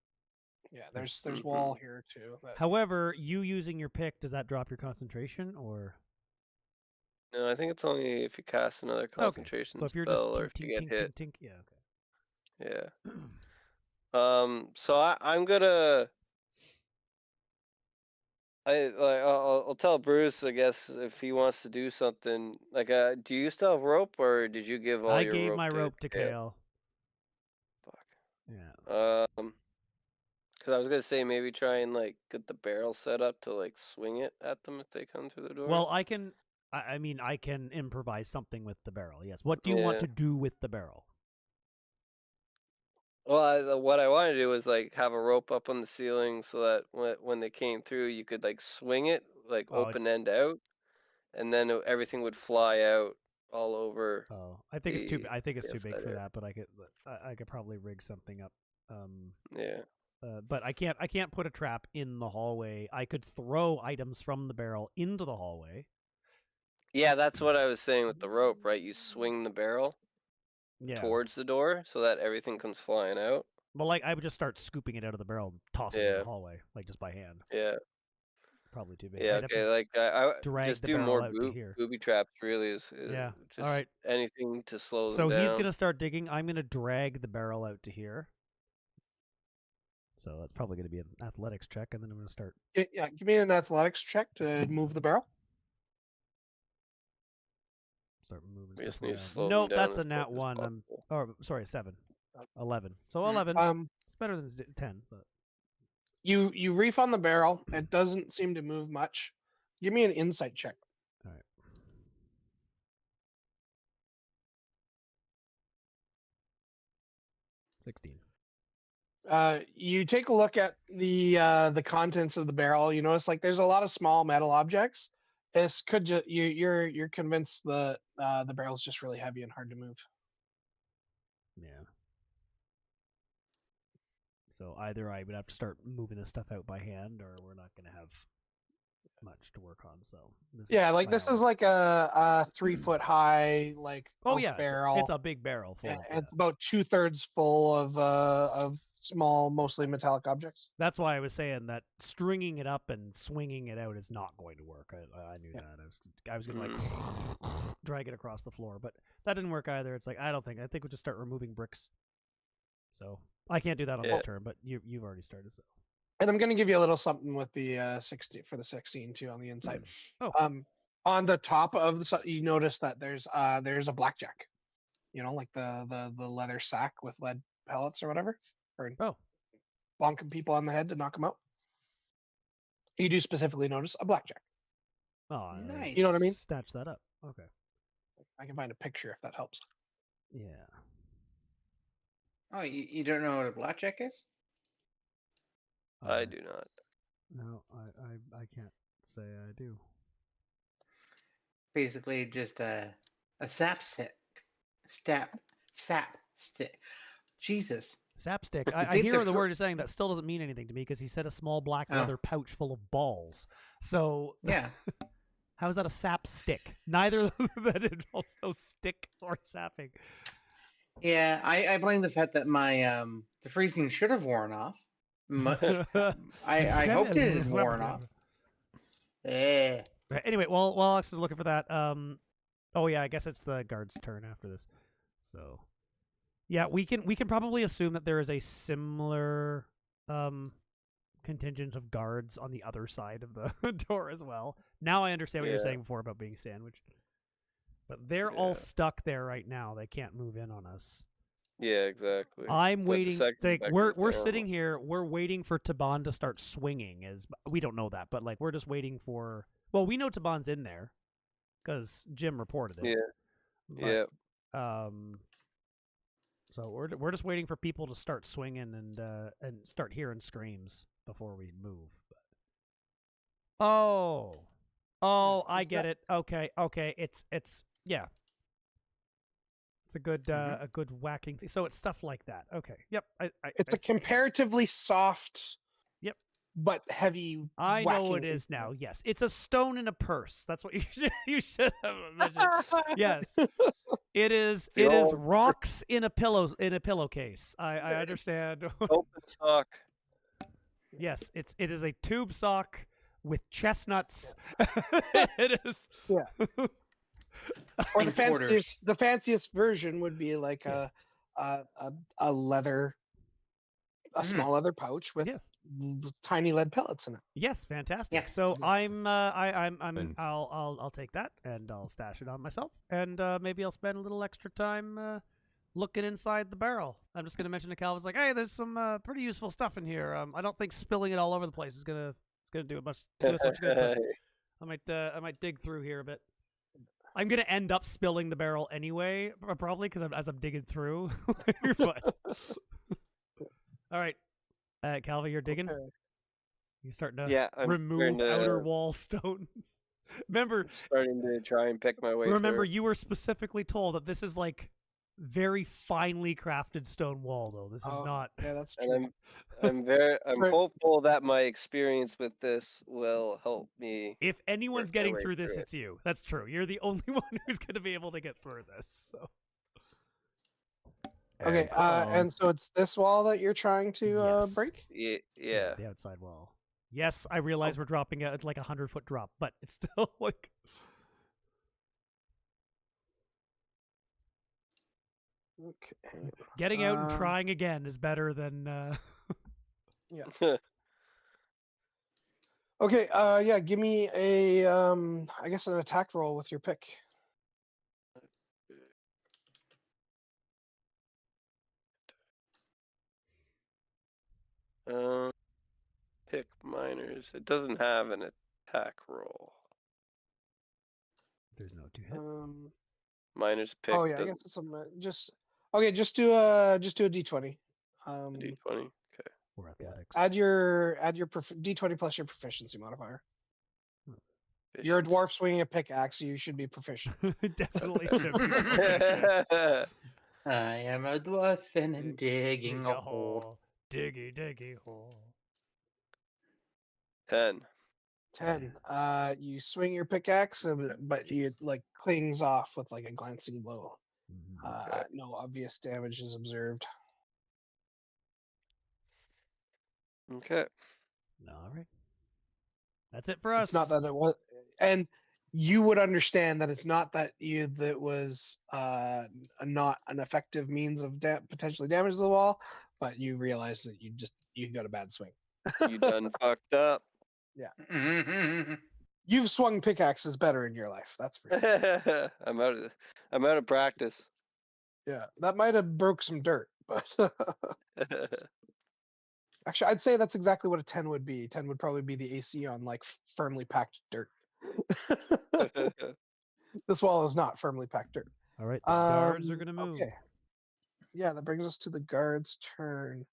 [SPEAKER 4] Yeah, there's wall here too.
[SPEAKER 2] However, you using your pick, does that drop your concentration or?
[SPEAKER 5] No, I think it's only if you cast another concentration
[SPEAKER 2] so if you're
[SPEAKER 5] spell
[SPEAKER 2] just
[SPEAKER 5] or if you get hit.
[SPEAKER 2] yeah, okay.
[SPEAKER 5] Yeah. So I'm gonna. I'll tell Bruce, I guess, if he wants to do something. Like, do you still have rope, or did you give all your rope? I
[SPEAKER 2] gave my rope to Kael.
[SPEAKER 5] Fuck.
[SPEAKER 2] Yeah.
[SPEAKER 5] Because I was gonna say maybe try and like get the barrel set up to like swing it at them if they come through the door.
[SPEAKER 2] Well, I can. I mean, I can improvise something with the barrel. Yes. What do you want to do with the barrel?
[SPEAKER 5] Well, what I want to do is like have a rope up on the ceiling so that when they came through, you could like swing it like open end out, and then everything would fly out all over.
[SPEAKER 2] Oh, I think it's too. I think it's too big for that, but I could probably rig something up.
[SPEAKER 5] Yeah.
[SPEAKER 2] But I can't put a trap in the hallway. I could throw items from the barrel into the hallway.
[SPEAKER 5] Yeah, that's what I was saying with the rope, right? You swing the barrel towards the door so that everything comes flying out.
[SPEAKER 2] Well, like I would just start scooping it out of the barrel and tossing it in the hallway, like just by hand.
[SPEAKER 5] Yeah.
[SPEAKER 2] It's probably too big.
[SPEAKER 5] Yeah, okay, like I just do more
[SPEAKER 2] here.
[SPEAKER 5] booby traps really is just
[SPEAKER 2] all right.
[SPEAKER 5] anything to slow them
[SPEAKER 2] down. So he's going to start digging. I'm going to drag the barrel out to here. So that's probably going to be an athletics check, and then I'm going to start.
[SPEAKER 4] Yeah, give me an athletics check to move the barrel.
[SPEAKER 2] Start moving.
[SPEAKER 5] We just need to slow
[SPEAKER 2] nope,
[SPEAKER 5] them down
[SPEAKER 2] that's a nat 1. Sorry, 7. 11. So 11. It's better than 10. But
[SPEAKER 4] you reef on the barrel. It doesn't seem to move much. Give me an insight check.
[SPEAKER 2] All right. 16.
[SPEAKER 4] You take a look at the contents of the barrel. You notice like there's a lot of small metal objects. This could just you're convinced the barrel's just really heavy and hard to move.
[SPEAKER 2] Yeah. So either I would have to start moving this stuff out by hand, or we're not going to have much to work on. So
[SPEAKER 4] this is like a 3 foot high barrel.
[SPEAKER 2] It's a big barrel.
[SPEAKER 4] It's about 2/3 full of small, mostly metallic objects.
[SPEAKER 2] That's why I was saying that stringing it up and swinging it out is not going to work. I knew that. I was going to like drag it across the floor, but that didn't work either. It's like I think we'll just start removing bricks. So I can't do that on this turn, but you've already started. So.
[SPEAKER 4] And I'm going to give you a little something with the 16 for the 16 too on the inside. On the top of the you notice that there's a blackjack. You know, like the leather sack with lead pellets or whatever. Or bonking people on the head to knock them out. You do specifically notice a blackjack.
[SPEAKER 2] Oh, nice.
[SPEAKER 4] You know what I mean?
[SPEAKER 2] Snatch that up. Okay.
[SPEAKER 4] I can find a picture if that helps.
[SPEAKER 2] Yeah.
[SPEAKER 1] Oh, you don't know what a blackjack is?
[SPEAKER 5] I do not.
[SPEAKER 2] No, I can't say I do.
[SPEAKER 1] Basically, just a sap stick. Sap stick. Jesus.
[SPEAKER 2] Sapstick. I hear the word you're saying. That still doesn't mean anything to me because he said a small black leather pouch full of balls. So
[SPEAKER 1] yeah,
[SPEAKER 2] how is that a sap stick? Neither of that is also stick or sapping.
[SPEAKER 1] Yeah, I blame the fact that my the freezing should have worn off. I hoped it had worn off. Yeah.
[SPEAKER 2] Anyway, while Alex is looking for that, oh yeah, I guess it's the guard's turn after this. So. Yeah, we can probably assume that there is a similar contingent of guards on the other side of the door as well. Now I understand what you were saying before about being sandwiched. But they're all stuck there right now. They can't move in on us.
[SPEAKER 5] Yeah, exactly.
[SPEAKER 2] I'm
[SPEAKER 5] But the
[SPEAKER 2] waiting.
[SPEAKER 5] second
[SPEAKER 2] Like,
[SPEAKER 5] vector's
[SPEAKER 2] we're
[SPEAKER 5] down.
[SPEAKER 2] sitting here. We're waiting for Taban to start swinging. We don't know that, but like we're just waiting for. Well, we know Taban's in there because Jim reported it.
[SPEAKER 5] Yeah.
[SPEAKER 2] So we're just waiting for people to start swinging and start hearing screams before we move. Oh, I get it. Okay. It's yeah. It's a good whacking thing. So it's stuff like that. Okay. Yep.
[SPEAKER 4] It's a comparatively soft.
[SPEAKER 2] Yep.
[SPEAKER 4] But heavy.
[SPEAKER 2] I know it is now. Yes, it's a stone in a purse. That's what you should have mentioned. Yes, it is. It is rocks in a pillowcase. I understand.
[SPEAKER 5] Open sock.
[SPEAKER 2] Yes, it is a tube sock with chestnuts. It is.
[SPEAKER 4] Yeah. Or the fanciest version would be like a leather, small leather pouch with tiny lead pellets in it.
[SPEAKER 2] Yes, fantastic.
[SPEAKER 1] Yeah.
[SPEAKER 2] So I'll take that and I'll stash it on myself, and maybe I'll spend a little extra time looking inside the barrel. I'm just gonna mention to Calva, like, hey, there's some pretty useful stuff in here. I don't think spilling it all over the place is gonna do as much good. I might dig through here a bit. I'm gonna end up spilling the barrel anyway, probably because as I'm digging through. But... All right, Calva, you're digging.
[SPEAKER 4] Okay.
[SPEAKER 2] You're starting to remove outer wall stones. Remember,
[SPEAKER 5] I'm starting to try and pick my way.
[SPEAKER 2] Remember,
[SPEAKER 5] through.
[SPEAKER 2] you were specifically told that this is like very finely crafted stone wall, though. This is not.
[SPEAKER 4] Yeah, that's true.
[SPEAKER 5] And I'm hopeful that my experience with this will help me.
[SPEAKER 2] If anyone's getting through this, it's you. That's true. You're the only one who's going to be able to get through this. So.
[SPEAKER 4] Okay, and so it's this wall that you're trying to break?
[SPEAKER 5] Yeah.
[SPEAKER 2] The outside wall. Yes, I realize we're dropping at like 100-foot drop, but it's still like.
[SPEAKER 4] Okay.
[SPEAKER 2] Getting out and trying again is better than.
[SPEAKER 4] Yeah. Okay. Yeah. Give me a I guess an attack roll with your pick.
[SPEAKER 5] Pick minors. It doesn't have an attack roll.
[SPEAKER 2] There's no 2-hit.
[SPEAKER 5] Minors pick.
[SPEAKER 4] Oh yeah, I guess it's just okay. Just do a d20.
[SPEAKER 5] D20. Okay.
[SPEAKER 2] Or athletics.
[SPEAKER 4] Add your d20 plus your proficiency modifier. You're a dwarf swinging a pickaxe, so you should be proficient.
[SPEAKER 2] Definitely should be.
[SPEAKER 1] I am a dwarf and I'm digging a hole.
[SPEAKER 2] Diggy hole.
[SPEAKER 5] 10.
[SPEAKER 4] 10. You swing your pickaxe, but it like clings off with like a glancing blow. No obvious damage is observed.
[SPEAKER 5] Okay.
[SPEAKER 2] All right. That's it for us.
[SPEAKER 4] It's not that it was, and you would understand that it's not that that was not an effective means of potentially damage the wall, but you realize that you got a bad swing.
[SPEAKER 5] You done fucked up.
[SPEAKER 4] Yeah. You've swung pickaxes better in your life, that's for sure.
[SPEAKER 5] I'm out of practice.
[SPEAKER 4] Yeah, that might have broke some dirt, but actually, I'd say that's exactly what a 10 would be. 10 would probably be the AC on like firmly packed dirt. This wall is not firmly packed dirt.
[SPEAKER 2] All right, the guards are gonna move.
[SPEAKER 4] Okay. Yeah, that brings us to the guards' turn.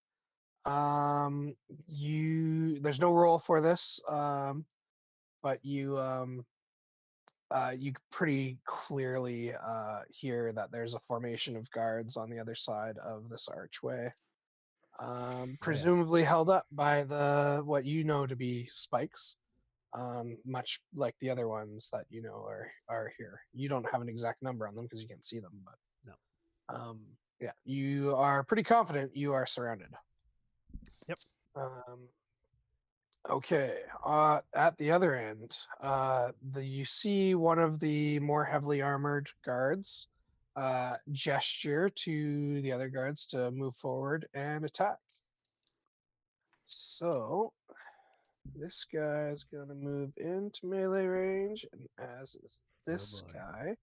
[SPEAKER 4] There's no roll for this, but you pretty clearly hear that there's a formation of guards on the other side of this archway. Presumably held up by what you know to be spikes, much like the other ones that you know are here. You don't have an exact number on them because you can't see them, but
[SPEAKER 2] no.
[SPEAKER 4] Yeah, you are pretty confident you are surrounded.
[SPEAKER 2] Yep.
[SPEAKER 4] Okay. At the other end, you see one of the more heavily armored guards gesture to the other guards to move forward and attack. So this guy is going to move into melee range, and as is this guy.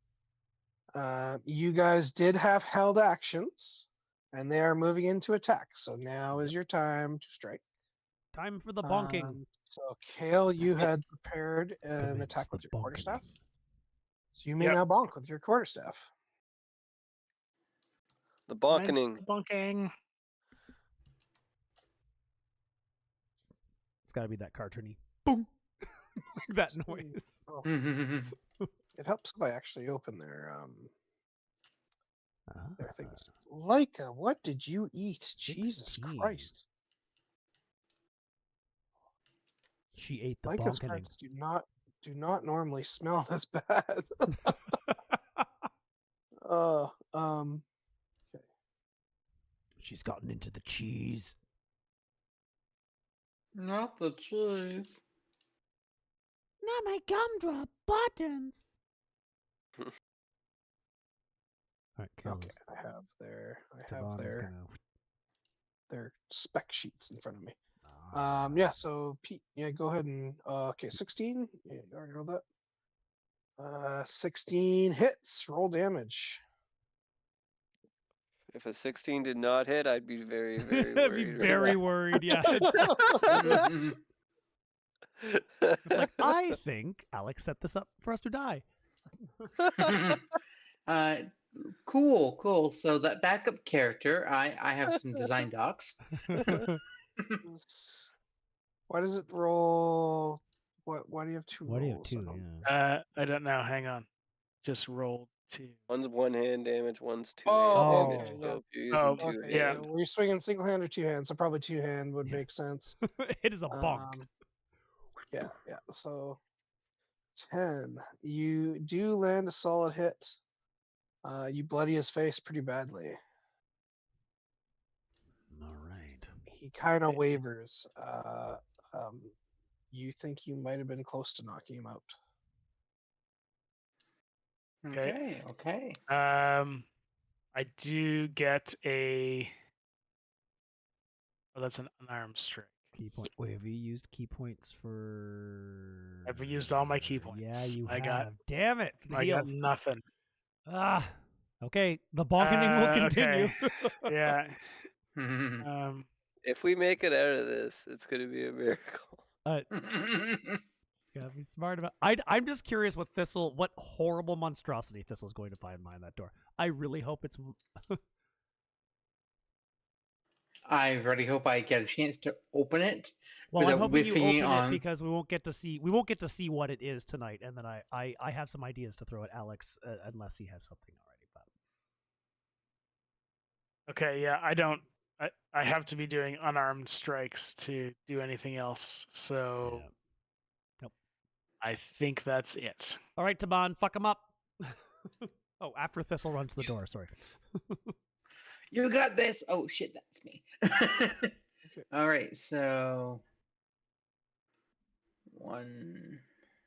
[SPEAKER 4] You guys did have held actions, and they are moving into attack. So now is your time to strike.
[SPEAKER 2] Time for the bonking.
[SPEAKER 4] So Kael, you had prepared an
[SPEAKER 2] Commence
[SPEAKER 4] attack with
[SPEAKER 2] the
[SPEAKER 4] your
[SPEAKER 2] bonkening.
[SPEAKER 4] quarterstaff. So you may
[SPEAKER 7] Yep.
[SPEAKER 4] now bonk with your quarterstaff.
[SPEAKER 5] The
[SPEAKER 7] Nice
[SPEAKER 5] bonkening.
[SPEAKER 7] bunking.
[SPEAKER 2] It's got to be that cartoony boom. That noise.
[SPEAKER 4] Oh, it helps if I actually open their things. Leica, what did you eat? Jesus
[SPEAKER 2] 16.
[SPEAKER 4] Christ.
[SPEAKER 2] She ate the
[SPEAKER 4] Leica's
[SPEAKER 2] bonkening.
[SPEAKER 4] friends do not normally smell this bad.
[SPEAKER 2] She's gotten into the cheese.
[SPEAKER 1] Not the cheese.
[SPEAKER 2] Not my gumdrop buttons. All right,
[SPEAKER 4] Okay, I have their spec sheets in front of me. Yeah, so Pete, yeah, go ahead and okay, 16. Yeah, you already know that. 16 hits. Roll damage.
[SPEAKER 5] If a 16 did not hit, I'd be very, very
[SPEAKER 2] I'd
[SPEAKER 5] worried.
[SPEAKER 2] be very worried. Yeah. It's like, I think Alex set this up for us to die.
[SPEAKER 1] Cool. So that backup character, I have some design docs.
[SPEAKER 4] Why does it roll? Why do you have two
[SPEAKER 2] Why do you have
[SPEAKER 4] rolls?
[SPEAKER 2] two?
[SPEAKER 4] I don't-
[SPEAKER 2] Yeah.
[SPEAKER 7] I don't know. Hang on. Just rolled 2.
[SPEAKER 5] One's one hand damage, one's two
[SPEAKER 4] Oh,
[SPEAKER 5] hand
[SPEAKER 2] okay,
[SPEAKER 5] damage.
[SPEAKER 4] yeah.
[SPEAKER 5] So if you're using
[SPEAKER 7] Oh,
[SPEAKER 5] two
[SPEAKER 4] Okay,
[SPEAKER 7] yeah.
[SPEAKER 5] hand,
[SPEAKER 4] Were you swinging single hand or two hand? So probably two hand would
[SPEAKER 2] Yeah.
[SPEAKER 4] make sense.
[SPEAKER 2] It is a bonk.
[SPEAKER 4] Yeah. So 10. You do land a solid hit. You bloody his face pretty badly.
[SPEAKER 2] All right.
[SPEAKER 4] He kind of wavers. You think you might have been close to knocking him out.
[SPEAKER 1] Okay.
[SPEAKER 7] I do get a. Oh, that's an unarmed strike.
[SPEAKER 2] Key point. Wait, have you used key points for?
[SPEAKER 7] I've used all my key points.
[SPEAKER 2] Yeah, you
[SPEAKER 7] I
[SPEAKER 2] have.
[SPEAKER 7] got.
[SPEAKER 2] Damn it! For the
[SPEAKER 7] I got
[SPEAKER 2] heals.
[SPEAKER 7] nothing.
[SPEAKER 2] Ah. Okay. The bonkening will continue.
[SPEAKER 7] Okay. Yeah.
[SPEAKER 5] if we make it out of this, it's going to be a miracle.
[SPEAKER 2] Gotta be smart about. I'm just curious what Thistle, what horrible monstrosity Thistle's going to find behind that door. I really hope it's.
[SPEAKER 1] I really hope I get a chance to open it.
[SPEAKER 2] Well, I'm
[SPEAKER 1] without
[SPEAKER 2] hoping you
[SPEAKER 1] whiffing
[SPEAKER 2] open it
[SPEAKER 1] on-
[SPEAKER 2] because we won't get to see what it is tonight, and then I have some ideas to throw at Alex unless he has something already. But
[SPEAKER 7] Okay. Yeah. I don't. I have to be doing unarmed strikes to do anything else. So.
[SPEAKER 2] yeah. Nope.
[SPEAKER 7] I think that's it.
[SPEAKER 2] All right, Taban, fuck him up. Oh, after Thistle runs to the door. Sorry.
[SPEAKER 1] You got this. Oh shit, that's me. All right, so 1,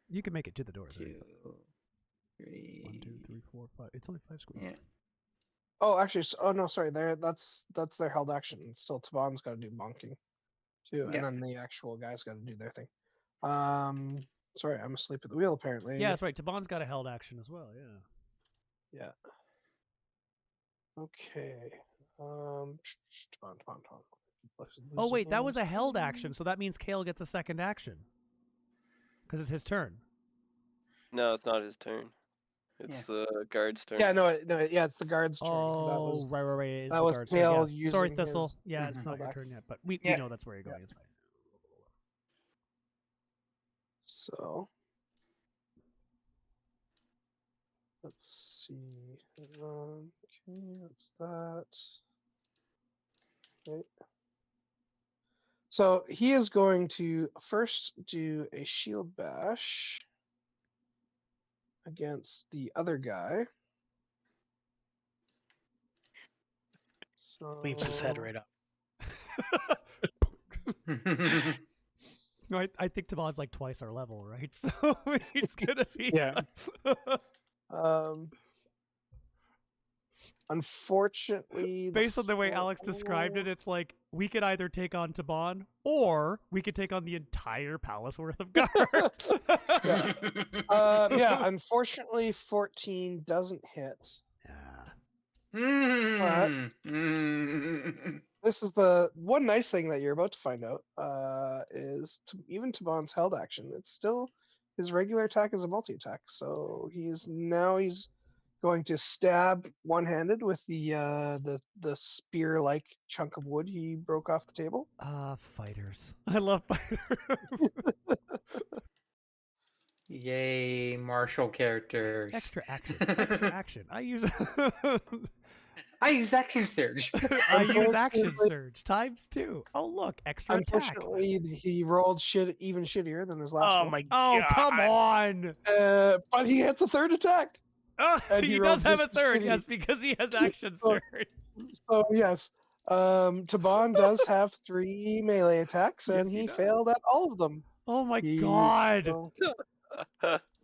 [SPEAKER 2] You can make it to the door.
[SPEAKER 1] 2, 3.
[SPEAKER 2] 1, 2, 3, 4, 5. It's only 5 squares.
[SPEAKER 1] Yeah.
[SPEAKER 4] Oh, actually, no, sorry. That's their held action. Still, Taban's got to do bonking, too,
[SPEAKER 1] Yeah.
[SPEAKER 4] and then the actual guys got to do their thing. Sorry, I'm asleep at the wheel apparently.
[SPEAKER 2] Yeah, that's right. Taban's got a held action as well. Yeah.
[SPEAKER 4] Yeah. Okay. Taban.
[SPEAKER 2] Oh wait, that was a held action, so that means Kael gets a second action because it's his turn.
[SPEAKER 5] No, it's not his turn. It's the guard's turn.
[SPEAKER 4] Yeah, no, yeah, it's the guard's turn.
[SPEAKER 2] Oh, right. It's
[SPEAKER 4] that
[SPEAKER 2] the
[SPEAKER 4] was
[SPEAKER 2] guard's
[SPEAKER 4] Kael
[SPEAKER 2] turn. Yeah. Sorry,
[SPEAKER 4] using
[SPEAKER 2] Thistle.
[SPEAKER 4] his
[SPEAKER 2] Yeah, it's not
[SPEAKER 4] held
[SPEAKER 2] your
[SPEAKER 4] action.
[SPEAKER 2] turn yet, but we
[SPEAKER 1] Yeah.
[SPEAKER 2] know that's where you're going. It's fine.
[SPEAKER 4] So let's see. Okay, that's that. Okay. So he is going to first do a shield bash against the other guy. So
[SPEAKER 7] Leaves his head right up.
[SPEAKER 2] No, I think Taban's like twice our level, right? So it's gonna be
[SPEAKER 7] Yeah.
[SPEAKER 4] Unfortunately,
[SPEAKER 2] Based on the way Alex described it, it's like we could either take on Taban or we could take on the entire palace worth of guards.
[SPEAKER 4] Yeah, unfortunately, 14 doesn't hit. This is the one nice thing that you're about to find out is even Taban's held action. It's still his regular attack is a multi-attack, so he's going to stab one-handed with the spear-like chunk of wood he broke off the table.
[SPEAKER 2] Fighters. I love fighters.
[SPEAKER 1] Yay, martial characters.
[SPEAKER 2] Extra action. Extra action. I use
[SPEAKER 1] action surge.
[SPEAKER 2] I use action surge times 2. Oh look, extra attack.
[SPEAKER 4] Unfortunately, he rolled even shittier than his last
[SPEAKER 7] Oh
[SPEAKER 4] roll.
[SPEAKER 7] my
[SPEAKER 2] Oh,
[SPEAKER 7] god.
[SPEAKER 2] come on.
[SPEAKER 4] But he hits a third attack.
[SPEAKER 2] Oh,
[SPEAKER 4] And
[SPEAKER 2] he
[SPEAKER 4] he
[SPEAKER 2] does
[SPEAKER 4] rolled
[SPEAKER 2] have a
[SPEAKER 4] just
[SPEAKER 2] third,
[SPEAKER 4] shitty.
[SPEAKER 2] yes, because he has action
[SPEAKER 4] So-
[SPEAKER 2] surge.
[SPEAKER 4] So yes, Taban does have 3 melee attacks, and
[SPEAKER 2] Yes, he
[SPEAKER 4] he
[SPEAKER 2] does.
[SPEAKER 4] failed at all of them.
[SPEAKER 2] Oh my
[SPEAKER 4] He-
[SPEAKER 2] god.
[SPEAKER 4] so-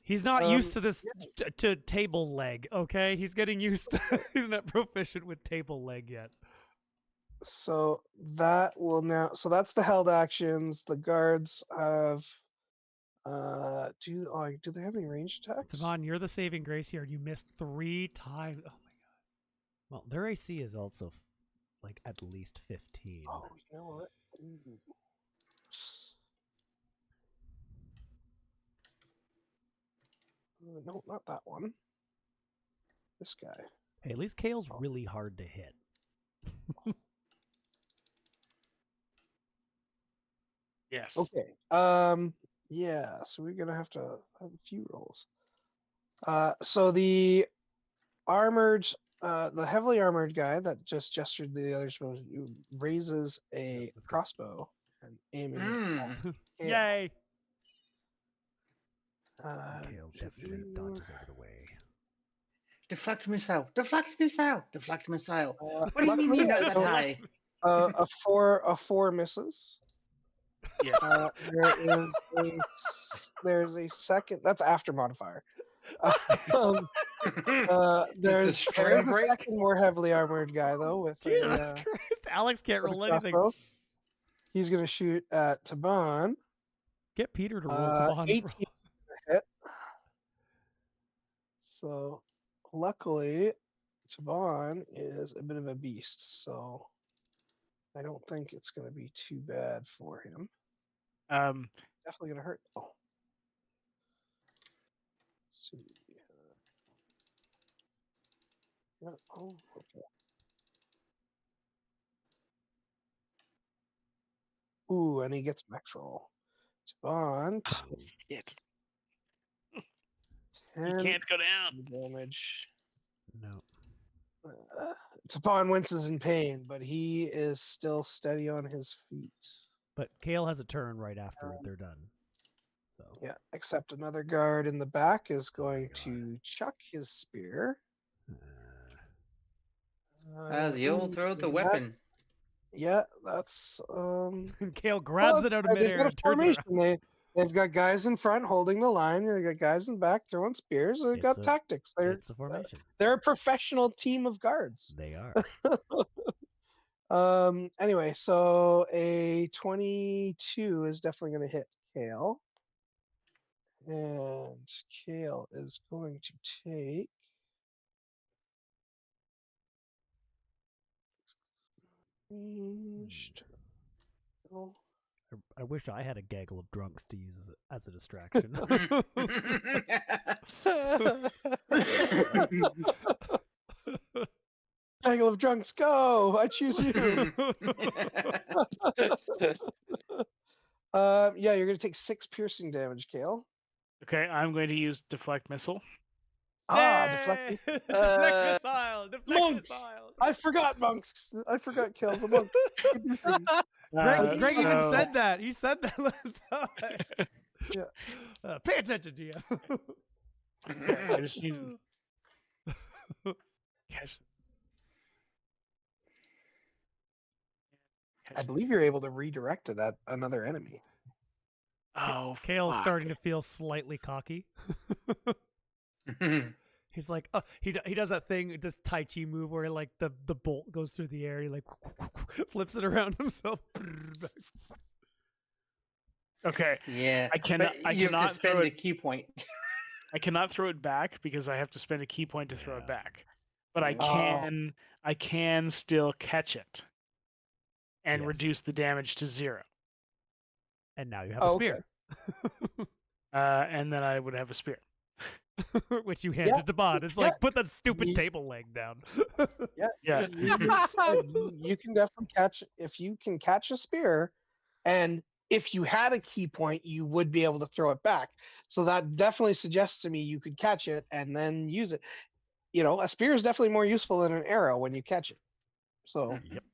[SPEAKER 2] He's not used to this
[SPEAKER 4] yeah.
[SPEAKER 2] to table leg, okay? He's getting used to he's not proficient with table leg yet.
[SPEAKER 4] So that will now. So that's the held actions. The guards have. Do they have any ranged attacks?
[SPEAKER 2] Taban, you're the saving grace here. You missed 3 times. Oh my god. Well, their AC is also like at least 15.
[SPEAKER 4] Oh, you know what? Ooh. No, not that one. This guy.
[SPEAKER 2] Hey, at least Kael's really hard to hit.
[SPEAKER 7] Yes.
[SPEAKER 4] Okay. Yeah. So we're gonna have to have a few rolls. So the heavily armored guy that just gestured the others raises a
[SPEAKER 2] let's go.
[SPEAKER 4] crossbow and aiming it at Kael.
[SPEAKER 2] Yay!
[SPEAKER 4] Kael
[SPEAKER 2] Definitely dodges out of the way.
[SPEAKER 1] Deflect missile. Deflect missile. Deflect missile. What do you mean
[SPEAKER 4] luckily,
[SPEAKER 1] you're not
[SPEAKER 4] I
[SPEAKER 1] that
[SPEAKER 4] don't-
[SPEAKER 1] high?
[SPEAKER 4] a four misses.
[SPEAKER 7] Yes.
[SPEAKER 4] There's a second. That's after modifier. There's
[SPEAKER 1] string
[SPEAKER 4] a
[SPEAKER 1] break?
[SPEAKER 4] second more heavily armored guy though with
[SPEAKER 2] Jesus
[SPEAKER 4] a,
[SPEAKER 2] Christ! Alex can't
[SPEAKER 4] with a
[SPEAKER 2] roll anything.
[SPEAKER 4] crossbow. He's gonna shoot at Taban.
[SPEAKER 2] Get Peter to roll Taban's
[SPEAKER 4] 18
[SPEAKER 2] roll.
[SPEAKER 4] hit. So luckily, Taban is a bit of a beast, so I don't think it's gonna be too bad for him. Definitely gonna hurt. Oh. Let's see. Yeah, oh, okay. Ooh, and he gets max roll. Taban,
[SPEAKER 7] Shit.
[SPEAKER 4] 10
[SPEAKER 7] You can't go down.
[SPEAKER 4] damage.
[SPEAKER 2] No.
[SPEAKER 4] Taban winces in pain, but he is still steady on his feet.
[SPEAKER 2] But Kael has a turn right after they're done. So
[SPEAKER 4] Yeah, except another guard in the back is going
[SPEAKER 2] God.
[SPEAKER 4] to chuck his spear.
[SPEAKER 1] The old throw the
[SPEAKER 4] that-
[SPEAKER 1] weapon.
[SPEAKER 4] Yeah, that's
[SPEAKER 2] Kael grabs it out of
[SPEAKER 4] they've
[SPEAKER 2] midair
[SPEAKER 4] got a
[SPEAKER 2] and turns around.
[SPEAKER 4] formation. They've got guys in front holding the line. They've got guys in back throwing spears. They've
[SPEAKER 2] It's
[SPEAKER 4] got
[SPEAKER 2] a-
[SPEAKER 4] tactics.
[SPEAKER 2] It's a formation.
[SPEAKER 4] They're a professional team of guards.
[SPEAKER 2] They are.
[SPEAKER 4] Anyway, so a 22 is definitely going to hit Kael. And Kael is going to take
[SPEAKER 2] I wish I had a gaggle of drunks to use as a distraction.
[SPEAKER 4] Tangle of drunks, go! I choose you. Yeah, you're gonna take 6 piercing damage, Kael.
[SPEAKER 7] Okay, I'm going to use deflect missile.
[SPEAKER 4] Deflecting.
[SPEAKER 2] Deflect missile! Deflect
[SPEAKER 4] Monks!
[SPEAKER 2] missile!
[SPEAKER 4] I forgot monks. I forgot Kael's a monk. He can do things.
[SPEAKER 2] Greg even
[SPEAKER 7] so-
[SPEAKER 2] said that. He said that last time.
[SPEAKER 4] Yeah.
[SPEAKER 2] Pay attention to you.
[SPEAKER 7] I just need. Catch.
[SPEAKER 4] I believe you're able to redirect it at another enemy.
[SPEAKER 7] Oh,
[SPEAKER 2] Kael's
[SPEAKER 7] fuck.
[SPEAKER 2] starting to feel slightly cocky. He's like, he does that thing, this Tai Chi move where like the bolt goes through the air. He like flips it around himself.
[SPEAKER 7] Okay.
[SPEAKER 1] Yeah.
[SPEAKER 7] I cannot.
[SPEAKER 1] But
[SPEAKER 7] I
[SPEAKER 1] you
[SPEAKER 7] cannot
[SPEAKER 1] have to spend
[SPEAKER 7] throw
[SPEAKER 1] the
[SPEAKER 7] it.
[SPEAKER 1] key point.
[SPEAKER 7] I cannot throw it back because I have to spend a key point to throw it back. But I
[SPEAKER 1] Oh.
[SPEAKER 7] can. I can still catch it and
[SPEAKER 2] Yes.
[SPEAKER 7] reduce the damage to 0.
[SPEAKER 2] And now you have a spear.
[SPEAKER 7] And then I would have a spear.
[SPEAKER 2] Which you handed to Bond. It's like, put that stupid
[SPEAKER 4] You-
[SPEAKER 2] table leg down.
[SPEAKER 7] Yeah.
[SPEAKER 4] You can definitely catch if you can catch a spear, and if you had a key point, you would be able to throw it back. So that definitely suggests to me you could catch it and then use it. You know, a spear is definitely more useful than an arrow when you catch it. So,
[SPEAKER 2] Yep.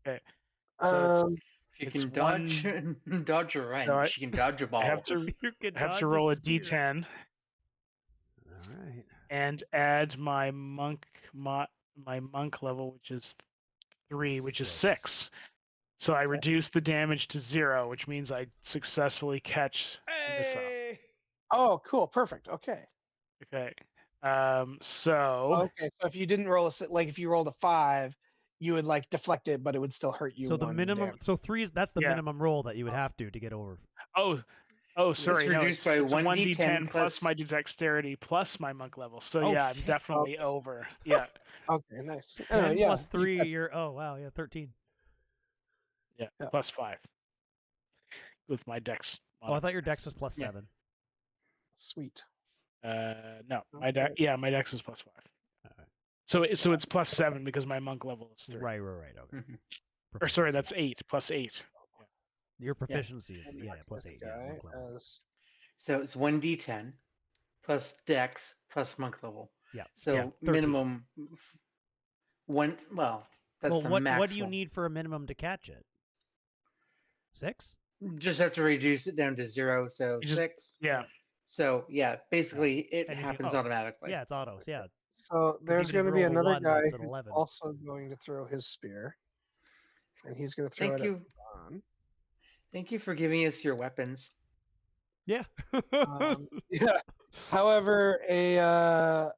[SPEAKER 7] Okay. So
[SPEAKER 1] If you
[SPEAKER 7] It's
[SPEAKER 1] can dodge dodge a wrench, you can dodge a ball.
[SPEAKER 7] I have to.
[SPEAKER 2] You can
[SPEAKER 7] I have
[SPEAKER 2] dodge
[SPEAKER 7] to roll a
[SPEAKER 2] spear.
[SPEAKER 7] d10
[SPEAKER 2] All right.
[SPEAKER 7] and add my monk level, which is 3, which is 6. So I reduce the damage to 0, which means I successfully catch the missile.
[SPEAKER 4] oh, cool, perfect. Okay.
[SPEAKER 7] Okay. So
[SPEAKER 4] Okay, so if you didn't roll like if you rolled a 5, you would like deflect it, but it would still hurt you.
[SPEAKER 2] So the
[SPEAKER 4] 1
[SPEAKER 2] minimum,
[SPEAKER 4] damage.
[SPEAKER 2] so 3 is that's the
[SPEAKER 7] Yeah.
[SPEAKER 2] minimum roll that you would have to get over.
[SPEAKER 7] sorry, no,
[SPEAKER 1] reduced
[SPEAKER 7] it's
[SPEAKER 1] by
[SPEAKER 7] 1d10
[SPEAKER 1] 1d10
[SPEAKER 7] plus
[SPEAKER 1] plus-
[SPEAKER 7] my dexterity plus my monk level. So
[SPEAKER 2] Oh,
[SPEAKER 7] yeah, I'm
[SPEAKER 2] shit.
[SPEAKER 7] definitely over. Yeah,
[SPEAKER 4] Okay, nice.
[SPEAKER 2] 10
[SPEAKER 4] Anyway, yeah,
[SPEAKER 2] plus
[SPEAKER 4] you
[SPEAKER 2] 3,
[SPEAKER 4] catch-
[SPEAKER 2] you're oh wow, yeah, 13.
[SPEAKER 7] yeah,
[SPEAKER 4] Yeah.
[SPEAKER 7] plus 5 with my dex.
[SPEAKER 2] Oh, I thought your dex was plus
[SPEAKER 1] Yeah.
[SPEAKER 2] 7.
[SPEAKER 4] Sweet.
[SPEAKER 7] No, my
[SPEAKER 4] Okay.
[SPEAKER 7] my dex is plus 5.
[SPEAKER 2] Alright.
[SPEAKER 7] So it's plus 7 because my monk level is 3.
[SPEAKER 2] Right. Okay.
[SPEAKER 1] Mhm.
[SPEAKER 7] Or sorry,
[SPEAKER 2] Proficiency.
[SPEAKER 7] that's 8 plus 8.
[SPEAKER 2] Your proficiency is
[SPEAKER 4] And
[SPEAKER 2] yeah,
[SPEAKER 4] mark
[SPEAKER 2] plus
[SPEAKER 4] this
[SPEAKER 2] 8. Yeah,
[SPEAKER 4] guy
[SPEAKER 2] monk level.
[SPEAKER 4] as-
[SPEAKER 1] So it's 1d10 plus dex plus monk level.
[SPEAKER 2] Yeah.
[SPEAKER 1] So
[SPEAKER 2] yeah, 13.
[SPEAKER 1] minimum one. Well, that's
[SPEAKER 2] Well,
[SPEAKER 1] the
[SPEAKER 2] what
[SPEAKER 1] maximum.
[SPEAKER 2] do you need for a minimum to catch it? 6?
[SPEAKER 1] Just have to reduce it down to 0. So
[SPEAKER 7] You just-
[SPEAKER 1] 6.
[SPEAKER 7] Yeah.
[SPEAKER 1] So yeah, basically it
[SPEAKER 2] And if you-
[SPEAKER 1] happens
[SPEAKER 2] oh,
[SPEAKER 1] automatically.
[SPEAKER 2] Yeah, it's autos. Yeah.
[SPEAKER 4] So there's
[SPEAKER 2] even if
[SPEAKER 4] going to
[SPEAKER 2] you
[SPEAKER 4] be
[SPEAKER 2] roll a
[SPEAKER 4] another
[SPEAKER 2] 1,
[SPEAKER 4] guy
[SPEAKER 2] that's an
[SPEAKER 4] who's
[SPEAKER 2] 11.
[SPEAKER 4] also going to throw his spear, and he's going to throw
[SPEAKER 1] Thank
[SPEAKER 4] it
[SPEAKER 1] you.
[SPEAKER 4] at Ron.
[SPEAKER 1] Thank you for giving us your weapons.
[SPEAKER 2] Yeah.
[SPEAKER 4] Yeah. However, I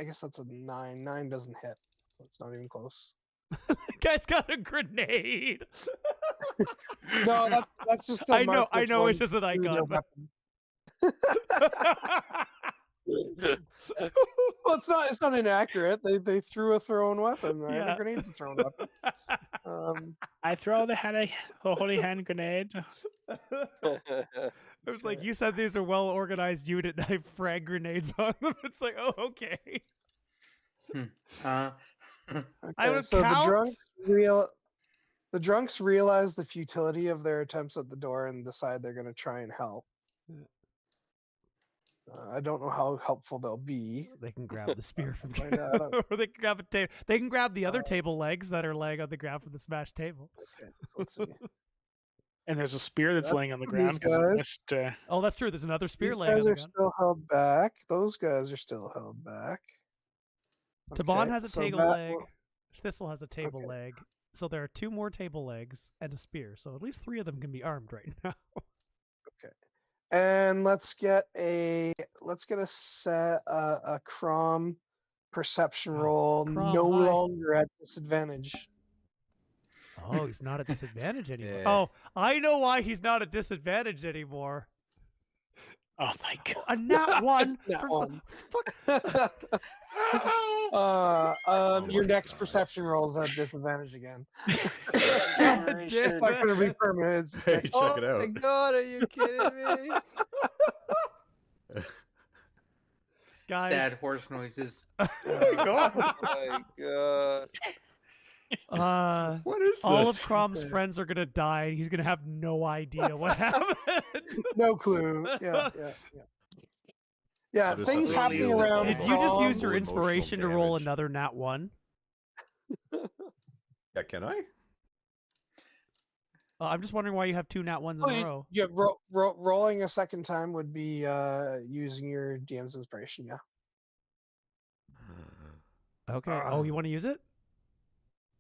[SPEAKER 4] guess that's a 9. 9 doesn't hit. That's not even close.
[SPEAKER 2] Guy's got a grenade.
[SPEAKER 4] No, that's just. To
[SPEAKER 2] I know.
[SPEAKER 4] mark
[SPEAKER 2] I
[SPEAKER 4] which
[SPEAKER 2] know. It's
[SPEAKER 4] ones
[SPEAKER 2] just an
[SPEAKER 4] threw their
[SPEAKER 2] icon. But...
[SPEAKER 4] Well, it's not inaccurate. They threw a thrown weapon, right?
[SPEAKER 2] Yeah.
[SPEAKER 4] A grenade's a thrown weapon.
[SPEAKER 7] I throw the holy hand grenade.
[SPEAKER 2] It was like you said these are well organized unit and I have frag grenades on them. It's like, oh, okay. I
[SPEAKER 4] Okay,
[SPEAKER 2] would
[SPEAKER 4] so
[SPEAKER 2] count.
[SPEAKER 4] the drunks realize the futility of their attempts at the door and decide they're going to try and help. I don't know how helpful they'll be.
[SPEAKER 2] They can grab the spear from
[SPEAKER 4] Find out.
[SPEAKER 2] or they can grab a table. They can grab the other table legs that are laying on the ground from the smashed table.
[SPEAKER 4] Okay, so let's see.
[SPEAKER 7] And there's a spear that's
[SPEAKER 4] That's
[SPEAKER 7] laying on the
[SPEAKER 4] these
[SPEAKER 7] ground because
[SPEAKER 4] guys.
[SPEAKER 7] it missed.
[SPEAKER 2] Oh, that's true. There's another spear
[SPEAKER 4] These
[SPEAKER 2] laying on
[SPEAKER 4] guys
[SPEAKER 2] the
[SPEAKER 4] are
[SPEAKER 2] ground.
[SPEAKER 4] still held back. Those guys are still held back.
[SPEAKER 2] Tabon
[SPEAKER 4] Okay,
[SPEAKER 2] has a
[SPEAKER 4] so
[SPEAKER 2] table
[SPEAKER 4] that
[SPEAKER 2] leg.
[SPEAKER 4] will-
[SPEAKER 2] Thistle has a table
[SPEAKER 4] Okay.
[SPEAKER 2] leg. So there are 2 more table legs and a spear. So at least 3 of them can be armed right now.
[SPEAKER 4] And let's get a Crom perception roll.
[SPEAKER 2] Crom,
[SPEAKER 4] no
[SPEAKER 2] hi.
[SPEAKER 4] longer at disadvantage.
[SPEAKER 2] Oh, he's not at disadvantage anymore.
[SPEAKER 3] Yeah.
[SPEAKER 2] Oh, I know why he's not at disadvantage anymore.
[SPEAKER 7] Oh my god!
[SPEAKER 2] A nat 1.
[SPEAKER 4] Nat
[SPEAKER 2] for
[SPEAKER 4] one.
[SPEAKER 2] fuck.
[SPEAKER 4] Your next perception roll is at disadvantage again.
[SPEAKER 2] God
[SPEAKER 4] It's
[SPEAKER 2] damn
[SPEAKER 4] not going to be
[SPEAKER 2] it.
[SPEAKER 4] permanent. It's just
[SPEAKER 3] Hey,
[SPEAKER 4] like,
[SPEAKER 3] check it
[SPEAKER 5] Oh my
[SPEAKER 3] out.
[SPEAKER 5] god, are you kidding me?
[SPEAKER 2] Guys,
[SPEAKER 1] Sad horse noises.
[SPEAKER 5] Oh my god.
[SPEAKER 3] What is this?
[SPEAKER 2] all of Crom's friends are gonna die, and he's gonna have no idea what happened.
[SPEAKER 4] no clue. Yeah. Yeah,
[SPEAKER 3] I'll just
[SPEAKER 4] things
[SPEAKER 3] have to
[SPEAKER 4] happening
[SPEAKER 3] deal with
[SPEAKER 4] around.
[SPEAKER 2] Did you just
[SPEAKER 4] Crom-
[SPEAKER 2] use your
[SPEAKER 3] Emotional
[SPEAKER 2] inspiration to roll
[SPEAKER 3] damage.
[SPEAKER 2] another nat 1?
[SPEAKER 3] Yeah, can I?
[SPEAKER 2] I'm just wondering why you have 2 nat 1s
[SPEAKER 4] Oh,
[SPEAKER 2] in a
[SPEAKER 4] you-
[SPEAKER 2] row.
[SPEAKER 4] Yeah, rolling a second time would be using your DM's inspiration. Yeah.
[SPEAKER 2] Okay. Oh, you want to use it?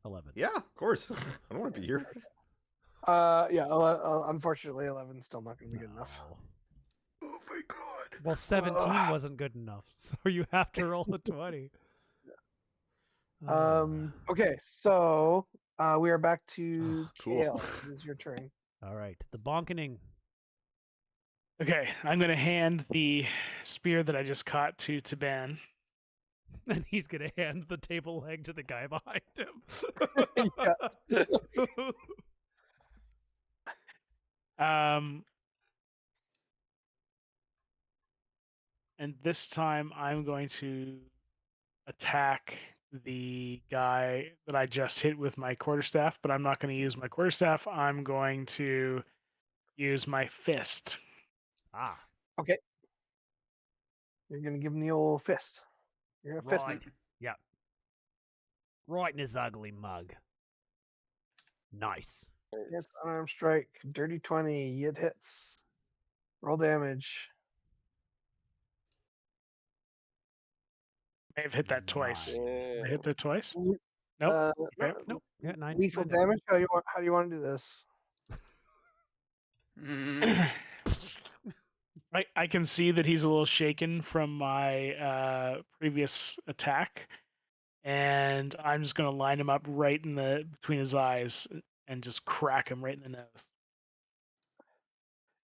[SPEAKER 2] 11.
[SPEAKER 3] Yeah, of course. I don't want to be here.
[SPEAKER 4] Yeah. Unfortunately, 11's still not going to be good enough.
[SPEAKER 2] No.
[SPEAKER 3] my god.
[SPEAKER 2] Well, 17 wasn't good enough, so you have to roll a 20.
[SPEAKER 4] Okay, so we are back to
[SPEAKER 3] Cool.
[SPEAKER 4] Kael. It is your turn.
[SPEAKER 2] All right, the bonkening.
[SPEAKER 7] Okay, I'm going to hand the spear that I just caught to Taban.
[SPEAKER 2] And he's going to hand the table leg to the guy behind him.
[SPEAKER 7] And this time I'm going to attack the guy that I just hit with my quarterstaff, but I'm not going to use my quarterstaff. I'm going to use my fist.
[SPEAKER 2] Ah.
[SPEAKER 4] Okay. You're going to give him the old fist. You're going to fist him.
[SPEAKER 2] Yeah. Right in his ugly mug. Nice.
[SPEAKER 4] It's unarmed strike. Dirty 20. It hits. Roll damage.
[SPEAKER 7] I have hit that twice. I hit that twice?
[SPEAKER 4] Le-
[SPEAKER 7] Nope. Okay.
[SPEAKER 2] Nope. Yeah, 9.
[SPEAKER 4] Lethal damage. How do you want to do this?
[SPEAKER 7] I can see that he's a little shaken from my previous attack, and I'm just going to line him up right in between his eyes and just crack him right in the nose.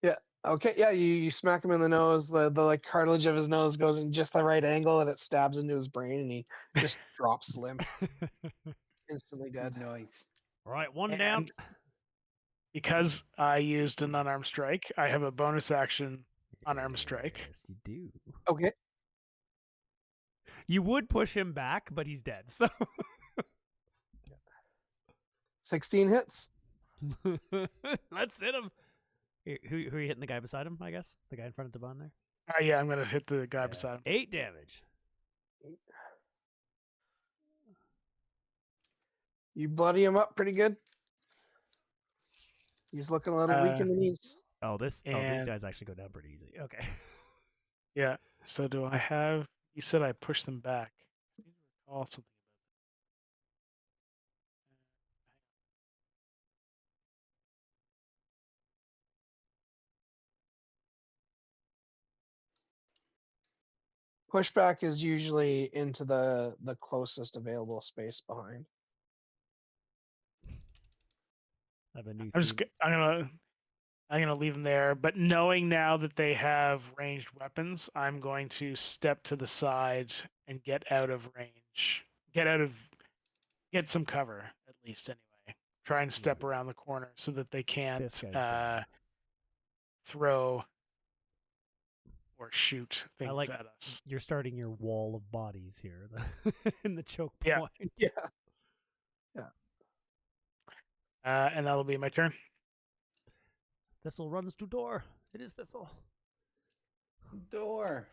[SPEAKER 4] Yeah. Okay. Yeah. You smack him in the nose. The like cartilage of his nose goes in just the right angle, and it stabs into his brain, and he just drops limp, instantly dead.
[SPEAKER 1] Nice.
[SPEAKER 2] All right, one down.
[SPEAKER 7] Because I used an unarmed strike, I have a bonus action unarmed strike.
[SPEAKER 2] Yes, you do.
[SPEAKER 4] Okay.
[SPEAKER 2] You would push him back, but he's dead. So
[SPEAKER 4] 16 hits.
[SPEAKER 2] let's hit him. Who are you hitting? The guy beside him, I guess. The guy in front of Devon there.
[SPEAKER 7] Yeah, I'm gonna hit the guy beside him.
[SPEAKER 2] 8 damage.
[SPEAKER 4] You bloody him up pretty good. He's looking a little weak in the knees.
[SPEAKER 2] These guys actually go down pretty easy. Okay.
[SPEAKER 7] Yeah. So do I have? You said I pushed them back. I need to recall something
[SPEAKER 4] Pushback is usually into the closest available space behind.
[SPEAKER 2] I have a new.
[SPEAKER 7] I'm gonna leave them there, but knowing now that they have ranged weapons, I'm going to step to the side and get out of range. Get some cover at least anyway. Try and step around the corner so that they can't throw or shoot things at us.
[SPEAKER 2] You're starting your wall of bodies here in the choke
[SPEAKER 7] Yeah.
[SPEAKER 2] point.
[SPEAKER 4] Yeah.
[SPEAKER 7] And that'll be my turn.
[SPEAKER 2] Thistle runs to door. It is Thistle.
[SPEAKER 1] Door.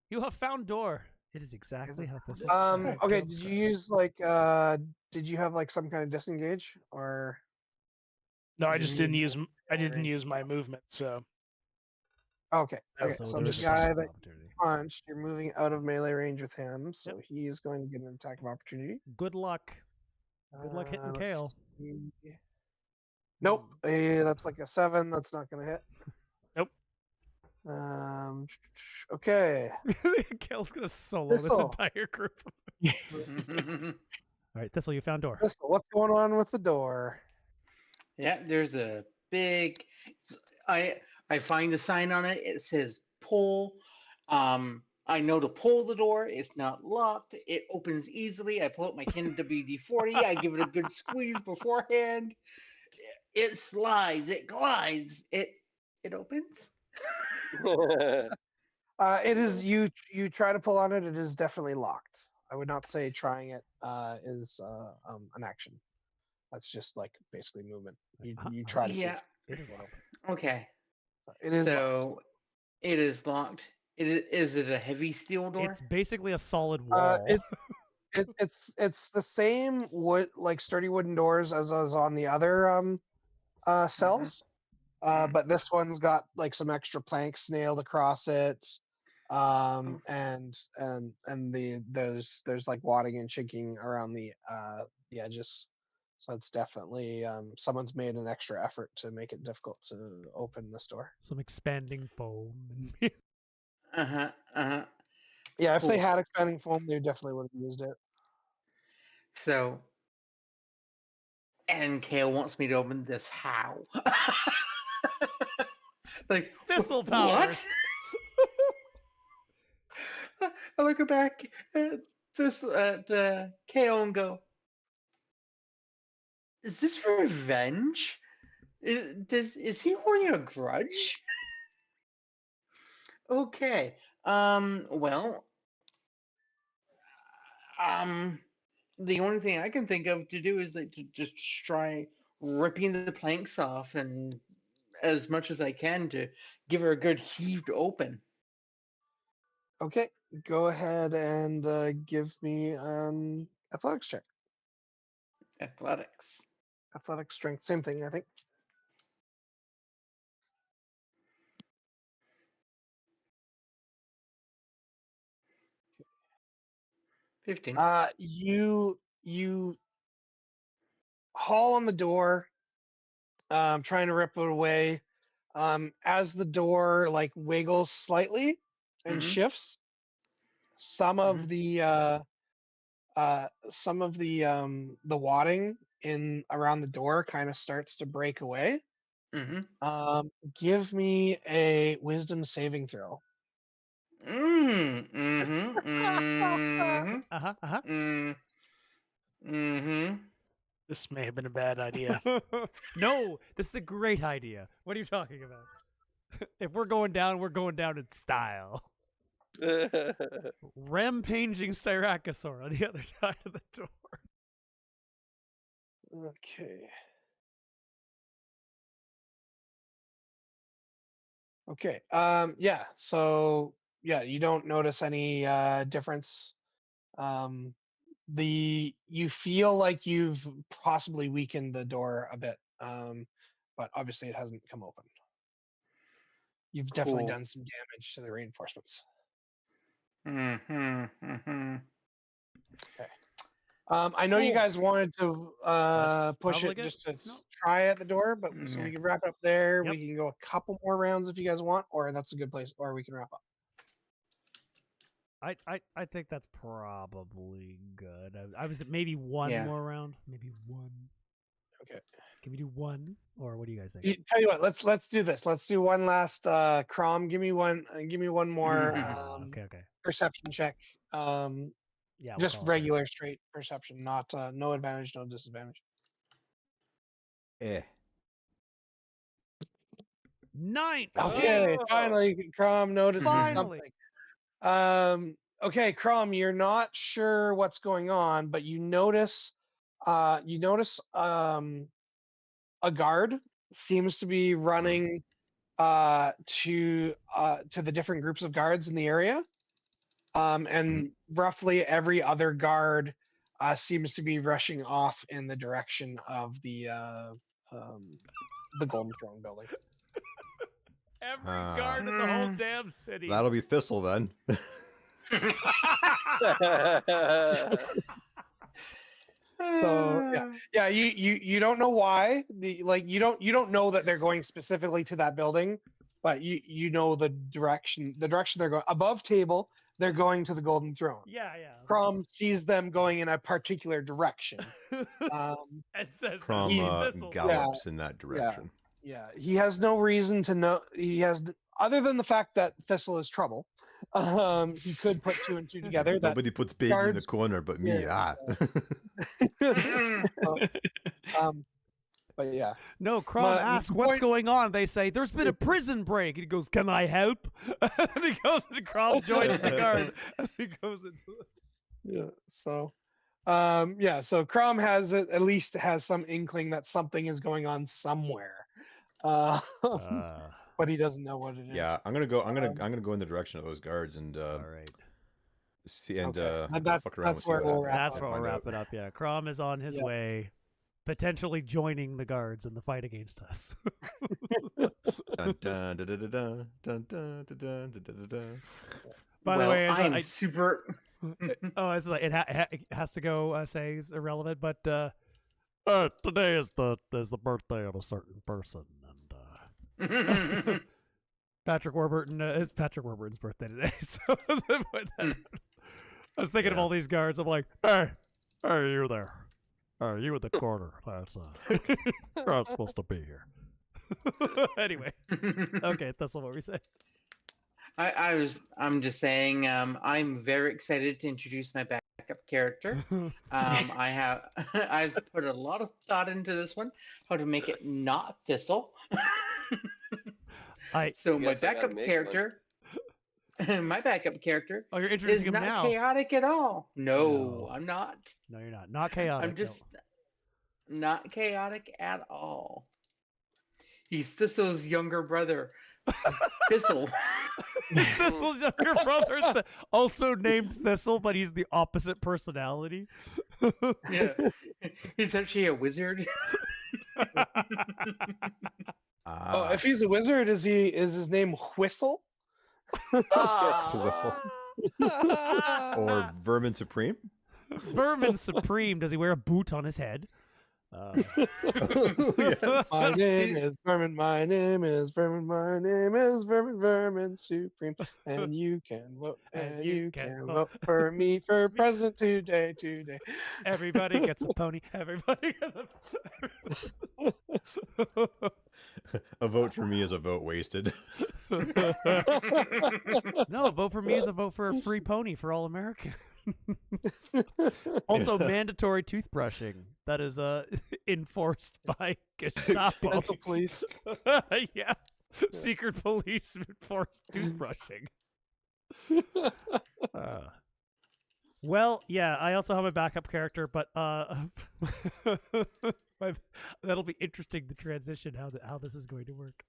[SPEAKER 2] You have found door. It is exactly how Thistle.
[SPEAKER 4] Okay. Did you use did you have like some kind of disengage or?
[SPEAKER 7] No, I just didn't use. I didn't use my movement. So.
[SPEAKER 4] Okay. Okay.
[SPEAKER 2] So
[SPEAKER 4] So the
[SPEAKER 2] there's
[SPEAKER 4] guy
[SPEAKER 2] an
[SPEAKER 4] that
[SPEAKER 2] opportunity.
[SPEAKER 4] punched, you're moving out of melee range with him, so he's going to get an attack of opportunity.
[SPEAKER 2] Good luck. Good luck hitting Kael.
[SPEAKER 4] Nope. That's like a 7. That's not going to hit.
[SPEAKER 7] Nope.
[SPEAKER 4] Okay.
[SPEAKER 2] Kael's going to solo this entire group. All right, Thistle, you found door.
[SPEAKER 4] Thistle, what's going on with the door?
[SPEAKER 1] Yeah, there's a big. I find the sign on it. It says pull. I know to pull the door. It's not locked. It opens easily. I pull out my Kender WD-40. I give it a good squeeze beforehand. It slides. It glides. It opens.
[SPEAKER 4] It is you try to pull on it. It is definitely locked. I would not say trying it is an action. That's just like basically movement. You try to see.
[SPEAKER 1] Yeah.
[SPEAKER 4] It is open.
[SPEAKER 1] Okay.
[SPEAKER 4] So it is.
[SPEAKER 1] So
[SPEAKER 4] locked.
[SPEAKER 1] it is locked. Is it a heavy steel door?
[SPEAKER 2] It's basically a solid wall.
[SPEAKER 4] It's the same wood, like sturdy wooden doors as was on the other cells. But this one's got like some extra planks nailed across it. And there's like wadding and chinking around the edges. So it's definitely someone's made an extra effort to make it difficult to open this door.
[SPEAKER 2] Some expanding foam.
[SPEAKER 4] Yeah, if they
[SPEAKER 1] Cool.
[SPEAKER 4] had expanding foam, they definitely would have used it.
[SPEAKER 1] So, and Kael wants me to open this. How? Like
[SPEAKER 2] Thistle
[SPEAKER 1] what?
[SPEAKER 2] powers.
[SPEAKER 1] I look back at Kael and go, "Is this revenge? Is he holding a grudge?" Okay. Well. The only thing I can think of to do is like to just try ripping the planks off and as much as I can to give her a good heave to open.
[SPEAKER 4] Okay, go ahead and give me an athletics check.
[SPEAKER 1] Athletics.
[SPEAKER 4] Athletic strength, same thing, I think.
[SPEAKER 1] 15.
[SPEAKER 4] You haul on the door, trying to rip it away. As the door like wiggles slightly and
[SPEAKER 1] Mhm.
[SPEAKER 4] shifts, some of the wadding in around the door kind of starts to break away. Give me a wisdom saving throw.
[SPEAKER 7] This may have been a bad idea.
[SPEAKER 2] No, this is a great idea. What are you talking about? If we're going down in style. Rampaging Styracosaur on the other side of the door.
[SPEAKER 4] Okay. Okay. Yeah. So yeah, you don't notice any difference. You feel like you've possibly weakened the door a bit, but obviously it hasn't come open. You've definitely
[SPEAKER 1] Cool.
[SPEAKER 4] done some damage to the reinforcements.
[SPEAKER 1] Mhm.
[SPEAKER 4] Okay. I know you
[SPEAKER 1] Cool.
[SPEAKER 4] guys wanted to
[SPEAKER 2] That's
[SPEAKER 4] push
[SPEAKER 2] probably
[SPEAKER 4] it
[SPEAKER 2] good.
[SPEAKER 4] just to
[SPEAKER 2] No.
[SPEAKER 4] try at the door, but so we can wrap it up there.
[SPEAKER 2] Yep.
[SPEAKER 4] We can go a couple more rounds if you guys want, or that's a good place, or we can wrap up.
[SPEAKER 2] I think that's probably good. I was maybe one
[SPEAKER 1] Yeah.
[SPEAKER 2] more round, maybe one.
[SPEAKER 4] Okay.
[SPEAKER 2] Can we do one, or what do you guys think?
[SPEAKER 4] Tell you what, let's do this. Let's do one last Crom. Give me one more
[SPEAKER 2] Okay.
[SPEAKER 4] perception check.
[SPEAKER 2] Yeah, we'll
[SPEAKER 4] Just
[SPEAKER 2] call it
[SPEAKER 4] regular straight perception, not no advantage, no disadvantage.
[SPEAKER 2] 9.
[SPEAKER 4] Okay, finally, Crom notices
[SPEAKER 2] Finally.
[SPEAKER 4] something. Okay, Crom, you're not sure what's going on, but you notice a guard seems to be running to the different groups of guards in the area. And roughly every other guard seems to be rushing off in the direction of the Golden Throne building.
[SPEAKER 2] Every guard in the whole damn city.
[SPEAKER 3] That'll be Thistle then.
[SPEAKER 4] So yeah, you don't know why you don't know that they're going specifically to that building, but you know the direction they're going above table. They're going to the Golden Throne.
[SPEAKER 2] Yeah.
[SPEAKER 4] Crom sees them going in a particular direction.
[SPEAKER 2] And says
[SPEAKER 3] Crom
[SPEAKER 2] Thistle.
[SPEAKER 3] gallops in that direction.
[SPEAKER 4] Yeah, he has no reason to know. He has other than the fact that Thistle is trouble. He could put two and two together.
[SPEAKER 3] Nobody puts baby in the corner but me.
[SPEAKER 4] But yeah.
[SPEAKER 2] No, Crom asks what's going on. They say there's been a prison break. And he goes, "Can I help?" And he goes, and Crom joins the guard as he goes into it.
[SPEAKER 4] Yeah. So, So Crom at least has some inkling that something is going on somewhere, but he doesn't know what it is.
[SPEAKER 3] Yeah, I'm gonna go in the direction of those guards and
[SPEAKER 2] all right.
[SPEAKER 3] see and
[SPEAKER 4] that's where we'll wrap up.
[SPEAKER 2] That's where we'll wrap it up. Yeah, Crom is on his way, potentially joining the guards in the fight against us. By the way,
[SPEAKER 1] I'm super.
[SPEAKER 2] Oh, it's like it has to go say it's irrelevant, but today is the birthday of a certain person, and Patrick Warburton it's Patrick Warburton's birthday today. So I was thinking of all these guards. I'm like, hey, you there? Hey, you in the corner? That's you're not supposed to be here. Anyway, okay, that's what we say.
[SPEAKER 1] I'm just saying. I'm very excited to introduce my backup character. I've put a lot of thought into this one, how to make it not Thistle. So my backup character, my backup character.
[SPEAKER 2] Oh, you're
[SPEAKER 1] is
[SPEAKER 2] introducing him
[SPEAKER 1] not
[SPEAKER 2] now.
[SPEAKER 1] chaotic at all. No, I'm not.
[SPEAKER 2] No, you're not. Not chaotic.
[SPEAKER 1] I'm just not chaotic at all. He's Thistle's younger brother, Thistle.
[SPEAKER 2] Thistle's younger brother, also named Thistle, but he's the opposite personality.
[SPEAKER 1] Yeah, he's actually a wizard.
[SPEAKER 4] Oh, if he's a wizard, is his name Whistle?
[SPEAKER 3] Whistle. Or Vermin Supreme?
[SPEAKER 2] Vermin Supreme. Does he wear a boot on his head?
[SPEAKER 3] Yes.
[SPEAKER 4] My name is Vermin. My name is Vermin. My name is Vermin Supreme. And you can vote. And you can vote for me for president today.
[SPEAKER 2] Everybody gets a pony. Everybody gets a...
[SPEAKER 3] A vote for me is a vote wasted.
[SPEAKER 2] No, a vote for me is a vote for a free pony for all Americans. Also, mandatory toothbrushing that is enforced by Gestapo.
[SPEAKER 4] Mental police.
[SPEAKER 2] Yeah, secret police enforced toothbrushing. Well, yeah, I also have a backup character, but that'll be interesting to transition how this is going to work.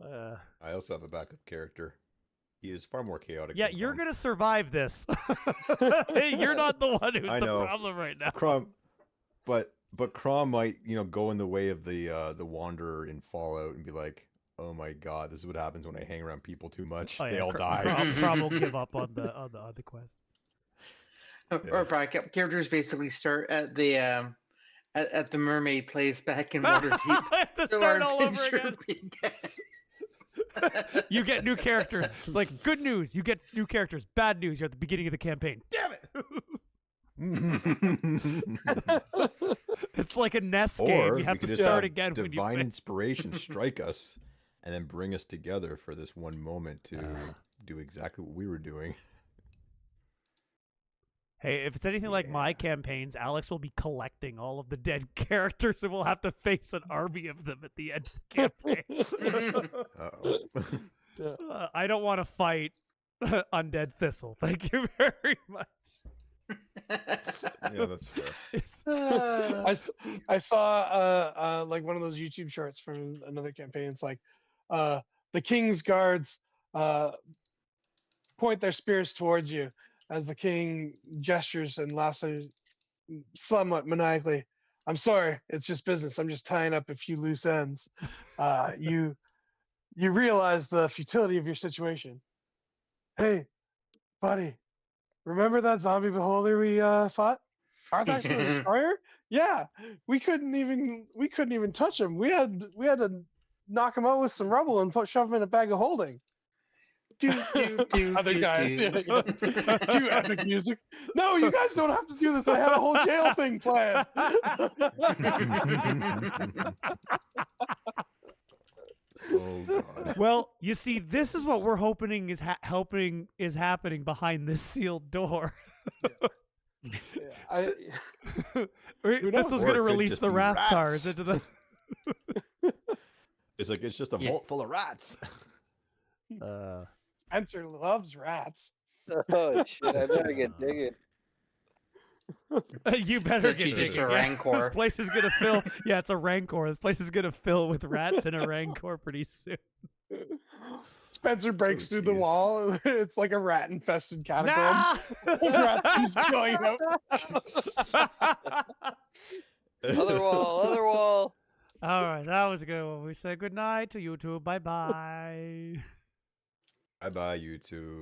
[SPEAKER 3] I also have a backup character. He is far more chaotic.
[SPEAKER 2] Yeah,
[SPEAKER 3] than
[SPEAKER 2] you're
[SPEAKER 3] Crom.
[SPEAKER 2] gonna survive this. Hey, you're not the one who's
[SPEAKER 3] I
[SPEAKER 2] the
[SPEAKER 3] know.
[SPEAKER 2] problem right now.
[SPEAKER 3] Crom, but Crom might go in the way of the Wanderer in Fallout and be like, oh my god, this is what happens when I hang around people too much.
[SPEAKER 2] Oh, yeah,
[SPEAKER 3] They all die.
[SPEAKER 2] Crom will give up on the quest.
[SPEAKER 1] Or backup characters basically start at the mermaid place back in Waterdeep.
[SPEAKER 2] I have to
[SPEAKER 1] So
[SPEAKER 2] start
[SPEAKER 1] our
[SPEAKER 2] all over
[SPEAKER 1] adventure
[SPEAKER 2] again.
[SPEAKER 1] begins.
[SPEAKER 2] You get new characters. It's like good news. You get new characters. Bad news. You're at the beginning of the campaign. Damn it! It's like a NES game. You have to start again when you
[SPEAKER 3] divine
[SPEAKER 2] finish.
[SPEAKER 3] inspiration strike us, and then bring us together for this one moment to do exactly what we were doing.
[SPEAKER 2] Hey, if it's anything like my campaigns, Alex will be collecting all of the dead characters, and we'll have to face an army of them at the end of the campaign.
[SPEAKER 3] Uh-oh.
[SPEAKER 2] I don't want to fight Undead Thistle. Thank you very much.
[SPEAKER 3] Yeah, that's fair.
[SPEAKER 4] I saw like one of those YouTube shorts from another campaign. It's like the king's guards point their spears towards you as the king gestures and laughs somewhat maniacally. I'm sorry, it's just business. I'm just tying up a few loose ends. You realize the futility of your situation. Hey, buddy, remember that zombie beholder we fought? Arthas the Destroyer? Yeah, we couldn't even touch him. We had to knock him out with some rubble and shove him in a bag of holding. Other guy. Cue epic music. No, you guys don't have to do this. I had a whole jail thing planned.
[SPEAKER 3] Oh god.
[SPEAKER 2] Well, you see, this is what we're hoping is happening behind this sealed door. This was going
[SPEAKER 3] Or it
[SPEAKER 2] to
[SPEAKER 3] could
[SPEAKER 2] release
[SPEAKER 3] just
[SPEAKER 2] the
[SPEAKER 3] be
[SPEAKER 2] Rathars
[SPEAKER 3] rats.
[SPEAKER 2] into the.
[SPEAKER 3] It's just a vault full of rats.
[SPEAKER 4] Spencer loves rats.
[SPEAKER 5] Oh shit! I better get digging.
[SPEAKER 2] You better
[SPEAKER 1] She's
[SPEAKER 2] get
[SPEAKER 1] just
[SPEAKER 2] digging.
[SPEAKER 1] a
[SPEAKER 2] Yeah,
[SPEAKER 1] rancor.
[SPEAKER 2] This place is gonna fill. Yeah, it's a rancor. This place is gonna fill with rats and a rancor pretty soon.
[SPEAKER 4] Spencer breaks through the
[SPEAKER 3] geez.
[SPEAKER 4] wall. It's like a rat-infested catacomb. Rats keeps going out.
[SPEAKER 5] Other wall.
[SPEAKER 2] All right, that was a good one. We say good night to YouTube. Bye bye.
[SPEAKER 3] Bye bye, YouTube.